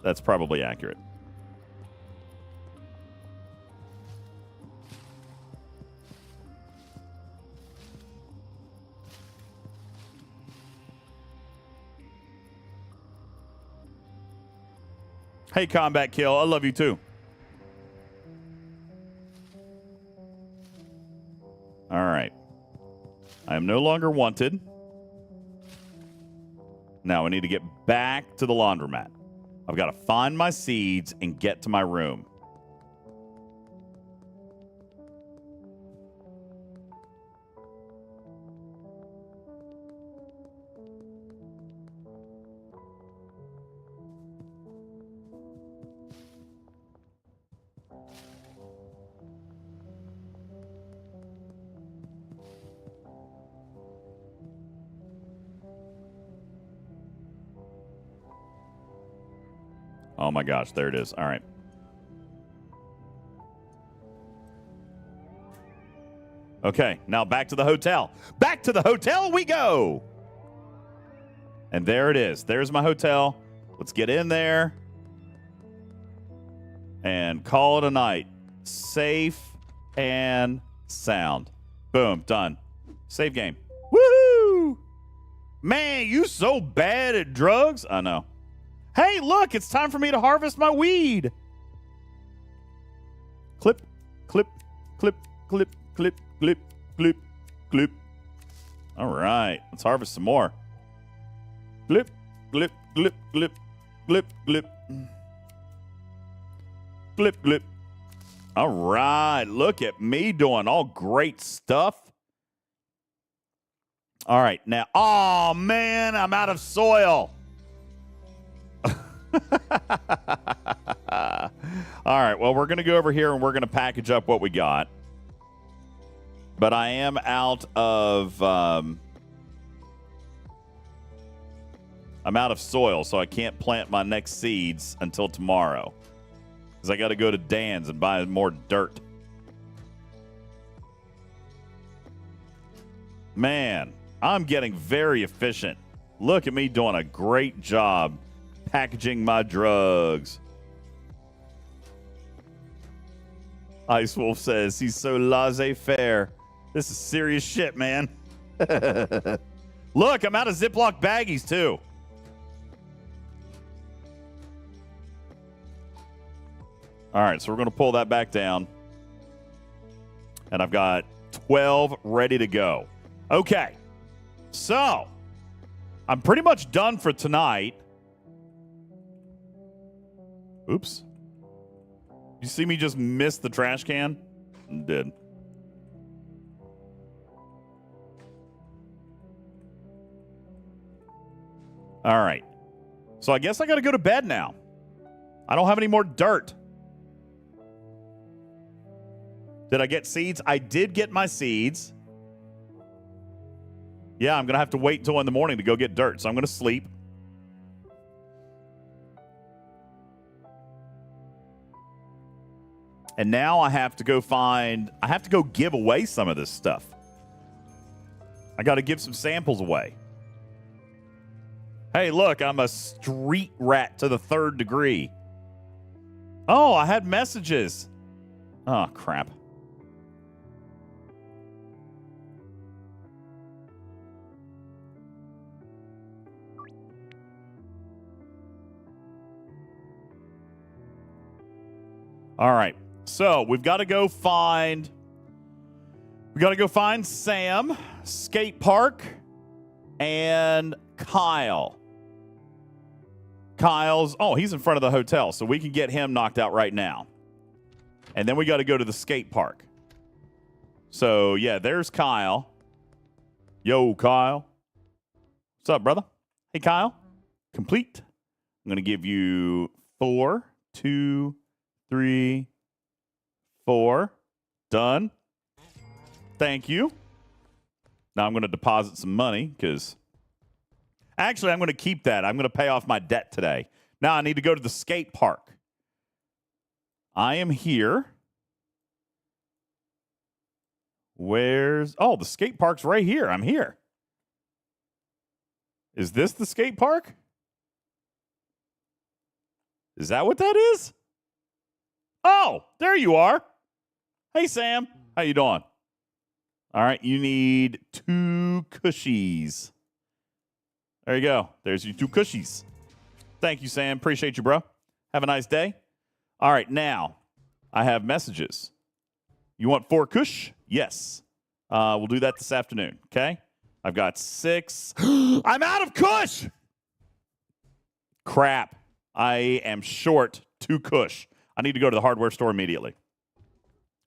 That's probably accurate. Hey, Combat Kill. I love you too. All right. I am no longer wanted. Now I need to get back to the laundromat. I've got to find my seeds and get to my room. Oh my gosh, there it is. All right. Okay, now back to the hotel. Back to the hotel we go. And there it is. There's my hotel. Let's get in there and call it a night. Safe and sound. Boom, done. Save game. Woohoo! Man, you so bad at drugs. I know. Hey, look, it's time for me to harvest my weed. Clip, clip, clip, clip, clip, clip, clip, clip. All right, let's harvest some more. Clip, clip, clip, clip, clip, clip. Clip, clip. All right, look at me doing all great stuff. All right, now, oh man, I'm out of soil. All right, well, we're going to go over here and we're going to package up what we got. But I am out of I'm out of soil, so I can't plant my next seeds until tomorrow. Because I got to go to Dan's and buy more dirt. Man, I'm getting very efficient. Look at me doing a great job packaging my drugs. Ice Wolf says he's so laissez-faire. This is serious shit, man. Look, I'm out of Ziploc baggies, too. All right, so we're going to pull that back down. And I've got 12 ready to go. Okay, so I'm pretty much done for tonight. Oops. You see me just miss the trash can? I did. All right. So I guess I got to go to bed now. I don't have any more dirt. Did I get seeds? I did get my seeds. Yeah, I'm going to have to wait until in the morning to go get dirt. So I'm going to sleep. And now I have to go give away some of this stuff. I got to give some samples away. Hey, look, I'm a street rat to the 3rd degree. Oh, I had messages. Oh, crap. All right. So we've got to go find Sam, Skate Park, and Kyle. He's in front of the hotel, so we can get him knocked out right now. And then we got to go to the skate park. So, yeah, there's Kyle. Yo, Kyle. What's up, brother? Hey, Kyle. Complete. I'm going to give you 4, 2, 3, 4. Done. Thank you. Now I'm going to deposit some money because... Actually, I'm going to keep that. I'm going to pay off my debt today. Now I need to go to the skate park. I am here. Oh, the skate park's right here. I'm here. Is this the skate park? Is that what that is? Oh, there you are. Hey, Sam. How you doing? All right, you need 2 cushies. There you go. There's your 2 cushies. Thank you, Sam. Appreciate you, bro. Have a nice day. All right, now I have messages. You want 4 kush? Yes. We'll do that this afternoon, okay? I've got 6. I'm out of kush! Crap. I am short 2 kush. I need to go to the hardware store immediately.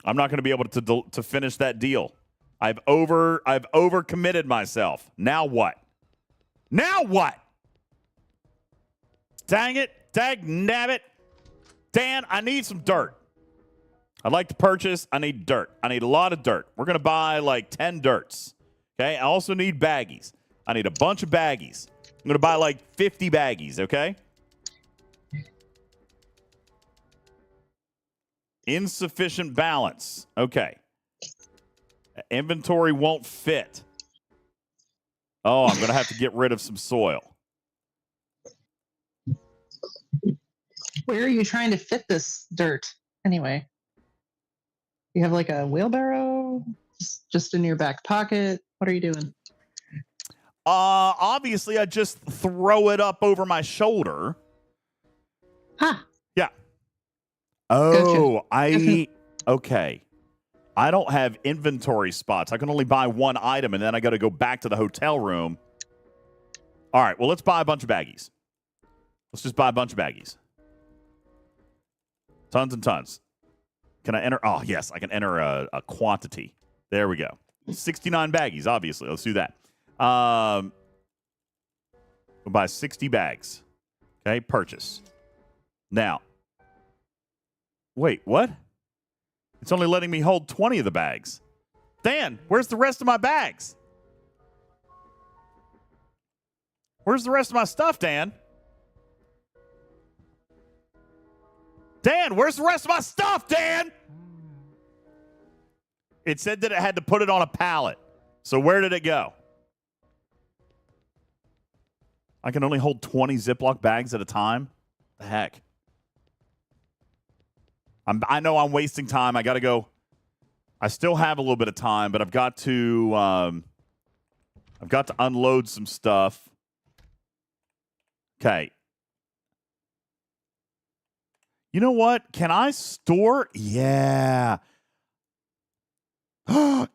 I'm not going to be able to finish that deal. I've overcommitted myself. Now what? Now what? Dang it. Dag nabbit. Dan, I need some dirt. I'd like to purchase. I need dirt. I need a lot of dirt. We're going to buy like 10 dirts. Okay? I also need baggies. I need a bunch of baggies. I'm going to buy like 50 baggies, okay? Insufficient balance. Okay. Inventory won't fit. Oh, I'm going to have to get rid of some soil. Where are you trying to fit this dirt anyway? You have like a wheelbarrow just in your back pocket? What are you doing? Obviously, I just throw it up over my shoulder. Huh. Yeah. Oh, Gotcha. Okay. I don't have inventory spots. I can only buy one item, and then I got to go back to the hotel room. All right, well, let's buy a bunch of baggies. Let's just buy a bunch of baggies. Tons and tons. Can I enter? Oh, yes, I can enter a quantity. There we go. 69 baggies, obviously. Let's do that. We'll buy 60 bags. Okay, purchase. Now, wait, what? It's only letting me hold 20 of the bags. Dan, where's the rest of my bags? Where's the rest of my stuff, Dan? Dan, where's the rest of my stuff, Dan? It said that it had to put it on a pallet. So where did it go? I can only hold 20 Ziploc bags at a time? The heck? I know I'm wasting time. I got to go. I still have a little bit of time, but I've got to unload some stuff. Okay. You know what? Can I store? Yeah.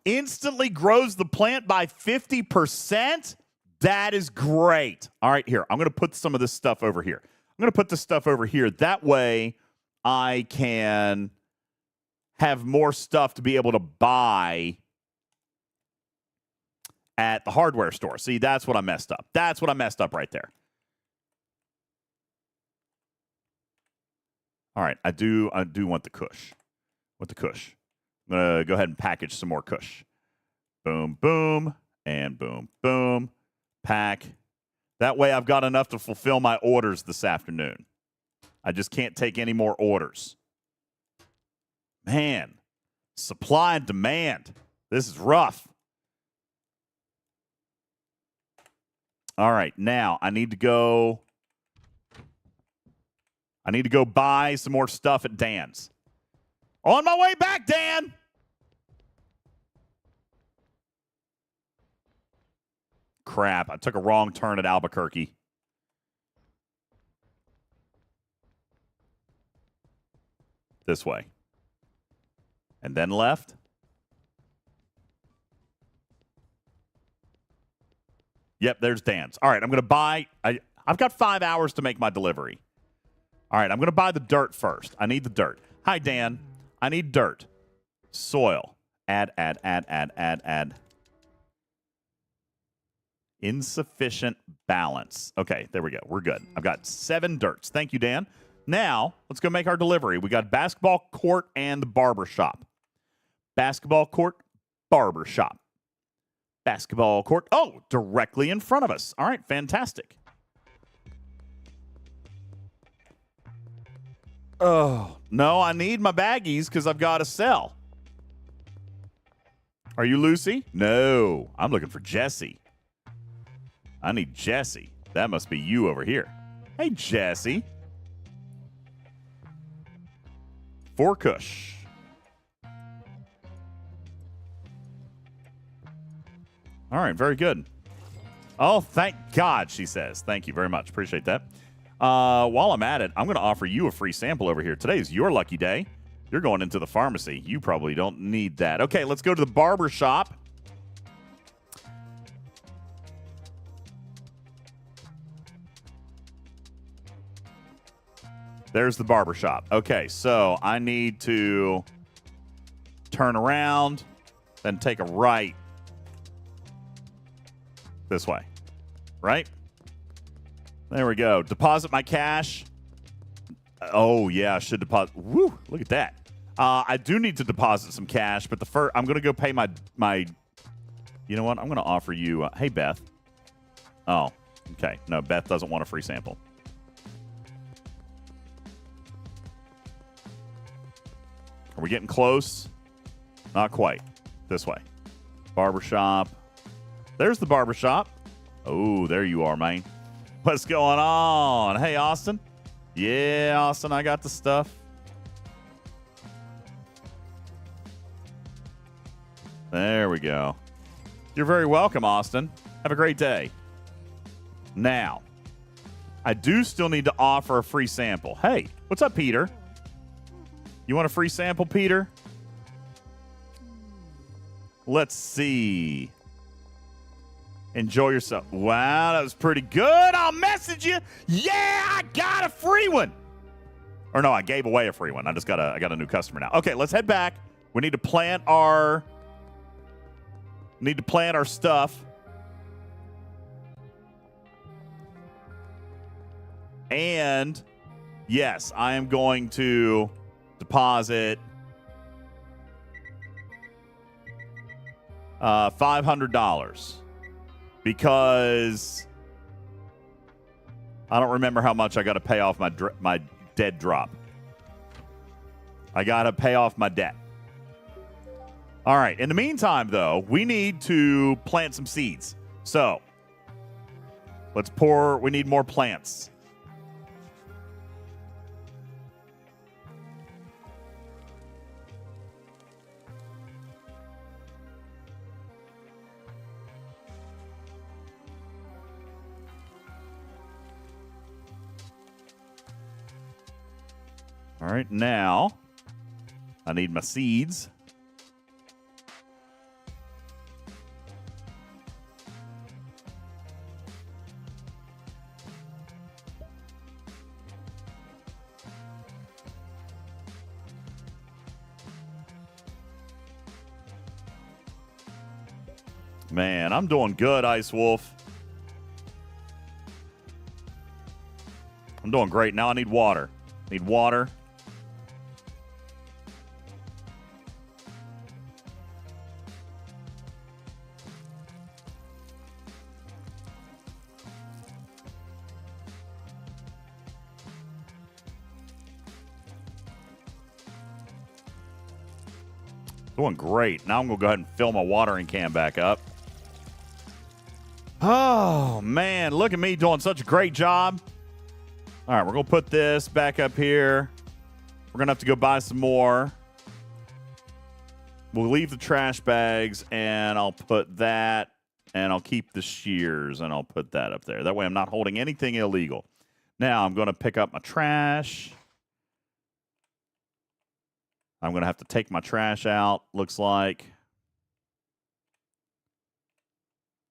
Instantly grows the plant by 50%? That is great. All right, here. I'm going to put some of this stuff over here. I'm going to put this stuff over here. That way I can have more stuff to be able to buy at the hardware store. See, that's what I messed up. That's what I messed up right there. All right, I do want the Kush. Want the Kush. I'm going to go ahead and package some more Kush. Boom, boom, and boom, boom. Pack. That way I've got enough to fulfill my orders this afternoon. I just can't take any more orders. Man, supply and demand. This is rough. All right, now I need to go buy some more stuff at Dan's. On my way back, Dan. Crap, I took a wrong turn at Albuquerque. This way. And then left. Yep, there's Dan's. All right, I'm going to buy. I've got 5 hours to make my delivery. All right, I'm going to buy the dirt first. I need the dirt. Hi, Dan. I need dirt. Soil. Add. Insufficient balance. Okay, there we go. We're good. I've got 7 dirts. Thank you, Dan. Now, let's go make our delivery. We got basketball court and the barber shop. Basketball court, barber shop. Basketball court. Oh, directly in front of us. All right, fantastic. Oh, no, I need my baggies because I've got to sell. Are you Lucy? No, I'm looking for Jesse. I need Jesse. That must be you over here. Hey, Jesse. 4 Kush. All right, very good. Oh, thank God, she says. Thank you very much. Appreciate that. While I'm at it, I'm going to offer you a free sample over here. Today is your lucky day. You're going into the pharmacy. You probably don't need that. Okay, let's go to the barber shop. There's the barber shop. Okay, so I need to turn around, then take a right this way, right? There we go. Deposit my cash. Oh, yeah, I should deposit. Woo, look at that. I do need to deposit some cash, but I'm going to go pay my. You know what? I'm going to offer you. Hey, Beth. Oh, okay. No, Beth doesn't want a free sample. Are we getting close? Not quite. This way. Barbershop. There's the barbershop. Oh, there you are, man. What's going on? Hey, Austin. Yeah, Austin, I got the stuff. There we go. You're very welcome, Austin. Have a great day. Now, I do still need to offer a free sample. Hey, what's up, Peter? You want a free sample, Peter? Let's see. Enjoy yourself. Wow, that was pretty good. I'll message you. Yeah, I got a free one. Or no, I gave away a free one. I got a new customer now. Okay, let's head back. We need to plant our stuff. And yes, I am going to deposit $500 because I don't remember how much I got to pay off my dead drop. I got to pay off my debt. All right. In the meantime, though, we need to plant some seeds. So we need more plants. All right, now I need my seeds. Man, I'm doing good, Ice Wolf. I'm doing great. Now I need water. Need water. Doing great. Now I'm going to go ahead and fill my watering can back up. Oh, man. Look at me doing such a great job. All right, we're going to put this back up here. We're going to have to go buy some more. We'll leave the trash bags, and I'll put that, and I'll keep the shears, and I'll put that up there. That way I'm not holding anything illegal. Now I'm going to pick up my trash. I'm going to have to take my trash out, looks like.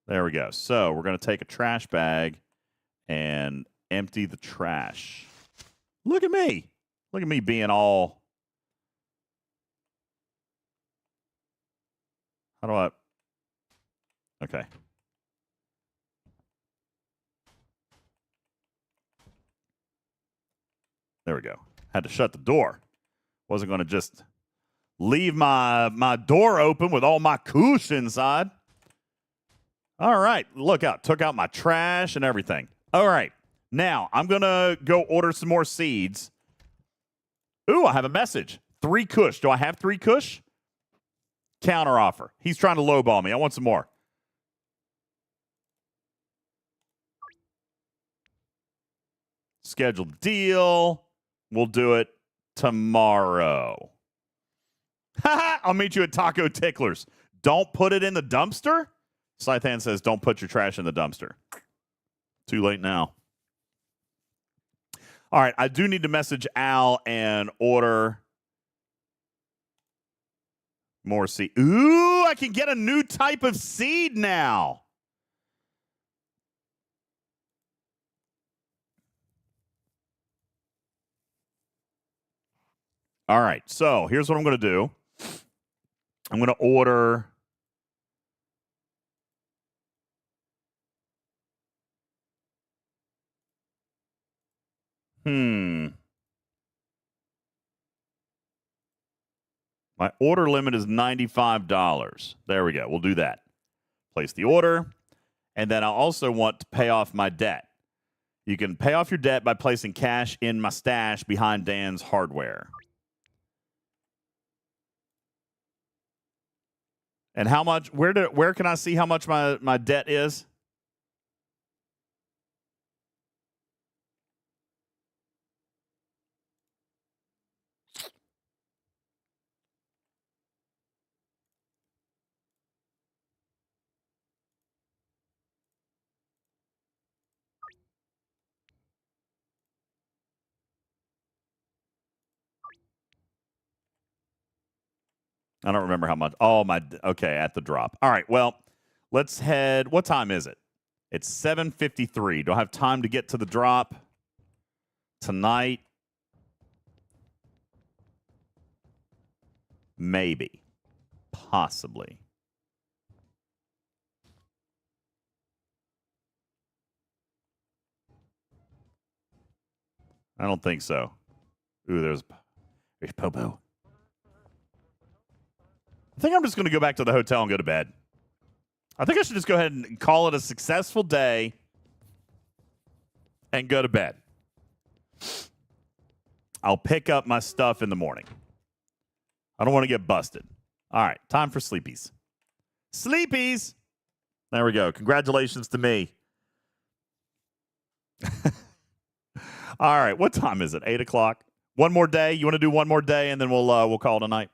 There we go. So we're going to take a trash bag and empty the trash. Look at me. Look at me being all... How do I... Okay. There we go. Had to shut the door. Wasn't going to just leave my door open with all my koosh inside. All right. Look out. Took out my trash and everything. All right. Now, I'm going to go order some more seeds. Ooh, I have a message. 3 kush. Do I have 3 kush? Counter offer. He's trying to lowball me. I want some more. Scheduled deal. We'll do it tomorrow. I'll meet you at Taco Ticklers. Don't put it in the dumpster? Scythan says, don't put your trash in the dumpster. Too late now. All right, I do need to message Al and order more seed. Ooh, I can get a new type of seed now. All right, so here's what I'm going to do. I'm going to order... My order limit is $95. There we go. We'll do that. Place the order. And then I also want to pay off my debt. You can pay off your debt by placing cash in my stash behind Dan's hardware. And how much, where can I see how much my debt is? I don't remember how much. Oh, okay, at the drop. All right, well, let's head. What time is it? It's 7:53. Do I have time to get to the drop tonight? Maybe. Possibly. I don't think so. Ooh, there's Popo. I think I'm just going to go back to the hotel and go to bed. I think I should just go ahead and call it a successful day and go to bed. I'll pick up my stuff in the morning. I don't want to get busted. All right, time for sleepies. Sleepies! There we go. Congratulations to me. All right, what time is it? 8 o'clock? One more day? You want to do one more day, and then we'll call it a night?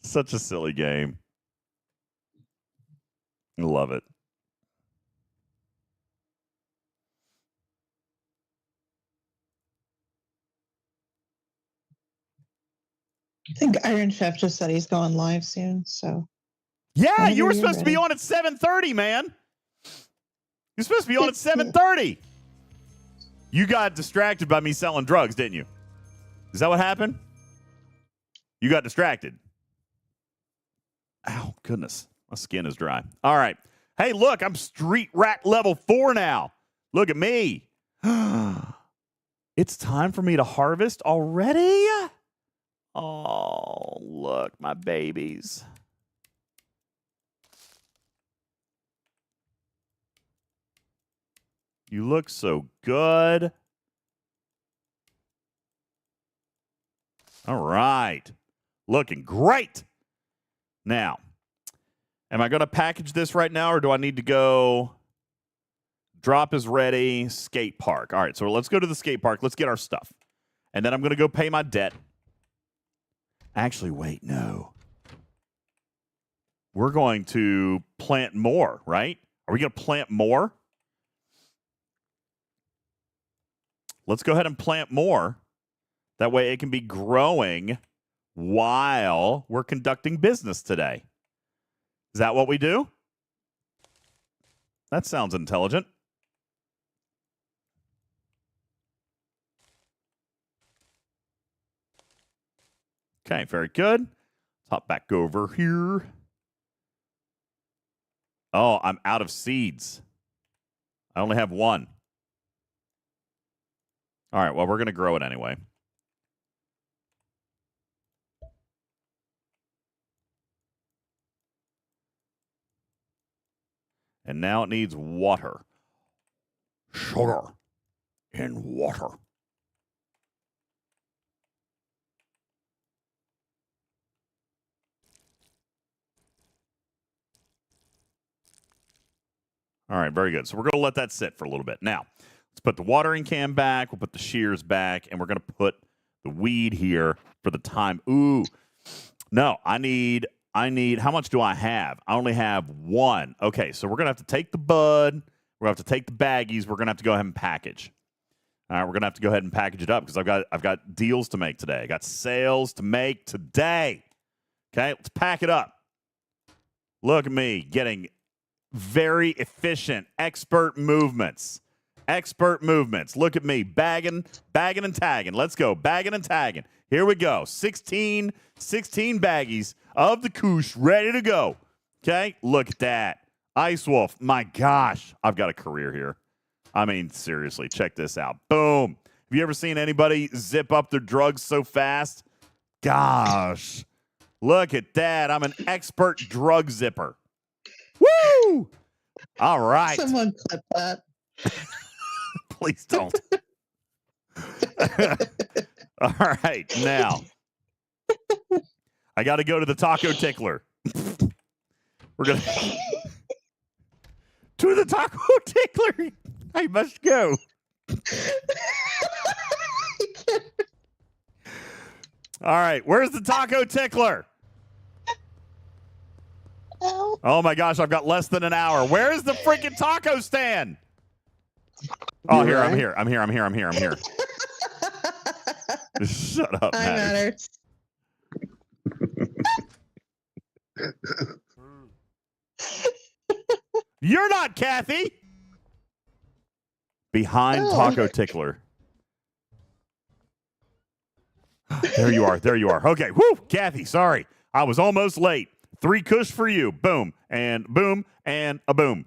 Such a silly game. Love it. I think Iron Chef just said he's going live soon, so. Yeah, you were supposed to be on at 7:30, man. You're supposed to be on at 7:30. You got distracted by me selling drugs, didn't you? Is that what happened? You got distracted. Ow, goodness. My skin is dry. All right. Hey, look, I'm street rat level 4 now. Look at me. It's time for me to harvest already? Oh, look, my babies. You look so good. All right. Looking great. Now, am I going to package this right now, or do I need to go? Drop is ready. Skate park. All right, so let's go to the skate park. Let's get our stuff. And then I'm going to go pay my debt. Actually, wait, no. We're going to plant more, right? Are we going to plant more? Let's go ahead and plant more. That way it can be growing while we're conducting business today. Is that what we do? That sounds intelligent. Okay, very good. Let's hop back over here. Oh, I'm out of seeds. I only have one. All right, well, we're going to grow it anyway. And now it needs water. Sugar in water. All right, very good. So we're going to let that sit for a little bit. Now, let's put the watering can back. We'll put the shears back, and we're going to put the weed here for the time. Ooh, no, I need, how much do I have? I only have one. Okay, so we're going to have to take the bud. We're going to have to take the baggies. We're going to have to go ahead and package. All right, we're going to have to go ahead and package it up because I've got deals to make today. I got sales to make today. Okay, let's pack it up. Look at me getting very efficient, expert movements. Expert movements. Look at me, bagging and tagging. Let's go, bagging and tagging. Here we go. 16 baggies of the Koosh ready to go. Okay, look at that. Ice Wolf, my gosh, I've got a career here. I mean, seriously, check this out. Boom. Have you ever seen anybody zip up their drugs so fast? Gosh, look at that. I'm an expert drug zipper. Woo! All right. Someone clip that. Please don't. All right, now I got to go to the taco tickler. We're gonna to the taco tickler. I must go. All right, where's the taco tickler? Oh my gosh, I've got less than an hour. Where is the freaking taco stand? Oh, here, I'm here. Shut up, I Matters. matters. You're not Kathy. Behind Oh. Taco Tickler. There you are. There you are. Okay. Woo, Kathy. Sorry, I was almost late. 3 kush for you. Boom and a boom.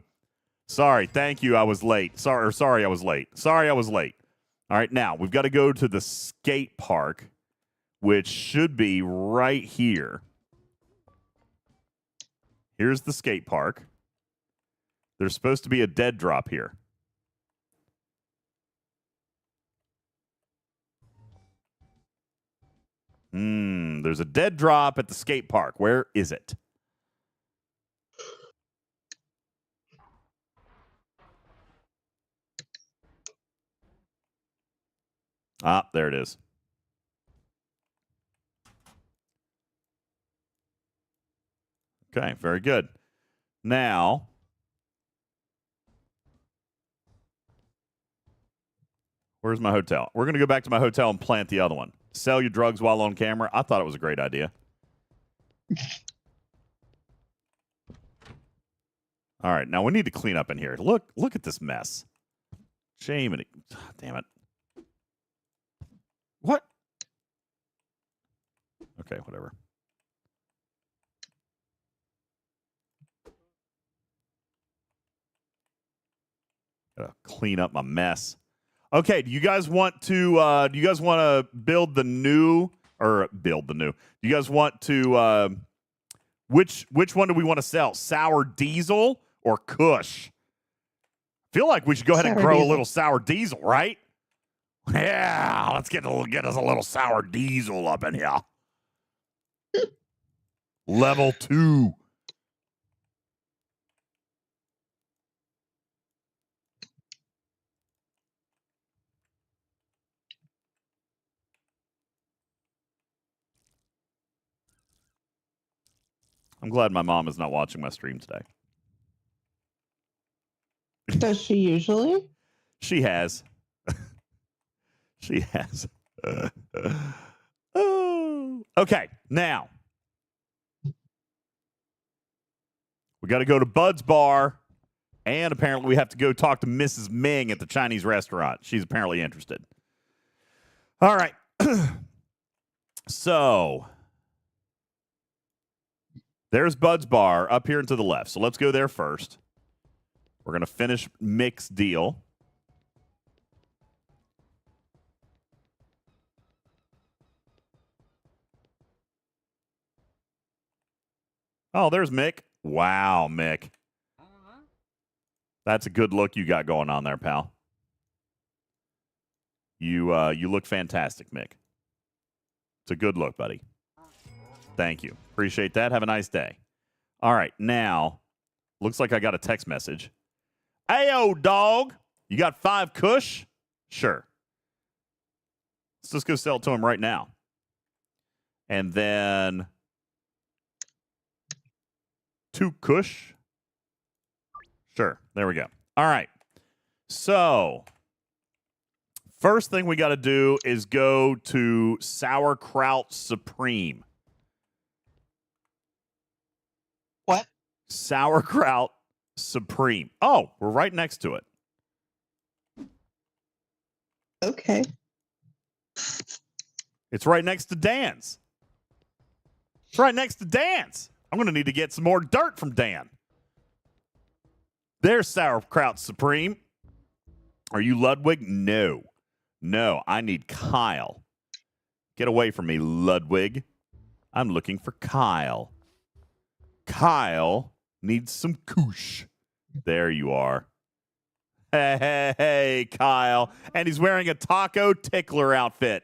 Sorry. Thank you. I was late. Sorry. I was late. Sorry. I was late. All right. Now we've got to go to the skate park, which should be right here. Here's the skate park. There's supposed to be a dead drop here. There's a dead drop at the skate park. Where is it? Ah, there it is. Okay, very good. Now, where's my hotel? We're going to go back to my hotel and plant the other one. Sell your drugs while on camera. I thought it was a great idea. All right, now we need to clean up in here. Look at this mess. Shame it. Damn it. What? Okay, whatever. Gotta clean up my mess. Okay, do you guys want to build the new? Do you guys want to which one do we want to sell? Sour diesel or Kush? Feel like we should go ahead and grow a little sour diesel, right? Yeah, let's get us a little sour diesel up in here. Level 2. I'm glad my mom is not watching my stream today. Does she usually? She has. She has. Oh. Okay, now we got to go to Bud's bar, and apparently we have to go talk to Mrs. Ming at the Chinese restaurant. She's apparently interested. All right. So there's Bud's bar up here and to the left. So let's go there first. We're going to finish Mick's deal. Oh, there's Mick. Wow, Mick. That's a good look you got going on there, pal. You look fantastic, Mick. It's a good look, buddy. Thank you. Appreciate that. Have a nice day. All right, now, looks like I got a text message. Ayo, dog. You got 5 kush? Sure. Let's just go sell it to him right now. And then 2 kush? Sure. There we go. All right. So, first thing we got to do is go to Sauerkraut Supreme. What? Sauerkraut Supreme. Oh, we're right next to it. Okay. It's right next to Dan's. It's right next to Dan's. I'm going to need to get some more dirt from Dan. There's Sauerkraut Supreme. Are you Ludwig? No. No, I need Kyle. Get away from me, Ludwig. I'm looking for Kyle. Kyle needs some kush. There you are. Hey, Kyle. And he's wearing a Taco Tickler outfit.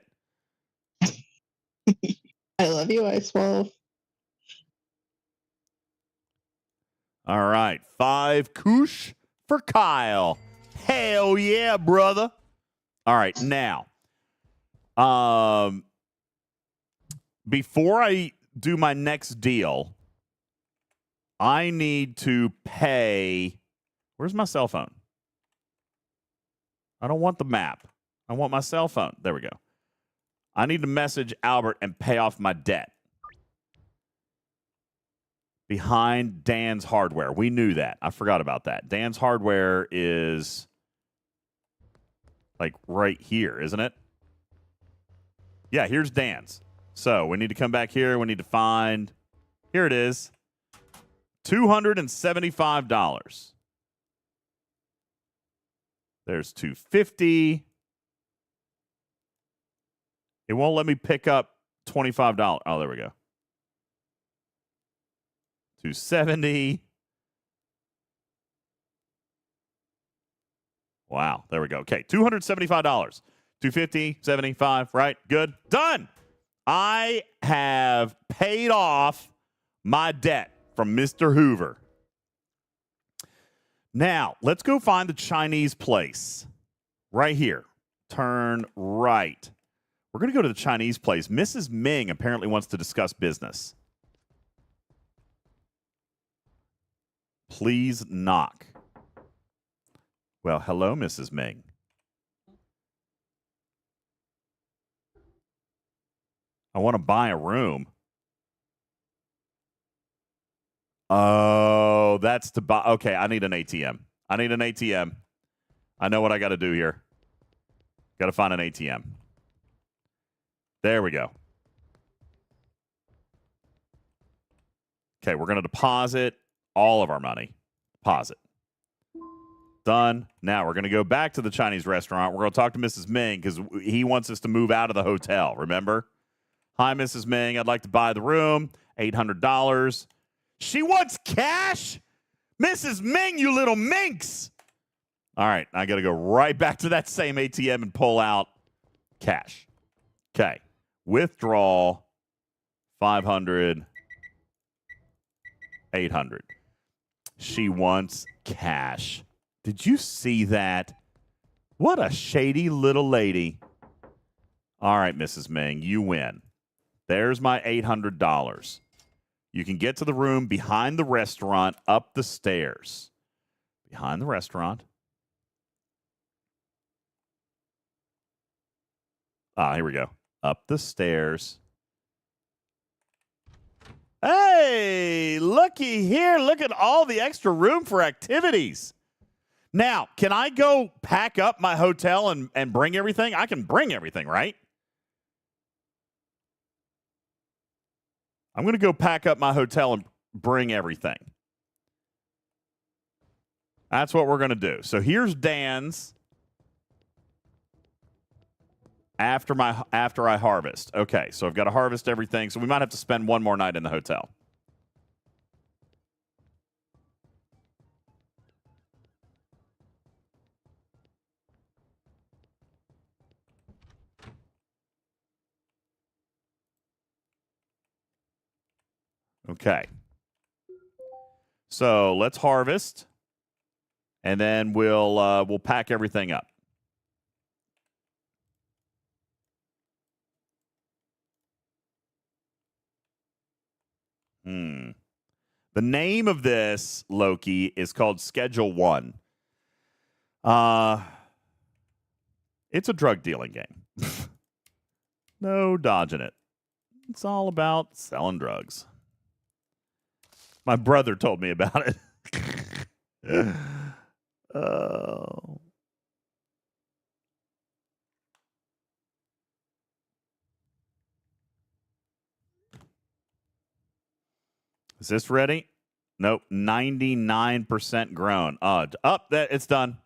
I love you, Ice Wolf. All right. 5 kush for Kyle. Hell yeah, brother. All right. Now, before I do my next deal, I need to pay. Where's my cell phone? I don't want the map. I want my cell phone. There we go. I need to message Albert and pay off my debt. Behind Dan's Hardware. We knew that. I forgot about that. Dan's Hardware is like right here, isn't it? Yeah, here's Dan's. So we need to come back here. We need to find, here it is, $275. There's $250. It won't let me pick up $25. Oh, there we go. $270. Wow, there we go. Okay, $275. $250, 75, right? Good. Done. I have paid off my debt from Mr. Hoover. Now, let's go find the Chinese place. Right here. Turn right. We're going to go to the Chinese place. Mrs. Ming apparently wants to discuss business. Please knock. Well, hello, Mrs. Ming. I want to buy a room. Oh, that's to buy. Okay, I need an ATM. I need an ATM. I know what I got to do here. Got to find an ATM. There we go. Okay, we're going to deposit all of our money. Deposit. Done. Now we're going to go back to the Chinese restaurant. We're going to talk to Mrs. Ming because he wants us to move out of the hotel. Remember? Hi, Mrs. Ming. I'd like to buy the room. $800. She wants cash? Mrs. Ming, you little minx. All right. I got to go right back to that same ATM and pull out cash. Okay. Withdraw 500, 800. She wants cash. Did you see that? What a shady little lady. All right, Mrs. Ming, you win. There's my $800. You can get to the room behind the restaurant, up the stairs. Behind the restaurant. Here we go. Up the stairs. Hey, looky here. Look at all the extra room for activities. Now, can I go pack up my hotel and bring everything? I can bring everything, right? I'm going to go pack up my hotel and bring everything. That's what we're going to do. So here's Dan's after I harvest. Okay, so I've got to harvest everything. So we might have to spend one more night in the hotel. Okay. So let's harvest, and then we'll pack everything up. The name of this, Loki, is called Schedule 1. It's a drug dealing game. No dodging it. It's all about selling drugs. My brother told me about it. Oh. Is this ready? Nope. 99% grown. It's done.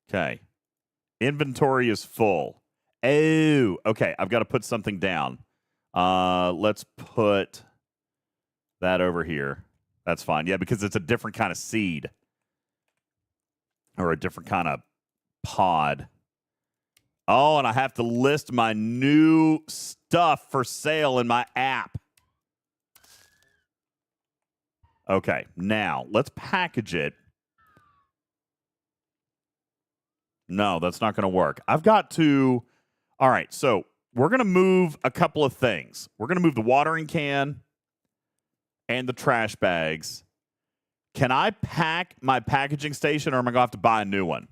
Okay. Inventory is full. Oh, okay. I've got to put something down. Let's put that over here. That's fine. Yeah, because it's a different kind of seed. Or a different kind of pod. Oh, and I have to list my new stuff for sale in my app. Okay, now let's package it. No, that's not going to work. I've got to... All right, so we're going to move a couple of things. We're going to move the watering can and the trash bags. Can I pack my packaging station, or am I going to have to buy a new one?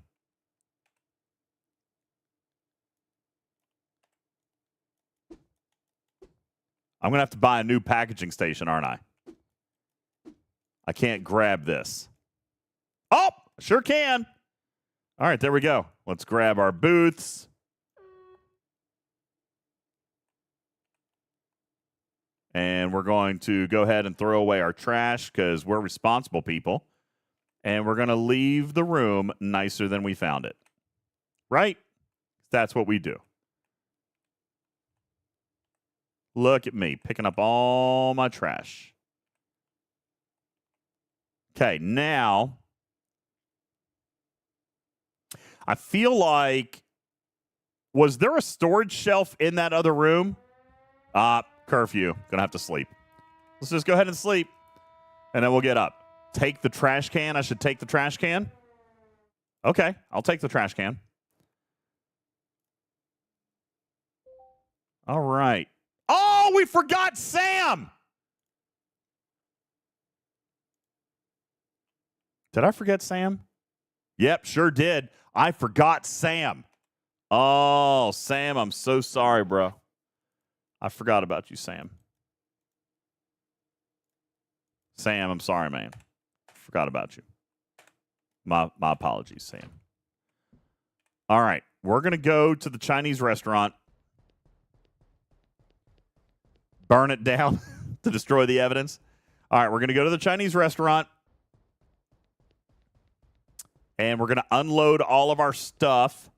I'm going to have to buy a new packaging station, aren't I? I can't grab this. Oh, sure can. All right, there we go. Let's grab our booths. And we're going to go ahead and throw away our trash because we're responsible people. And we're going to leave the room nicer than we found it. Right? That's what we do. Look at me picking up all my trash. Okay, now I feel like, was there a storage shelf in that other room? Curfew. Gonna have to sleep. Let's just go ahead and sleep, and then we'll get up. Take the trash can. I should take the trash can. Okay, I'll take the trash can. All right. Oh, we forgot Sam. Did I forget Sam? Yep, sure did. I forgot Sam. Oh, Sam, I'm so sorry, bro. I forgot about you, Sam. Sam, I'm sorry, man. Forgot about you. My apologies, Sam. All right, we're going to go to the Chinese restaurant. Burn it down to destroy the evidence. All right, we're going to go to the Chinese restaurant. And we're going to unload all of our stuff.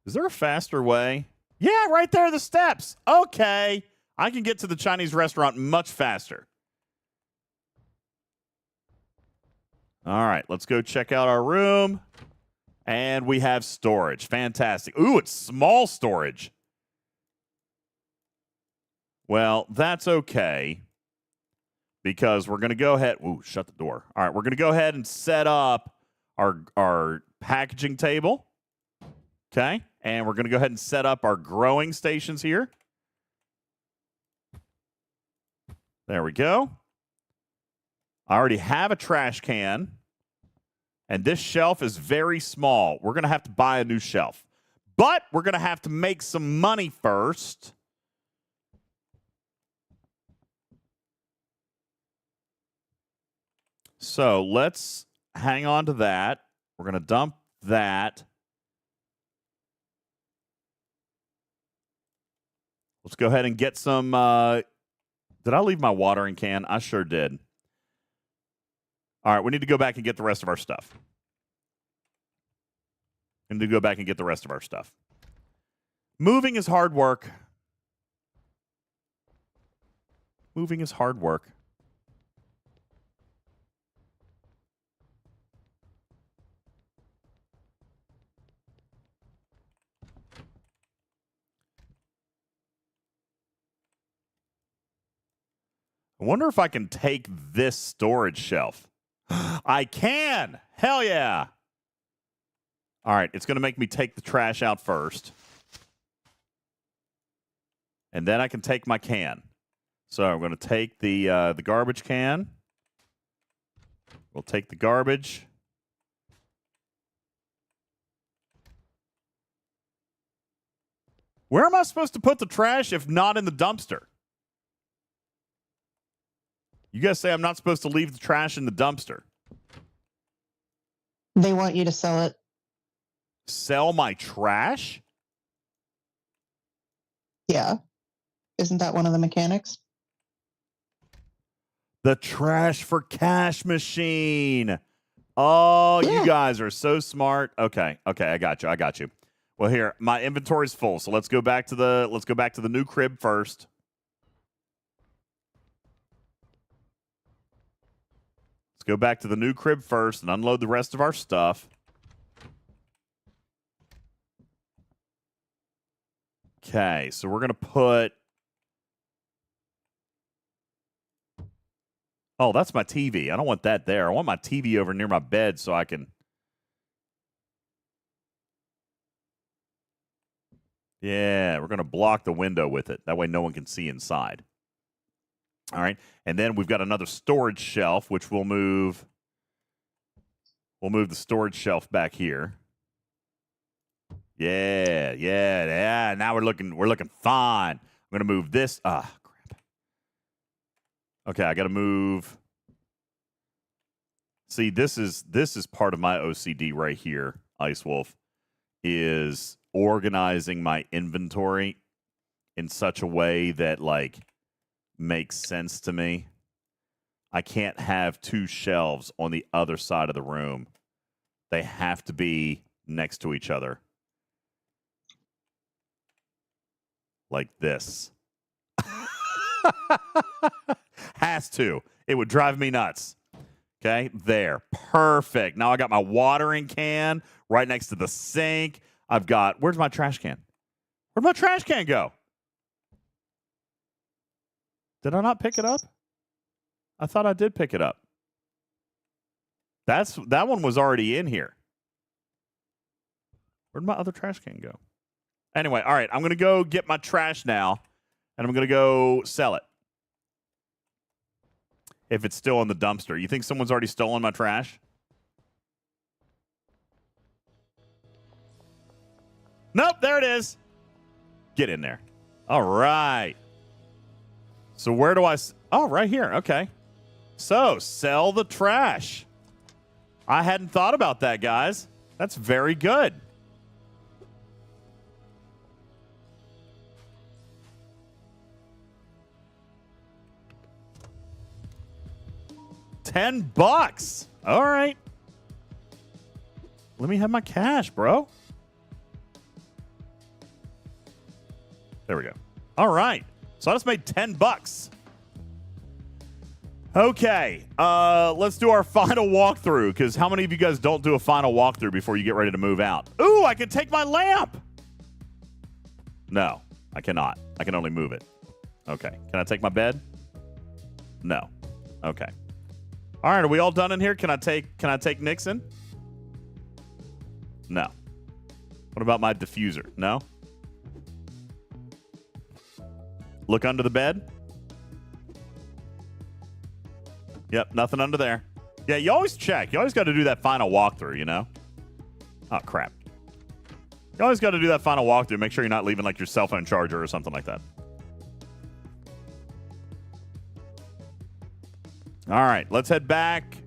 Is there a faster way? Yeah, right there are the steps. Okay. I can get to the Chinese restaurant much faster. All right, let's go check out our room. And we have storage. Fantastic. Ooh, it's small storage. Well, that's okay. Because we're going to go ahead. Ooh, shut the door. All right, we're going to go ahead and set up our packaging table. Okay. And we're going to go ahead and set up our growing stations here. There we go. I already have a trash can. And this shelf is very small. We're going to have to buy a new shelf. But we're going to have to make some money first. So let's hang on to that. We're going to dump that. Let's go ahead and get some. Did I leave my watering can? I sure did. All right, we need to go back and get the rest of our stuff. We need to go back and get the rest of our stuff. Moving is hard work. Moving is hard work. I wonder if I can take this storage shelf. I can! Hell yeah! All right, it's going to make me take the trash out first. And then I can take my can. So I'm going to take the garbage can. We'll take the garbage. Where am I supposed to put the trash if not in the dumpster? You guys say I'm not supposed to leave the trash in the dumpster. They want you to sell it. Sell my trash? Yeah. Isn't that one of the mechanics? The trash for cash machine. Oh, yeah. You guys are so smart. Okay, I got you. Well, here, my inventory's full, so let's go back to the new crib first. Let's go back to the new crib first and unload the rest of our stuff. Okay, so we're going to put... Oh, that's my TV. I don't want that there. I want my TV over near my bed so I can... Yeah, we're going to block the window with it. That way no one can see inside. All right, and then we've got another storage shelf, which we'll move. We'll move the storage shelf back here. Yeah. Now we're looking fine. I'm going to move this. Ah, crap. Okay, I got to move. See, this is part of my OCD right here, Ice Wolf, is organizing my inventory in such a way that, like, makes sense to me. I can't have two shelves on the other side of the room. They have to be next to each other. Like this. Has to. It would drive me nuts. Okay, there. Perfect. Now I got my watering can right next to the sink. I've got, where's my trash can? Where'd my trash can go? Did I not pick it up? I thought I did pick it up. That one was already in here. Where'd my other trash can go? Anyway, all right, I'm going to go get my trash now, and I'm going to go sell it. If it's still in the dumpster. You think someone's already stolen my trash? Nope, there it is. Get in there. All right. So where do I... Oh, right here. Okay. So, sell the trash. I hadn't thought about that, guys. That's very good. $10. All right. Let me have my cash, bro. There we go. All right. So I just made $10. Okay. Let's do our final walkthrough, because how many of you guys don't do a final walkthrough before you get ready to move out? Ooh, I can take my lamp. No, I cannot. I can only move it. Okay. Can I take my bed? No. Okay. All right, are we all done in here? Can I take Nixon? No. What about my diffuser? No? Look under the bed. Yep, nothing under there. Yeah, you always check. You always got to do that final walkthrough, you know? Oh, crap. You always got to do that final walkthrough. Make sure you're not leaving, like, your cell phone charger or something like that. All right, let's head back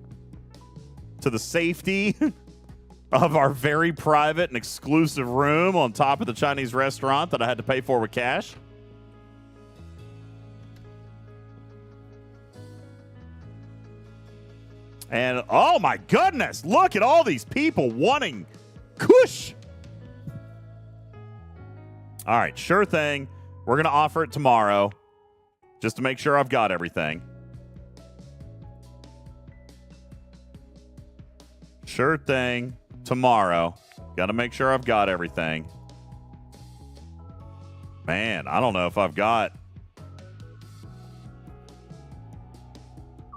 to the safety of our very private and exclusive room on top of the Chinese restaurant that I had to pay for with cash. And, oh my goodness, look at all these people wanting kush. All right, sure thing. We're going to offer it tomorrow just to make sure I've got everything. Sure thing. Tomorrow. Got to make sure I've got everything. Man, I don't know if I've got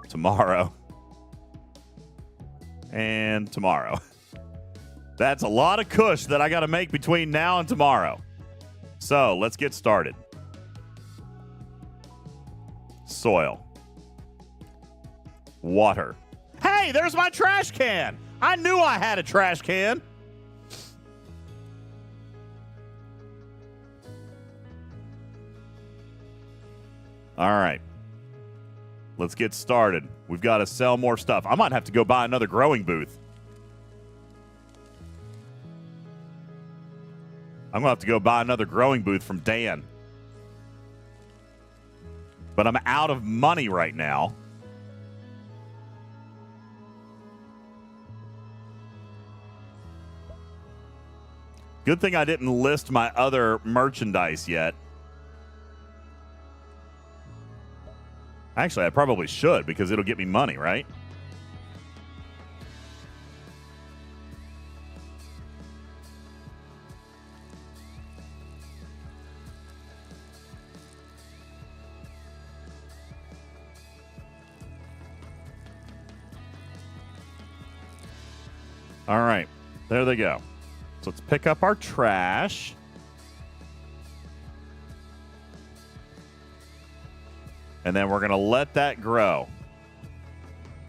tomorrow. And tomorrow. That's a lot of kush that I got to make between now and tomorrow. So, let's get started. Soil. Water. Hey, there's my trash can. I knew I had a trash can. All right. Let's get started. We've got to sell more stuff. I might have to go buy another growing booth. I'm going to have to go buy another growing booth from Dan. But I'm out of money right now. Good thing I didn't list my other merchandise yet. Actually, I probably should, because it'll get me money, right? All right, there they go. So let's pick up our trash. And then we're going to let that grow.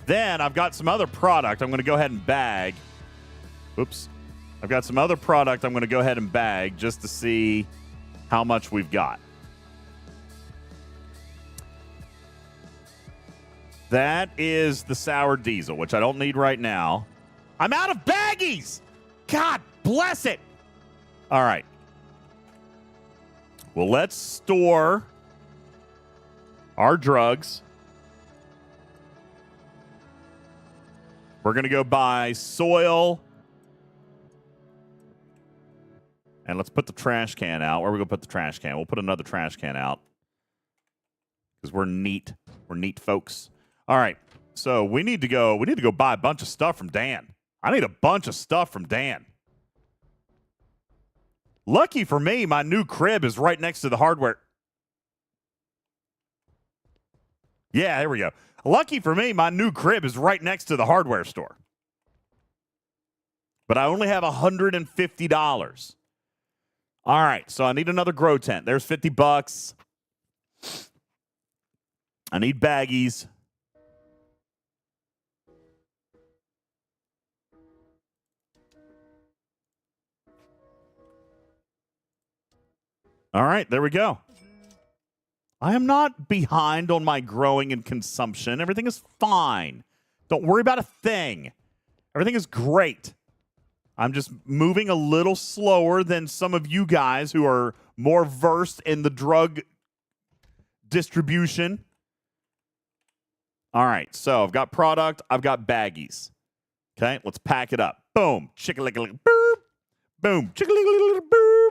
Then I've got some other product I'm going to go ahead and bag. Oops. I've got some other product I'm going to go ahead and bag just to see how much we've got. That is the sour diesel, which I don't need right now. I'm out of baggies. God bless it. All right. Well, let's store our drugs. We're going to go buy soil. And let's put the trash can out. Where are we going to put the trash can? We'll put another trash can out. Because we're neat. We're neat folks. All right. So we need to go buy a bunch of stuff from Dan. I need a bunch of stuff from Dan. Lucky for me, my new crib is right next to the hardware. Yeah, there we go. Lucky for me, my new crib is right next to the hardware store. But I only have $150. All right, so I need another grow tent. There's $50. I need baggies. All right, there we go. I am not behind on my growing and consumption. Everything is fine. Don't worry about a thing. Everything is great. I'm just moving a little slower than some of you guys who are more versed in the drug distribution. All right, so I've got product. I've got baggies. Okay, let's pack it up. Boom. Chick-a-lick-a-lick, boop. Boom. Chick-a-lick-a-lick, boop.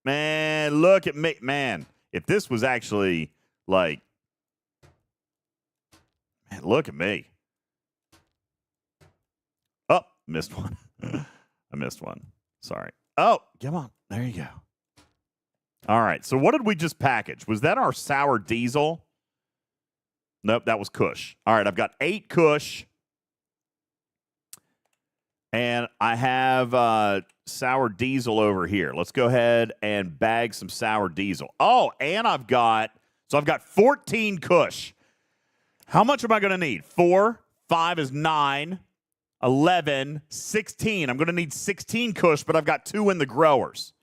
Man, look at me. Man, if this was actually like, man, look at me. Oh, missed one. I missed one. Sorry. Oh, come on. There you go. All right. So what did we just package? Was that our sour diesel? Nope, that was Kush. All right, I've got 8 Kush. And I have sour diesel over here. Let's go ahead and bag some sour diesel. Oh, and I've got 14 Kush. How much am I going to need? 4, 5 is 9, 11, 16. I'm going to need 16 Kush, but I've got 2 in the growers.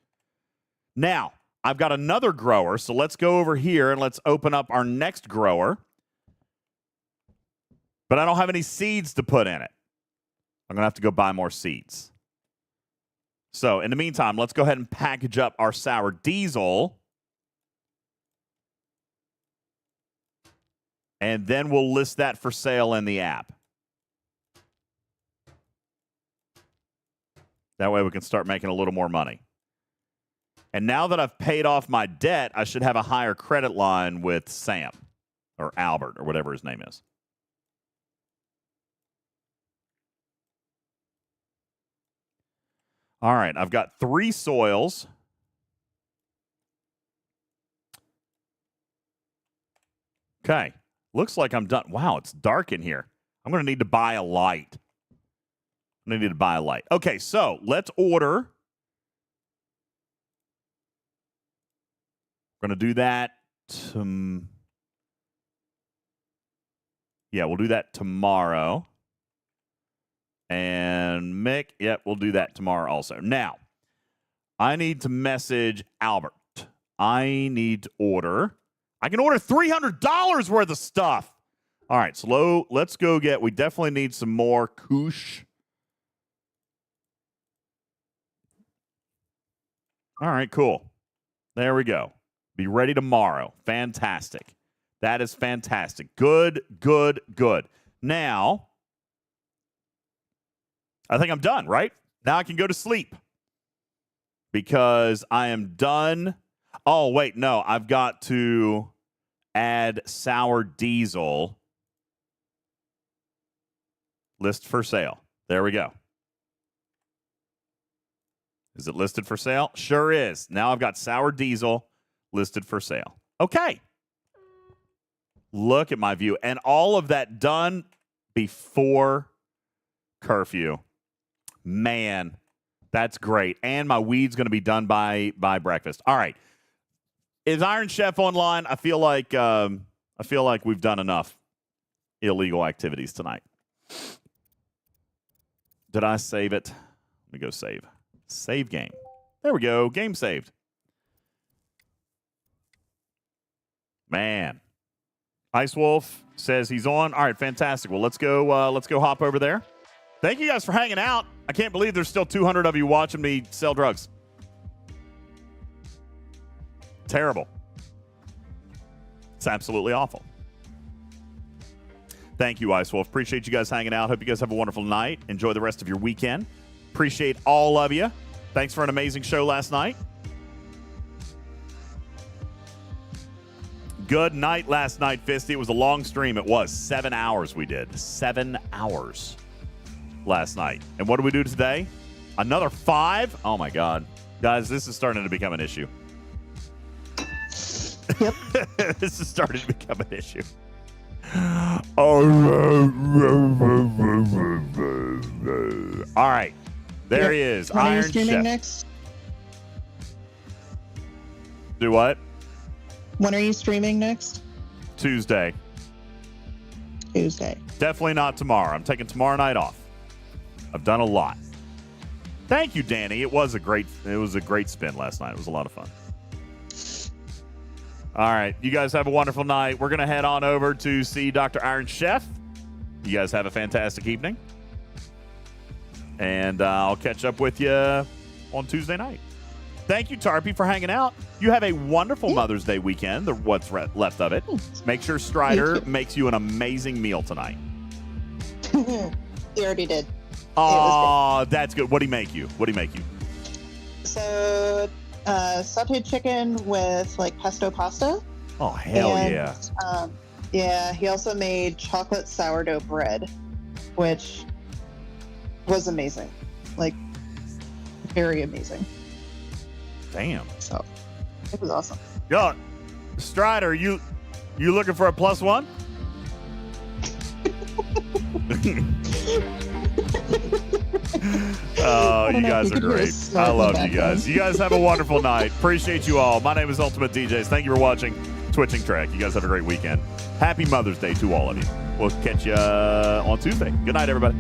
Now, I've got another grower, so let's go over here and let's open up our next grower. But I don't have any seeds to put in it. I'm going to have to go buy more seeds. So, in the meantime, let's go ahead and package up our sour diesel. And then we'll list that for sale in the app. That way we can start making a little more money. And now that I've paid off my debt, I should have a higher credit line with Sam or Albert or whatever his name is. All right, I've got 3 soils. Okay, looks like I'm done. Wow, it's dark in here. I'm going to need to buy a light. I'm going to need to buy a light. Okay, so let's order. We're going to do that. Yeah, we'll do that tomorrow. And Mick, yep, we'll do that tomorrow also. Now, I need to message Albert. I need to order. I can order $300 worth of stuff. All right, so let's go get, we definitely need some more Kush. All right, cool. There we go. Be ready tomorrow. Fantastic. That is fantastic. Good, good, good. Now, I think I'm done, right? Now I can go to sleep because I am done. Oh, wait, no. I've got to add sour diesel. List for sale. There we go. Is it listed for sale? Sure is. Now I've got sour diesel listed for sale. Okay. Look at my view. And all of that done before curfew. Man, that's great. And my weed's going to be done by breakfast. All right. Is Iron Chef online? I feel like we've done enough illegal activities tonight. Did I save it? Let me go save. Save game. There we go. Game saved. Man. Ice Wolf says he's on. All right, fantastic. Well, let's go hop over there. Thank you guys for hanging out. I can't believe there's still 200 of you watching me sell drugs. Terrible. It's absolutely awful. Thank you, Ice Wolf. Appreciate you guys hanging out. Hope you guys have a wonderful night. Enjoy the rest of your weekend. Appreciate all of you. Thanks for an amazing show last night. Good night last night, Fisty. It was a long stream. It was 7 hours we did. 7 hours last night. And what did we do today? Another 5? Oh, my God. Guys, this is starting to become an issue. Yep. This is starting to become an issue. All right. There he is. When are you Iron streaming Chef. next? Do what? When are you streaming next? Tuesday. Tuesday. Definitely not tomorrow. I'm taking tomorrow night off. I've done a lot. Thank you, Danny. It was a great spin last night. It was a lot of fun. All right. You guys have a wonderful night. We're going to head on over to see Dr. Iron Chef. You guys have a fantastic evening. And I'll catch up with you on Tuesday night. Thank you, Tarpy, for hanging out. You have a wonderful Mother's Day weekend, what's left of it. Make sure Strider makes you an amazing meal tonight. He already did. Oh, that's good. What do he make you? So, sauteed chicken with like pesto pasta. Oh, hell and, yeah. Yeah, he also made chocolate sourdough bread, which was amazing. Like, very amazing. Damn. So, it was awesome. Yo, Strider, you looking for a +1? Oh, you guys are great. I love you guys. You guys have a wonderful night. Appreciate you all. My name is UltimatDJz. Thank you for watching Twitching Track. You guys have a great weekend. Happy Mother's Day to all of you. We'll catch you on Tuesday. Good night, everybody.